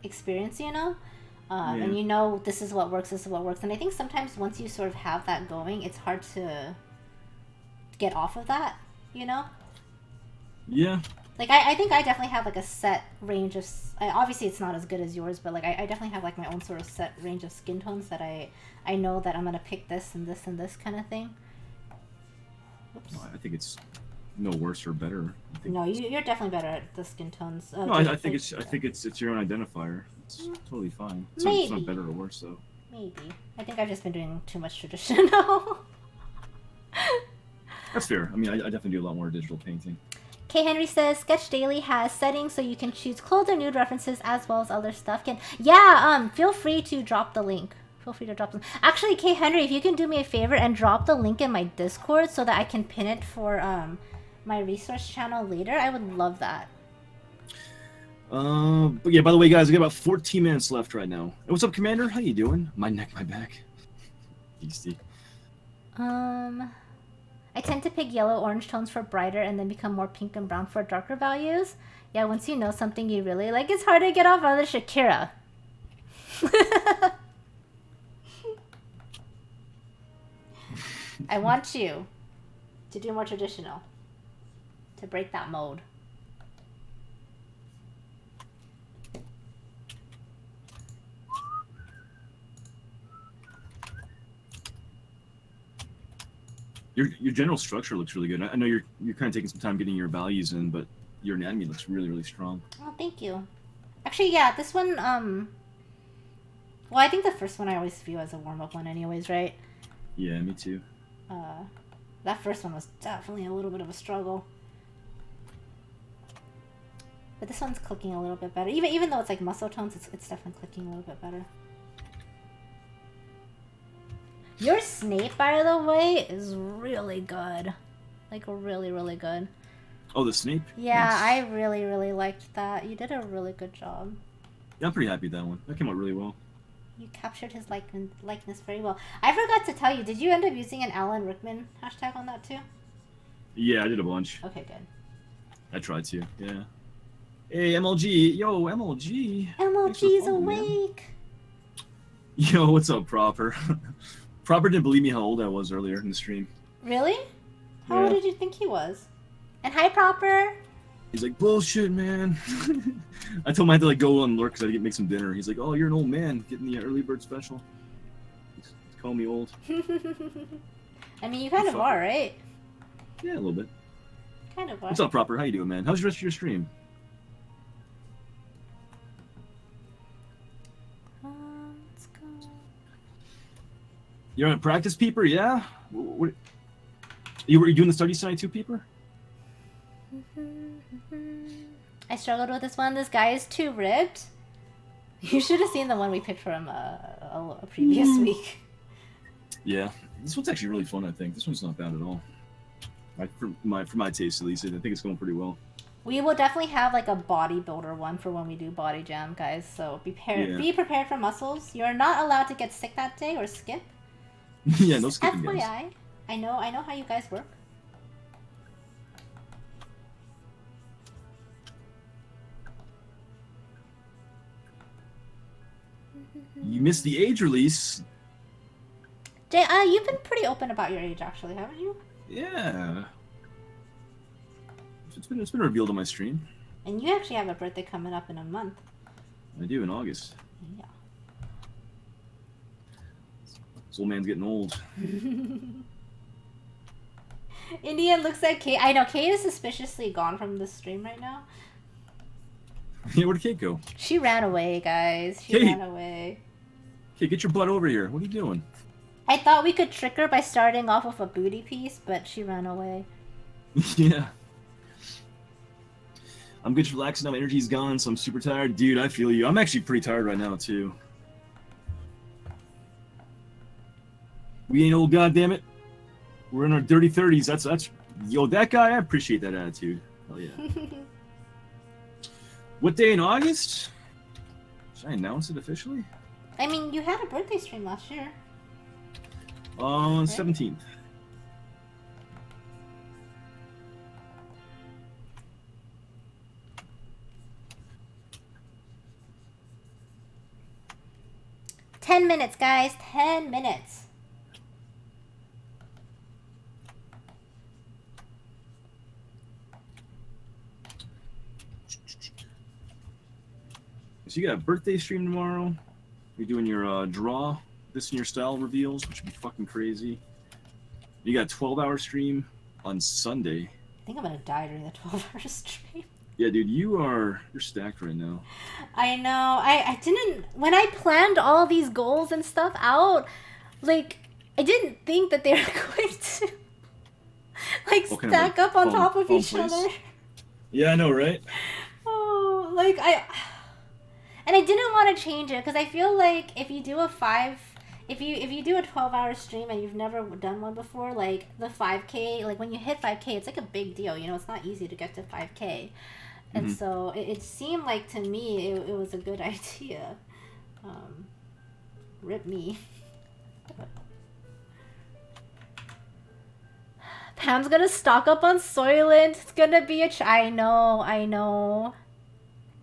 experience, you know. And you know this is what works, and I think sometimes once you sort of have that going, it's hard to get off of that, you know? Yeah. Like I think I definitely have like a set range of, obviously it's not as good as yours, but like I definitely have like my own sort of set range of skin tones that I know that I'm gonna pick this and this and this kind of thing. Oops. No, I think it's no worse or better. No, you're definitely better at the skin tones. No, I think it's your own identifier. It's totally fine. It's not better or worse though. Maybe. I think I've just been doing too much traditional. That's fair. I mean, I definitely do a lot more digital painting. K. Henry says Sketch Daily has settings so you can choose clothes or nude references as well as other stuff. Feel free to drop the link. Actually, K. Henry, if you can do me a favor and drop the link in my Discord so that I can pin it for my resource channel later, I would love that. But yeah, by the way, guys, I got about 14 minutes left right now. Hey, what's up, Commander? How you doing? My neck, my back. Beastie. I tend to pick yellow-orange tones for brighter and then become more pink and brown for darker values. Yeah, once you know something you really like, it's hard to get off other Shakira. I want you to do more traditional. To break that mode. Your general structure looks really good. I know you're kind of taking some time getting your values in, but your anatomy looks really, really strong. Oh, thank you. Actually, yeah, this one, well, I think the first one I always view as a warm-up one anyways, right? Yeah, me too. That first one was definitely a little bit of a struggle. But this one's clicking a little bit better. Even though it's like muscle tones, it's definitely clicking a little bit better. Your Snape, by the way, is really good. Like, really, really good. Oh, the Snape? Yeah, nice. I really, really liked that. You did a really good job. Yeah, I'm pretty happy with that one. That came out really well. You captured his likeness very well. I forgot to tell you, did you end up using an Alan Rickman hashtag on that too? Yeah, I did a bunch. Okay, good. I tried to, yeah. Hey, MLG. Yo, MLG. MLG's awake. Man. Yo, what's up, Proper? Proper didn't believe me how old I was earlier in the stream. Really? How old did you think he was? And hi, Proper. He's like, bullshit, man. I told him I had to like go on lurk because I had to make some dinner. He's like, oh, you're an old man getting the early bird special. He's calling me old. I mean, you kind of are, right? Yeah, a little bit. Kind of are. What's up, Proper? How you doing, man? How's the rest of your stream? Let's go. You're on practice, Peeper? Yeah? What, you were doing the study side too, Peeper? I struggled with this one. This guy is too ripped. You should have seen the one we picked from a previous week. Yeah, this one's actually really fun. I think this one's not bad at all. For my taste, at least, I think it's going pretty well. We will definitely have like a bodybuilder one for when we do body jam, guys. So be prepared for muscles. You're not allowed to get sick that day or skip. Yeah, no skipping, FYI, guys. I know how you guys work. You missed the age release. Jay, you've been pretty open about your age, actually, haven't you? Yeah. It's been revealed on my stream. And you actually have a birthday coming up in a month. I do, in August. Yeah. This old man's getting old. Indian looks like Kate. I know, Kate is suspiciously gone from the stream right now. Yeah, where'd Kate go? She ran away, guys. She ran away. Kate, get your butt over here. What are you doing? I thought we could trick her by starting off with a booty piece, but she ran away. Yeah. I'm good, relaxing. My energy's gone, so I'm super tired. Dude, I feel you. I'm actually pretty tired right now, too. We ain't old, goddammit. We're in our dirty 30s. That's yo, that guy, I appreciate that attitude. Hell yeah. What day in August? Should I announce it officially? I mean, you had a birthday stream last year. On 17th. $10 minutes, guys. 10 minutes. So you got a birthday stream tomorrow. You're doing your draw this in your style reveals, which would be fucking crazy. You got a 12-hour stream on Sunday. I think I'm gonna die during the 12-hour stream. Yeah, dude, you're stacked right now. I know. I didn't, when I planned all these goals and stuff out, like, I didn't think that they were going to like stack up on top of each other. Yeah, I know, right? Oh, like and I didn't want to change it because I feel like if you do a 12-hour stream and you've never done one before, like the 5K, like when you hit 5K, it's like a big deal. You know, it's not easy to get to 5K. And so it seemed like to me it was a good idea. Rip me. Pam's gonna stock up on Soylent. It's gonna be I know.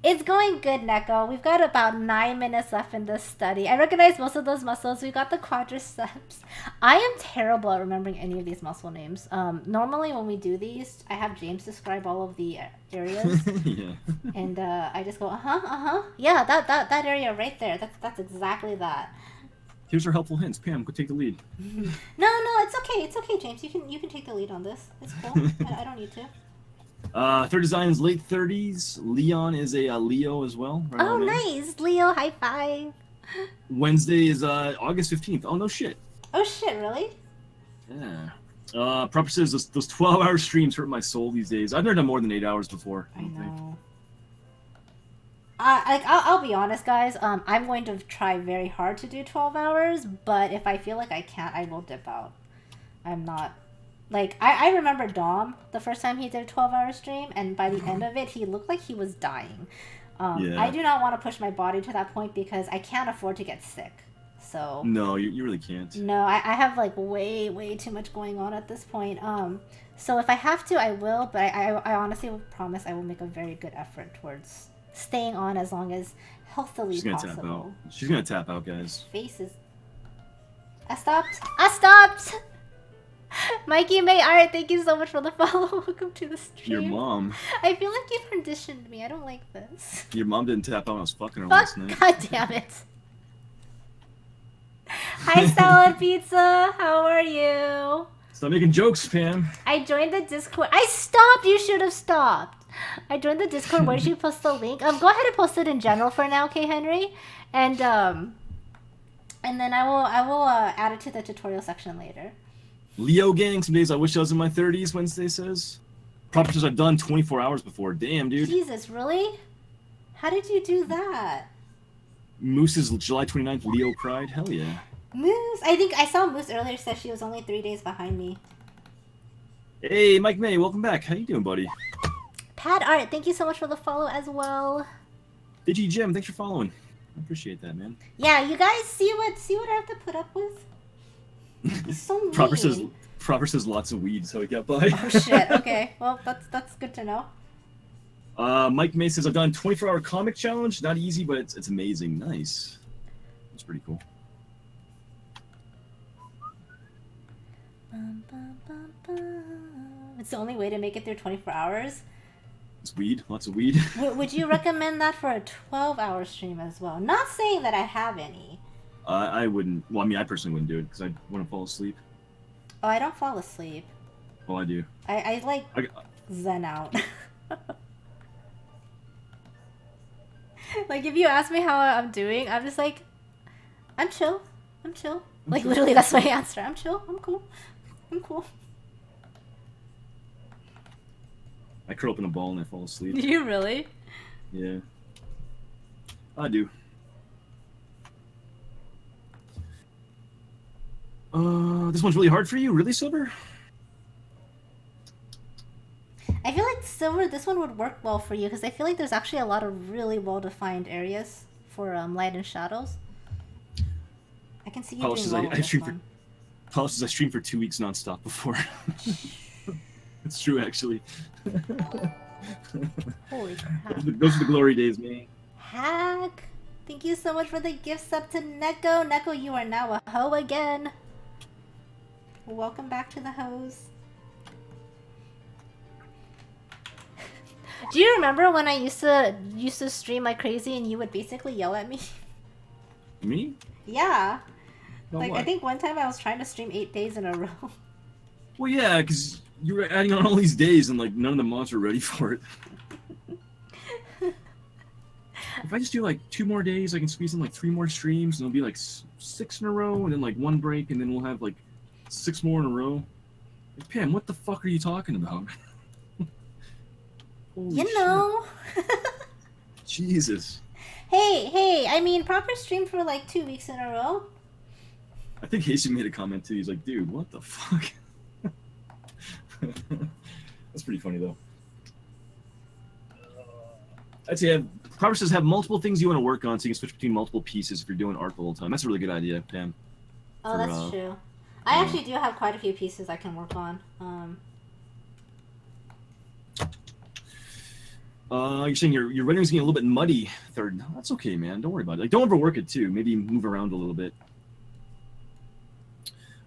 It's going good, Neko. We've got about 9 minutes left in this study. I recognize most of those muscles. We got the quadriceps. I am terrible at remembering any of these muscle names. Normally when we do these, I have James describe all of the areas. Yeah. And I just go, yeah, that area right there. That's exactly that. Here's our helpful hints. Pam, go take the lead. No, it's okay. It's okay, James. You can take the lead on this. It's cool. I don't need to. Third design is late 30s. Leon is a Leo as well. Right oh, nice. Leo, high five. Wednesday is August 15th. Oh, no shit. Oh, shit, really? Yeah. Proper says those 12-hour streams hurt my soul these days. I've never done more than 8 hours before. I know. I'll be honest, guys. I'm going to try very hard to do 12 hours, but if I feel like I can't, I will dip out. I'm not... Like, I remember Dom, the first time he did a 12-hour stream, and by the end of it, he looked like he was dying. Yeah. I do not want to push my body to that point because I can't afford to get sick. So... No, you really can't. No, I have, like, way too much going on at this point. So if I have to, I will, but I honestly will promise I will make a very good effort towards staying on as long as healthily She's gonna possible. tap out. She's gonna tap out, guys. Face is... I stopped! Mikey May Art, thank you so much for the follow. Welcome to the stream. Your mom. I feel like you've conditioned me. I don't like this. Your mom didn't tap out when I was fucking her last night. God damn it. Hi, Salad Pizza. How are you? Stop making jokes, Pam. I joined the Discord. I stopped. You should have stopped. I joined the Discord. Where did you post the link? Go ahead and post it in general for now, K. Henry, and then I will add it to the tutorial section later. Leo gang, some days I wish I was in my 30s, Wednesday says. Proper says I've done 24 hours before. Damn, dude. Jesus, really? How did you do that? Moose is July 29th, Leo cried. Hell yeah. Moose? I think I saw Moose earlier said she was only 3 days behind me. Hey, Mike May, welcome back. How you doing, buddy? Pad Art, thank you so much for the follow as well. Digi Jim, thanks for following. I appreciate that, man. Yeah, you guys see what I have to put up with? It's so mean. Proper says lots of weed, so he got by. Oh shit. Okay. Well, that's good to know. Mike May says I've done 24-hour comic challenge. Not easy, but it's amazing. Nice. That's pretty cool. It's the only way to make it through 24 hours. It's weed. Lots of weed. Would you recommend that for a 12-hour stream as well? Not saying that I have any. I wouldn't. Well, I mean, I personally wouldn't do it because I wouldn't fall asleep. Oh, I don't fall asleep. Oh, I do. I like zen out. Like, if you ask me how I'm doing, I'm just like, I'm chill. Like, literally, that's my answer. I'm chill. I'm cool. I curl up in a ball and I fall asleep. Do you really? Yeah. I do. This one's really hard for you? Really, Silver? I feel like, Silver, this one would work well for you because I feel like there's actually a lot of really well-defined areas for light and shadows. I can see you doing well with this one. Paul says I streamed for 2 weeks nonstop before. It's true, actually. Holy crap. Those are the glory days, man. Hack! Thank you so much for the gift sub to Neko. Neko, you are now a hoe again. Welcome back to the hoes. Do you remember when I used to stream like crazy and you would basically yell at me? Me? Yeah. About Like, what? I think one time I was trying to stream 8 days in a row. Well, yeah, because you were adding on all these days and like none of the mods were ready for it. If I just do like 2 more days, I can squeeze in like 3 more streams and it'll be like 6 in a row and then like 1 break and then we'll have like 6 more in a row. Like, Pam, what the fuck are you talking about? You know. Jesus. Hey, I mean, Proper streamed for like 2 weeks in a row. I think Hasty made a comment too. He's like, dude, what the fuck? That's pretty funny though. I'd say Proper says have multiple things you want to work on so you can switch between multiple pieces if you're doing art the whole time. That's a really good idea, Pam. Oh, that's true. I actually do have quite a few pieces I can work on. You're saying your rendering's getting a little bit muddy, third. No, that's okay, man. Don't worry about it. Like, don't overwork it too. Maybe move around a little bit.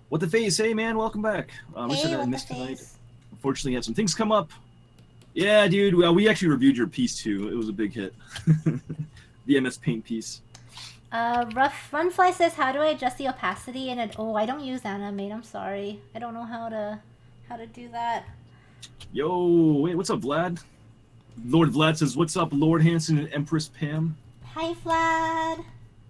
What the face? Hey, man, welcome back. We said I missed tonight. Unfortunately, had some things come up. Yeah, dude. We actually reviewed your piece too. It was a big hit. The MS Paint piece. Rough Runfly says, "How do I adjust the opacity in it?" Oh, I don't use Animate. I'm sorry. I don't know how to do that. Yo, wait, what's up, Vlad? Lord Vlad says, "What's up, Lord Hanson and Empress Pam?" Hi, Vlad.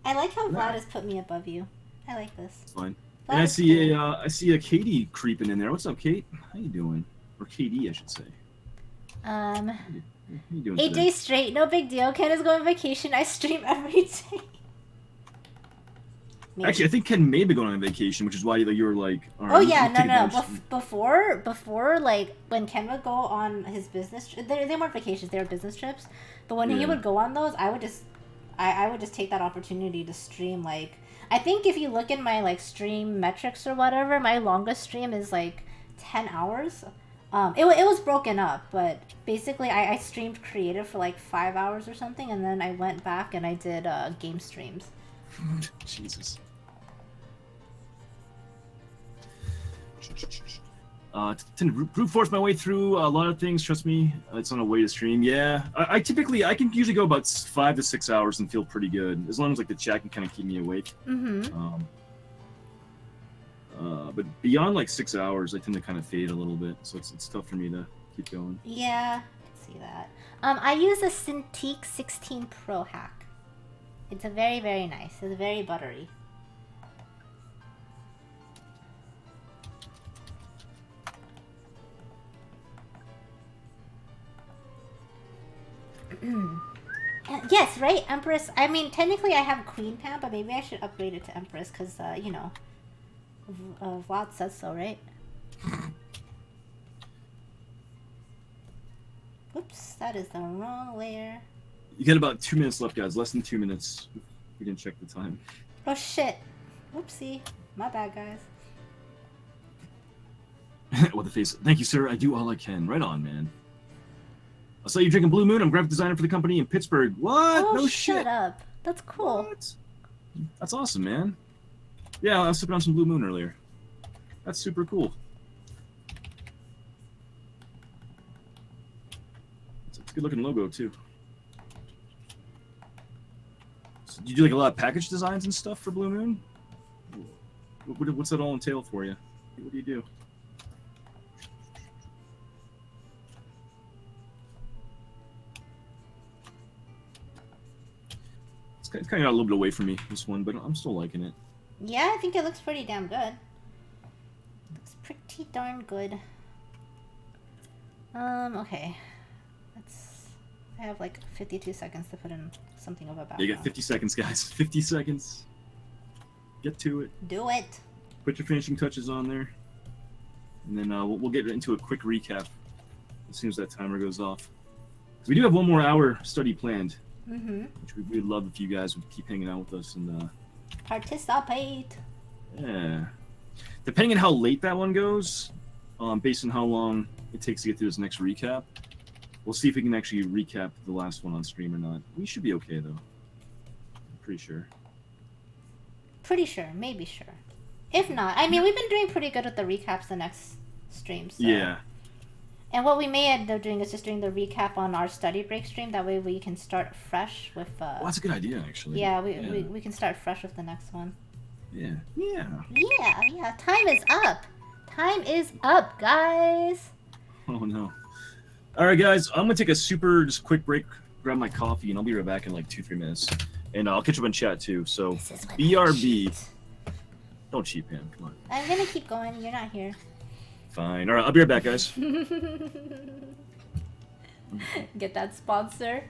I like how Vlad has put me above you. I like this. Fine. Vlad, and I see a Katie creeping in there. What's up, Kate? How you doing? Or Katie, I should say. How you doing 8 today? days straight, no big deal. Ken is going on vacation. I stream every day. Maybe. Actually, I think Ken may be going on vacation, which is why you were like... Oh yeah, no. Before, like, when Ken would go on his business... They weren't vacations, they were business trips. But when he would go on those, I would just take that opportunity to stream, like... I think if you look in my, like, stream metrics or whatever, my longest stream is, like, 10 hours. It was broken up, but basically I streamed creative for, like, 5 hours or something, and then I went back and I did game streams. Jesus. To brute force my way through a lot of things. Trust me, it's on a way to stream. Yeah, I can usually go about 5 to 6 hours and feel pretty good, as long as like the chat can kind of keep me awake. But beyond like 6 hours, I tend to kind of fade a little bit, so it's tough for me to keep going. Yeah, I can see that. I use a Cintiq 16 Pro hack. It's a very, very nice. It's very buttery. Yes, right, Empress. I mean, technically I have Queen Pam, but maybe I should upgrade it to Empress because, you know, Vlad says so, right? Oops, that is the wrong layer. You got about 2 minutes left, guys. Less than 2 minutes. We didn't check the time. Oh shit! Oopsie, my bad, guys. What the face? Thank you, sir. I do all I can. Right on, man. I saw you drinking Blue Moon. I'm graphic designer for the company in Pittsburgh. What? Oh, no shit. Shut up. That's cool. What? That's awesome, man. Yeah, I was sipping on some Blue Moon earlier. That's super cool. It's a good looking logo too. So, do you do like a lot of package designs and stuff for Blue Moon? What's that all entail for you? What do you do? It's kind of got a little bit away from me, this one, but I'm still liking it. Yeah, I think it looks pretty damn good. Looks pretty darn good. Okay. I have like 52 seconds to put in something of a background. Yeah, you got 50 seconds, guys. 50 seconds. Get to it. Do it. Put your finishing touches on there. And then we'll get into a quick recap as soon as that timer goes off. We do have 1 more hour study planned. Which we'd love if you guys would keep hanging out with us and participate. Yeah. Depending on how late that one goes, based on how long it takes to get through this next recap, we'll see if we can actually recap the last one on stream or not. We should be okay though. I'm pretty sure. Pretty sure, maybe sure. If not, I mean, we've been doing pretty good with the recaps the next streams. So. Yeah. And what we may end up doing is just doing the recap on our study break stream. That way we can start fresh with... well, that's a good idea, actually. Yeah, we can start fresh with the next one. Yeah. Yeah. Time is up. Time is up, guys. Oh, no. All right, guys. I'm going to take a super just quick break, grab my coffee, and I'll be right back in like 2-3 minutes. And I'll catch up in chat, too. So, BRB. Don't cheat, Pam. Come on. I'm going to keep going. You're not here. Fine. All right, I'll be right back, guys. Get that sponsor.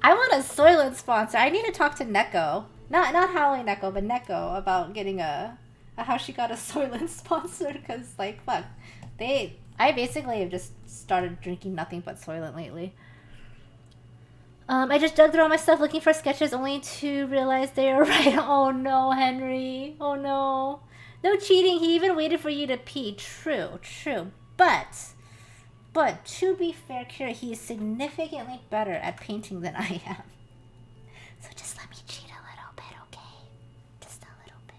I want a Soylent sponsor. I need to talk to Neko. Not Howling Neko, but Neko about getting a how she got a Soylent sponsor. Because, like, fuck. I basically have just started drinking nothing but Soylent lately. I just dug through all my stuff looking for sketches only to realize they are right. Oh no, Henry. Oh no. No cheating. He even waited for you to pee. True. But But to be fair, Kira, he is significantly better at painting than I am. So just let me cheat a little bit, okay? Just a little bit.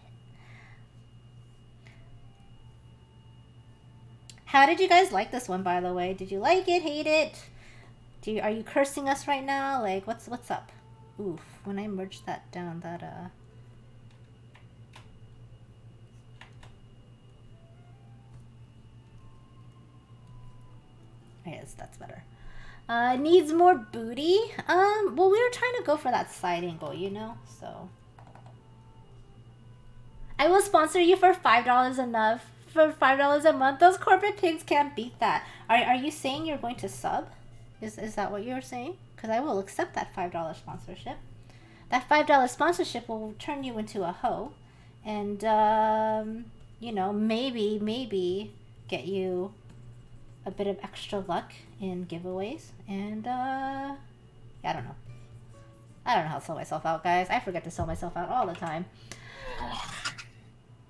How did you guys like this one, by the way? Did you like it, hate it? Are you cursing us right now? Like, what's up? Oof, when I merged that down, that, Yes, that's better. Needs more booty? Well, we were trying to go for that side angle, you know? So. I will sponsor you for $5 enough. For $5 a month. Those corporate pigs can't beat that. Are you saying you're going to sub? Is that what you're saying? Because I will accept that $5 sponsorship. That $5 sponsorship will turn you into a hoe. And, you know, maybe get you a bit of extra luck in giveaways. And, I don't know. I don't know how to sell myself out, guys. I forget to sell myself out all the time.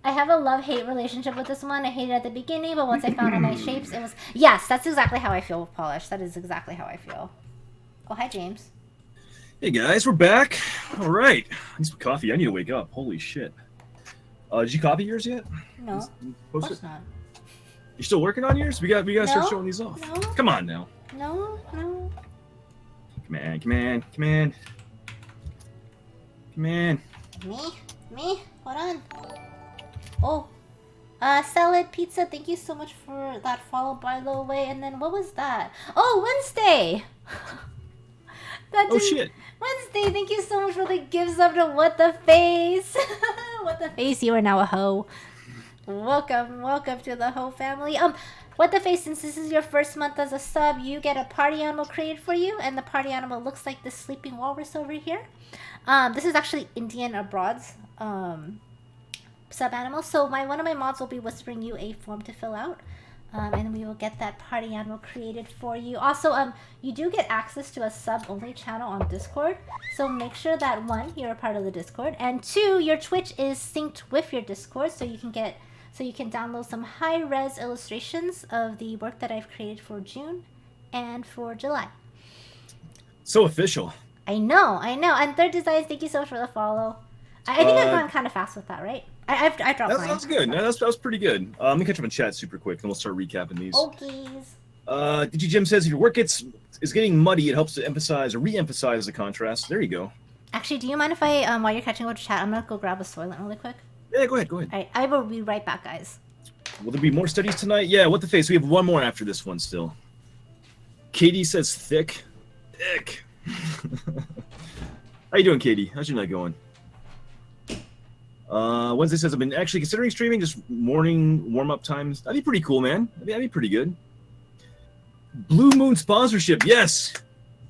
I have a love-hate relationship with this one. I hated it at the beginning, but once I found all my shapes, it was... Yes, that's exactly how I feel with Polish. That is exactly how I feel. Oh, hi, James. Hey, guys. We're back. All right. I need some coffee. I need to wake up. Holy shit. Did you copy yours yet? No, of course not. You're still working on yours? We gotta start showing these off. No. Come on now. No. Come on. Me? Hold on. Oh. Salad Pizza, thank you so much for that follow, by the way. And then what was that? Oh, Wednesday! Oh, shit. Wednesday, thank you so much for the gift sub to What the Face. What the Face, you are now a hoe. Welcome to the hoe family. What the Face, since this is your first month as a sub, you get a party animal created for you, and the party animal looks like this sleeping walrus over here. This is actually Indian Abroad's sub animal. So one of my mods will be whispering you a form to fill out, and we will get that party animal created for you. Also, you do get access to a sub only channel on Discord. So make sure that 1, you're a part of the Discord, and 2, your Twitch is synced with your Discord, so you can download some high-res illustrations of the work that I've created for June and for July. So official. I know. And Third Designs, thank you so much for the follow. I think I've gone kind of fast with that, right? I dropped mine. That was good. No, that was pretty good. Let me catch up in chat super quick, and we'll start recapping these. Okies. Jim says, if your work is getting muddy, it helps to emphasize or re-emphasize the contrast. There you go. Actually, do you mind if I, while you're catching up with chat, I'm going to go grab a Soylent really quick? Yeah, go ahead. All right, I will be right back, guys. Will there be more studies tonight? Yeah, What the Face. We have one more after this one still. Katie says thick. Thick. How you doing, Katie? How's your night going? Wednesday says, I've been actually considering streaming just morning warm-up times. That'd be pretty cool, man. That'd be pretty good. Blue Moon sponsorship. Yes.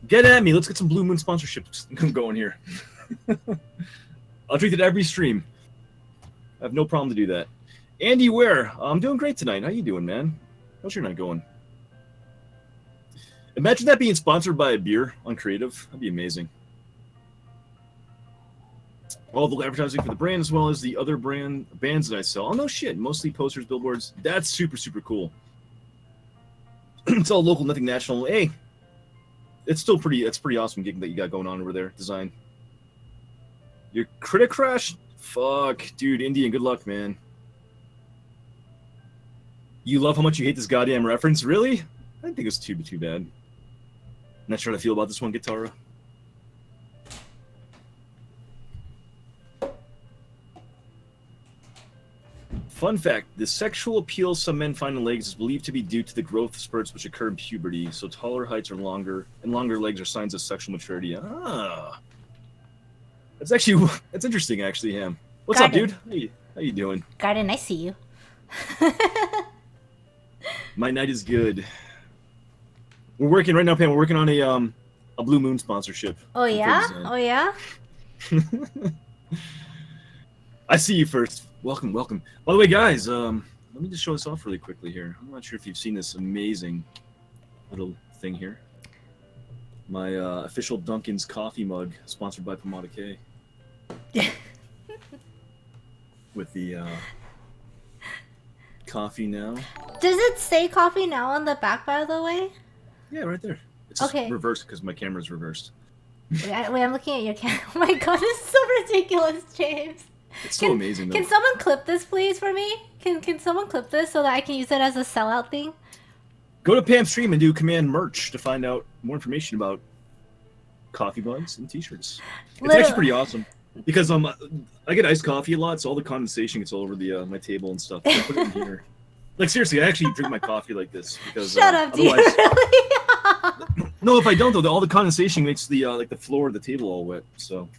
Get at me. Let's get some Blue Moon sponsorships going here. I'll treat it every stream. I have no problem to do that. Andy Ware, I'm doing great tonight. How you doing, man? How's your night going? Imagine that being sponsored by a beer on Creative. That'd be amazing. All the advertising for the brand as well as the other bands that I sell. Oh, no shit. Mostly posters, billboards. That's super, super cool. It's all local, nothing national. Hey, it's pretty awesome gig that you got going on over there. Design. Your Critic Crash? Fuck, dude, Indian, good luck, man. You love how much you hate this goddamn reference? Really? I didn't think it was too bad. Not sure how I feel about this one, Guitarra. Fun fact, the sexual appeal some men find in legs is believed to be due to the growth spurts which occur in puberty, so taller heights are longer, and longer legs are signs of sexual maturity. Ah. That's interesting, actually, Ham. What's up, dude? How you doing? Garden, I see you. My night is good. We're working right now, Pam. We're working on a Blue Moon sponsorship. Oh yeah? Oh yeah? I see you first. Welcome. By the way, guys, let me just show this off really quickly here. I'm not sure if you've seen this amazing little thing here. My official Dunkin's coffee mug, sponsored by Pomada K. With the coffee now. Does it say coffee now on the back, by the way? Yeah, right there. It's just reversed because my camera's reversed. Wait, I'm looking at your camera. Oh my god, this is so ridiculous, James. It's so amazing, though. Can someone clip this, please, for me? Can someone clip this so that I can use it as a sellout thing? Go to Pam's stream and do command merch to find out more information about coffee mugs and t-shirts. It's actually pretty awesome because I get iced coffee a lot, so all the condensation gets all over the my table and stuff. So I put it in here. Like seriously, I actually drink my coffee like this because Shut up, do you really? No, if I don't though, all the condensation makes the like the floor of the table all wet. So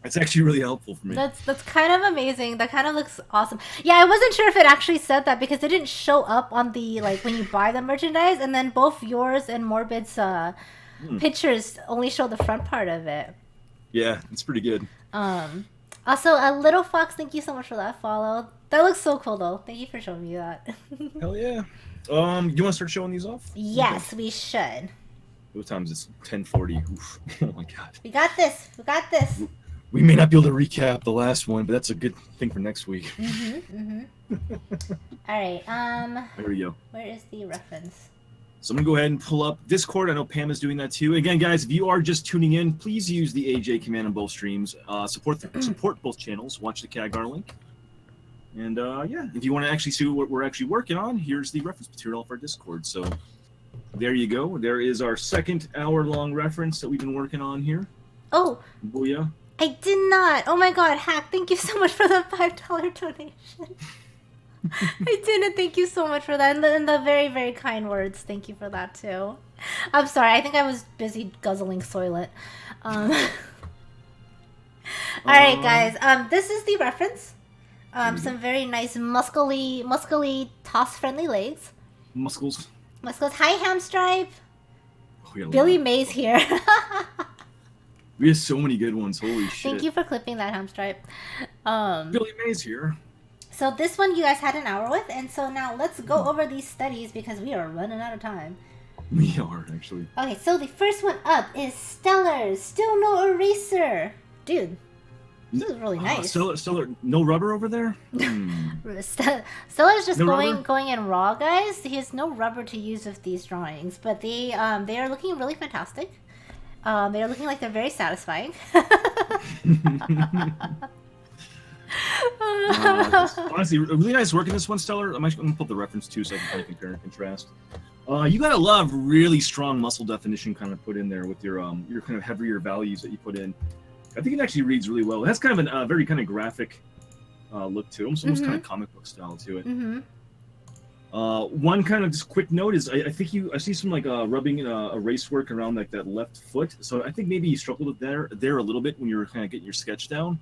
it's actually really helpful for me. That's kind of amazing. That kind of looks awesome. Yeah, I wasn't sure if it actually said that because it didn't show up on the like when you buy the merchandise, and then both yours and Morbid's pictures only show the front part of it. Yeah, it's pretty good. Also, a little fox. Thank you so much for that follow. That looks so cool though. Thank you for showing me that. Hell yeah. You want to start showing these off? Yes, we should. What time is it? 10:40. Oof. Oh my god. We got this. We got this. We may not be able to recap the last one, but that's a good thing for next week. All right. There we go. Where is the reference? So I'm gonna go ahead and pull up Discord. I know Pam is doing that too. Again, guys, if you are just tuning in, please use the AJ command on both streams. Support both channels. Watch the CAGR link. And yeah, if you want to actually see what we're actually working on, here's the reference material for our Discord. So there you go. There is our second hour-long reference that we've been working on here. Oh. Booyah. I did not. Oh my god, Hack, thank you so much for the $5 donation. I didn't. Thank you so much for that. And the very, very kind words. Thank you for that, too. I'm sorry. I think I was busy guzzling Soylent. All right, guys. This is the reference. Some very nice muscly toss-friendly legs. Muscles. Hi, Hamstripe. Oh, Billy Mays here. We have so many good ones. Holy shit. Thank you for clipping that, Hamstripe. Billy Mays here. So this one you guys had an hour with, and so now let's go over these studies because we are running out of time. We are, actually. Okay, so the first one up is Stellar's Still No Eraser. Dude, this is really nice. Stellar, no rubber over there? Stellar's just going in raw, guys. He has no rubber to use with these drawings, but they are looking really fantastic. They are looking like they're very satisfying. Honestly, really nice work in this one, Stellar. I'm going to put the reference too so I can kind of compare and contrast. You got a lot of really strong muscle definition kind of put in there with your kind of heavier values that you put in. I think it actually reads really well. It has kind of a very kind of graphic look to it, almost kind of comic book style to it. One kind of just quick note is I see some like rubbing erase work around like that left foot. So I think maybe you struggled with there a little bit when you were kind of getting your sketch down.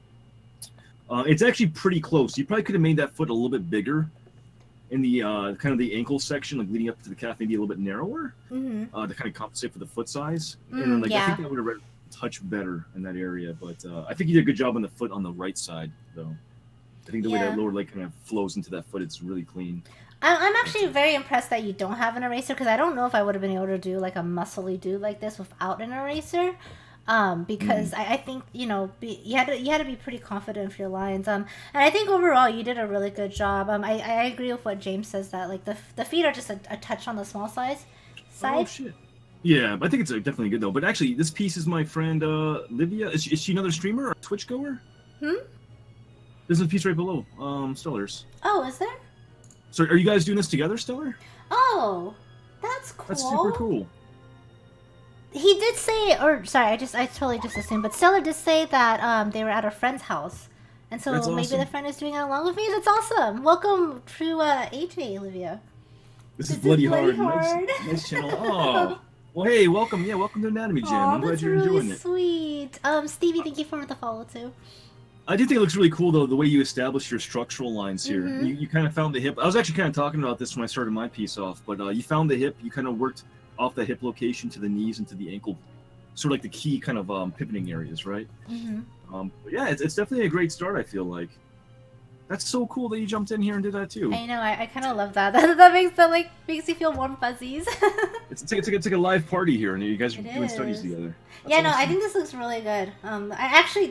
It's actually pretty close. You probably could have made that foot a little bit bigger in the kind of the ankle section, like leading up to the calf, maybe a little bit narrower to kind of compensate for the foot size. And then, like, I think that would have read a touch better in that area. But I think you did a good job on the foot on the right side, though. I think the way that lower leg kind of flows into that foot, it's really clean. I'm actually very impressed that you don't have an eraser because I don't know if I would have been able to do like a muscly dude like this without an eraser. Because I think you had to be pretty confident with your lines. And I think overall you did a really good job. I agree with what James says that like the feet are just a touch on the small side. Oh shit. Yeah, I think it's definitely good though. But actually, this piece is my friend Livia. Is she another streamer or a Twitch goer? There's a piece right below Stellar's. Oh, is there? So are you guys doing this together, Stellar? Oh, that's cool. That's super cool. He did say, or sorry, I totally just assumed, but Stellar did say that they were at a friend's house, and so maybe the friend is doing it along with me. That's awesome. Welcome to AJ, Olivia. This is Bloody Hard. Nice channel. Oh, well, hey, welcome. Yeah, welcome to Anatomy Jam. I'm glad you're enjoying it. Sweet. Stevie, thank you for the follow too. I do think it looks really cool though the way you establish your structural lines here. You kind of found the hip. I was actually kind of talking about this when I started my piece off, but you found the hip. You kind of worked off the hip location to the knees and to the ankle, sort of like the key kind of pivoting areas, right? Yeah, it's definitely a great start. I feel like that's so cool that you jumped in here and did that too. I know, I kind of love that. That makes you feel warm fuzzies. it's like a live party here, and you guys are doing studies together. That's awesome. I think this looks really good.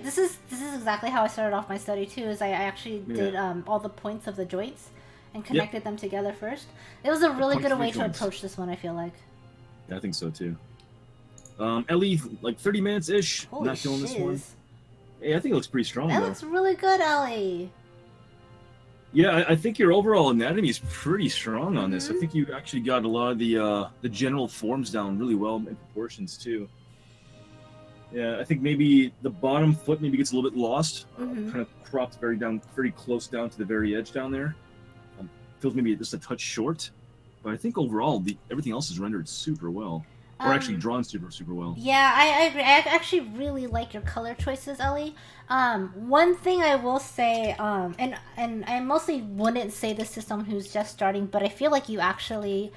This is exactly how I started off my study too. Is I actually did all the points of the joints. and connected them together first. It was a really good way to approach this one, I feel like. Yeah, I think so too. Ellie, like 30 minutes-ish. Not feeling this one. Hey, I think it looks pretty strong, That though. looks really good, Ellie. Yeah, I think your overall anatomy is pretty strong on this. I think you actually got a lot of the general forms down really well in proportions, too. Yeah, I think maybe the bottom foot maybe gets a little bit lost. Kind of cropped very close down to the very edge down there. Feels maybe just a touch short. But I think overall, everything else is rendered super well. Or actually drawn super well. Yeah, I agree. I actually really like your color choices, Ellie. One thing I will say, and I mostly wouldn't say this to someone who's just starting, but I feel like you actually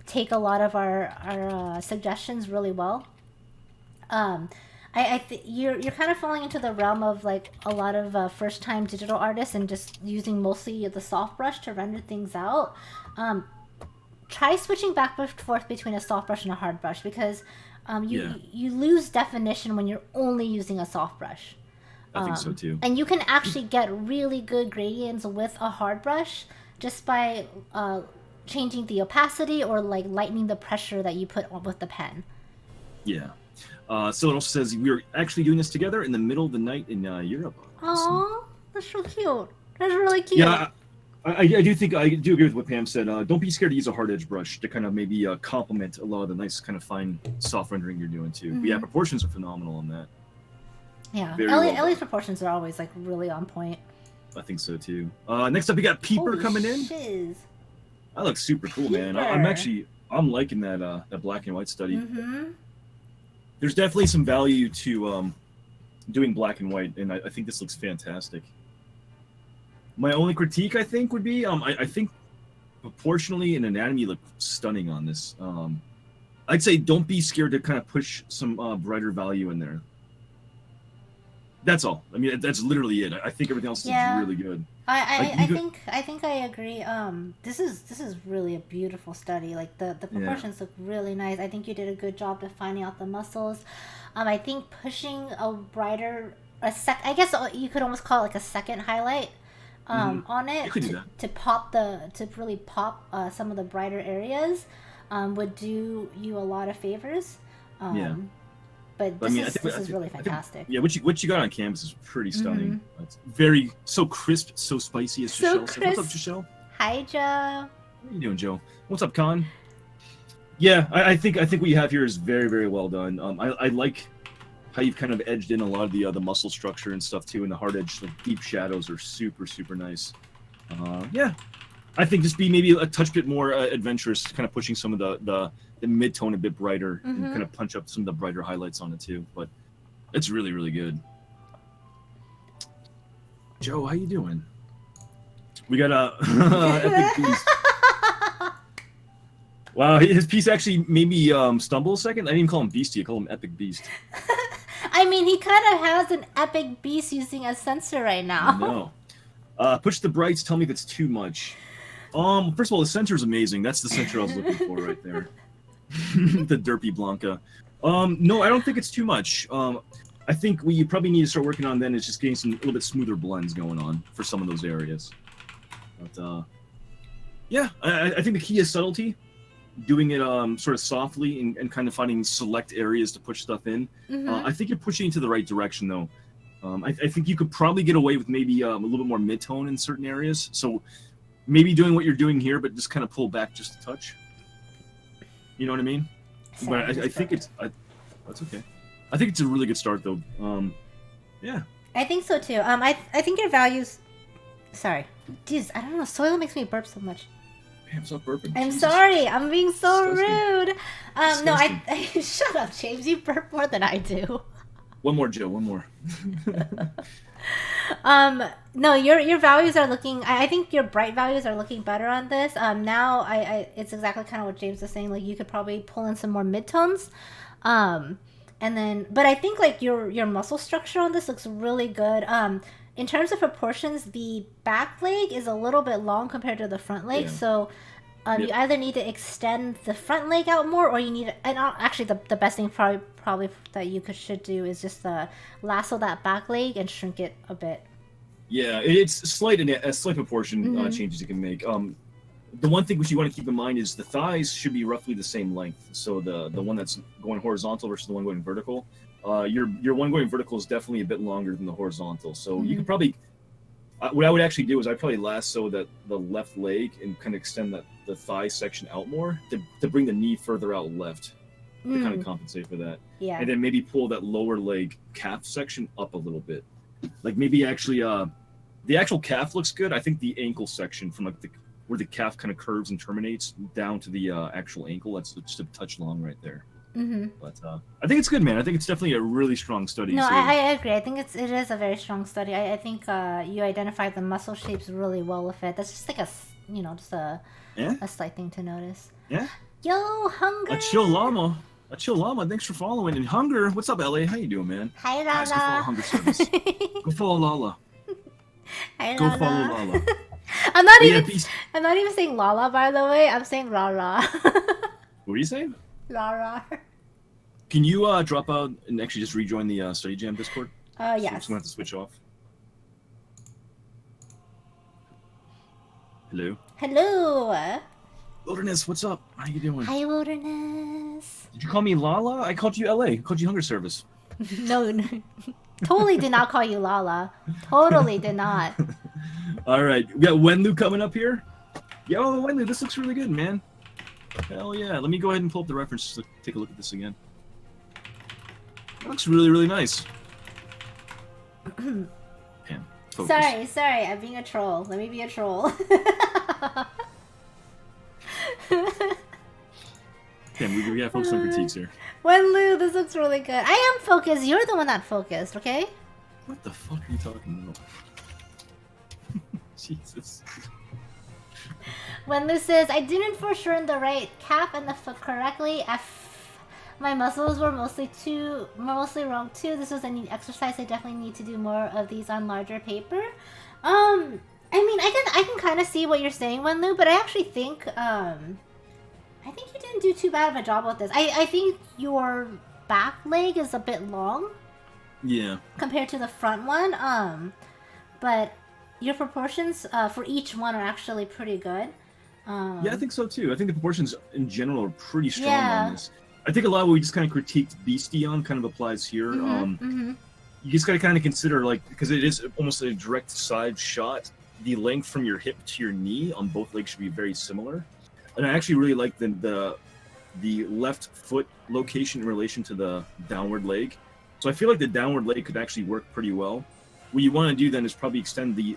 take a lot of our suggestions really well. You're kind of falling into the realm of like a lot of first-time digital artists and just using mostly the soft brush to render things out. Try switching back and forth between a soft brush and a hard brush because you lose definition when you're only using a soft brush. I think so too. And you can actually get really good gradients with a hard brush just by changing the opacity or like lightening the pressure that you put on with the pen. Yeah. So it also says we were actually doing this together in the middle of the night in Europe. Aww, that's so cute. That's really cute. Yeah. I do agree with what Pam said. Don't be scared to use a hard edge brush to kind of maybe complement a lot of the nice kind of fine soft rendering you're doing too. But yeah, proportions are phenomenal on that. Yeah, Ellie's proportions are always like really on point. I think so too. Next up, we got Peeper coming in. Shiz. That looks super cool, man. I'm liking that black and white study. There's definitely some value to doing black and white, and I think this looks fantastic. My only critique, I think, would be I think proportionally and anatomy look stunning on this. I'd say don't be scared to kind of push some brighter value in there. That's all. I mean, that's literally it. I think everything else is really good. I think I agree. This is really a beautiful study. Like the proportions look really nice. I think you did a good job defining out the muscles. I think pushing a brighter I guess you could almost call it like a second highlight. On it to really pop some of the brighter areas would do you a lot of favors. But this is really fantastic. What you got on canvas is pretty stunning. It's very so crisp, so spicy. As Shishel says. What's up, Shishel? Hi, Joe. How you doing, Joe? What's up, Con? Yeah, I think what you have here is very, very well done. I like how you've kind of edged in a lot of the muscle structure and stuff too, and the hard edge, like deep shadows are super, super nice. Yeah, I think just be maybe a touch bit more adventurous, kind of pushing some of the mid-tone a bit brighter and kind of punch up some of the brighter highlights on it too. But it's really, really good. Joe, how you doing? We got a epic beast. Wow, his piece actually made me stumble a second. I didn't even call him Beastie, I call him Epic Beast. I mean, he kind of has an epic beast using a sensor right now. No. Push the brights, tell me if it's too much. First of all, the sensor is amazing. That's the sensor I was looking for right there. The Derpy Blanca. No, I don't think it's too much. I think what you probably need to start working on then is just getting some little bit smoother blends going on for some of those areas. But yeah, I think the key is subtlety. Doing it sort of softly and kind of finding select areas to push stuff in. I think you're pushing into the right direction though. I think you could probably get away with maybe a little bit more mid-tone in certain areas. So maybe doing what you're doing here, but just kind of pull back just a touch. You know what I mean? But I think that's okay. I think it's a really good start though. Yeah. I think so too. I think your values. Sorry, jeez, I don't know. Soil makes me burp so much. Stop burping. I'm sorry. I'm being so rude. No, I shut up, James. You burp more than I do. One more, Joe. One more. No, your values are looking. I think your bright values are looking better on this. Now it's exactly kind of what James was saying. Like you could probably pull in some more midtones. And then, but I think like your muscle structure on this looks really good. In terms of proportions, the back leg is a little bit long compared to the front leg, so you either need to extend the front leg out more, or you need. And actually, the best thing probably that you should do is just lasso that back leg and shrink it a bit. Yeah, it's slight proportion changes you can make. the one thing which you want to keep in mind is the thighs should be roughly the same length. So the one that's going horizontal versus the one going vertical. Your one going vertical is definitely a bit longer than the horizontal. So you could probably, what I would actually do is I'd probably lasso the left leg and kind of extend the thigh section out more to bring the knee further out left to kind of compensate for that. Yeah. And then maybe pull that lower leg calf section up a little bit. Like maybe actually, the actual calf looks good. I think the ankle section from like where the calf kind of curves and terminates down to the actual ankle, that's just a touch long right there. But I think it's good, man. I think it's definitely a really strong study. No, I agree. I think it is a very strong study. I think you identified the muscle shapes really well with it. That's just like a slight thing to notice. Yeah. Yo, Hunger. A chill llama. Thanks for following. And Hunger, what's up, LA? How you doing, man? Hi, Lala. Guys, go follow Hunger Service. Go follow Lala. Hi, Go Lala. follow Lala. I'm not even saying Lala, by the way. I'm saying Rara. What are you saying? Rara. Can you drop out and actually just rejoin the Study Jam Discord? Yes. So I'm just gonna have to switch off. Hello. Hello. Wilderness, what's up? How you doing? Hi, Wilderness. Did you call me Lala? I called you LA. I called you Hunger Service. No, totally did not call you Lala. Totally did not. All right, we got Wenlu coming up here. Yo, Wenlu, this looks really good, man. Hell yeah. Let me go ahead and pull up the reference to take a look at this again. That looks really, really nice. Pam, focus. Sorry, I'm being a troll. Let me be a troll. Pam, we gotta focus on critiques here. Wenlu, this looks really good. I am focused. You're the one not focused, okay? What the fuck are you talking about? Jesus. Wenlu says, I didn't for sure in the right calf and the foot correctly. My muscles were mostly wrong too. This was a neat exercise. I definitely need to do more of these on larger paper. I mean, I can kind of see what you're saying, Wenlu, but I actually think I think you didn't do too bad of a job with this. I think your back leg is a bit long. Yeah. Compared to the front one. But your proportions for each one are actually pretty good. Yeah, I think so too. I think the proportions in general are pretty strong on this. I think a lot of what we just kind of critiqued Beastie on kind of applies here. You just got to kind of consider, like, because it is almost a direct side shot, the length from your hip to your knee on both legs should be very similar. And I actually really like the left foot location in relation to the downward leg. So I feel like the downward leg could actually work pretty well. What you want to do then is probably extend the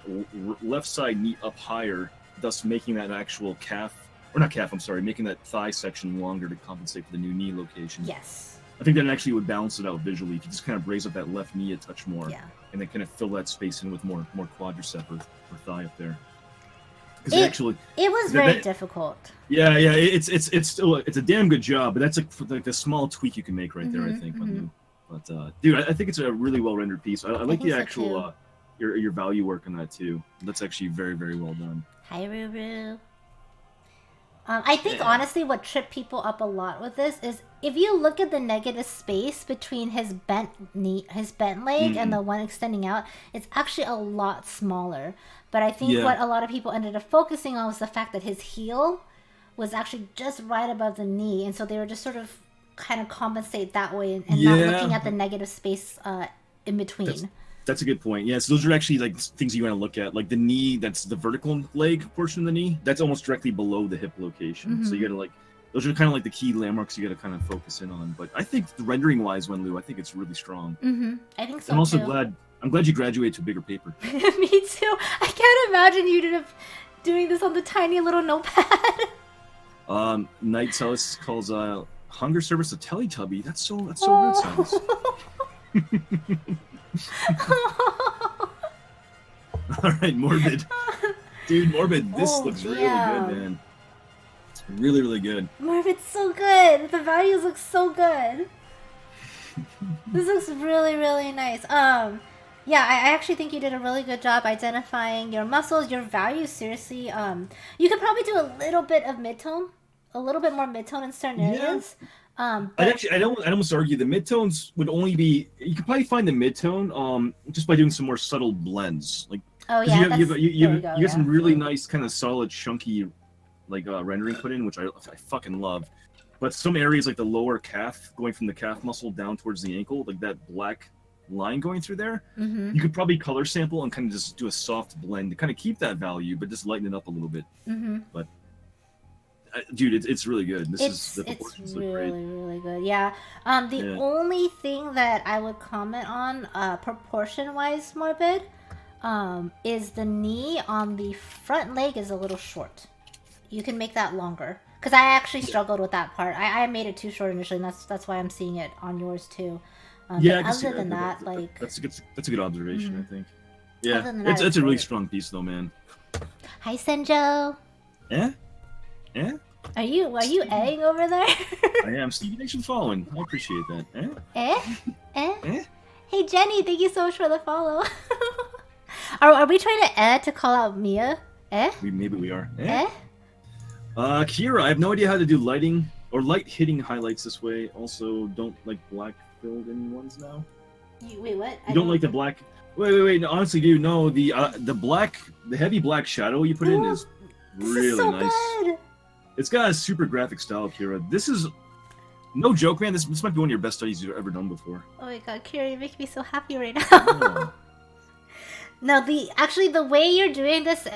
left side knee up higher, thus making that actual calf, or not calf, I'm sorry, making that thigh section longer to compensate for the new knee location. Yes. I think that actually would balance it out visually if you just kind of raise up that left knee a touch more, and then kind of fill that space in with more quadricep or thigh up there. Because it was very difficult. Yeah, it's still it's a damn good job, but that's like the small tweak you can make right there, I think. But dude, I think it's a really well rendered piece. I like the actual your value work on that too. That's actually very, very well done. Hi, Ruru. I think honestly what tripped people up a lot with this is if you look at the negative space between his bent leg and the one extending out, it's actually a lot smaller. But I think what a lot of people ended up focusing on was the fact that his heel was actually just right above the knee, and so they were just sort of kind of compensate that way and not looking at the negative space in between. That's a good point. Yeah, so those are actually like things you want to look at. Like the knee, that's the vertical leg portion of the knee. That's almost directly below the hip location. So you got to like, those are kind of like the key landmarks you got to kind of focus in on. But I think rendering wise, Wenlu, I think it's really strong. I think so. I'm also glad you graduated to a bigger paper. Me too. I can't imagine you doing this on the tiny little notepad. Night Celis calls Hunger Service a Teletubby. That's so good, Celis. All right, Morbid. Dude, Morbid, this looks really good, man. Really, really good. Morbid's so good. The values look so good. This looks really, really nice. Yeah, I actually think you did a really good job identifying your muscles, your values. Seriously, you could probably do a little bit of midtone, a little bit more midtone in certain areas. I'd almost argue the midtones would only be, you could probably find the midtone just by doing some more subtle blends. Like, you got some really nice kind of solid chunky rendering put in, which I fucking love. But some areas like the lower calf, going from the calf muscle down towards the ankle, like that black line going through there, you could probably color sample and kind of just do a soft blend to kind of keep that value, but just lighten it up a little bit. But dude, it's really good. It's really good. Yeah. The only thing that I would comment on, proportion wise, Morbid, is the knee on the front leg is a little short. You can make that longer. Because I actually struggled with that part. I made it too short initially, and that's why I'm seeing it on yours too. Yeah, other than that, like that's a good observation. I think. Yeah, it's a really strong piece though, man. Hi, Senjo. Yeah. Are you egging over there? I am. Stevie, thanks for following. I appreciate that. Hey, Jenny, thank you so much for the follow. Are we trying to call out Mia? Maybe we are. Kira, I have no idea how to do lighting or light hitting highlights this way. Also, don't like black filled in ones now. Wait, what? You don't like the black. Wait. No, honestly, dude, no. The heavy black shadow you put in is really so nice. Good. It's got a super graphic style, Kira. This is no joke, man. This might be one of your best studies you've ever done before. Oh my god, Kira, you make me so happy right now. No, the way you're doing this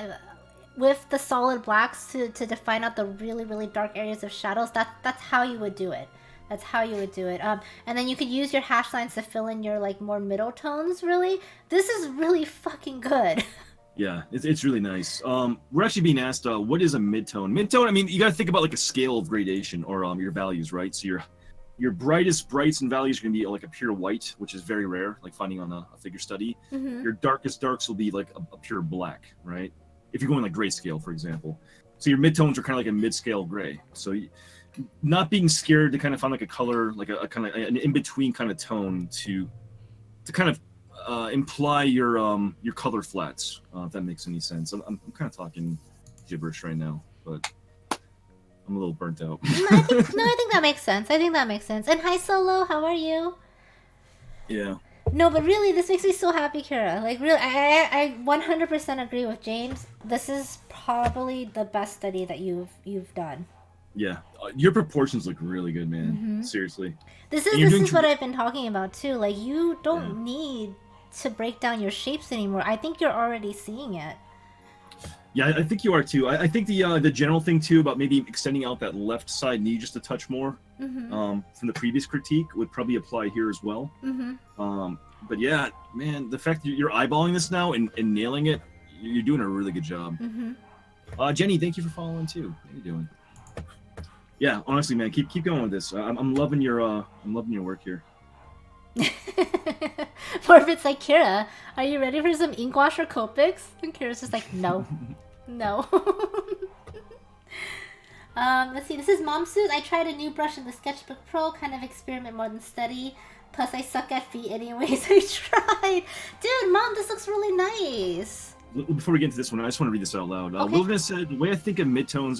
with the solid blacks to define out the really, really dark areas of shadows, that's how you would do it. That's how you would do it. And then you could use your hash lines to fill in your like more middle tones, really. This is really fucking good. Yeah, it's really nice. We're actually being asked, what is a midtone? Midtone, I mean, you got to think about like a scale of gradation or your values, right? So your brightest brights and values are going to be like a pure white, which is very rare, like finding on a figure study. Your darkest darks will be like a pure black, right? If you're going like grayscale, for example. So your midtones are kind of like a mid-scale gray. So not being scared to kind of find like a color, like a kind of an in-between kind of tone to kind of imply your color flats, if that makes any sense. I'm kind of talking gibberish right now, but I'm a little burnt out. I think that makes sense. And hi, Solo, how are you? Yeah. No, but really, this makes me so happy, Kira. Like, really, I 100% agree with James. This is probably the best study that you've done. Yeah, your proportions look really good, man. Seriously. This is what I've been talking about too. Like, you don't need to break down your shapes anymore. I think you're already seeing it. Yeah, I think you are too. I think the general thing too about maybe extending out that left side knee just a touch more from the previous critique would probably apply here as well. But yeah, man, the fact that you're eyeballing this now and nailing it, you're doing a really good job. Jenny, thank you for following too. How you doing? Yeah, honestly, man, keep going with this. I'm loving your work here. Morbid's like, Kira, are you ready for some ink wash or Copics? And Kira's just like, no. Let's see, this is Momsuit. I tried a new brush in the Sketchbook Pro, kind of experiment more than study. Plus, I suck at feet anyways. I tried. Dude, Mom, this looks really nice. Before we get into this one, I just want to read this out loud. Wilderness said, the way I think of midtones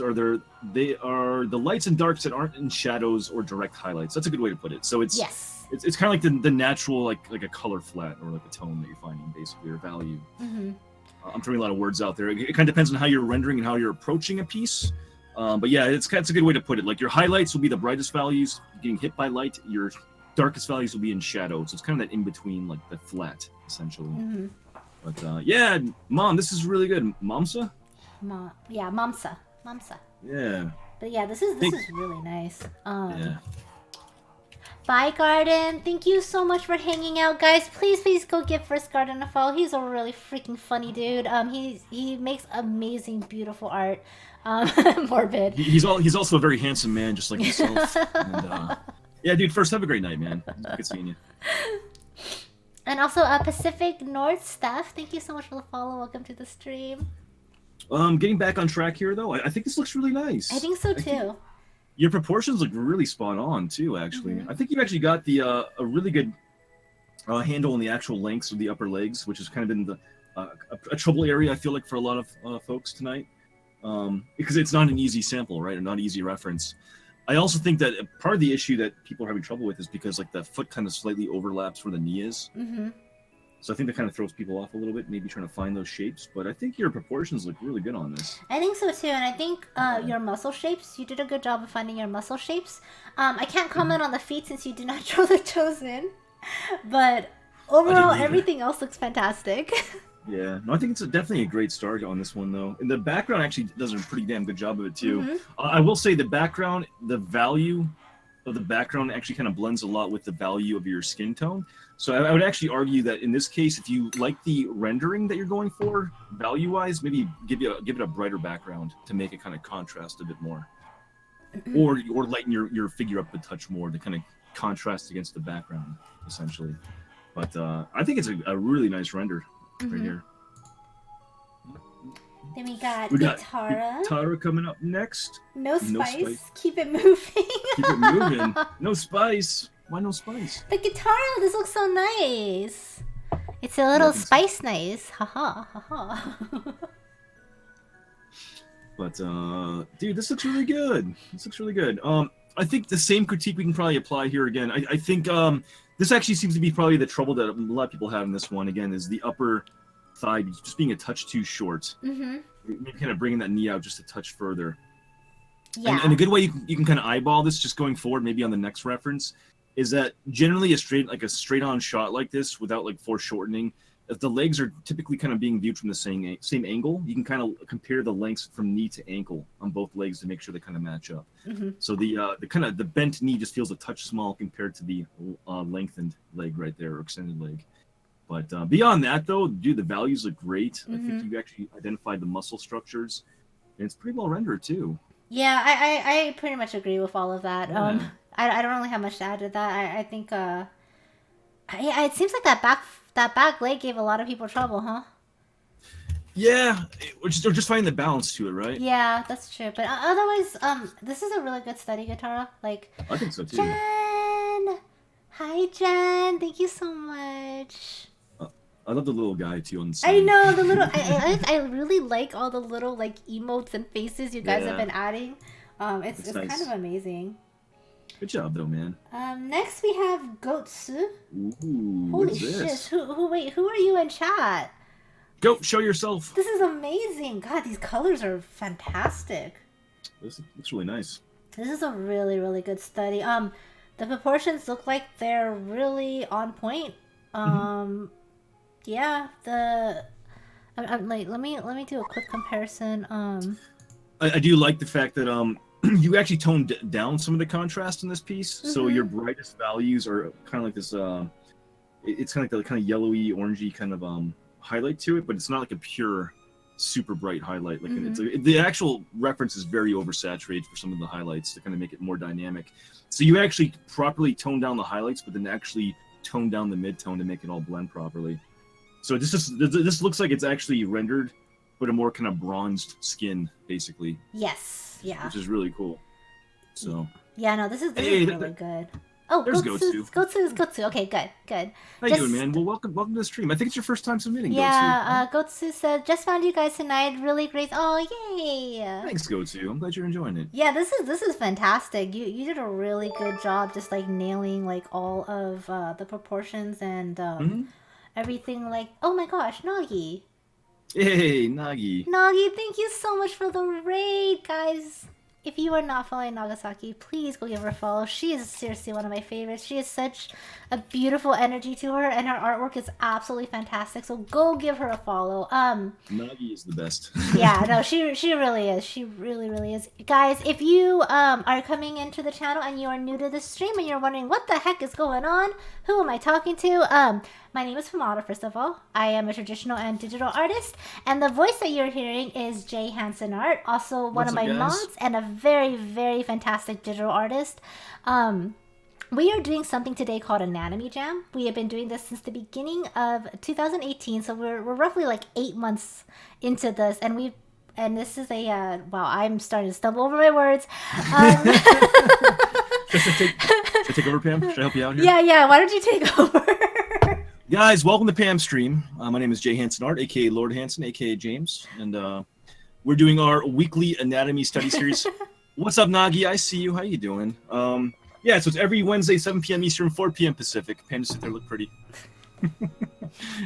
they are the lights and darks that aren't in shadows or direct highlights. That's a good way to put it. So it's kind of like the natural, like a color flat or like a tone that you're finding, basically, or value. I'm throwing a lot of words out there. It kind of depends on how you're rendering and how you're approaching a piece. But yeah, it's a good way to put it. Like your highlights will be the brightest values getting hit by light. Your darkest values will be in shadow. So it's kind of that in between, like the flat, essentially. But yeah, Mom, this is really good. Momsa? Momsa. Yeah. But yeah, this is really nice. Yeah. Bye, Garden. Thank you so much for hanging out, guys. Please go give First Garden a follow. He's a really freaking funny dude. He makes amazing, beautiful art. Morbid. He's also a very handsome man, just like himself. And, yeah, dude. First, have a great night, man. Good seeing you. And also, Pacific North Steph, thank you so much for the follow. Welcome to the stream. Getting back on track here, though, I think this looks really nice. I think so, too. Your proportions look really spot on, too, actually. I think you've actually got a really good handle on the actual lengths of the upper legs, which has kind of been a trouble area, I feel like, for a lot of folks tonight. Because it's not an easy sample, right, or not an easy reference. I also think that part of the issue that people are having trouble with is because like the foot kind of slightly overlaps where the knee is. So I think that kind of throws people off a little bit, maybe trying to find those shapes. But I think your proportions look really good on this. I think so too, and I think your muscle shapes, you did a good job of finding your muscle shapes. I can't comment on the feet since you did not draw the toes in, but overall everything else looks fantastic. Yeah, no, I think it's definitely a great start on this one though. And the background actually does a pretty damn good job of it too. I will say the background, the value of the background actually kind of blends a lot with the value of your skin tone. So I would actually argue that in this case, if you like the rendering that you're going for, value-wise, maybe give it a brighter background to make it kind of contrast a bit more, or lighten your figure up a touch more to kind of contrast against the background, essentially. But I think it's a really nice render right here. Then we got Guitarra. Guitarra coming up next. No spice. Keep it moving. Keep it moving. No spice. Why no spice? But Guitarra, this looks so nice. It's a little spice nice. Haha, haha. But dude, this looks really good. This looks really good. I think the same critique we can probably apply here again. I think this actually seems to be probably the trouble that a lot of people have in this one. Again, is the upper thigh just being a touch too short. Maybe kind of bringing that knee out just a touch further. Yeah. And a good way you can kind of eyeball this just going forward, maybe on the next reference, is that generally a straight on shot like this without like foreshortening, if the legs are typically kind of being viewed from the same angle, you can kind of compare the lengths from knee to ankle on both legs to make sure they kind of match up. So the bent knee just feels a touch small compared to the lengthened leg right there, or extended leg. But beyond that, though, dude, the values look great. I think you actually identified the muscle structures, and it's pretty well rendered too. Yeah, I pretty much agree with all of that. Yeah. I don't really have much to add to that. I think it seems like that back leg gave a lot of people trouble, huh? Yeah, or just finding the balance to it, right? Yeah, that's true. But otherwise, this is a really good study, Guitarra. Like, I think so too. Jen! Hi, Jen. Thank you so much. I love the little guy too on the side. I know the little. I really like all the little like emotes and faces you guys have been adding. It's nice. Kind of amazing. Good job, though, man. Next we have Gotsu. Ooh, holy shit! Who are you in chat? Go show yourself. This is amazing. God, these colors are fantastic. This looks really nice. This is a really, really good study. The proportions look like they're really on point. Yeah, I'm like, let me do a quick comparison. I do like the fact that you actually toned down some of the contrast in this piece, so your brightest values are kind of like this. It's kind of like the kind of yellowy, orangey kind of highlight to it, but it's not like a pure, super bright highlight. Like the actual reference is very oversaturated for some of the highlights to kind of make it more dynamic. So you actually properly tone down the highlights, but then actually tone down the mid-tone to make it all blend properly. So this looks like it's actually rendered, but a more kind of bronzed skin, basically. Yes, yeah. Which is really cool. So. Yeah, no, this is really good. Oh, there's Gotsu. Okay, good. How you doing, man? Well, welcome to the stream. I think it's your first time submitting, yeah, Gotsu. Gotsu said, just found you guys tonight. Really great. Oh, yay. Thanks, Gotsu. I'm glad you're enjoying it. Yeah, this is fantastic. You did a really good job just like nailing like all of the proportions and everything. Like, oh my gosh, Nagi. Hey, Nagi. Nagi, thank you so much for the raid, guys. If you are not following Nagasaki, please go give her a follow. She is seriously one of my favorites. She has such a beautiful energy to her, and her artwork is absolutely fantastic. So go give her a follow. Nagi is the best. Yeah, no, she really is. She really is. Guys, if you are coming into the channel and you are new to the stream and you're wondering what the heck is going on, who am I talking to? My name is Famada, first of all. I am a traditional and digital artist, and the voice that you're hearing is JHanson Art, also one of my mods and a very, very fantastic digital artist. We are doing something today called Anatomy Jam. We have been doing this since the beginning of 2018, so we're roughly like 8 months into this, and this is a wow, I'm starting to stumble over my words. Should I take over, Pam? Should I help you out here? Yeah. Why don't you take over? Guys, welcome to Pam's stream. My name is JHanson Art, aka Lord Hanson, aka James, and we're doing our weekly anatomy study series. What's up, Nagi? I see you. How you doing? Yeah, so it's every Wednesday, 7 p.m. Eastern, 4 p.m. Pacific. Pam, just sit there, look pretty.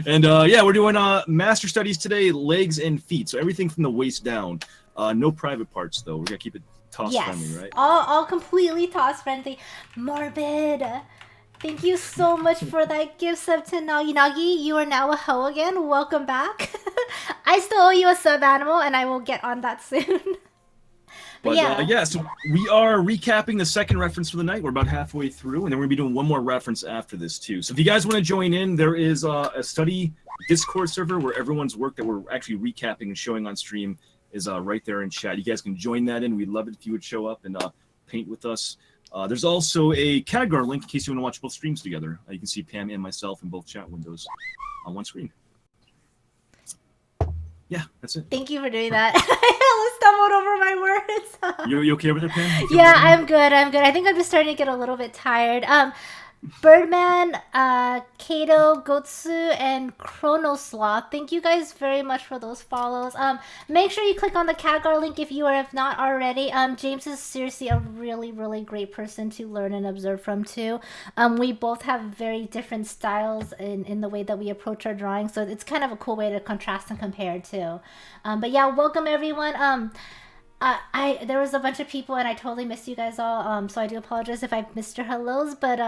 And yeah, we're doing master studies today, legs and feet. So everything from the waist down. No private parts though. We're gonna keep it toss friendly, right? All completely toss friendly. Morbid. Thank you so much for that gift sub to Nagi. You are now a hoe again. Welcome back. I still owe you a sub animal, and I will get on that soon. But yeah, so we are recapping the second reference for the night. We're about halfway through, and then we're gonna be doing one more reference after this too. So if you guys want to join in, there is a study Discord server where everyone's work that we're actually recapping and showing on stream is right there in chat. You guys can join that in. We'd love it if you would show up and paint with us. There's also a CADGAR link in case you want to watch both streams together. You can see Pam and myself in both chat windows on one screen. Yeah, that's it. Thank you for doing that. I stumbled over my words. You okay with it, Pam? Yeah, I'm good. I think I'm just starting to get a little bit tired. Birdman, Kato, Gotsu, and Chronosloth. Thank you guys very much for those follows. Make sure you click on the CADGAR link if you have not already. James is seriously a really, really great person to learn and observe from too. We both have very different styles in the way that we approach our drawing, so it's kind of a cool way to contrast and compare too. But yeah, welcome everyone. There was a bunch of people and I totally missed you guys all, so I do apologize if I missed your hellos, but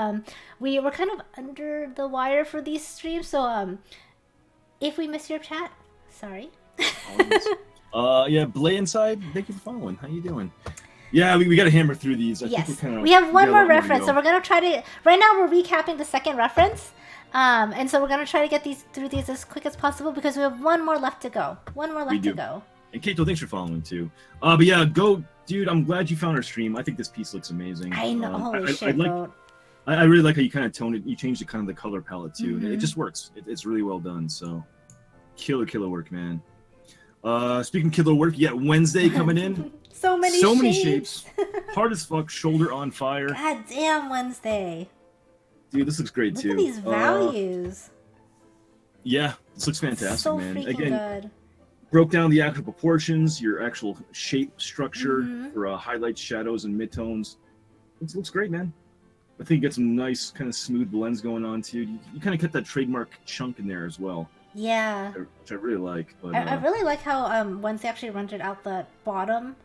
we were kind of under the wire for these streams, so if we miss your chat, sorry. Yeah, Blay Inside, thank you for following. How you doing? Yeah, we got to hammer through these. I yes, think we have one more reference, so we're going to try to, right now we're recapping the second reference, and so we're going to try to get through these as quick as possible because we have one more left to go. And Kato, thanks for following too. But yeah, go, dude. I'm glad you found our stream. I think this piece looks amazing. I know. Holy shit, I really like how you kind of toned it. You changed the kind of the color palette too. Mm-hmm. It just works. It's really well done. So, killer work, man. Speaking of killer work, yeah, Wednesday coming in. so many shapes. Hard as fuck. Shoulder on fire. God damn, Wednesday. Dude, this looks great too. Look at these values. Yeah, this looks fantastic, so man. Freaking Again. Good. Broke down the actual proportions, your actual shape structure for highlights, shadows, and midtones. It looks great, man. I think you got some nice kind of smooth blends going on too. You kind of got that trademark chunk in there as well. Yeah. Which I really like. But, I really like how Wednesday actually rendered out the bottom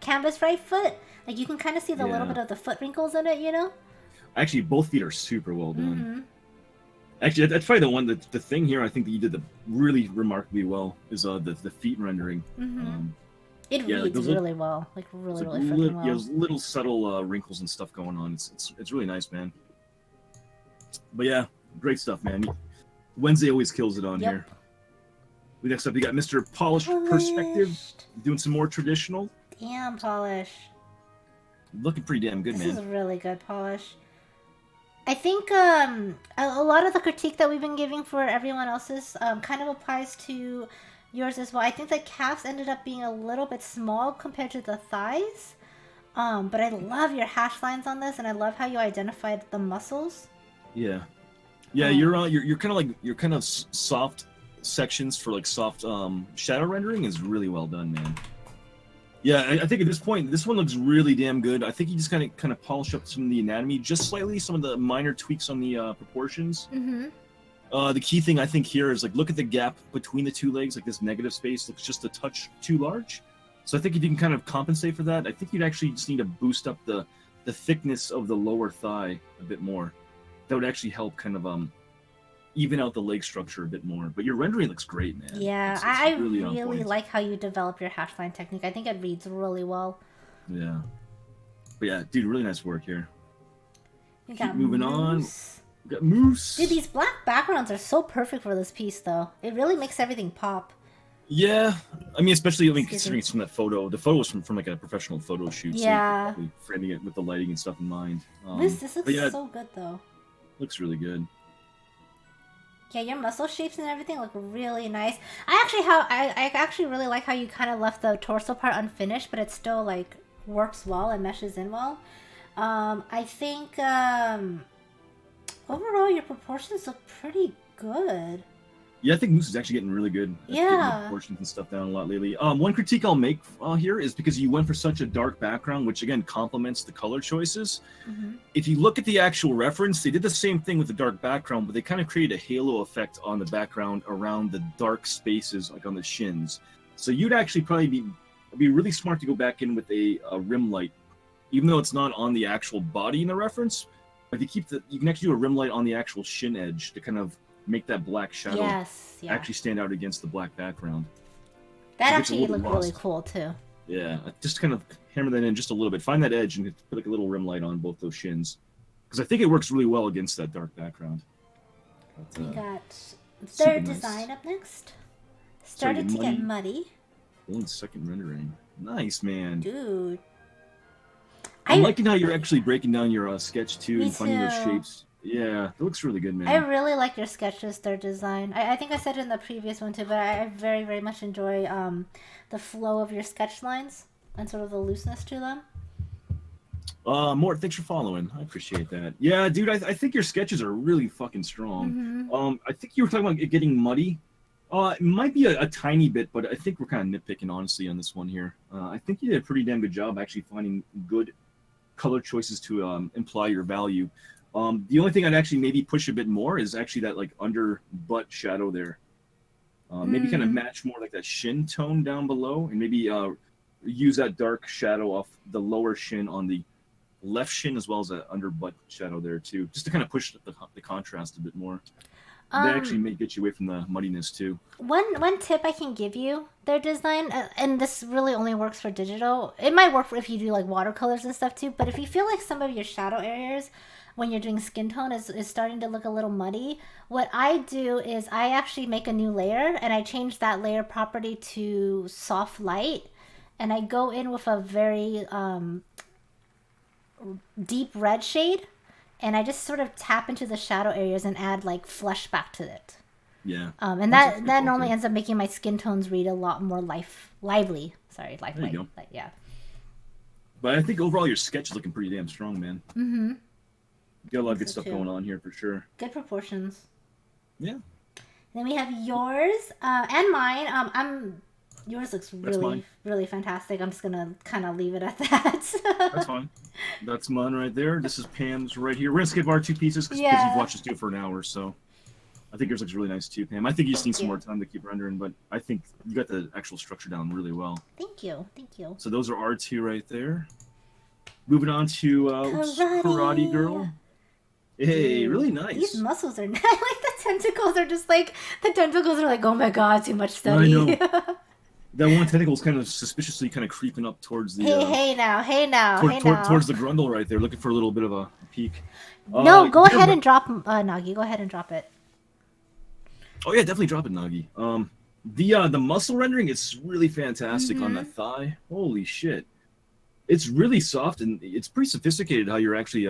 canvas right foot. Like you can kind of see the little bit of the foot wrinkles in it, you know? Actually, both feet are super well done. Actually, that's probably the one the thing here I think that you did really remarkably well is the feet rendering. It reads really well, like really freaking well. Yeah, there's little subtle wrinkles and stuff going on. It's really nice, man. But yeah, great stuff, man. Wednesday always kills it on here. Next up, we got Mr. Polished Perspective doing some more traditional. Damn polish. Looking pretty damn good, man. This is really good polish. I think a lot of the critique that we've been giving for everyone else's kind of applies to yours as well. I think the calves ended up being a little bit small compared to the thighs. But I love your hash lines on this, and I love how you identified the muscles. Yeah. Yeah, you're kind of soft sections for like soft shadow rendering is really well done, man. Yeah, I think at this point, this one looks really damn good. I think you just kind of polish up some of the anatomy just slightly, some of the minor tweaks on the proportions. The key thing I think here is like look at the gap between the two legs, like this negative space looks just a touch too large. So I think if you can kind of compensate for that, I think you'd actually just need to boost up the thickness of the lower thigh a bit more. That would actually help kind of even out the leg structure a bit more. But your rendering looks great, man. Yeah, I really like how you develop your hash line technique. I think it reads really well. Yeah. But yeah, dude, really nice work here. Keep moving on. We got Moose. Dude, these black backgrounds are so perfect for this piece, though. It really makes everything pop. Yeah, I mean, especially considering it's from that photo. The photo was from like a professional photo shoot. Yeah. So framing it with the lighting and stuff in mind. This looks so good, though. Looks really good. Yeah, your muscle shapes and everything look really nice. I actually really like how you kind of left the torso part unfinished, but it still like works well and meshes in well. I think overall your proportions look pretty good. Yeah, I think Moose is actually getting really good at getting the proportions and stuff down a lot lately. One critique I'll make here is because you went for such a dark background, which again complements the color choices. If you look at the actual reference, they did the same thing with the dark background, but they kind of created a halo effect on the background around the dark spaces, like on the shins. So you'd actually probably be really smart to go back in with a rim light, even though it's not on the actual body in the reference. If you you can actually do a rim light on the actual shin edge to kind of make that black shadow actually stand out against the black background. That actually looked really cool too. Yeah, just kind of hammer that in just a little bit. Find that edge and put like a little rim light on both those shins, because I think it works really well against that dark background. But, we got third design up next. Started to get muddy. 1 second rendering. Nice, man. Dude. I'm liking how you're actually breaking down your sketch too and finding those shapes. Yeah, it looks really good, man. I really like your sketches, their design. I think I said it in the previous one too, but I very, very much enjoy the flow of your sketch lines and sort of the looseness to them. Mort, thanks for following. I appreciate that. Yeah, dude, I think your sketches are really fucking strong. I think you were talking about it getting muddy. It might be a tiny bit, but I think we're kind of nitpicking, honestly, on this one here. I think you did a pretty damn good job actually finding good color choices to imply your value. The only thing I'd actually maybe push a bit more is actually that like under butt shadow there. Maybe kind of match more like that shin tone down below, and maybe use that dark shadow off the lower shin on the left shin as well as that under butt shadow there too, just to kind of push the contrast a bit more. That actually may get you away from the muddiness too. One tip I can give you, their design, and this really only works for digital. It might work for if you do like watercolors and stuff too, but if you feel like some of your shadow areas when you're doing skin tone is starting to look a little muddy, what I do is I actually make a new layer and I change that layer property to soft light, and I go in with a very deep red shade, and I just sort of tap into the shadow areas and add like flesh back to it. Yeah. And that normally ends up making my skin tones read a lot more lively. Sorry, lively. There you go. But, yeah. But I think overall your sketch is looking pretty damn strong, man. Mm-hmm. You got a lot of good stuff going on here for sure. Good proportions. Yeah. Then we have yours and mine. Yours looks really, really fantastic. I'm just gonna kind of leave it at that. That's fine. That's mine right there. This is Pam's right here. We're gonna skip our two pieces because you've watched us do it for an hour, so I think yours looks really nice too, Pam. I think you just need some more time to keep rendering, but I think you got the actual structure down really well. Thank you. So those are our two right there. Moving on to Karate Girl. Hey, dude, really nice. These muscles are nice. I like the tentacles are just like, the tentacles are like, oh my god, too much study. I know. That one tentacle's kind of suspiciously kind of creeping up towards the... Hey now. Towards the grundle right there, looking for a little bit of a peek. No, go ahead and drop... Nagi, go ahead and drop it. Oh yeah, definitely drop it, Nagi. The muscle rendering is really fantastic on that thigh. Holy shit. It's really soft, and it's pretty sophisticated how you're actually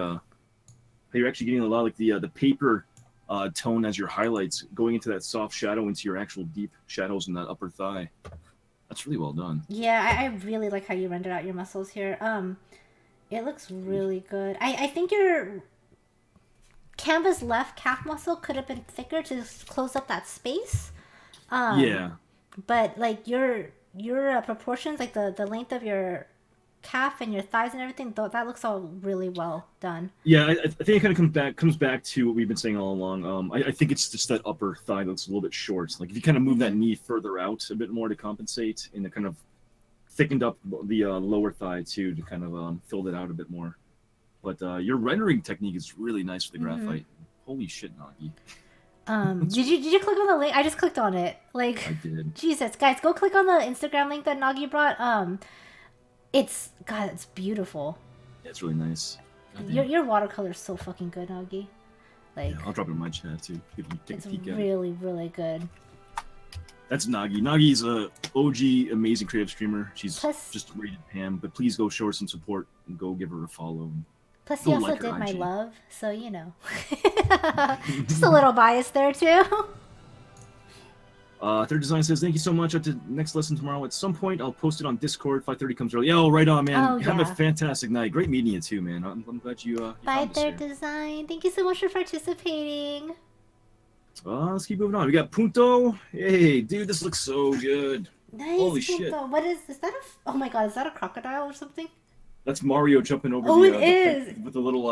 getting a lot of like the paper tone as your highlights, going into that soft shadow into your actual deep shadows in that upper thigh. That's really well done. Yeah, I really like how you rendered out your muscles here. It looks really good. I think your canvas left calf muscle could have been thicker to close up that space. Yeah. But like your proportions, like the length of your calf and your thighs and everything, that looks all really well done. Yeah, I think it kind of comes back to what we've been saying all along. I think it's just that upper thigh that looks a little bit short. Like if you kind of move that knee further out a bit more to compensate, and it kind of thickened up the lower thigh too to kind of filled it out a bit more. But your rendering technique is really nice for the graphite. Holy shit, Nagi. Did you click on the link? I just clicked on it. Like, I did. Jesus, guys, go click on the Instagram link that Nagi brought. It's beautiful. Yeah, it's really nice. Your watercolor is so fucking good, Nagi. Like, yeah, I'll drop it in my chat too. People take a peek at it. It's really, really good. That's Nagi. Nagi's a OG amazing creative streamer. She's just rated Pam, but please go show her some support and go give her a follow. Plus, he also did my love, so you know, just a little bias there too. Third Design says, thank you so much. At the next lesson tomorrow at some point, I'll post it on Discord. 5:30 comes early. Oh, right on, man. Have a fantastic night. Great meeting you too, man. I'm glad you Bye, Third Design. Thank you so much for participating. Let's keep moving on. We got Punto. Hey, dude, this looks so good. Nice. Holy Punto. shit. What is that? Oh my god, is that a crocodile or something? That's Mario jumping over Oh, it is. with the little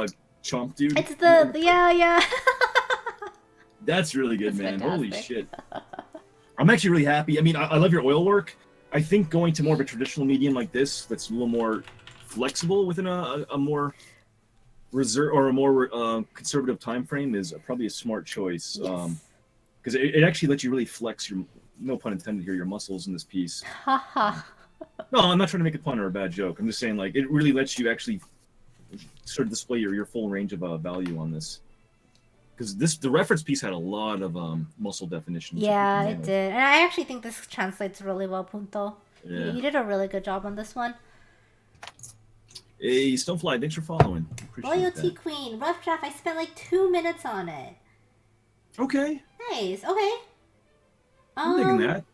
chomp dude. It's the yeah. That's really good, That's man. fantastic. Holy shit. I'm actually really happy. I mean, I love your oil work. I think going to more of a traditional medium like this, that's a little more flexible within a more reserve or a more conservative time frame, is probably a smart choice. Yes. Because it actually lets you really flex your, no pun intended here, your muscles in this piece. Haha. No, I'm not trying to make a pun or a bad joke. I'm just saying, like, it really lets you actually sort of display your full range of value on this. Because the reference piece had a lot of muscle definition. Yeah, it did. And I actually think this translates really well, Punto. Yeah. You did a really good job on this one. Hey, Stonefly, thanks for following. Loyalty Queen. Rough draft. I spent like 2 minutes on it. Okay. Nice. Okay. I'm digging that.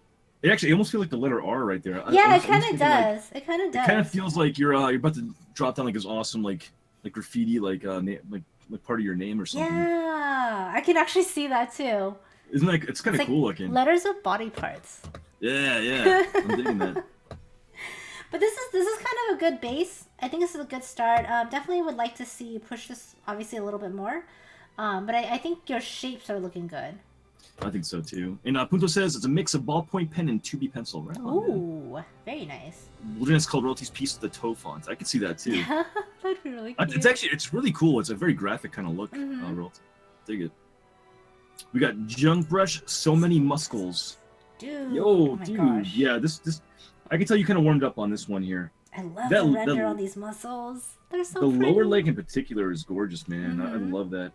It actually almost feels like the letter R right there. Yeah, it kind of does. Like, it kind of does. It kind of feels like you're about to drop down like this awesome like graffiti like part of your name or something. Yeah, I can actually see that too. Isn't that, it's kind of cool looking. Letters of body parts. Yeah. I'm digging that. But this is kind of a good base. I think this is a good start. Definitely would like to see you push this obviously a little bit more. But I think your shapes are looking good. I think so too. And Punto says it's a mix of ballpoint pen and 2B pencil. Right on, Ooh, very nice. Wilderness called Royalties piece of the toe font. I could see that too. Yeah, that'd be really cute. It's really cool. It's a very graphic kind of look. Royalty. Dig it. We got Junk Brush, so many muscles. Dude. Yo, oh my dude. Gosh. Yeah, this I can tell you kind of warmed up on this one here. I love the render on these muscles. They're so The pretty. lower leg in particular is gorgeous, man. I love that.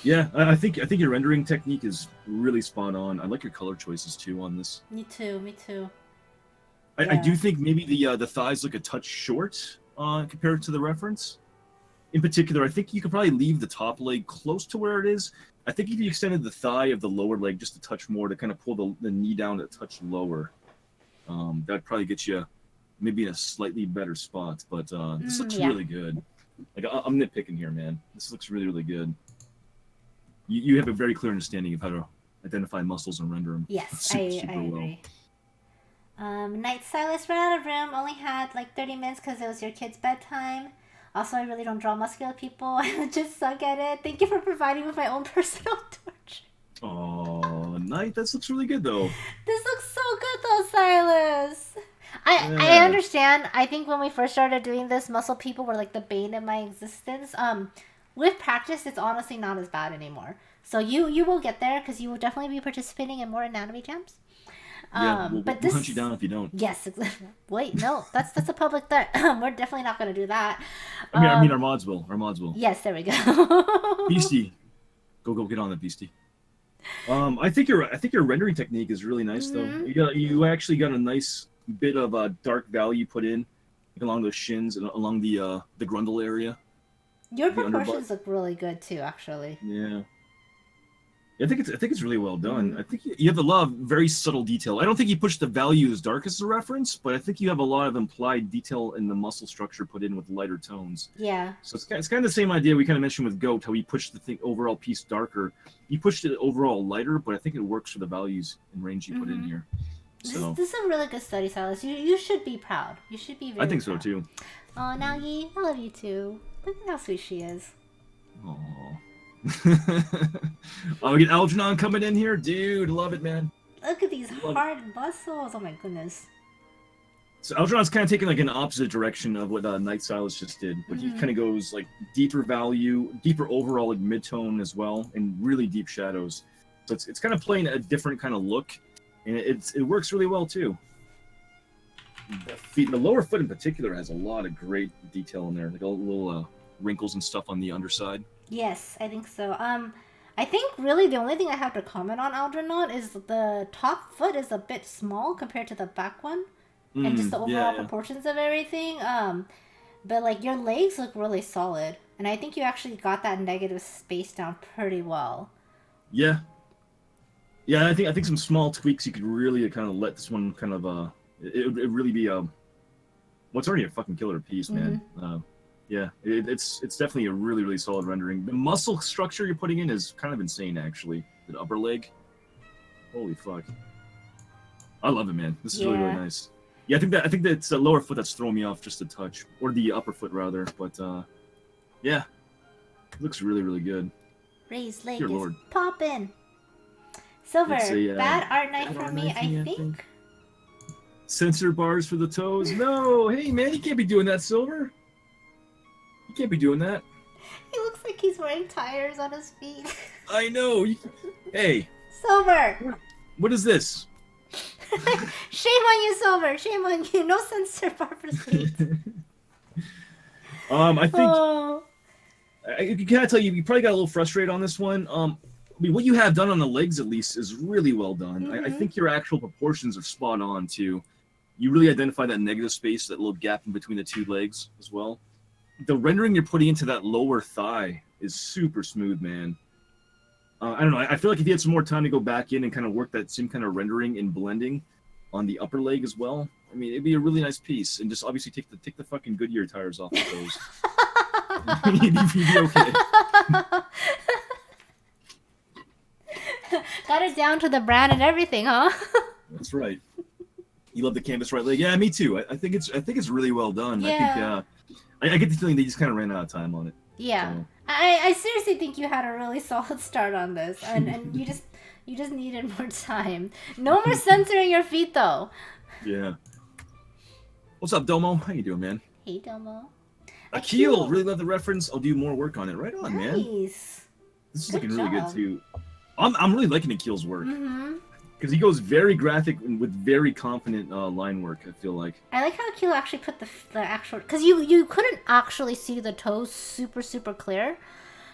Yeah, I think your rendering technique is really spot on. I like your color choices too on this. Me too. I do think maybe the thighs look a touch short compared to the reference. In particular, I think you could probably leave the top leg close to where it is. I think if you extended the thigh of the lower leg just a touch more to kind of pull the knee down a touch lower, that'd probably get you maybe in a slightly better spot. But this looks really good. Like I'm nitpicking here, man. This looks really, really good. You have a very clear understanding of how to identify muscles and render them. Yes, I agree. Night Stylist ran out of room. Only had like 30 minutes because it was your kid's bedtime. Also, I really don't draw muscular people. I just suck at it. Thank you for providing with my own personal torture. Oh, Night, this looks really good though. This looks so good though, Silas. I understand. I think when we first started doing this, muscle people were like the bane of my existence. With practice, it's honestly not as bad anymore. So you will get there because you will definitely be participating in more anatomy jams. Yeah, we'll hunt you down if you don't. Yes. Wait, no, that's a public threat. We're definitely not going to do that. I mean, our mods will. Yes, there we go. Beastie, go get on that, Beastie. I think your rendering technique is really nice though. You actually got a nice bit of dark value put in like, along those shins and along the grundle area. Your proportions look really good too, actually. Yeah. I think it's really well done. I think you have a lot of very subtle detail. I don't think you push the value as dark as the reference, but I think you have a lot of implied detail in the muscle structure put in with lighter tones. Yeah. So it's kind of the same idea we kind of mentioned with Goat, how he pushed the overall piece darker. You pushed it overall lighter, but I think it works for the values and range you put in here. So this is a really good study, Silas. You should be proud. You should be very I think proud. so too. Oh, Nagi, I love you too. Look at how sweet she is. Aww. We get Algernon coming in here. Dude, love it, man. Look at these hard muscles. Oh my goodness. So Algernon's kind of taking like an opposite direction of what Night Stylist just did. But he kind of goes like deeper value, deeper overall like mid-tone as well, and really deep shadows. So it's kind of playing a different kind of look. And it works really well too. The lower foot in particular has a lot of great detail in there. Like all little wrinkles and stuff on the underside. Yes, I think so. I think really the only thing I have to comment on Algernon is the top foot is a bit small compared to the back one. And just the overall proportions of everything. But like your legs look really solid. And I think you actually got that negative space down pretty well. Yeah. Yeah, I think some small tweaks you could really kind of let this one kind of it really be well, it's already a fucking killer piece, man. Yeah, it's definitely a really, really solid rendering. The muscle structure you're putting in is kind of insane, actually. the upper leg. Holy fuck! I love it, man. This is really nice. Yeah, I think that's the lower foot that's throwing me off just a touch, or the upper foot rather. But yeah, it looks really good. Ray's leg Dear is Lord. popping. Silver, bad art night for me, I think. Sensor bars for the toes. No, hey man, you can't be doing that, Silver. You can't be doing that. He looks like he's wearing tires on his feet. I know. Hey. Silver. What is this? Shame on you, Silver. Shame on you. No sensor bar for feet. I think. Can I tell you? You probably got a little frustrated on this one. I mean, what you have done on the legs, at least, is really well done. I think your actual proportions are spot on too. You really identify that negative space, that little gap in between the two legs as well. The rendering you're putting into that lower thigh is super smooth, man. I don't know. I feel like if you had some more time to go back in and kind of work that same kind of rendering and blending on the upper leg as well, I mean, it'd be a really nice piece. And just obviously take the fucking Goodyear tires off the toes. You'd be okay. Got it down to the brand and everything, huh? That's right. You love the canvas right leg. Yeah, me too. I think it's really well done. Yeah. I think I get the feeling they just kind of ran out of time on it. Yeah. So. I seriously think you had a really solid start on this, and you just needed more time. No more censoring your feet though. Yeah. What's up, Domo? How you doing, man? Hey, Domo. Akil, really love the reference. I'll do more work on it. Right on, man. Nice. This is looking really good too. I'm really liking Akil's work. Because he goes very graphic and with very confident line work, I feel like. I like how Akil actually put the actual... Because you couldn't actually see the toes super clear.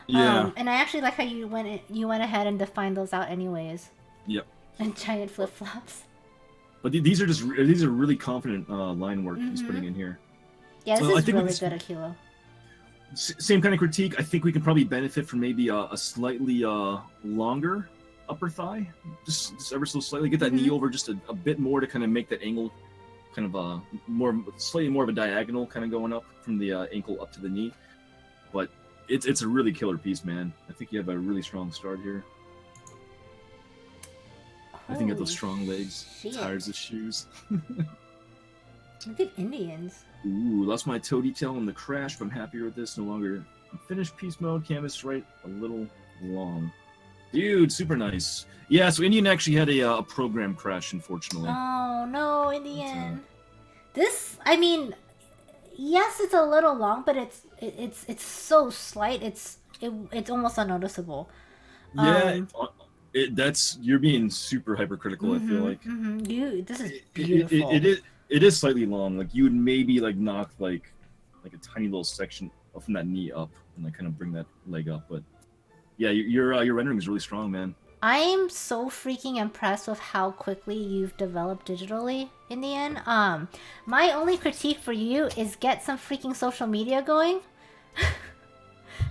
Yeah. And I actually like how you went ahead and defined those out anyways. Yep. And giant flip-flops. But these are really confident line work he's putting in here. Yeah, this is really good, Akilo. Same kind of critique. I think we can probably benefit from maybe a slightly longer upper thigh, just ever so slightly. Get that knee over just a bit more to kind of make that angle kind of slightly more of a diagonal kind of going up from the ankle up to the knee. But it's a really killer piece, man. I think you have a really strong start here. I think you have those strong legs, tires of shoes. Look at Indians. Ooh, lost my toe detail in the crash, but I'm happier with this. No longer in finished piece mode. Canvas right a little long. Dude, super nice. Yeah, so Indian actually had a program crash, unfortunately. Oh, no, Indian. This, I mean, yes, it's a little long, but it's so slight. It's almost unnoticeable. Yeah, you're being super hypercritical. I feel like. This is beautiful. It is slightly long. Like you would maybe like knock like a tiny little section from that knee up and like kind of bring that leg up. But yeah, your rendering is really strong, man. I'm so freaking impressed with how quickly you've developed digitally in the end. My only critique for you is get some freaking social media going.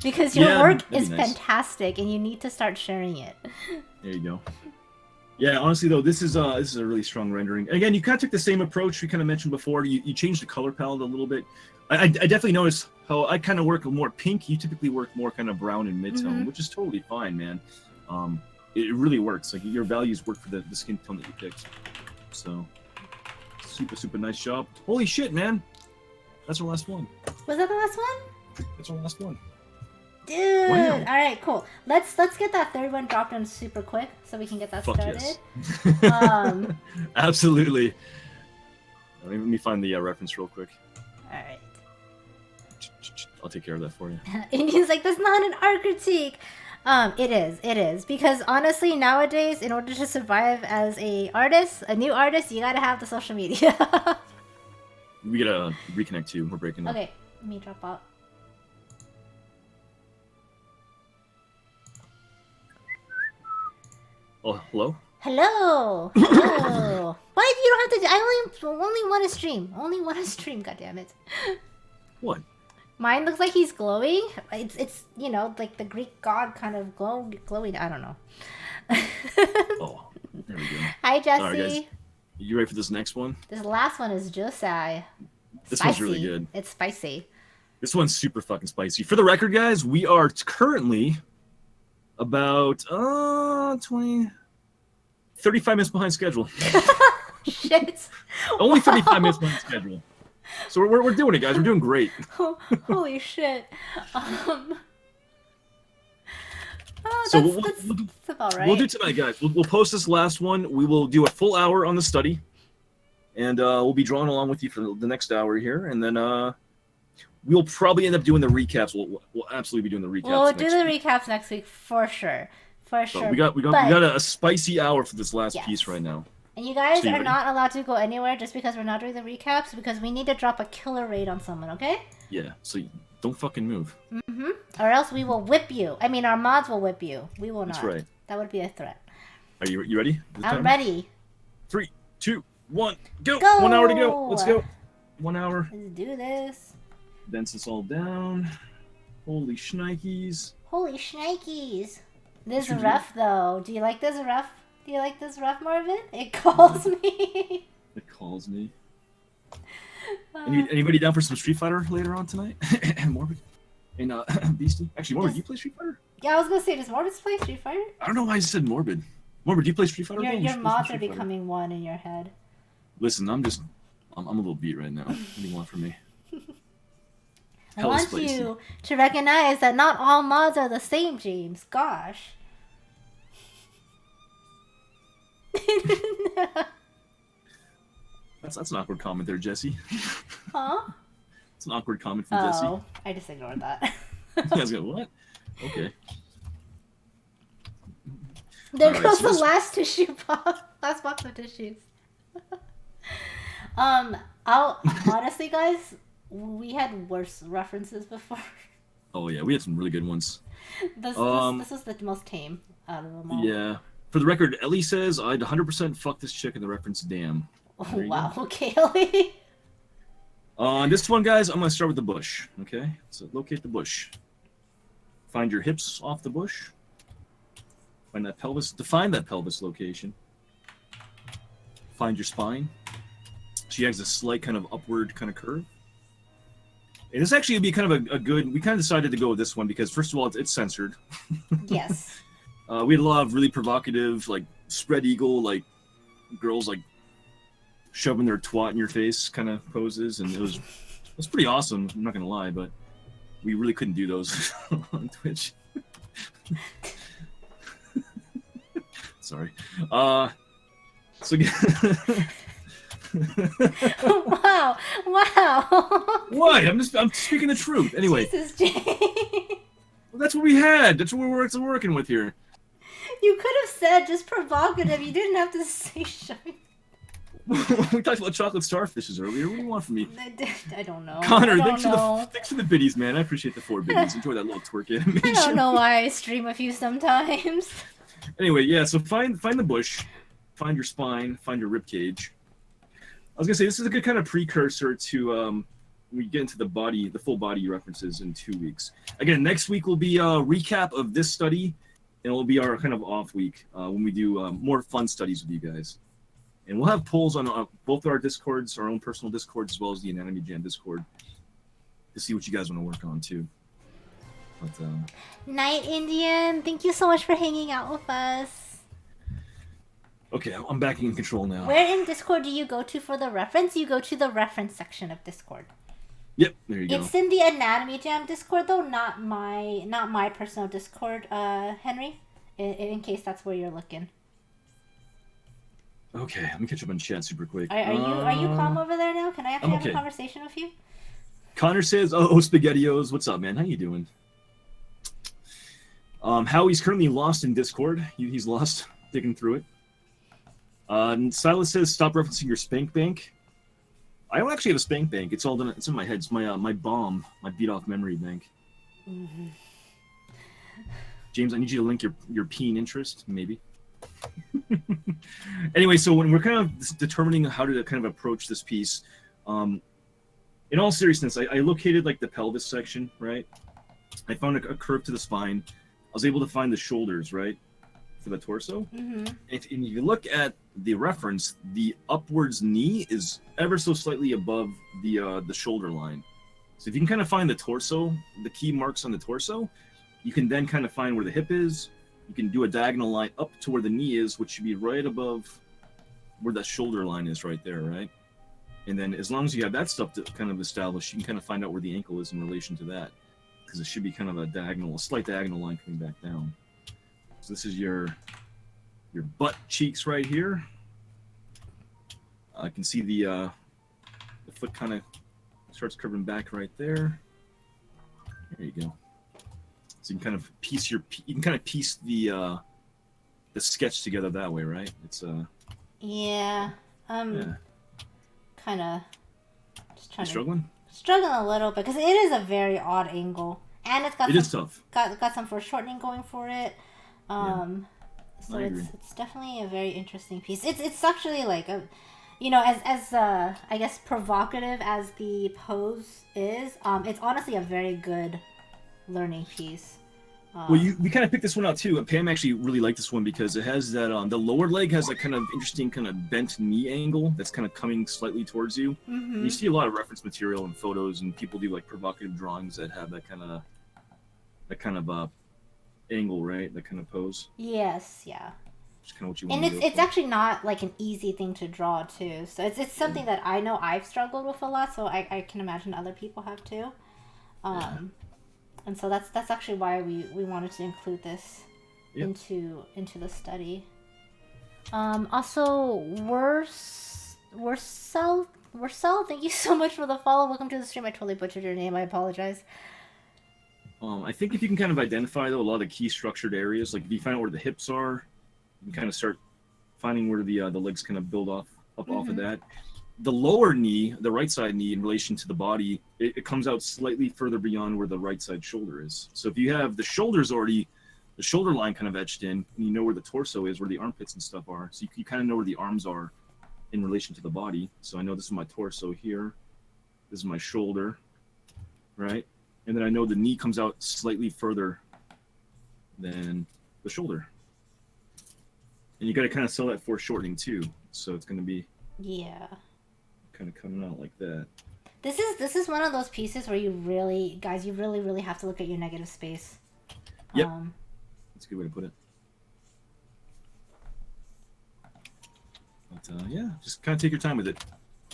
Because your work is fantastic and you need to start sharing it. There you go. Yeah, honestly though, this is a really strong rendering. Again, you kind of took the same approach we kind of mentioned before. You changed the color palette a little bit. I definitely noticed how I kind of work more pink. You typically work more kind of brown and mid-tone, which is totally fine, man. It really works. Like your values work for the skin tone that you picked. So super nice job. Holy shit, man! That's our last one. Was that the last one? That's our last one. Dude! Wow. Alright, cool. Let's get that third one dropped in super quick so we can get that started. Yes. Absolutely. Let me find the reference real quick. Alright. I'll take care of that for you. Indian's like, that's not an art critique! It is. Because honestly, nowadays, in order to survive as a new artist, you gotta have the social media. We gotta reconnect too. We're breaking up. Okay, let me drop out. Oh, hello? Hello! Hello! Why you don't have to... I only want to stream. Only want to stream, goddammit. What? Mine looks like he's glowing. It's you know, like the Greek god kind of glowing. I don't know. Oh, there we go. Hi, Jesse. All right, guys. You ready for this next one? This last one is Josai. This one's really good. It's spicy. This one's super fucking spicy. For the record, guys, we are currently About 35 minutes behind schedule. Shit. Only 35 minutes behind schedule. So we're doing it, guys. We're doing great. Holy shit. So that's about right. We'll do tonight, guys. We'll post this last one. We will do a full hour on the study, and we'll be drawing along with you for the next hour here, and then we'll probably end up doing the recaps. We'll absolutely be doing the recaps. We'll do the recaps next week for sure. For sure. So we got a spicy hour for this last piece right now. And you guys are not allowed to go anywhere just because we're not doing the recaps, because we need to drop a killer raid on someone, okay? Yeah, so don't fucking move. Mm-hmm. Or else we will whip you. I mean, our mods will whip you. We will not. That's right. That would be a threat. Are you ready? I'm ready. 3, 2, 1, go! Go! 1 hour to go. Let's go. 1 hour. Let's do this. Dense this all down. Holy shnikes. Holy shnikes. This is rough, though. Do you like this rough? Do you like this rough, Marvin? It calls me. It calls me. Anybody down for some Street Fighter later on tonight? Morbid? And Beastie? Actually, Morbid, do you play Street Fighter? Yeah, I was going to say, does Morbid play Street Fighter? I don't know why I said Morbid. Morbid, do you play Street Fighter? Your mods are becoming one in your head. Listen, I'm a little beat right now. What do you want from me? I want you to recognize that not all mods are the same, James. Gosh. That's an awkward comment there, Jesse. Huh? It's an awkward comment from Jesse. Oh, I just ignored that. I was going, what? Okay. There goes the last tissue box. Last box of tissues. Honestly, guys, we had worse references before. Oh yeah, we had some really good ones. This is the most tame out of them all. Yeah. For the record, Ellie says I'd 100% fuck this chick in the reference damn. Oh, wow. Okay, Ellie. On this one, guys, I'm going to start with the bush. Okay? So locate the bush. Find your hips off the bush. Find that pelvis. Define that pelvis location. Find your spine. She has a slight kind of upward kind of curve. And this actually would be kind of a good... We kind of decided to go with this one because, first of all, it's censored. Yes. We had a lot of really provocative, like, spread eagle, like, girls, like, shoving their twat in your face kind of poses, and it was pretty awesome, I'm not going to lie, but we really couldn't do those on Twitch. Sorry. Wow. What? I'm speaking the truth. Anyway. Jesus, Jay. Well, that's what we had. That's what we're working with here. You could have said just provocative. You didn't have to say shoving. We talked about chocolate starfishes earlier. What do you want from me? I don't know. Connor, thanks for the biddies, man. I appreciate the 4 biddies. Enjoy that little twerk animation. I don't know why I stream a few sometimes. Anyway, yeah, so find the bush, find your spine, find your rib cage. I was gonna say this is a good kind of precursor to when we get into the full body references in 2 weeks. Again, next week will be a recap of this study, and it will be our kind of off week when we do more fun studies with you guys. And we'll have polls on both our Discords, our own personal Discords, as well as the Anatomy Jam Discord, to see what you guys want to work on too. But, Night Indian, thank you so much for hanging out with us. Okay, I'm back in control now. Where in Discord do you go to for the reference? You go to the reference section of Discord. Yep, there you go. It's in the Anatomy Jam Discord though, not my personal Discord, Henry. In case that's where you're looking. Okay, let me catch up on chat super quick. Are you calm over there now? Can I actually have a conversation with you? Connor says, "Oh, SpaghettiOs, what's up, man? How you doing?" Howie's currently lost in Discord. He's lost digging through it. And Silas says, "Stop referencing your spank bank." I don't actually have a spank bank. It's all done. It's in my head. It's my bomb, my beat off memory bank. Mm-hmm. James, I need you to link your peen interest, maybe. Anyway, so when we're kind of determining how to kind of approach this piece, in all seriousness, I located like the pelvis section, right? I found a curve to the spine. I was able to find the shoulders, right, for the torso. Mm-hmm. And if you look at the reference, the upwards knee is ever so slightly above the shoulder line. So if you can kind of find the torso, the key marks on the torso, you can then kind of find where the hip is, you can do a diagonal line up to where the knee is, which should be right above where that shoulder line is right there, right? And then as long as you have that stuff to kind of establish, you can kind of find out where the ankle is in relation to that, because it should be kind of a slight diagonal line coming back down. So this is your butt cheeks right here. I can see the foot kind of starts curving back right there. There you go. So you can kind of piece the sketch together that way, right? It's yeah. Yeah. Kind of just trying struggling a little bit because it is a very odd angle, and it's got tough. Got some foreshortening going for it. So it's definitely a very interesting piece. It's actually like a, you know, as I guess provocative as the pose is, it's honestly a very good learning piece. Well, we kind of picked this one out too. Pam actually really liked this one because it has that the lower leg has a kind of interesting kind of bent knee angle that's kind of coming slightly towards you. Mm-hmm. You see a lot of reference material and photos, and people do like provocative drawings that have that kind of angle, right? That kind of pose. Yes, yeah. Which is kind of what you want. And it's actually not like an easy thing to draw too. So it's something that I know I've struggled with a lot. So I can imagine other people have too. And so that's actually why we wanted to include this into the study. Also, Wersell, thank you so much for the follow. Welcome to the stream. I totally butchered your name. I apologize. I think if you can kind of identify though a lot of the key structured areas, like if you find out where the hips are, you can kind of start finding where the legs kind of build off of that. The lower knee, the right side knee in relation to the body, it comes out slightly further beyond where the right side shoulder is. So if you have the shoulders already, the shoulder line kind of etched in, and you know where the torso is, where the armpits and stuff are. So you kind of know where the arms are in relation to the body. So I know this is my torso here. This is my shoulder, right? And then I know the knee comes out slightly further than the shoulder. And you got to kind of sell that foreshortening too. So it's going to be kind of coming out like that. This is one of those pieces where you really have to look at your negative space. Yep. That's a good way to put it. But yeah, just kind of take your time with it.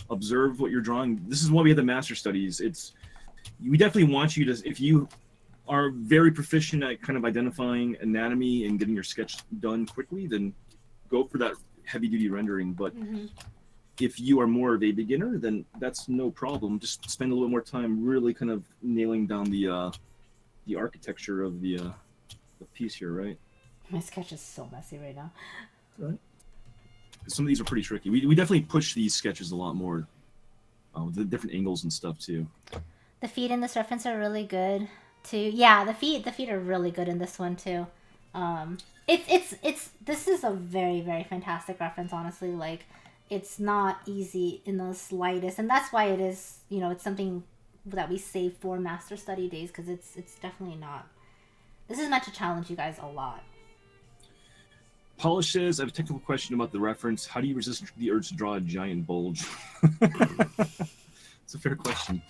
Observe what you're drawing. This is why we have the master studies. We definitely want you to, if you are very proficient at kind of identifying anatomy and getting your sketch done quickly, then go for that heavy duty rendering. But if you are more of a beginner, then that's no problem. Just spend a little more time really kind of nailing down the architecture of the piece here, right? My sketch is so messy right now. Right. Some of these are pretty tricky. We definitely push these sketches a lot more with the different angles and stuff too. The feet in this reference are really good too. Yeah, the feet are really good in this one too. This is a very, very fantastic reference, honestly. Like, it's not easy in the slightest, and that's why it is, you know, it's something that we save for master study days, because it's definitely not. This is meant to challenge you guys a lot. Polish says, I have a technical question about the reference. How do you resist the urge to draw a giant bulge? It's a fair question.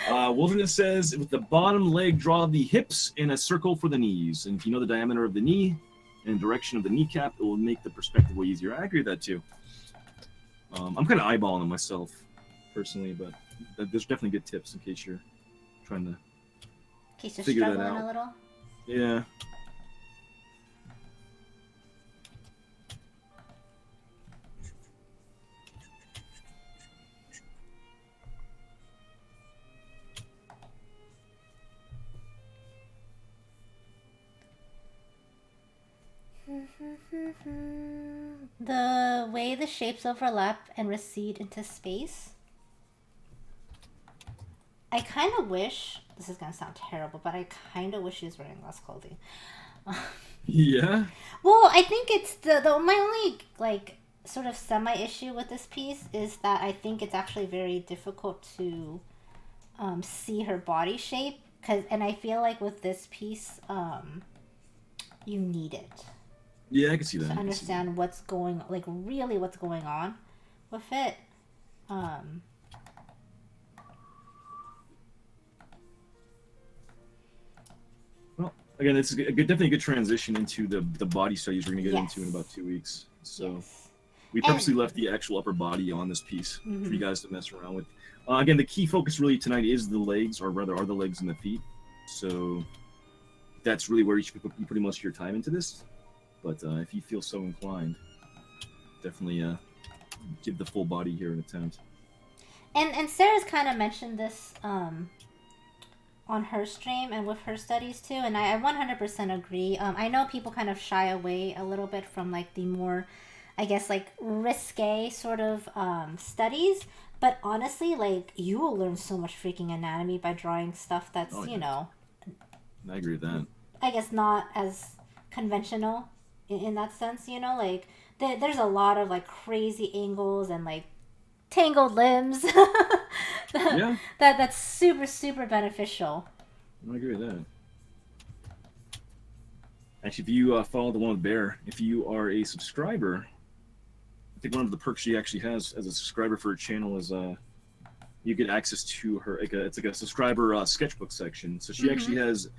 Wilderness says, with the bottom leg, draw the hips in a circle for the knees. And if you know the diameter of the knee and direction of the kneecap, it will make the perspective way easier. I agree with that too. I'm kind of eyeballing them myself, personally, but there's definitely good tips in case you're trying to figure that out. A little? Yeah. The way the shapes overlap and recede into space. I kind of wish, this is going to sound terrible, but I kind of wish he was wearing less clothing. Yeah? Well, I think it's my only, like, sort of semi-issue with this piece is that I think it's actually very difficult to see her body shape. And I feel like with this piece, you need it. Yeah, I can see that. To understand what's going, like, really what's going on with it. Well, again, it's definitely a good transition into the body studies we're going to get into in about 2 weeks. So we purposely left the actual upper body on this piece for you guys to mess around with. Again, the key focus really tonight is the legs, or rather are the legs and the feet. So that's really where you should be putting most of your time into this. But if you feel so inclined, definitely give the full body here an attempt. And Sarah's kind of mentioned this on her stream and with her studies too, and I 100% agree. I know people kind of shy away a little bit from like the more, I guess, like risque sort of studies, but honestly, like you will learn so much freaking anatomy by drawing stuff that's you know. I agree with that. I guess not as conventional in that sense, you know, like there's a lot of like crazy angles and like tangled limbs. That's super beneficial. I agree with that. Actually, if you follow the one with Bear, if you are a subscriber, I think one of the perks she actually has as a subscriber for her channel is you get access to her it's like a subscriber sketchbook section. So she actually has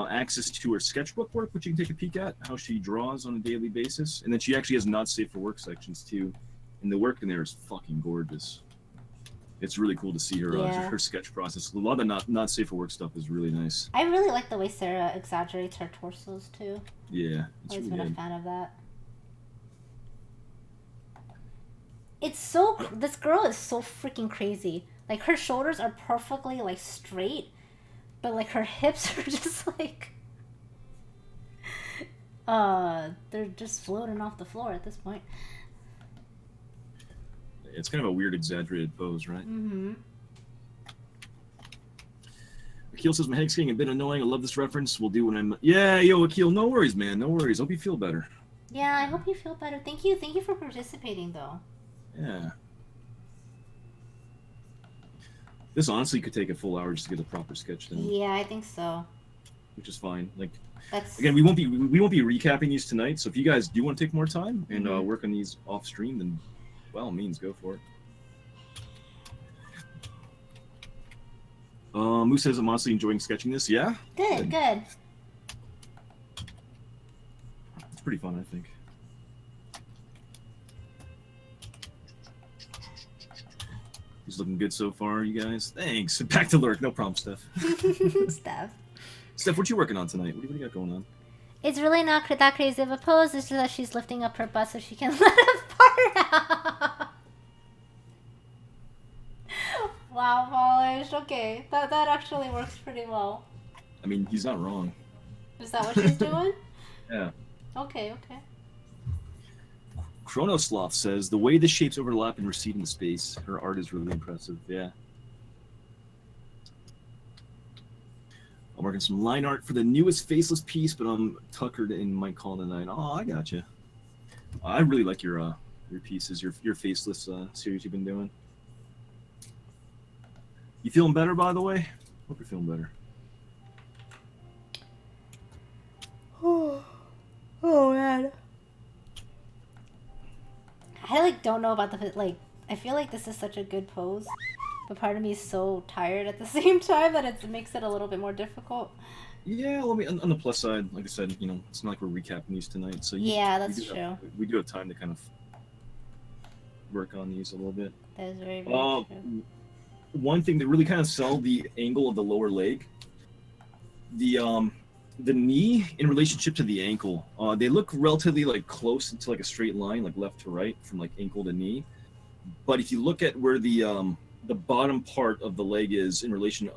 access to her sketchbook work, which you can take a peek at, how she draws on a daily basis, and then she actually has not safe for work sections too. And the work in there is fucking gorgeous. It's really cool to see her her sketch process. A lot of the not safe for work stuff is really nice. I really like the way Sarah exaggerates her torsos too. Yeah, I've always been a fan of that. It's so this girl is so freaking crazy. Like her shoulders are perfectly like straight, but like her hips are just like they're just floating off the floor at this point. It's kind of a weird, exaggerated pose, right? Akil says, my head's getting a bit annoying. I love this reference. We'll do when I'm... Yeah, yo, Akil, no worries, man. No worries. Hope you feel better. Yeah, I hope you feel better. Thank you. Thank you for participating, though. Yeah. This honestly could take a full hour just to get a proper sketch done. Yeah, I think so. Which is fine. Like, that's... Again, we won't be recapping these tonight, so if you guys do want to take more time and work on these off stream, then by all means, go for it. Moose says, I'm honestly enjoying sketching this. Yeah? Good. It's pretty fun, I think. He's looking good so far, you guys. Thanks. Back to lurk. No problem, Steph. Steph, what you working on tonight? What do you got going on? It's really not that crazy of a pose. It's just that she's lifting up her butt so she can let a fart out. Wow, Polish. Okay, that actually works pretty well. I mean, he's not wrong. Is that what she's doing? Yeah. Okay. Chronosloth says, the way the shapes overlap and recede in space, her art is really impressive. Yeah. I'm working some line art for the newest Faceless piece, but I'm tuckered in my call tonight. Oh, I gotcha. I really like your pieces, your Faceless series you've been doing. You feeling better, by the way? Hope you're feeling better. Oh man. I don't know about the I feel like this is such a good pose, but part of me is so tired at the same time that it makes it a little bit more difficult. Yeah, well, on the plus side, like I said, it's not like we're recapping these tonight, so that's true. We do have time to kind of work on these a little bit. That is very true. One thing that really kind of sells the angle of the lower leg, the knee in relationship to the ankle, they look relatively close to a straight line, left to right from ankle to knee. But if you look at where the bottom part of the leg is in relation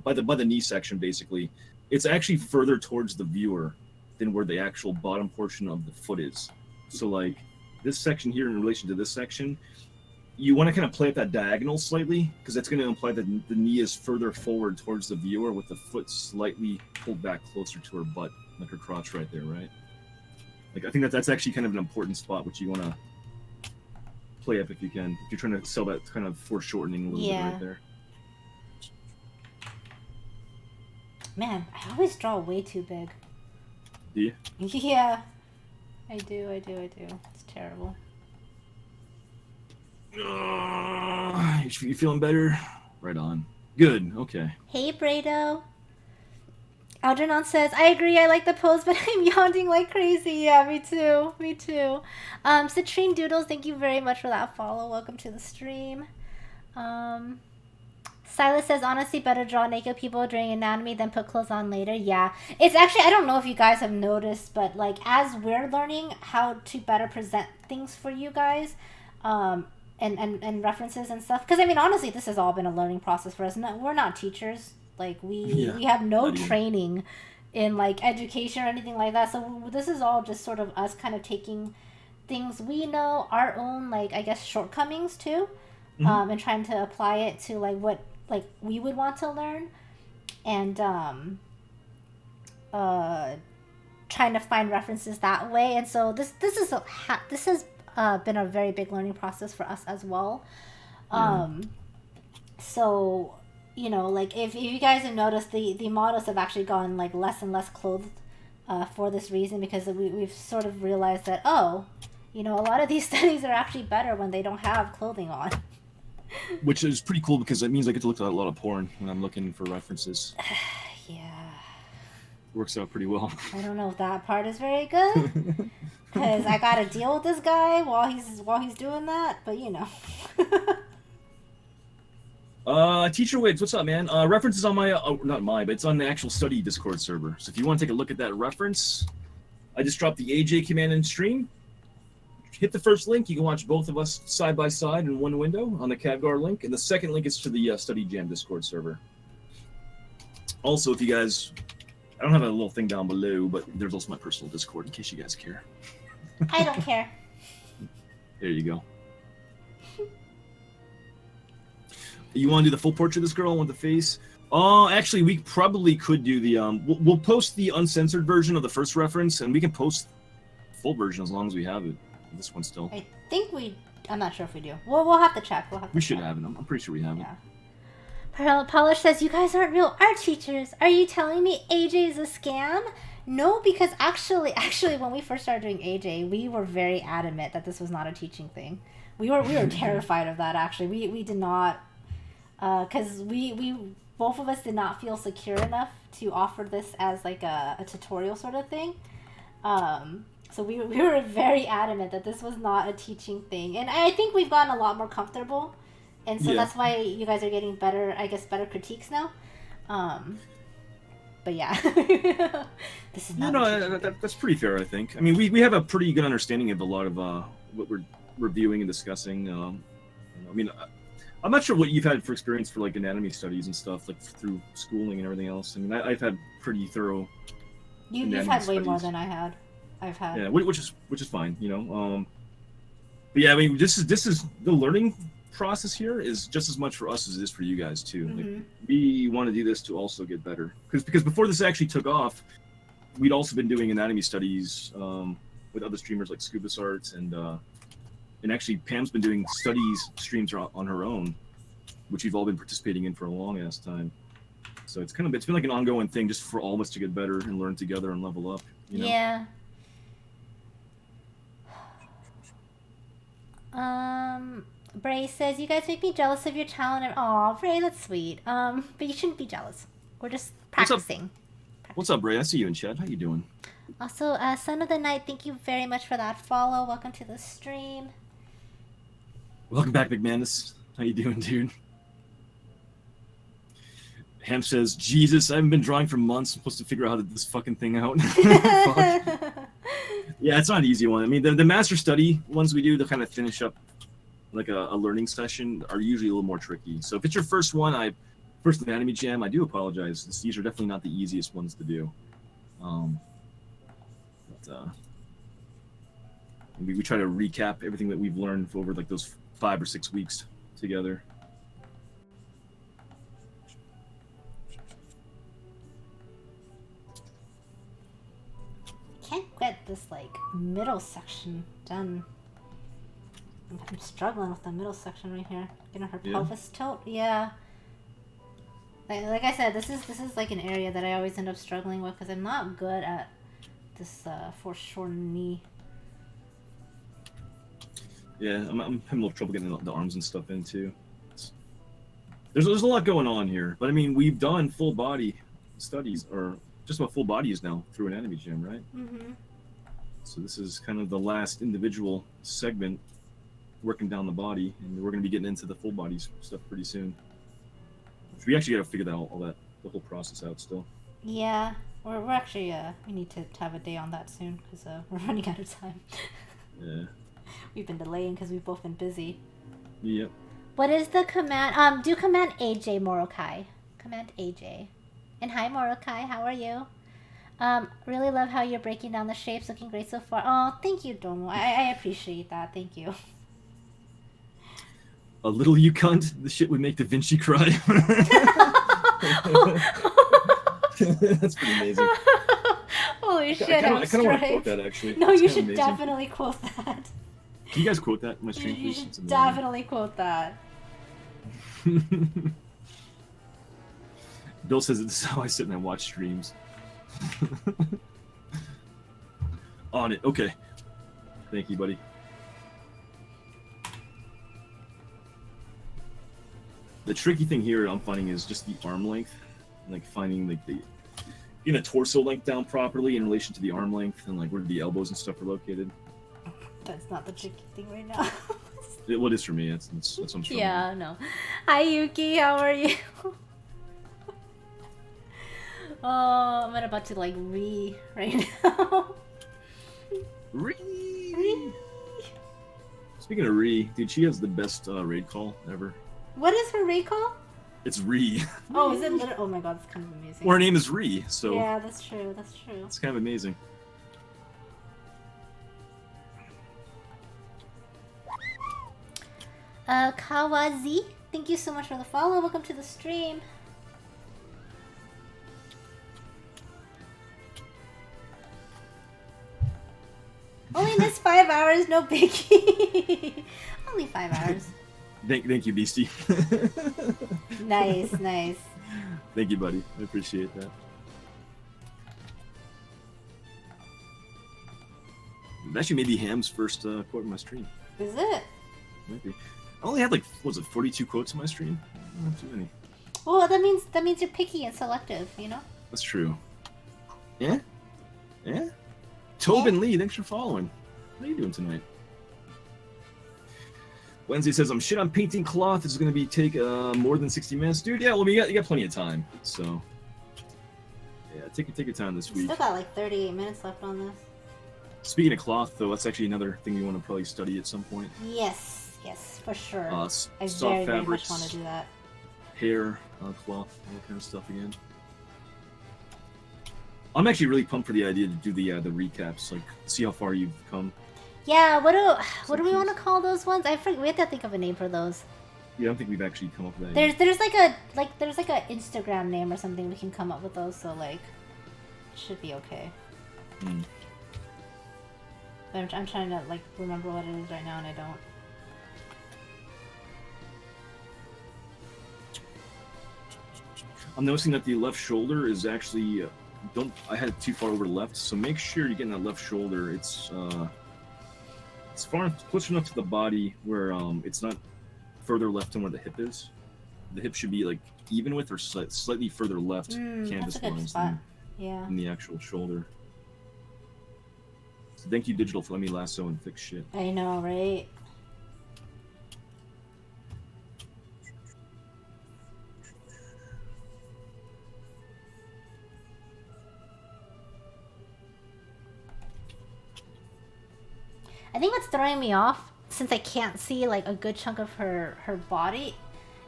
by the knee section, basically, it's actually further towards the viewer than where the actual bottom portion of the foot is. So this section here in relation to this section, you want to kind of play up that diagonal slightly, because that's going to imply that the knee is further forward towards the viewer with the foot slightly pulled back closer to her butt, like her crotch right there, right? I think that's actually kind of an important spot, which you want to play up if you can. If you're trying to sell that kind of foreshortening a little bit right there. Man, I always draw way too big. Do you? Yeah. I do. It's terrible. You feeling better? Right on. Good. Okay. Hey, Brado. Algernon says, I agree, I like the pose, but I'm yawning like crazy. Yeah, me too. Me too. Citrine Doodles, thank you very much for that follow. Welcome to the stream. Silas says, honestly, better draw naked people during anatomy than put clothes on later. Yeah. It's actually, I don't know if you guys have noticed, but like as we're learning how to better present things for you guys, and references and stuff. Because I mean, honestly, this has all been a learning process for us. We're not teachers. Like we have no training in like education or anything like that. So this is all just sort of us kind of taking things we know, our own like I guess shortcomings too, and trying to apply it to like what like we would want to learn, and trying to find references that way. And so this has been a very big learning process for us as well. So you know, like if you guys have noticed, the models have actually gone like less and less clothed for this reason, because we've sort of realized that, oh, you know, a lot of these studies are actually better when they don't have clothing on. Which is pretty cool, because it means I get to look at a lot of porn when I'm looking for references. Yeah. Works out pretty well. I don't know if that part is very good, because I gotta deal with this guy while he's doing that, but you know. Teacher Wigs, what's up, man? References on my, not mine, but it's on the actual study Discord server. So if you want to take a look at that reference, I just dropped the AJ command in stream. Hit the first link. You can watch both of us side by side in one window on the CADGAR link, and the second link is to the Study Jam Discord server. Also, if you guys, I don't have a little thing down below, but there's also my personal Discord in case you guys care. I don't care. There you go. You want to do the full portrait of this girl with the face? Actually, we probably could do the we'll post the uncensored version of the first reference, and we can post the full version as long as we have it. This one still. I think I'm not sure if we do. We'll have to check. We should have it. I'm pretty sure we have it. Polish says, you guys aren't real art teachers. Are you telling me AJ is a scam? No, because actually, when we first started doing AJ, we were very adamant that this was not a teaching thing. We were terrified of that, actually. We did not, because we both of us did not feel secure enough to offer this as like a tutorial sort of thing. So we were very adamant that this was not a teaching thing. And I think we've gotten a lot more comfortable. And so that's why you guys are getting better critiques now. But yeah. This is not that's pretty fair, I think. I mean, we have a pretty good understanding of a lot of what we're reviewing and discussing. I mean, I'm not sure what you've had for experience for like anatomy studies and stuff, like through schooling and everything else. I mean, I've had pretty thorough. You've had way more than I had. I've had. Yeah, which is fine, you know. But yeah, I mean, this is the learning process here is just as much for us as it is for you guys too. Like, we want to do this to also get better, because before this actually took off, we'd also been doing anatomy studies with other streamers like Scuba Arts, and actually Pam's been doing studies streams on her own, which we've all been participating in for a long ass time. So it's been like an ongoing thing, just for all of us to get better and learn together and level up. You know? Yeah. Bray says, you guys make me jealous of your talent. And aw, Bray, that's sweet. But you shouldn't be jealous. We're just practicing. What's up, Bray? I see you in chat. How you doing? Also, Son of the Night, thank you very much for that follow. Welcome to the stream. Welcome back, McManus. How you doing, dude? Ham says, Jesus, I haven't been drawing for months. I'm supposed to figure out how to get this fucking thing out. Yeah, it's not an easy one. I mean, the master study ones we do to kind of finish up like a learning session are usually a little more tricky. So if it's your first one, first anatomy jam, I do apologize. These are definitely not the easiest ones to do. We try to recap everything that we've learned over like those 5 or 6 weeks together. Can't get this like middle section done. I'm struggling with the middle section right here. Getting her pelvis tilt. Yeah. Like I said, this is like an area that I always end up struggling with, because I'm not good at this foreshortened knee. Yeah, I'm having a little trouble getting the arms and stuff in too. There's a lot going on here, but I mean, we've done full body studies or just about full bodies now through Anatomy Gym, right? Mm-hmm. So this is kind of the last individual segment working down the body, and we're going to be getting into the full body stuff pretty soon. So we actually got to figure that all that the whole process out still. Yeah, we're actually we need to have a day on that soon because we're running out of time. Yeah. We've been delaying because we've both been busy. Yep. What is the command? Do command AJ Morokai. Command AJ. And hi Morokai, how are you? Really love how you're breaking down the shapes. Looking great so far. Oh, thank you, Domo. I appreciate that. Thank you. A little you cunt. The shit would make Da Vinci cry. That's pretty amazing. Holy shit! I kind of want to quote that actually. No, you should definitely quote that. Can you guys quote that in my stream, please? You should definitely quote that. Bill says this is how I sit and I watch streams. On it. Okay. Thank you, buddy. The tricky thing here I'm finding is just the arm length, like finding like the getting the torso length down properly in relation to the arm length and like where the elbows and stuff are located. That's not the tricky thing right now. What is for me? That's what I'm struggling. Yeah, no. Hi Yuki, how are you? Oh, I'm about to like right now. Re. Speaking of dude, she has the best raid call ever. What is her raid call? It's Re. Oh, is it literally? Oh my god, that's kind of amazing. Well, her name is Re, so. Yeah, that's true. That's true. It's kind of amazing. Kawazi, thank you so much for the follow. Welcome to the stream. Only missed 5 hours, no biggie. Only 5 hours. Thank you, Beastie. Nice. Thank you, buddy. I appreciate that. Actually, maybe Ham's first quote in my stream. Is it? Maybe. I only had like, what was it, 42 quotes in my stream? Not too many. Well, that means you're picky and selective, you know? That's true. Yeah? Tobin Lee, thanks for following. How are you doing tonight? Wednesday says, I'm shit on painting cloth. This is going to take more than 60 minutes. Dude, yeah, well, you got plenty of time. So, yeah, take your time this week. Still got like 38 minutes left on this. Speaking of cloth, though, that's actually another thing you want to probably study at some point. Yes, for sure. I soft very fabrics, much want to do that. Hair, cloth, all that kind of stuff again. I'm actually really pumped for the idea to do the recaps, like see how far you've come. Yeah, what do we want to call those ones? I forget. We have to think of a name for those. Yeah, I don't think we've actually come up with that. There's like a Instagram name or something we can come up with those. So like, it should be okay. But I'm trying to like remember what it is right now, and I don't. I'm noticing that the left shoulder is actually I had it too far over left, so make sure you're getting that left shoulder. It's close enough to the body where it's not further left than where the hip is. The hip should be like even with or slightly further left canvas wise than the actual shoulder. So thank you, Digital, for letting me lasso and fix shit. I know, right? I think what's throwing me off, since I can't see like a good chunk of her body,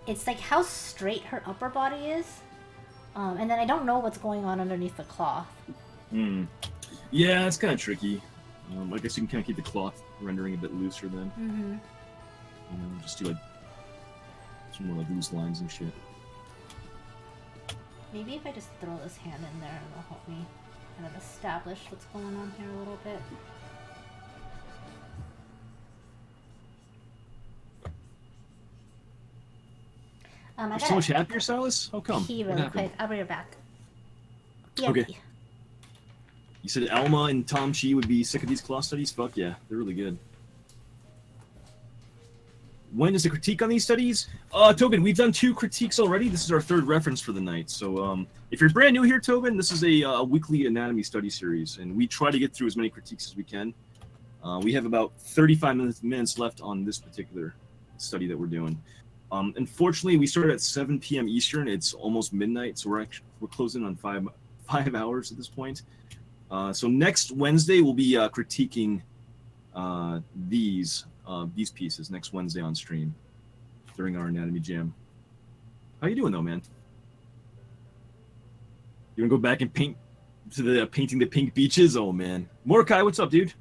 it's like how straight her upper body is, and then I don't know what's going on underneath the cloth. Yeah, it's kind of tricky. I guess you can kind of keep the cloth rendering a bit looser then. Just do like some more like loose lines and shit. Maybe if I just throw this hand in there, it'll help me kind of establish what's going on here a little bit. You're so much happier, Silas? How come? Pee really quick. I'll be right back. Okay. You said Alma and Tom Chi would be sick of these cloth studies? Fuck yeah, they're really good. When is the critique on these studies? Tobin, we've done 2 critiques already. This is our 3rd reference for the night. So if you're brand new here, Tobin, this is a weekly anatomy study series, and we try to get through as many critiques as we can. We have about 35 minutes left on this particular study that we're doing. Unfortunately, we started at 7 p.m. Eastern. It's almost midnight, so we're closing on 5 hours at this point. So next Wednesday we'll be critiquing these pieces next Wednesday on stream during our anatomy jam. How you doing though, man? You wanna go back and painting the pink beaches? Oh man, Mordecai, what's up, dude?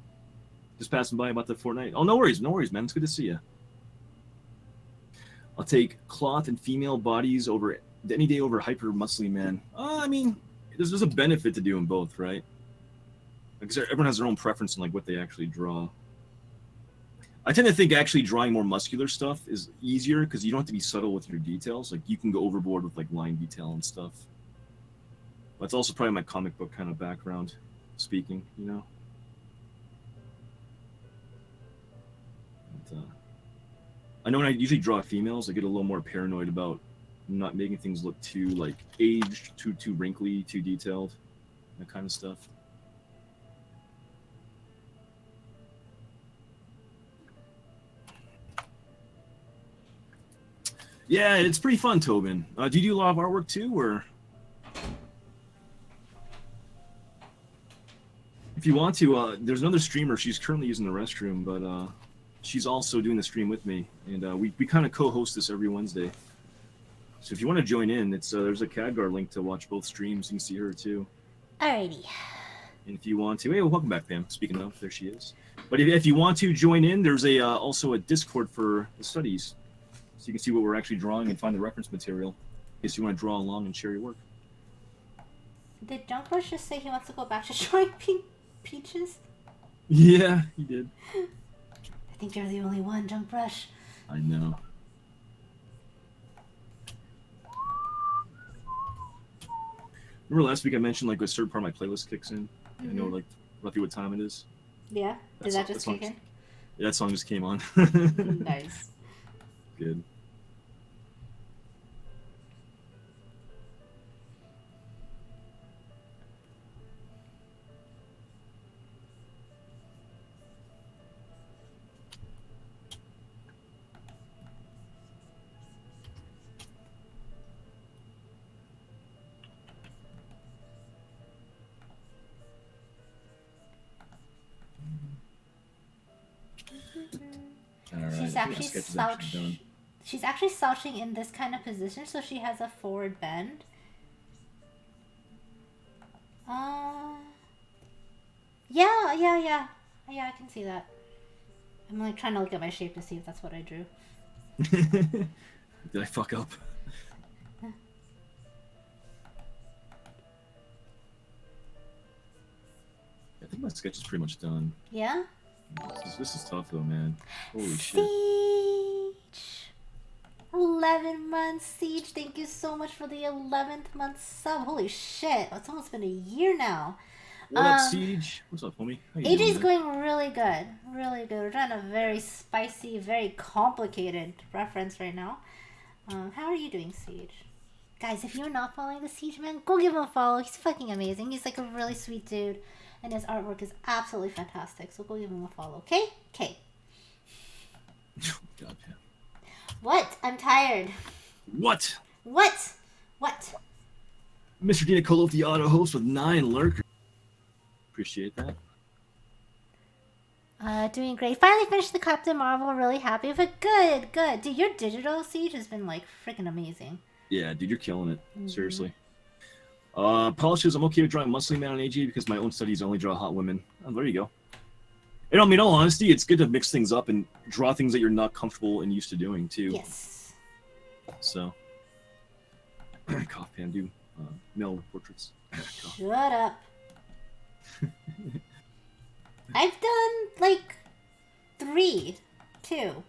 Just passing by about the Fortnite. Oh, no worries, man. It's good to see you. I'll take cloth and female bodies over any day over hyper muscly man. I mean, there's a benefit to doing both, right? Because everyone has their own preference in like what they actually draw. I tend to think actually drawing more muscular stuff is easier because you don't have to be subtle with your details. Like you can go overboard with like line detail and stuff. That's also probably my comic book kind of background speaking, you know. But, I know when I usually draw females, I get a little more paranoid about not making things look too like aged, too wrinkly, too detailed, that kind of stuff. Yeah, it's pretty fun, Tobin. Do you do a lot of artwork too, or if you want to? There's another streamer. She's currently using the restroom, but she's also doing the stream with me, and we kind of co-host this every Wednesday. So if you want to join in, it's there's a CADGAR link to watch both streams. You can see her too. Alrighty. And if you want to, hey, well, welcome back, Pam. Speaking of, there she is. But if you want to join in, there's also a Discord for the studies. So you can see what we're actually drawing and find the reference material in case you want to draw along and share your work. Did Junkrush just say he wants to go back to drawing pink peaches? Yeah, he did. I think you're the only one, Junkrush. I know. Remember last week I mentioned like a certain part of my playlist kicks in? Mm-hmm. I know like roughly what time it is. Yeah? Did that just kick in? Yeah, that song just came on. Nice. Good. She's actually slouching in this kind of position, so she has a forward bend. Yeah, I can see that. I'm like trying to look at my shape to see if that's what I drew. Did I fuck up? I think my sketch is pretty much done. Yeah? This is tough though, man. Holy shit. Siege! 11 months, Siege. Thank you so much for the 11th month sub. Holy shit. It's almost been a year now. What up, Siege? What's up, homie? AJ's going really good. Really good. We're trying a very spicy, very complicated reference right now. How are you doing, Siege? Guys, if you're not following the Siege man, go give him a follow. He's fucking amazing. He's like a really sweet dude. And his artwork is absolutely fantastic. So go give him a follow, okay? Okay. God damn. What? I'm tired. What? What? Mr. Dina Colo, the auto host with 9 lurkers. Appreciate that. Doing great. Finally finished the Captain Marvel. Really happy with it. Good. Dude, your digital Siege has been like freaking amazing. Yeah, dude, you're killing it. Mm-hmm. Seriously. Polishes, I'm okay with drawing muscly man on AG because my own studies only draw hot women. Oh, there you go. And I mean, in all honesty, it's good to mix things up and draw things that you're not comfortable and used to doing, too. Yes. So. Cough pan, do male portraits. Shut up. I've done, like, 3, 2.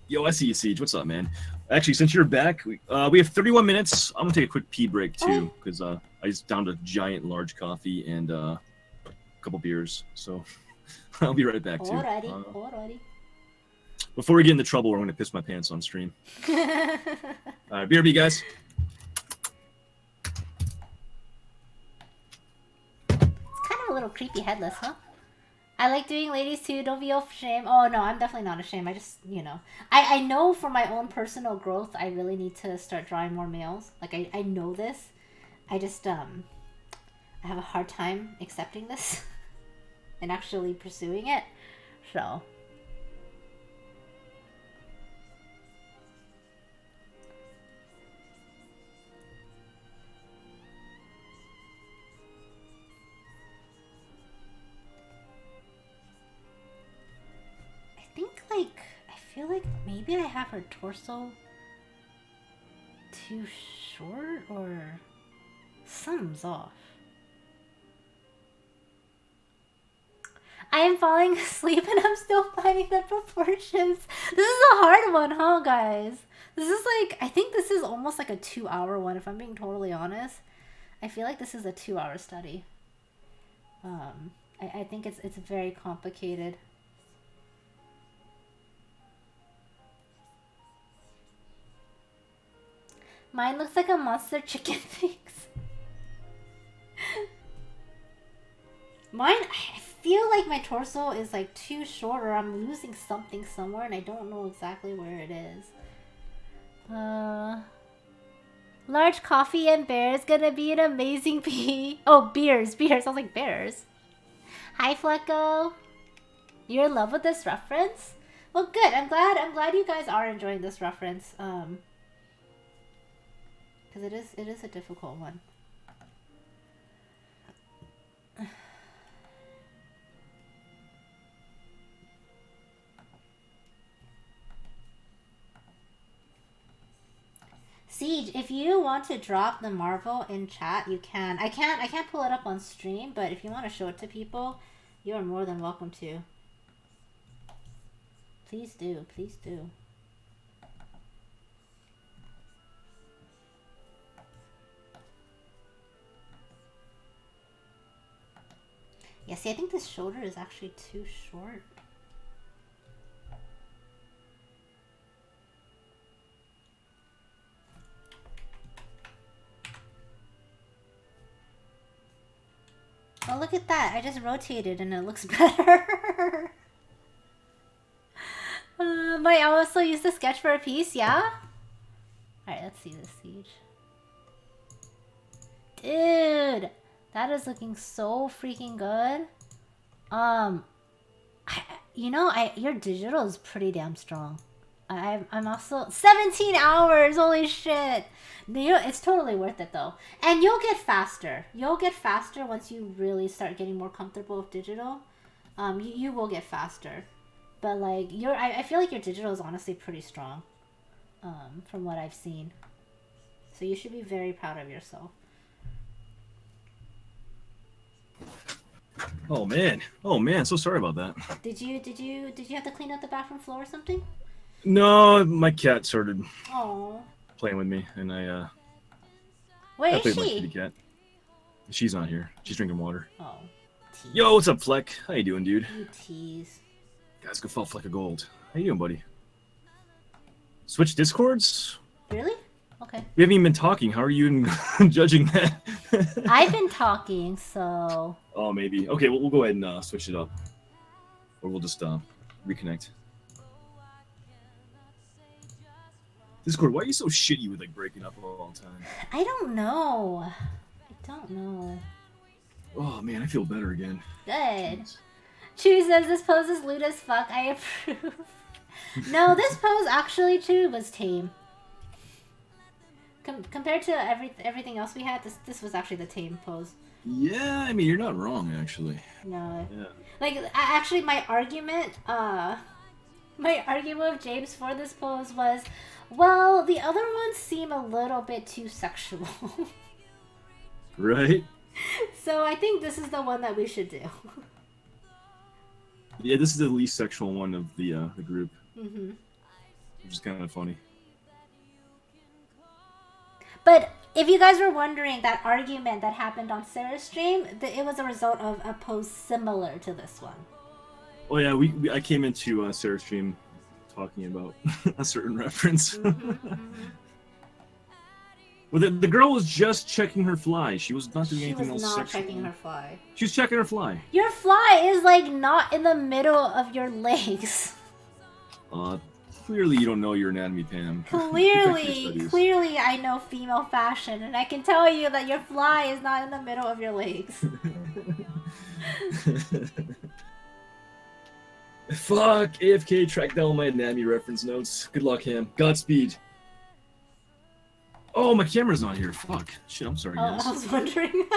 Yo, I see you, Siege. What's up, man? Actually, since you're back, we have 31 minutes. I'm gonna take a quick pee break too, because I just downed a giant large coffee and a couple beers. So I'll be right back too. Alrighty. Before we get into trouble, we're going to piss my pants on stream. All right, BRB, guys. It's kind of a little creepy headless, huh? I like doing ladies too. Don't be ashamed. Oh no, I'm definitely not ashamed. I just, you know, I know for my own personal growth, I really need to start drawing more males. Like I know this. I just I have a hard time accepting this and actually pursuing it. So. I feel like maybe I have her torso too short or something's off. I am falling asleep and I'm still finding the proportions. This is a hard one, huh, guys? This is like, I think this is almost like a 2-hour one, if I'm being totally honest. I feel like this is a 2-hour study. I think it's very complicated. Mine looks like a monster chicken things. Mine, I feel like my torso is like too short or I'm losing something somewhere and I don't know exactly where it is. Large coffee and bears gonna be an amazing pee. Oh, beers. I was like bears. Hi, Flecko. You're in love with this reference? Well, good. I'm glad you guys are enjoying this reference. Because it is a difficult one. Siege, if you want to drop the Marvel in chat, you can. I can't pull it up on stream, but if you want to show it to people, you are more than welcome to. Please do, please do. Yeah, see, I think this shoulder is actually too short. Oh, look at that. I just rotated and it looks better. Might also use the sketch for a piece, yeah? Alright, let's see this, Siege. Dude! That is looking so freaking good. Your digital is pretty damn strong. I'm also 17 hours. Holy shit! It's totally worth it though, and you'll get faster. You'll get faster once you really start getting more comfortable with digital. You will get faster, but like I feel like your digital is honestly pretty strong, from what I've seen. So you should be very proud of yourself. Oh man, so sorry about that. Did you have to clean up the bathroom floor or something? No, my cat started playing with me, and Where is played she? my kitty cat. She's not here. She's drinking water. Oh. Tease. Yo, what's up, Fleck? How you doing, dude? You tease. Guys, go follow Fleck of Gold. How you doing, buddy? Switch Discords? Really? Okay. We haven't even been talking. How are you even judging that? I've been talking, so... Oh, maybe. Okay, we'll go ahead and switch it up. Or we'll just reconnect. Discord, why are you so shitty with like breaking up all the time? I don't know. Oh man, I feel better again. Good. Chew says this pose is lewd as fuck. I approve. No, this pose actually, Chew, was tame. Compared to everything else we had, this was actually the tame pose. Yeah, I mean, you're not wrong, actually. No. Yeah. Like, actually, my argument with James for this pose was, well, the other ones seem a little bit too sexual. Right? So I think this is the one that we should do. Yeah, this is the least sexual one of the group. Mm-hmm. Which is kind of funny. But if you guys were wondering, that argument that happened on Sarah's stream, it was a result of a pose similar to this one. Oh yeah, I came into Sarah's stream talking about a certain reference. Mm-hmm, mm-hmm. Well, the girl was just checking her fly. She was not doing anything else. She was not sexual. checking her fly. She was checking her fly. Your fly is like not in the middle of your legs. Clearly you don't know your anatomy, Pam. Clearly I know female fashion, and I can tell you that your fly is not in the middle of your legs. Fuck, AFK tracked down my anatomy reference notes. Good luck, Ham. Godspeed. Oh, my camera's not here. Fuck. Shit, I'm sorry, guys. I was wondering.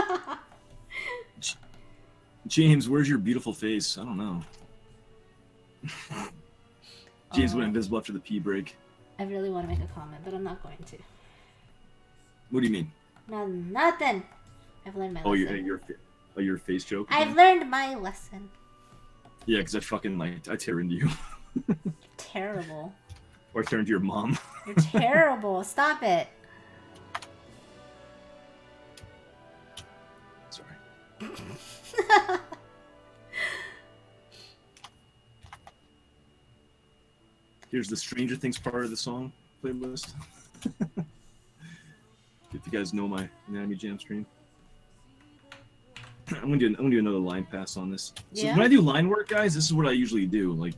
James, where's your beautiful face? I don't know. James went invisible after the pee break. I really want to make a comment, but I'm not going to. What do you mean? Nothing. I've learned my lesson. Your face joke? I've learned my lesson. Yeah, because I tear into you. Terrible. Or tear into your mom. You're terrible. Stop it. Sorry. Here's the Stranger Things part of the song playlist. If you guys know my Anatomy Jam stream. I'm gonna do another line pass on this. So when I do line work, guys, this is what I usually do. Like,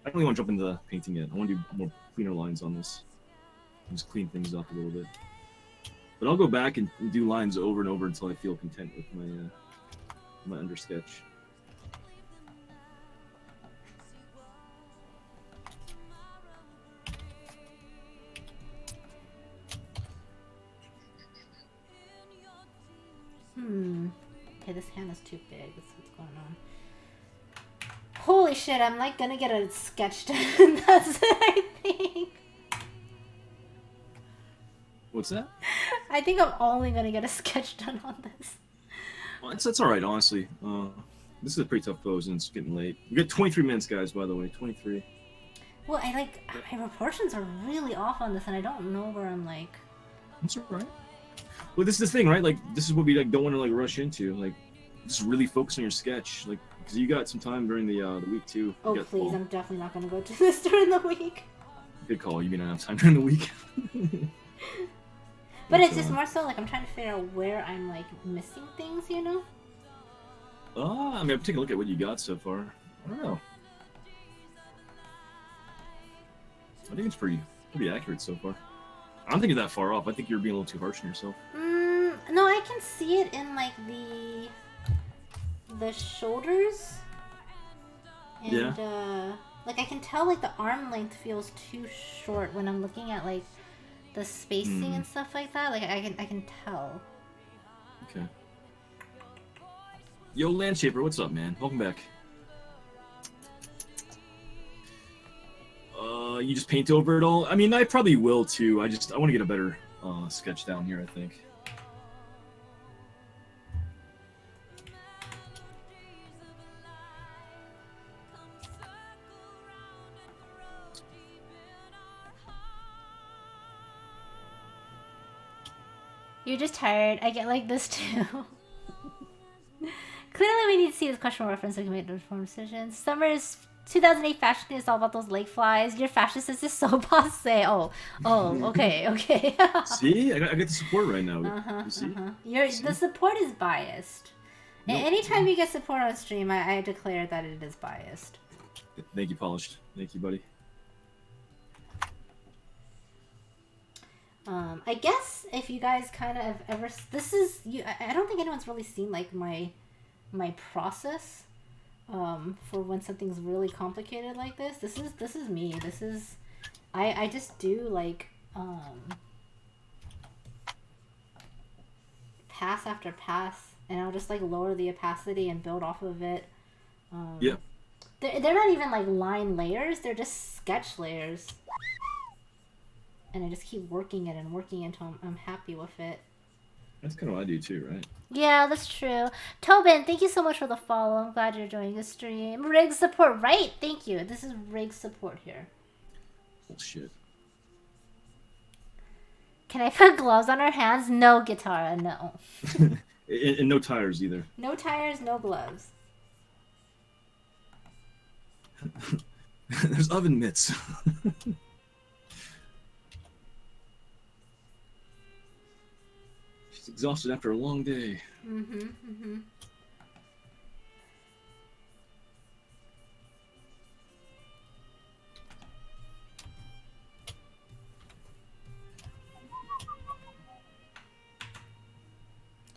I don't really want to jump into the painting yet. I want to do more cleaner lines on this. Just clean things up a little bit. But I'll go back and do lines over and over until I feel content with my undersketch. Okay, this hand is too big. That's what's going on. Holy shit, I'm like gonna get a sketch done. That's it, I think. What's that? I think I'm only gonna get a sketch done on this. Well, that's alright, honestly. This is a pretty tough pose and it's getting late. We got 23 minutes, guys, by the way. 23. Well, my proportions are really off on this and I don't know where I'm like... That's alright. Well, this is the thing, right? Like, this is what we like don't want to like rush into. Like, just really focus on your sketch. Like, because you got some time during the week too. Oh please, I'm definitely not gonna go do this during the week. Good call. You mean I have time during the week? But it's just more so like I'm trying to figure out where I'm like missing things, you know? I mean, I'm taking a look at what you got so far. I don't know. I think it's pretty accurate so far. I don't think you're that far off. I think you're being a little too harsh on yourself. No, I can see it in like the shoulders. And like I can tell like the arm length feels too short when I'm looking at like the spacing and stuff like that. Like I can tell. Okay. Yo, Landshaper, what's up, man? Welcome back. You just paint over it all? I mean, I probably will too. I want to get a better sketch down here, I think. You're just tired. I get like this too. Clearly we need to see this question reference so we can make informed decisions. Summer's 2008 fashion is all about those lake flies. Your fashion sense is so passe. Oh, okay. See? I got the support right now. You see? The support is biased. Nope. Anytime you get support on stream, I declare that it is biased. Thank you, Polished. Thank you, buddy. I guess if you guys kind of have ever... I don't think anyone's really seen like my process for when something's really complicated like this. This is me. I just do like pass after pass, and I'll just like lower the opacity and build off of it. Yeah. They're not even like line layers. They're just sketch layers. And I just keep working it until I'm happy with it. That's kind of what I do too, right? Yeah, that's true. Tobin, thank you so much for the follow. I'm glad you're joining the stream. Rig support, right? Thank you. This is rig support here. Bullshit. Can I put gloves on our hands? No, Guitarra, no. and no tires either. No tires, no gloves. There's oven mitts. She's exhausted after a long day.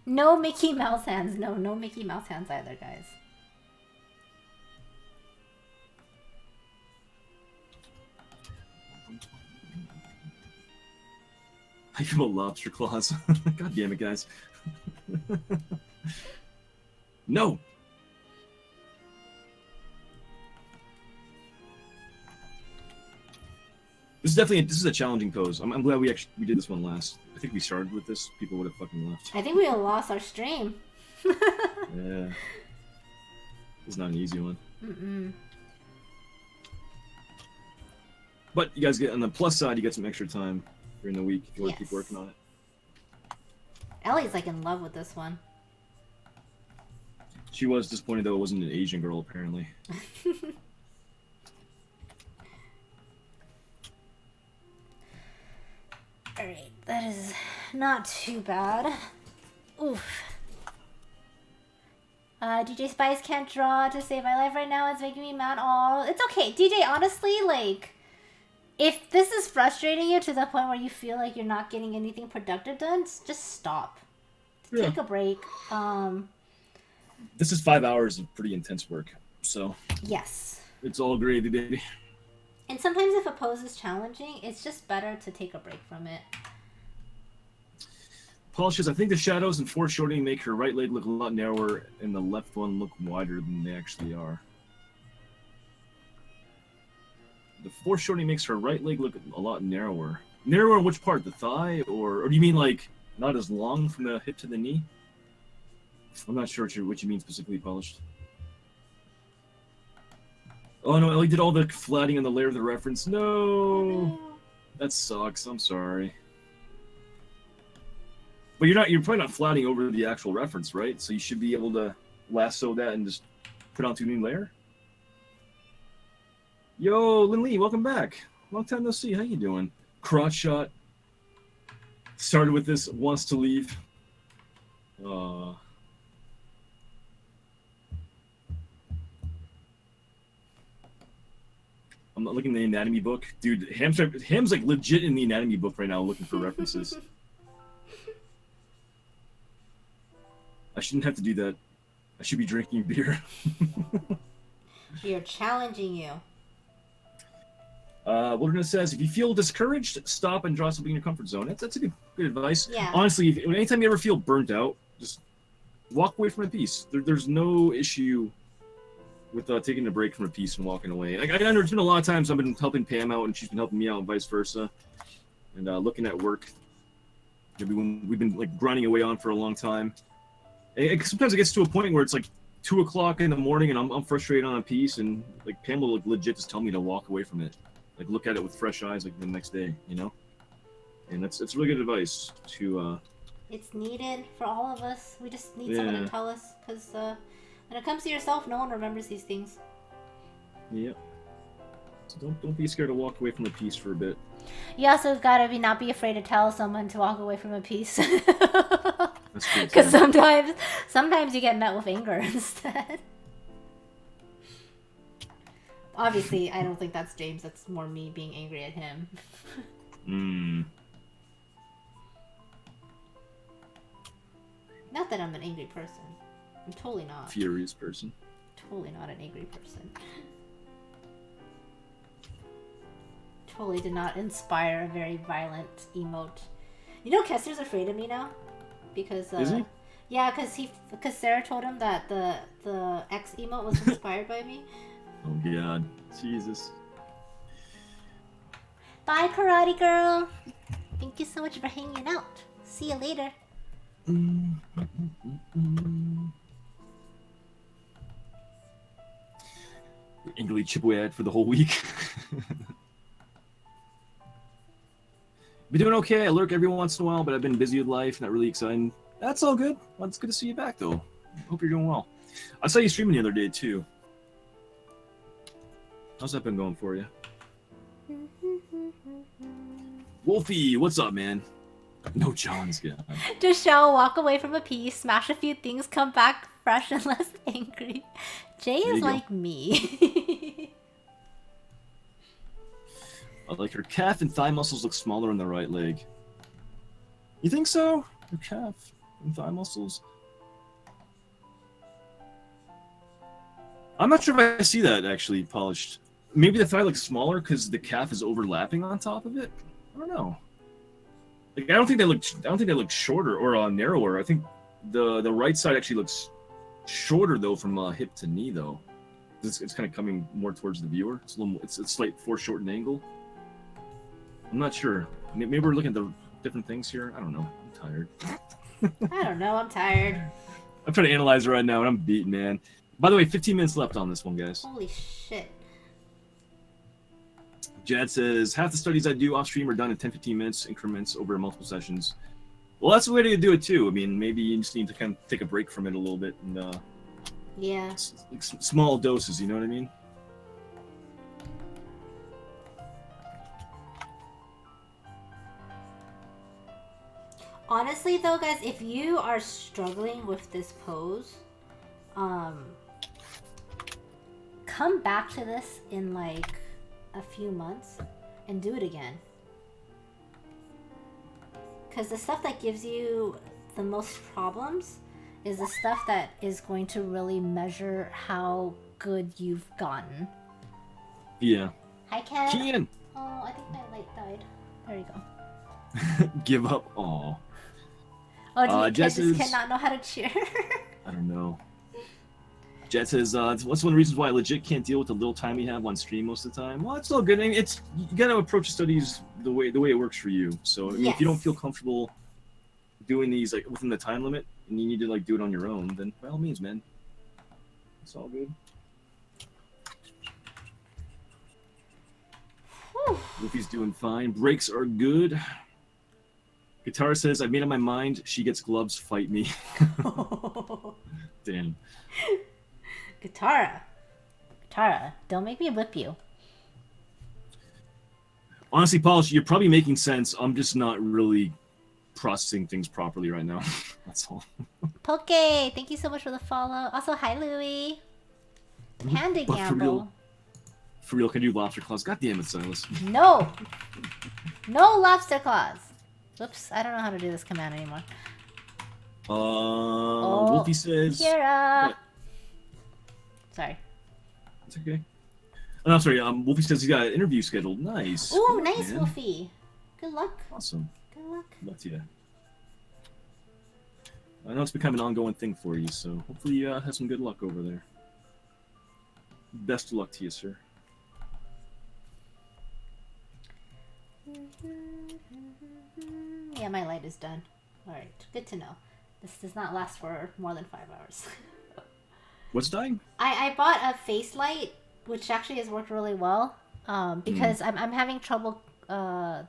No Mickey Mouse hands. No Mickey Mouse hands either, guys. I give him a lobster claws. God damn it, guys. No. This is a challenging pose. I'm glad we did this one last. I think we started with this. People would have fucking left. I think we all lost our stream. Yeah. It's not an easy one. But you guys get on the plus side, you get some extra time during the week if you want to keep working on it. Ellie's like in love with this one. She was disappointed though it wasn't an Asian girl apparently. Alright, that is not too bad. Oof. DJ Spice can't draw to save my life right now. It's making me mad. Oh, it's okay. DJ, honestly, like, if this is frustrating you to the point where you feel like you're not getting anything productive done, just stop. Yeah. Take a break. This is 5 hours of pretty intense work, so. Yes. It's all gravy, baby. And sometimes if a pose is challenging, it's just better to take a break from it. Paul says, I think the shadows and foreshortening make her right leg look a lot narrower and the left one look wider than they actually are. The foreshortening makes her right leg look a lot narrower. Narrower in which part? The thigh? Or do you mean like not as long from the hip to the knee? I'm not sure what you mean specifically, Polished. Oh no, Ellie did all the flatting on the layer of the reference. No! That sucks, I'm sorry. But you're probably not flatting over the actual reference, right? So you should be able to lasso that and just put onto a new layer. Yo, Lin Lee, welcome back. Long time no see, how you doing? Crotch shot. Started with this, wants to leave. I'm not looking at the anatomy book. Dude, Ham's like legit in the anatomy book right now looking for references. I shouldn't have to do that. I should be drinking beer. We are challenging you. Wilderness says, if you feel discouraged, stop and draw something in your comfort zone. That's a good advice. Yeah. Honestly, anytime you ever feel burnt out, just walk away from a piece. There's no issue with taking a break from a piece and walking away. Like, I know there's been a lot of times I've been helping Pam out and she's been helping me out and vice versa. And looking at work, maybe when we've been like grinding away on for a long time. Sometimes it gets to a point where it's like 2 o'clock in the morning and I'm frustrated on a piece and like Pam will legit just tell me to walk away from it. Like look at it with fresh eyes like the next day, you know? And it's really good advice to It's needed for all of us. We just need someone to tell us because when it comes to yourself, no one remembers these things. Yep. So don't be scared to walk away from a piece for a bit. You also gotta not be afraid to tell someone to walk away from a piece. That's true. Because sometimes you get met with anger instead. Obviously, I don't think that's James. That's more me being angry at him. Not that I'm an angry person. I'm totally not. Furious person. Totally not an angry person. Totally did not inspire a very violent emote. You know, Kester's afraid of me now, because is he? Yeah, because Sarah told him that the X emote was inspired by me. Oh God, Jesus. Bye, Karate Girl. Thank you so much for hanging out. See you later. Angrily chip away at for the whole week. Been doing okay. I lurk every once in a while, but I've been busy with life. Not really exciting. That's all good. Well, it's good to see you back, though. Hope you're doing well. I saw you streaming the other day, too. How's that been going for you? Wolfie, what's up, man? No, John's good. Just shall walk away from a piece, smash a few things, come back fresh and less angry. Jay is like me. Like her calf and thigh muscles look smaller on the right leg. You think so? Her calf and thigh muscles? I'm not sure if I see that actually polished. Maybe the thigh looks smaller because the calf is overlapping on top of it. I don't know. Like I don't think they look shorter or narrower. I think the right side actually looks shorter though from hip to knee though. It's kind of coming more towards the viewer. It's a slight foreshortened angle. I'm not sure. Maybe we're looking at the different things here. I don't know. I'm tired. I don't know. I'm tired. I'm trying to analyze it right now, and I'm beaten, man. By the way, 15 minutes left on this one, guys. Holy shit. Jad says, half the studies I do off stream are done in 10-15 minutes increments over multiple sessions. Well, that's the way to do it, too. I mean, maybe you just need to kind of take a break from it a little bit. And yeah. Small doses, you know what I mean? Honestly, though, guys, if you are struggling with this pose, come back to this in like a few months and do it again. Because the stuff that gives you the most problems is the stuff that is going to really measure how good you've gotten. Yeah. Hi, Ken. Kian. Oh, I think my light died. There you go. Give up. Aw. Oh, do you kids cannot know how to cheer? I don't know. Jet says, what's one of the reasons why I legit can't deal with the little time you have on stream most of the time? Well, it's all good. I mean, you gotta approach the studies the way it works for you. So I mean, if you don't feel comfortable doing these like within the time limit and you need to like do it on your own, then by all means, man. It's all good. Luffy's doing fine. Breaks are good. Guitar says, I've made up my mind. She gets gloves, fight me. Damn. Guitara, don't make me whip you. Honestly, Paul, you're probably making sense. I'm just not really processing things properly right now. That's all. Poke, thank you so much for the follow. Also, hi, Louie. Panda Gamble. For real, can you do lobster claws? God damn it, Silas. No. No lobster claws. Whoops, I don't know how to do this command anymore. Wolfie says... Kira. What? Sorry. It's okay. Oh, no, I'm sorry. Wolfie says he's got an interview scheduled. Nice. Ooh, nice, man. Wolfie. Good luck. Awesome. Good luck. Good luck to you. I know it's become an ongoing thing for you, so hopefully you have some good luck over there. Best of luck to you, sir. Yeah, my light is done. Alright, good to know. This does not last for more than 5 hours. What's dying? I bought a face light, which actually has worked really well. Because I'm having trouble. Because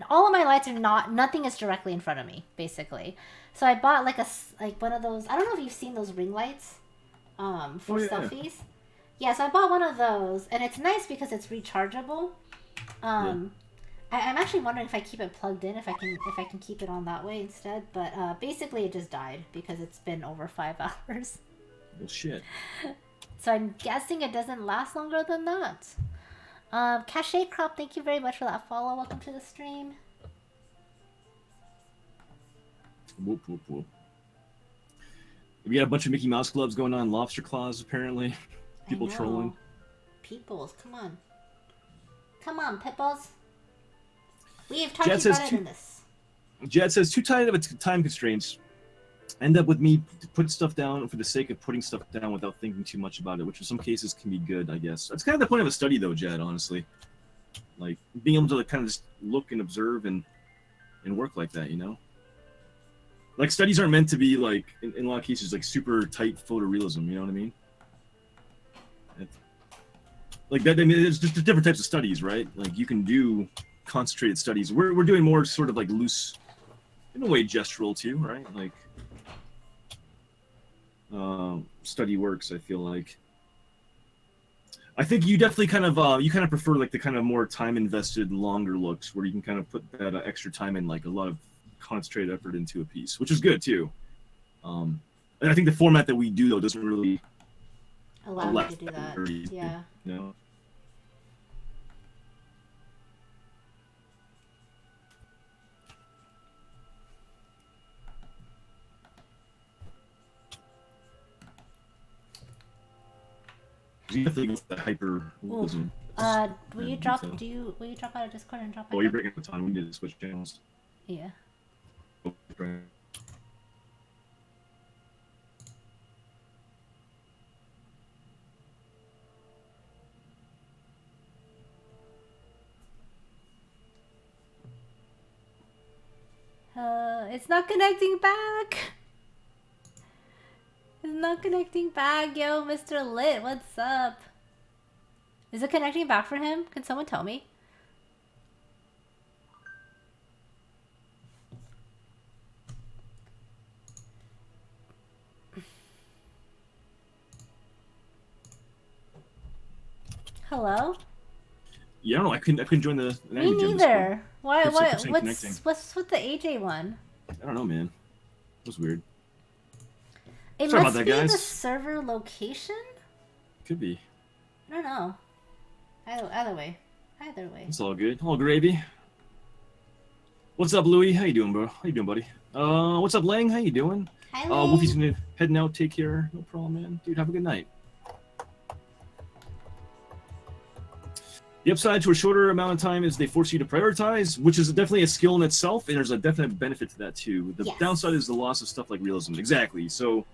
all of my lights are nothing is directly in front of me, basically. So I bought like one of those. I don't know if you've seen those ring lights, for selfies. Yeah, so I bought one of those, and it's nice because it's rechargeable. I'm actually wondering if I keep it plugged in, if I can keep it on that way instead. But basically, it just died because it's been over 5 hours. Well, shit. So I'm guessing it doesn't last longer than that. Cache Crop, thank you very much for that follow. Welcome to the stream. Whoop, whoop, whoop. We got a bunch of Mickey Mouse clubs going on. Lobster claws, apparently. People trolling. Peoples, come on. Come on, Pitbulls. We have talked better than this. Jad says, too tight of a time constraints. End up with me putting stuff down for the sake of putting stuff down without thinking too much about it, which in some cases can be good, I guess. That's kind of the point of a study, though, Jad, honestly. Like, being able to kind of just look and observe and work like that, you know? Like, studies aren't meant to be, like, in a lot of cases, like, super tight photorealism, you know what I mean? Like, that, I mean, there's just different types of studies, right? Like, you can do concentrated studies. We're doing more sort of, like, loose, in a way, gestural, too, right? Like, study works, I feel like. I think you definitely kind of prefer like the kind of more time invested, longer looks where you can kind of put that extra time in, like a lot of concentrated effort into a piece, which is good too. And I think the format that we do though doesn't really allow you to do that. Yeah. You know? You definitely go for the hyper realism. Will you drop out of Discord and drop back? Oh, you're breaking up a ton. We need to switch channels. Yeah. Okay. It's not connecting back. It's not connecting back, yo, Mr. Lit. What's up? Is it connecting back for him? Can someone tell me? Hello? Yeah, I don't know. I couldn't join the. Me neither. Why? What's with the AJ one? I don't know, man. It was weird. It Sorry must about that, be guys. the server location. Could be. I don't know. Either way. It's all good. All gravy. What's up, Louie? How you doing, bro? How you doing, buddy? What's up, Lang? How you doing? Hi, Lang. Wolfie's gonna heading out. Take care. No problem, man. Dude, have a good night. The upside to a shorter amount of time is they force you to prioritize, which is definitely a skill in itself, and there's a definite benefit to that too. The downside is the loss of stuff like realism. Exactly. So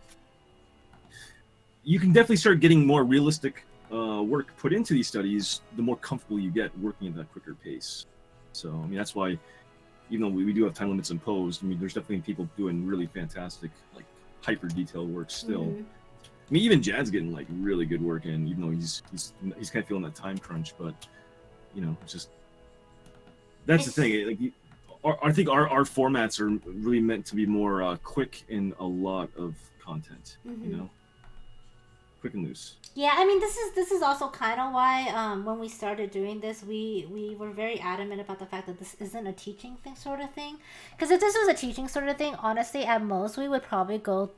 you can definitely start getting more realistic work put into these studies, the more comfortable you get working at that quicker pace. So, I mean, that's why, even though we do have time limits imposed, I mean, there's definitely people doing really fantastic, like, hyper detailed work still. Mm-hmm. I mean, even Jad's getting, like, really good work in, even though he's kind of feeling that time crunch, but, you know, it's just, that's the thing. Like, I think our formats are really meant to be more quick in a lot of content, you know? Quick and loose. Yeah, I mean, this is also kind of why when we started doing this, we were very adamant about the fact that this isn't a teaching thing sort of thing. Because if this was a teaching sort of thing, honestly, at most we would probably go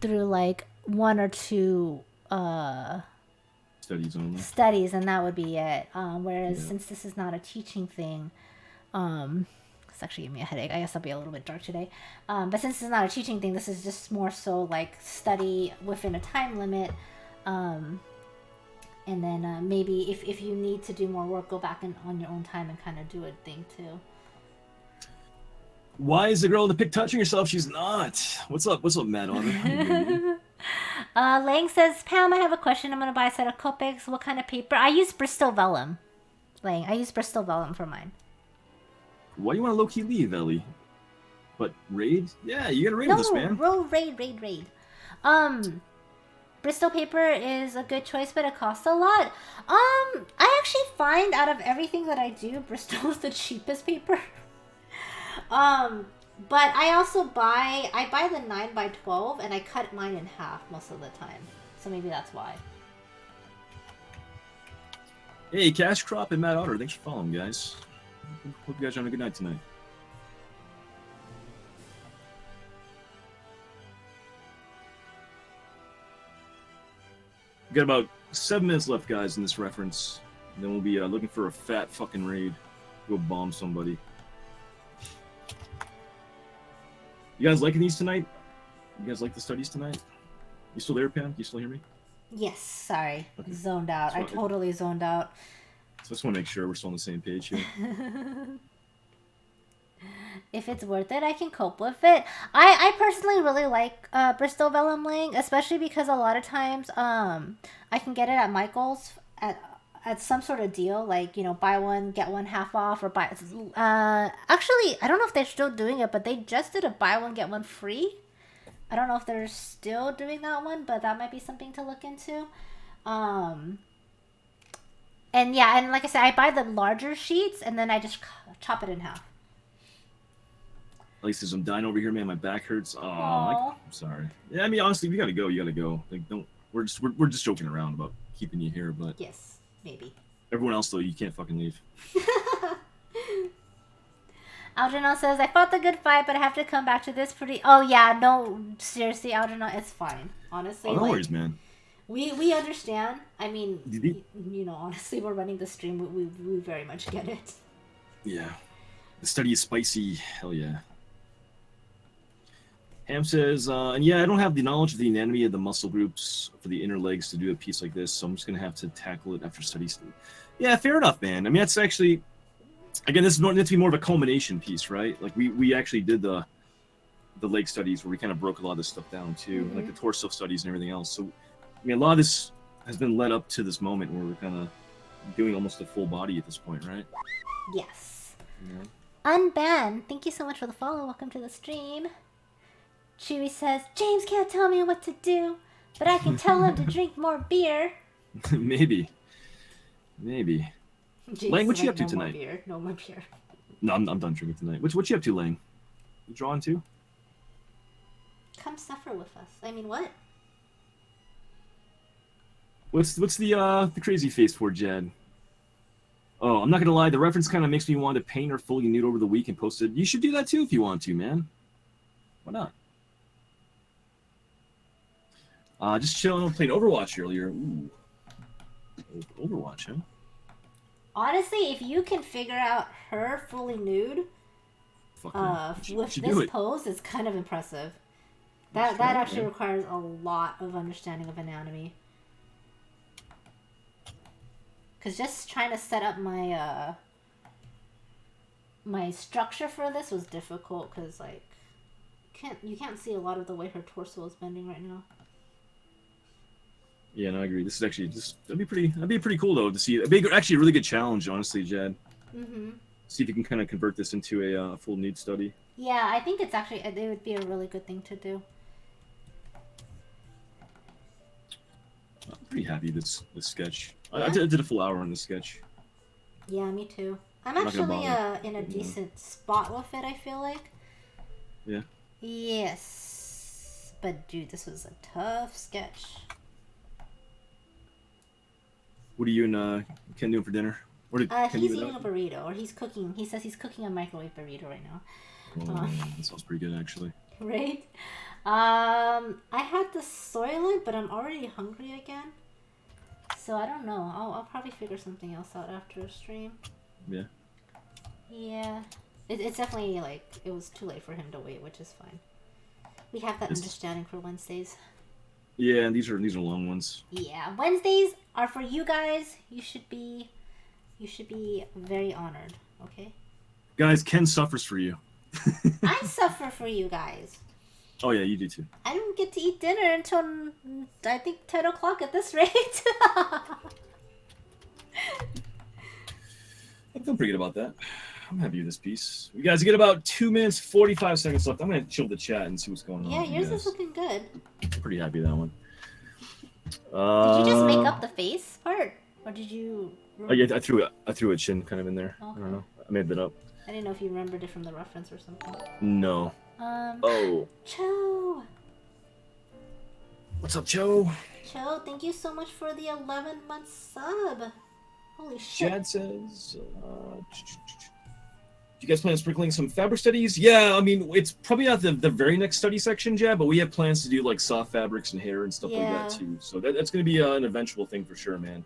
through like 1 or 2 studies only. Studies, and that would be it. Whereas since this is not a teaching thing, it's actually giving me a headache. I guess I'll be a little bit dark today. But since it's not a teaching thing, this is just more so like study within a time limit. And then maybe if you need to do more work, go back on your own time and kind of do a thing too. Why is the girl in the pic touching herself? She's not. What's up? What's up, Matt? Lang says, Pam, I have a question. I'm going to buy a set of Copics. What kind of paper? I use Bristol Vellum. Lang, I use Bristol Vellum for mine. Why do you want to low-key leave, Ellie? But raid? Yeah, you gotta raid with this, man. Raid. Bristol paper is a good choice, but it costs a lot. I actually find out of everything that I do, Bristol is the cheapest paper. But I also buy the 9x12 and I cut mine in half most of the time. So maybe that's why. Hey, Cash Crop and Matt Otter, thanks for following, guys. Hope you guys are having a good night tonight. We got about 7 minutes left, guys, in this reference. And then we'll be looking for a fat fucking raid. Go bomb somebody. You guys liking these tonight? You guys like the studies tonight? You still there, Pam? You still hear me? Yes, sorry. Okay. Zoned out. I totally zoned out. So I just want to make sure we're still on the same page here. If it's worth it, I can cope with it. I personally really like Bristol Vellum Lang, especially because a lot of times I can get it at Michael's at some sort of deal, like, you know, buy one get one half off, or buy actually I don't know if they're still doing it, but they just did a buy one get one free. I don't know if they're still doing that one, but that might be something to look into. And yeah, and like I said, I buy the larger sheets and then I just chop it in half. At least I'm dying over here, man. My back hurts. Oh, I'm sorry. Yeah, I mean, honestly, we gotta go. You gotta go. Like, don't we're just joking around about keeping you here, but yes, maybe. Everyone else though, you can't fucking leave. Algernon says, I fought the good fight, but I have to come back to this pretty... Oh, yeah, no, seriously, Algernon, it's fine. Honestly, no worries, man. We understand. I mean, you know, honestly, we're running the stream. We very much get it. Yeah. The study is spicy. Hell yeah. Ham says, and yeah, I don't have the knowledge of the anatomy of the muscle groups for the inner legs to do a piece like this, so I'm just going to have to tackle it after study. Yeah, fair enough, man. I mean, that's actually... Again, this is meant to be more of a culmination piece, right? Like, we actually did the leg studies where we kind of broke a lot of this stuff down, too. Like, the torso studies and everything else. So, I mean, a lot of this has been led up to this moment where we're kind of doing almost a full body at this point, right? Yes. Yeah. Unbanned, thank you so much for the follow. Welcome to the stream. Chewy says, James can't tell me what to do, but I can tell him to drink more beer. Maybe. Lang, what you up to tonight? Beer. No more beer. No, I'm done drinking tonight. What you up to, Lang? You drawing too? Come suffer with us. I mean, what? What's the crazy face for, Jed? Oh, I'm not gonna lie. The reference kind of makes me want to paint her fully nude over the week and post it. You should do that too if you want to, man. Why not? Just chilling, playing Overwatch earlier. Ooh, Overwatch, huh? Honestly, if you can figure out her fully nude with this pose, it's kind of impressive. That actually requires a lot of understanding of anatomy. Because just trying to set up my my structure for this was difficult. Because like, you can't see a lot of the way her torso is bending right now. Yeah, no, I agree. This is actually that'd be pretty cool though to see. It'd be actually a really good challenge, honestly, Jed. See if you can kind of convert this into a full nude study. Yeah, I think it would be a really good thing to do. I'm pretty happy this sketch. Yeah? I did a full hour on this sketch. Yeah, me too. I'm actually in a decent spot with it, I feel like. Yeah. Yes. But dude, this was a tough sketch. What are you and Ken doing for dinner? He's eating a burrito, or he's cooking. He says he's cooking a microwave burrito right now. Oh, that sounds pretty good, actually. Right? I had the Soylent, but I'm already hungry again. So I don't know. I'll probably figure something else out after a stream. Yeah. Yeah. It's definitely, like, it was too late for him to wait, which is fine. We have that understanding for Wednesdays. Yeah, and these are long ones. Yeah, Wednesdays are for you guys. You should be very honored, okay? Guys, Ken suffers for you. I suffer for you guys. Oh yeah, you do too. I don't get to eat dinner until I think 10 o'clock at this rate. I feel pretty good about that. I'm happy with this piece. You guys get about 2 minutes 45 seconds left. I'm gonna chill the chat and see what's going on. Yeah, yours is looking good. I'm pretty happy with that one. Did you just make up the face part, or did you? Oh yeah, I threw a chin kind of in there. Okay. I don't know. I made that up. I didn't know if you remembered it from the reference or something. No. Oh. Cho. What's up, Cho? Cho, thank you so much for the 11-month sub. Holy shit. Chad says, do you guys plan on sprinkling some fabric studies? Yeah, I mean, it's probably not the very next study section, Jad, but we have plans to do like soft fabrics and hair and stuff like that too. So that's going to be an eventual thing for sure, man.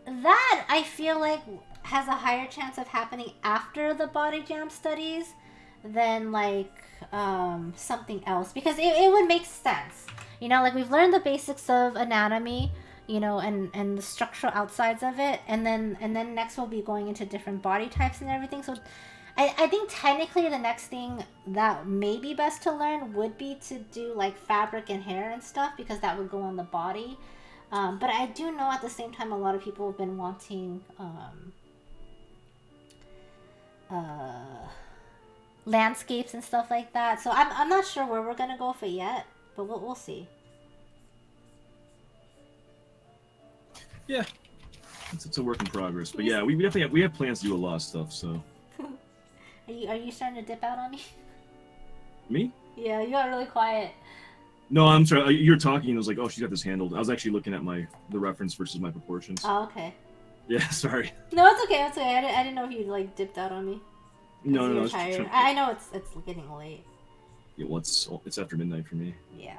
That, I feel like, has a higher chance of happening after the body jam studies than like something else, because it would make sense. You know, like we've learned the basics of anatomy, you know, and the structural outsides of it, and then next we'll be going into different body types and everything. So I think technically the next thing that may be best to learn would be to do like fabric and hair and stuff, because that would go on the body. But I do know at the same time a lot of people have been wanting landscapes and stuff like that. So I'm not sure where we're gonna go with it yet, but we'll see. Yeah, it's a work in progress. But yeah, we definitely have plans to do a lot of stuff. So. Are you starting to dip out on me? Me? Yeah, you got really quiet. No, I'm sorry. You're talking, and I was like, oh, she's got this handled. I was actually looking at the reference versus my proportions. Oh, okay. Yeah, sorry. No, it's okay. It's okay. I didn't know if you like dipped out on me. No, You're tired. I know it's getting late. Yeah, well, it's after midnight for me. Yeah.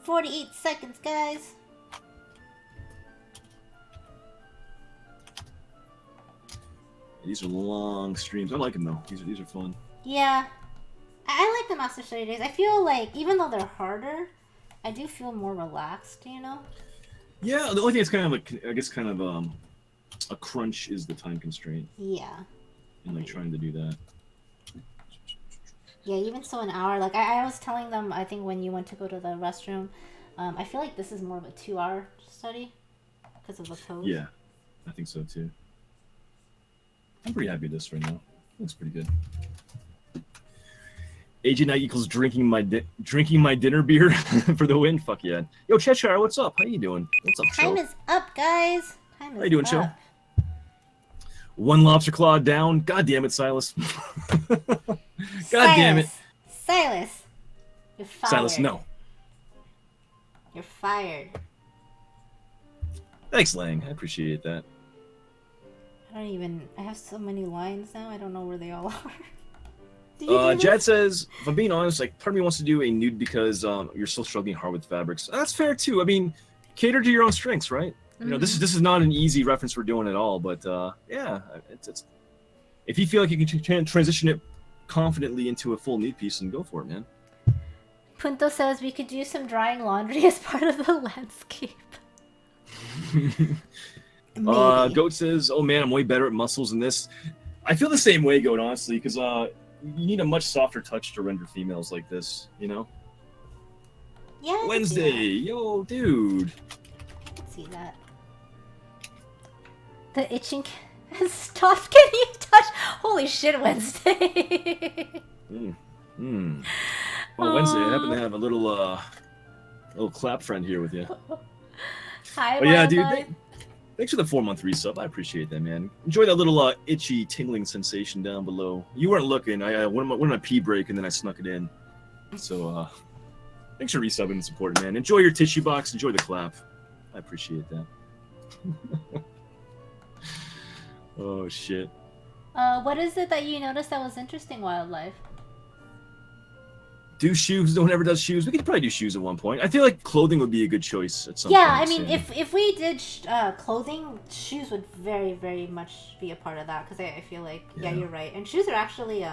"48 seconds, guys." These are long streams. I like them though. These are fun. Yeah, I like the Master Study days. I feel like even though they're harder, I do feel more relaxed. You know. Yeah, the only thing that's kind of a crunch is the time constraint. Yeah. And like trying to do that. Yeah, even so, an hour. Like I was telling them, I think when you went to go to the restroom, I feel like this is more of a 2-hour study because of the pose. Yeah, I think so too. I'm pretty happy with this right now. Looks pretty good. AJ Knight equals drinking my dinner beer for the win. Fuck yeah. Yo, Cheshire, what's up? How you doing? What's up, Time Cho? is up, guys. Time is How you doing, up. Cho? One lobster claw down. God damn it, Silas. God damn it. Silas. You're fired. Silas, no. You're fired. Thanks, Lang. I appreciate that. I have so many lines now, I don't know where they all are. Jad says, if I'm being honest, like, part of me wants to do a nude because you're still struggling hard with fabrics. That's fair, too. I mean, cater to your own strengths, right? You know, this is not an easy reference we're doing at all, but yeah, it's if you feel like you can transition it confidently into a full nude piece, then go for it, man. Punto says we could do some drying laundry as part of the landscape. Goat says, oh man, I'm way better at muscles than this. I feel the same way, Goat, honestly, because you need a much softer touch to render females like this, you know? Yeah. Wednesday, yo, dude. I can see that. The itching has stopped. Can you touch? Holy shit, Wednesday. Well, Wednesday, I happen to have a little clap friend here with you. Hi, yeah, dude. Thanks for the 4-month resub. I appreciate that, man. Enjoy that little itchy, tingling sensation down below. You weren't looking. I went on a pee break and then I snuck it in. So, thanks for resubbing and supporting, man. Enjoy your tissue box. Enjoy the clap. I appreciate that. Oh, shit. What is it that you noticed that was interesting, Wildlife? Do shoes. No one ever does shoes. We could probably do shoes at one point. I feel like clothing would be a good choice at some point. Yeah, I mean, if we did clothing, shoes would very, very much be a part of that. Because I feel like, yeah, you're right. And shoes are actually,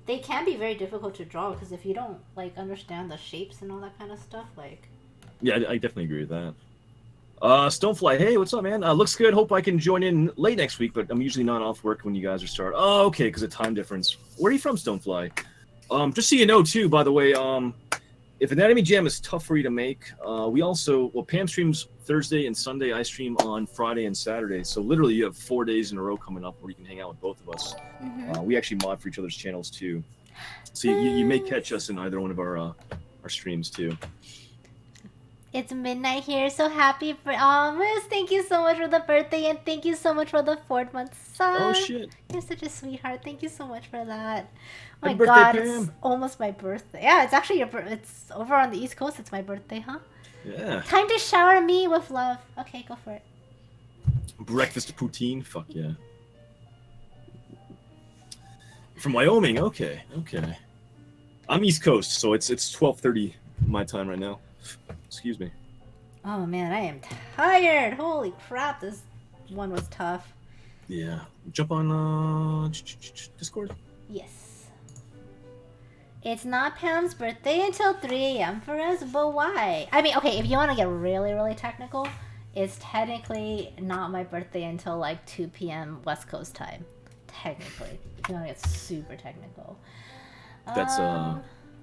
they can be very difficult to draw. Because if you don't, like, understand the shapes and all that kind of stuff, like... Yeah, I definitely agree with that. Stonefly, hey, what's up, man? Looks good. Hope I can join in late next week, but I'm usually not off work when you guys are starting. Oh, okay, because of time difference. Where are you from, Stonefly? Just so you know, too, by the way, if Anatomy Jam is tough for you to make, we also, Pam streams Thursday and Sunday. I stream on Friday and Saturday. So literally you have 4 days in a row coming up where you can hang out with both of us. We actually mod for each other's channels, too. So you may catch us in either one of our streams, too. It's midnight here, so happy for Moose. Thank you so much for the birthday, and thank you so much for the 4-month sub. Oh shit! You're such a sweetheart. Thank you so much for that. Oh Happy my god, birthday, it's almost my birthday. Yeah, it's actually it's over on the East Coast. It's my birthday, huh? Yeah. Time to shower me with love. Okay, go for it. Breakfast poutine. Fuck yeah. From Wyoming. Okay. I'm East Coast, so it's 12:30 my time right now. Excuse me. Oh man, I am tired. Holy crap, this one was tough. Yeah. Jump on Discord? Yes. It's not Pam's birthday until 3 a.m. for us, but why? I mean, okay, if you want to get really, really technical, it's technically not my birthday until like 2 p.m. West Coast time. Technically. If you want to get super technical.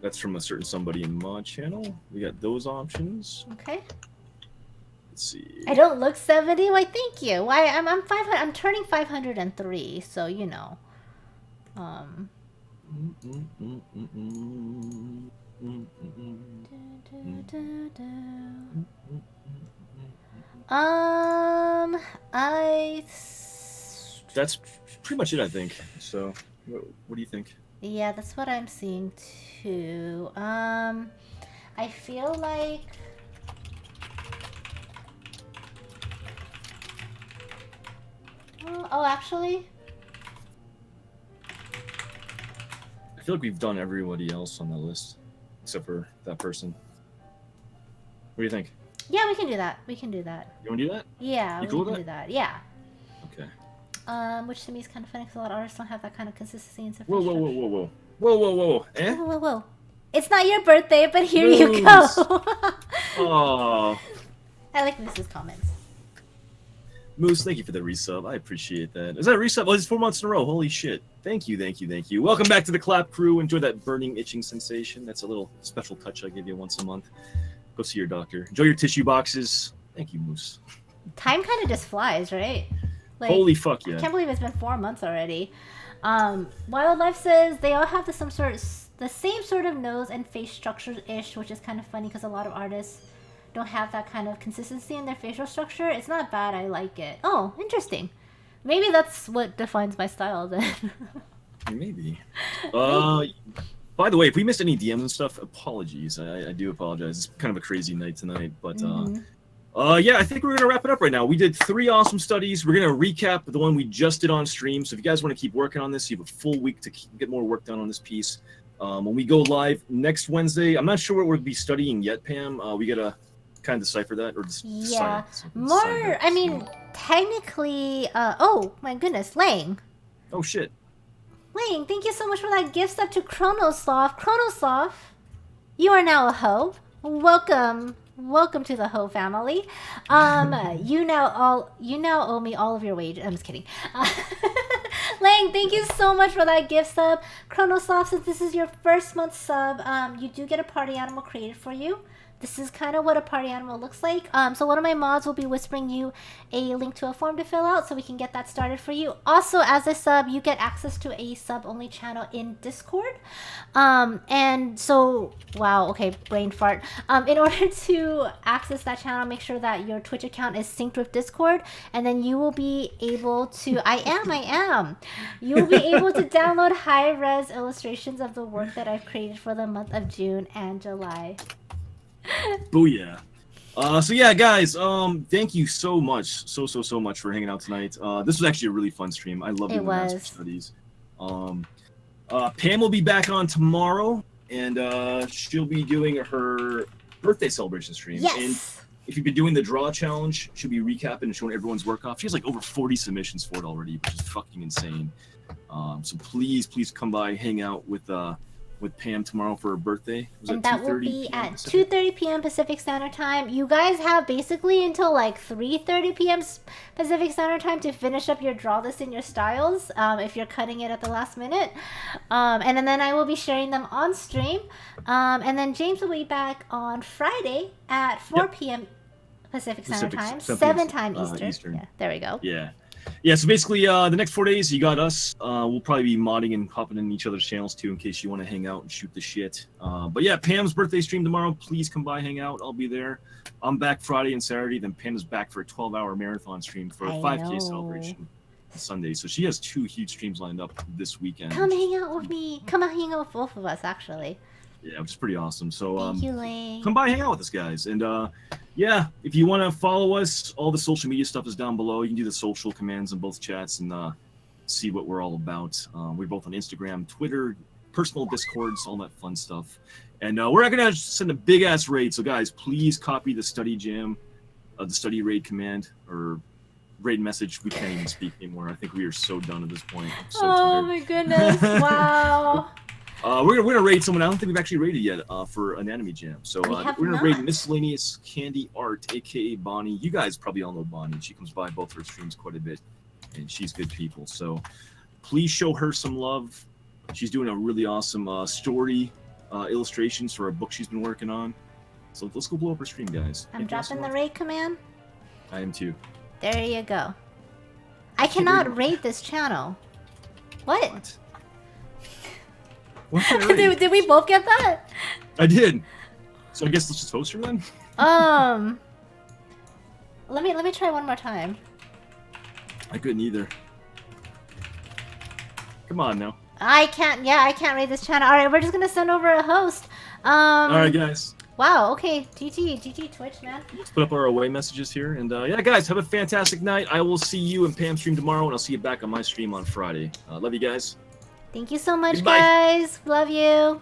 That's from a certain somebody in mod channel. We got those options. Okay. Let's see. I don't look 70. Why? Thank you. Why? I'm 500. I'm turning 503. So you know. that's pretty much it, I think. So, what do you think? Yeah, that's what I'm seeing too. I feel like oh, actually, I feel like we've done everybody else on that list, except for that person. What do you think? yeah, we can do that. We can do that. You want to do that? Yeah, You cool we can with do that. Yeah. Okay. Which to me is kind of funny because a lot of artists don't have that kind of consistency and Whoa, whoa, whoa, whoa, whoa, whoa, whoa, whoa, eh? Whoa, whoa, whoa! It's not your birthday, but here you go. Oh. I like Moose's comments. Moose, thank you for the resub. I appreciate that. Is that a resub? Oh, it's 4 months in a row. Holy shit. Thank you, thank you, thank you. Welcome back to the Clap Crew. Enjoy that burning, itching sensation. That's a little special touch I give you once a month. Go see your doctor. Enjoy your tissue boxes. Thank you, Moose. Time kind of just flies, right? Like, holy fuck, yeah. I can't believe it's been 4 months already. Wildlife says they all have the same sort of nose and face structure-ish, which is kind of funny because a lot of artists don't have that kind of consistency in their facial structure. It's not bad. I like it. Oh, interesting. Maybe that's what defines my style then. Maybe. By the way, if we missed any DMs and stuff, apologies. I do apologize. It's kind of a crazy night tonight, but yeah, I think we're gonna wrap it up right now. We did 3 awesome studies. We're gonna recap the one we just did on stream. So if you guys want to keep working on this, you have a full week to get more work done on this piece. When we go live next Wednesday, I'm not sure what we'll be studying yet, Pam. We gotta kind of decipher that or just yeah, more. I mean, technically. Oh my goodness, Lang. Oh shit. Lang, thank you so much for that gift sub to Chronosoft. Chronosoft, you are now a hoe. Welcome to the hoe family. You now owe me all of your wages. I'm just kidding. Lang, thank you so much for that gift sub. Chronosoft, since this is your first month sub, you do get a party animal created for you. This is kind of what a party animal looks like. So one of my mods will be whispering you a link to a form to fill out so we can get that started for you. Also, as a sub, you get access to a sub-only channel in Discord. And so, wow, okay, brain fart. In order to access that channel, make sure that your Twitch account is synced with Discord, and then you will be able to, I am. You will be able to download high-res illustrations of the work that I've created for the month of June and July. Booyah. So yeah, guys, thank you so much, so much for hanging out tonight. This was actually a really fun stream. I love doing the master studies. Pam will be back on tomorrow, and she'll be doing her birthday celebration stream. Yes. And if you've been doing the draw challenge, she'll be recapping and showing everyone's work off. She has like over 40 submissions for it already, which is fucking insane. So please come by, hang out with Pam tomorrow for her birthday. And that will be at 2:30 p.m. Pacific Standard Time. You guys have basically until like 3:30 p.m. Pacific Standard Time to finish up your draw list and your styles, if you're cutting it at the last minute. And then I will be sharing them on stream. And then James will be back on Friday at 4 p.m. Pacific Standard Time, 7 time Eastern. Yeah, there we go. Yeah, so basically, the next 4 days, you got us. We'll probably be modding and hopping in each other's channels, too, in case you want to hang out and shoot the shit. But yeah, Pam's birthday stream tomorrow. Please come by, hang out. I'll be there. I'm back Friday and Saturday. Then Pam is back for a 12-hour marathon stream for a 5K celebration Sunday. So she has 2 huge streams lined up this weekend. Come hang out with me. Come hang out with both of us, actually. Yeah, which is pretty awesome. So thank you, Lane. Come by, hang out with us, guys. And yeah, if you want to follow us, all the social media stuff is down below. You can do the social commands in both chats and see what we're all about. We're both on Instagram, Twitter, personal Discords, all that fun stuff. And we're going to send a big-ass raid. So, guys, please copy the study jam, the study raid command, or raid message. We can't even speak anymore. I think we are so done at this point. I'm so tired. My goodness. Wow. We're gonna raid someone I don't think we've actually raided yet for Anatomy Jam. So we're gonna raid Miscellaneous Candy Art, aka Bonnie. You guys probably all know Bonnie. She comes by both her streams quite a bit, and she's good people. So please show her some love. She's doing a really awesome story illustrations for a book she's been working on. So let's go blow up her stream, guys. I'm dropping the raid command. I am too. There you go. I cannot raid this channel. What? Did we both get that? I did. So I guess let's just host her then. Let me try one more time. I couldn't either. Come on now. I can't. Yeah, I can't raid this channel. All right, we're just gonna send over a host. All right, guys. Wow. Okay. GG Twitch, man. Let's put up our away messages here, and yeah, guys, have a fantastic night. I will see you in Pam's stream tomorrow, and I'll see you back on my stream on Friday. Love you guys. Thank you so much, Goodbye. guys. Love you.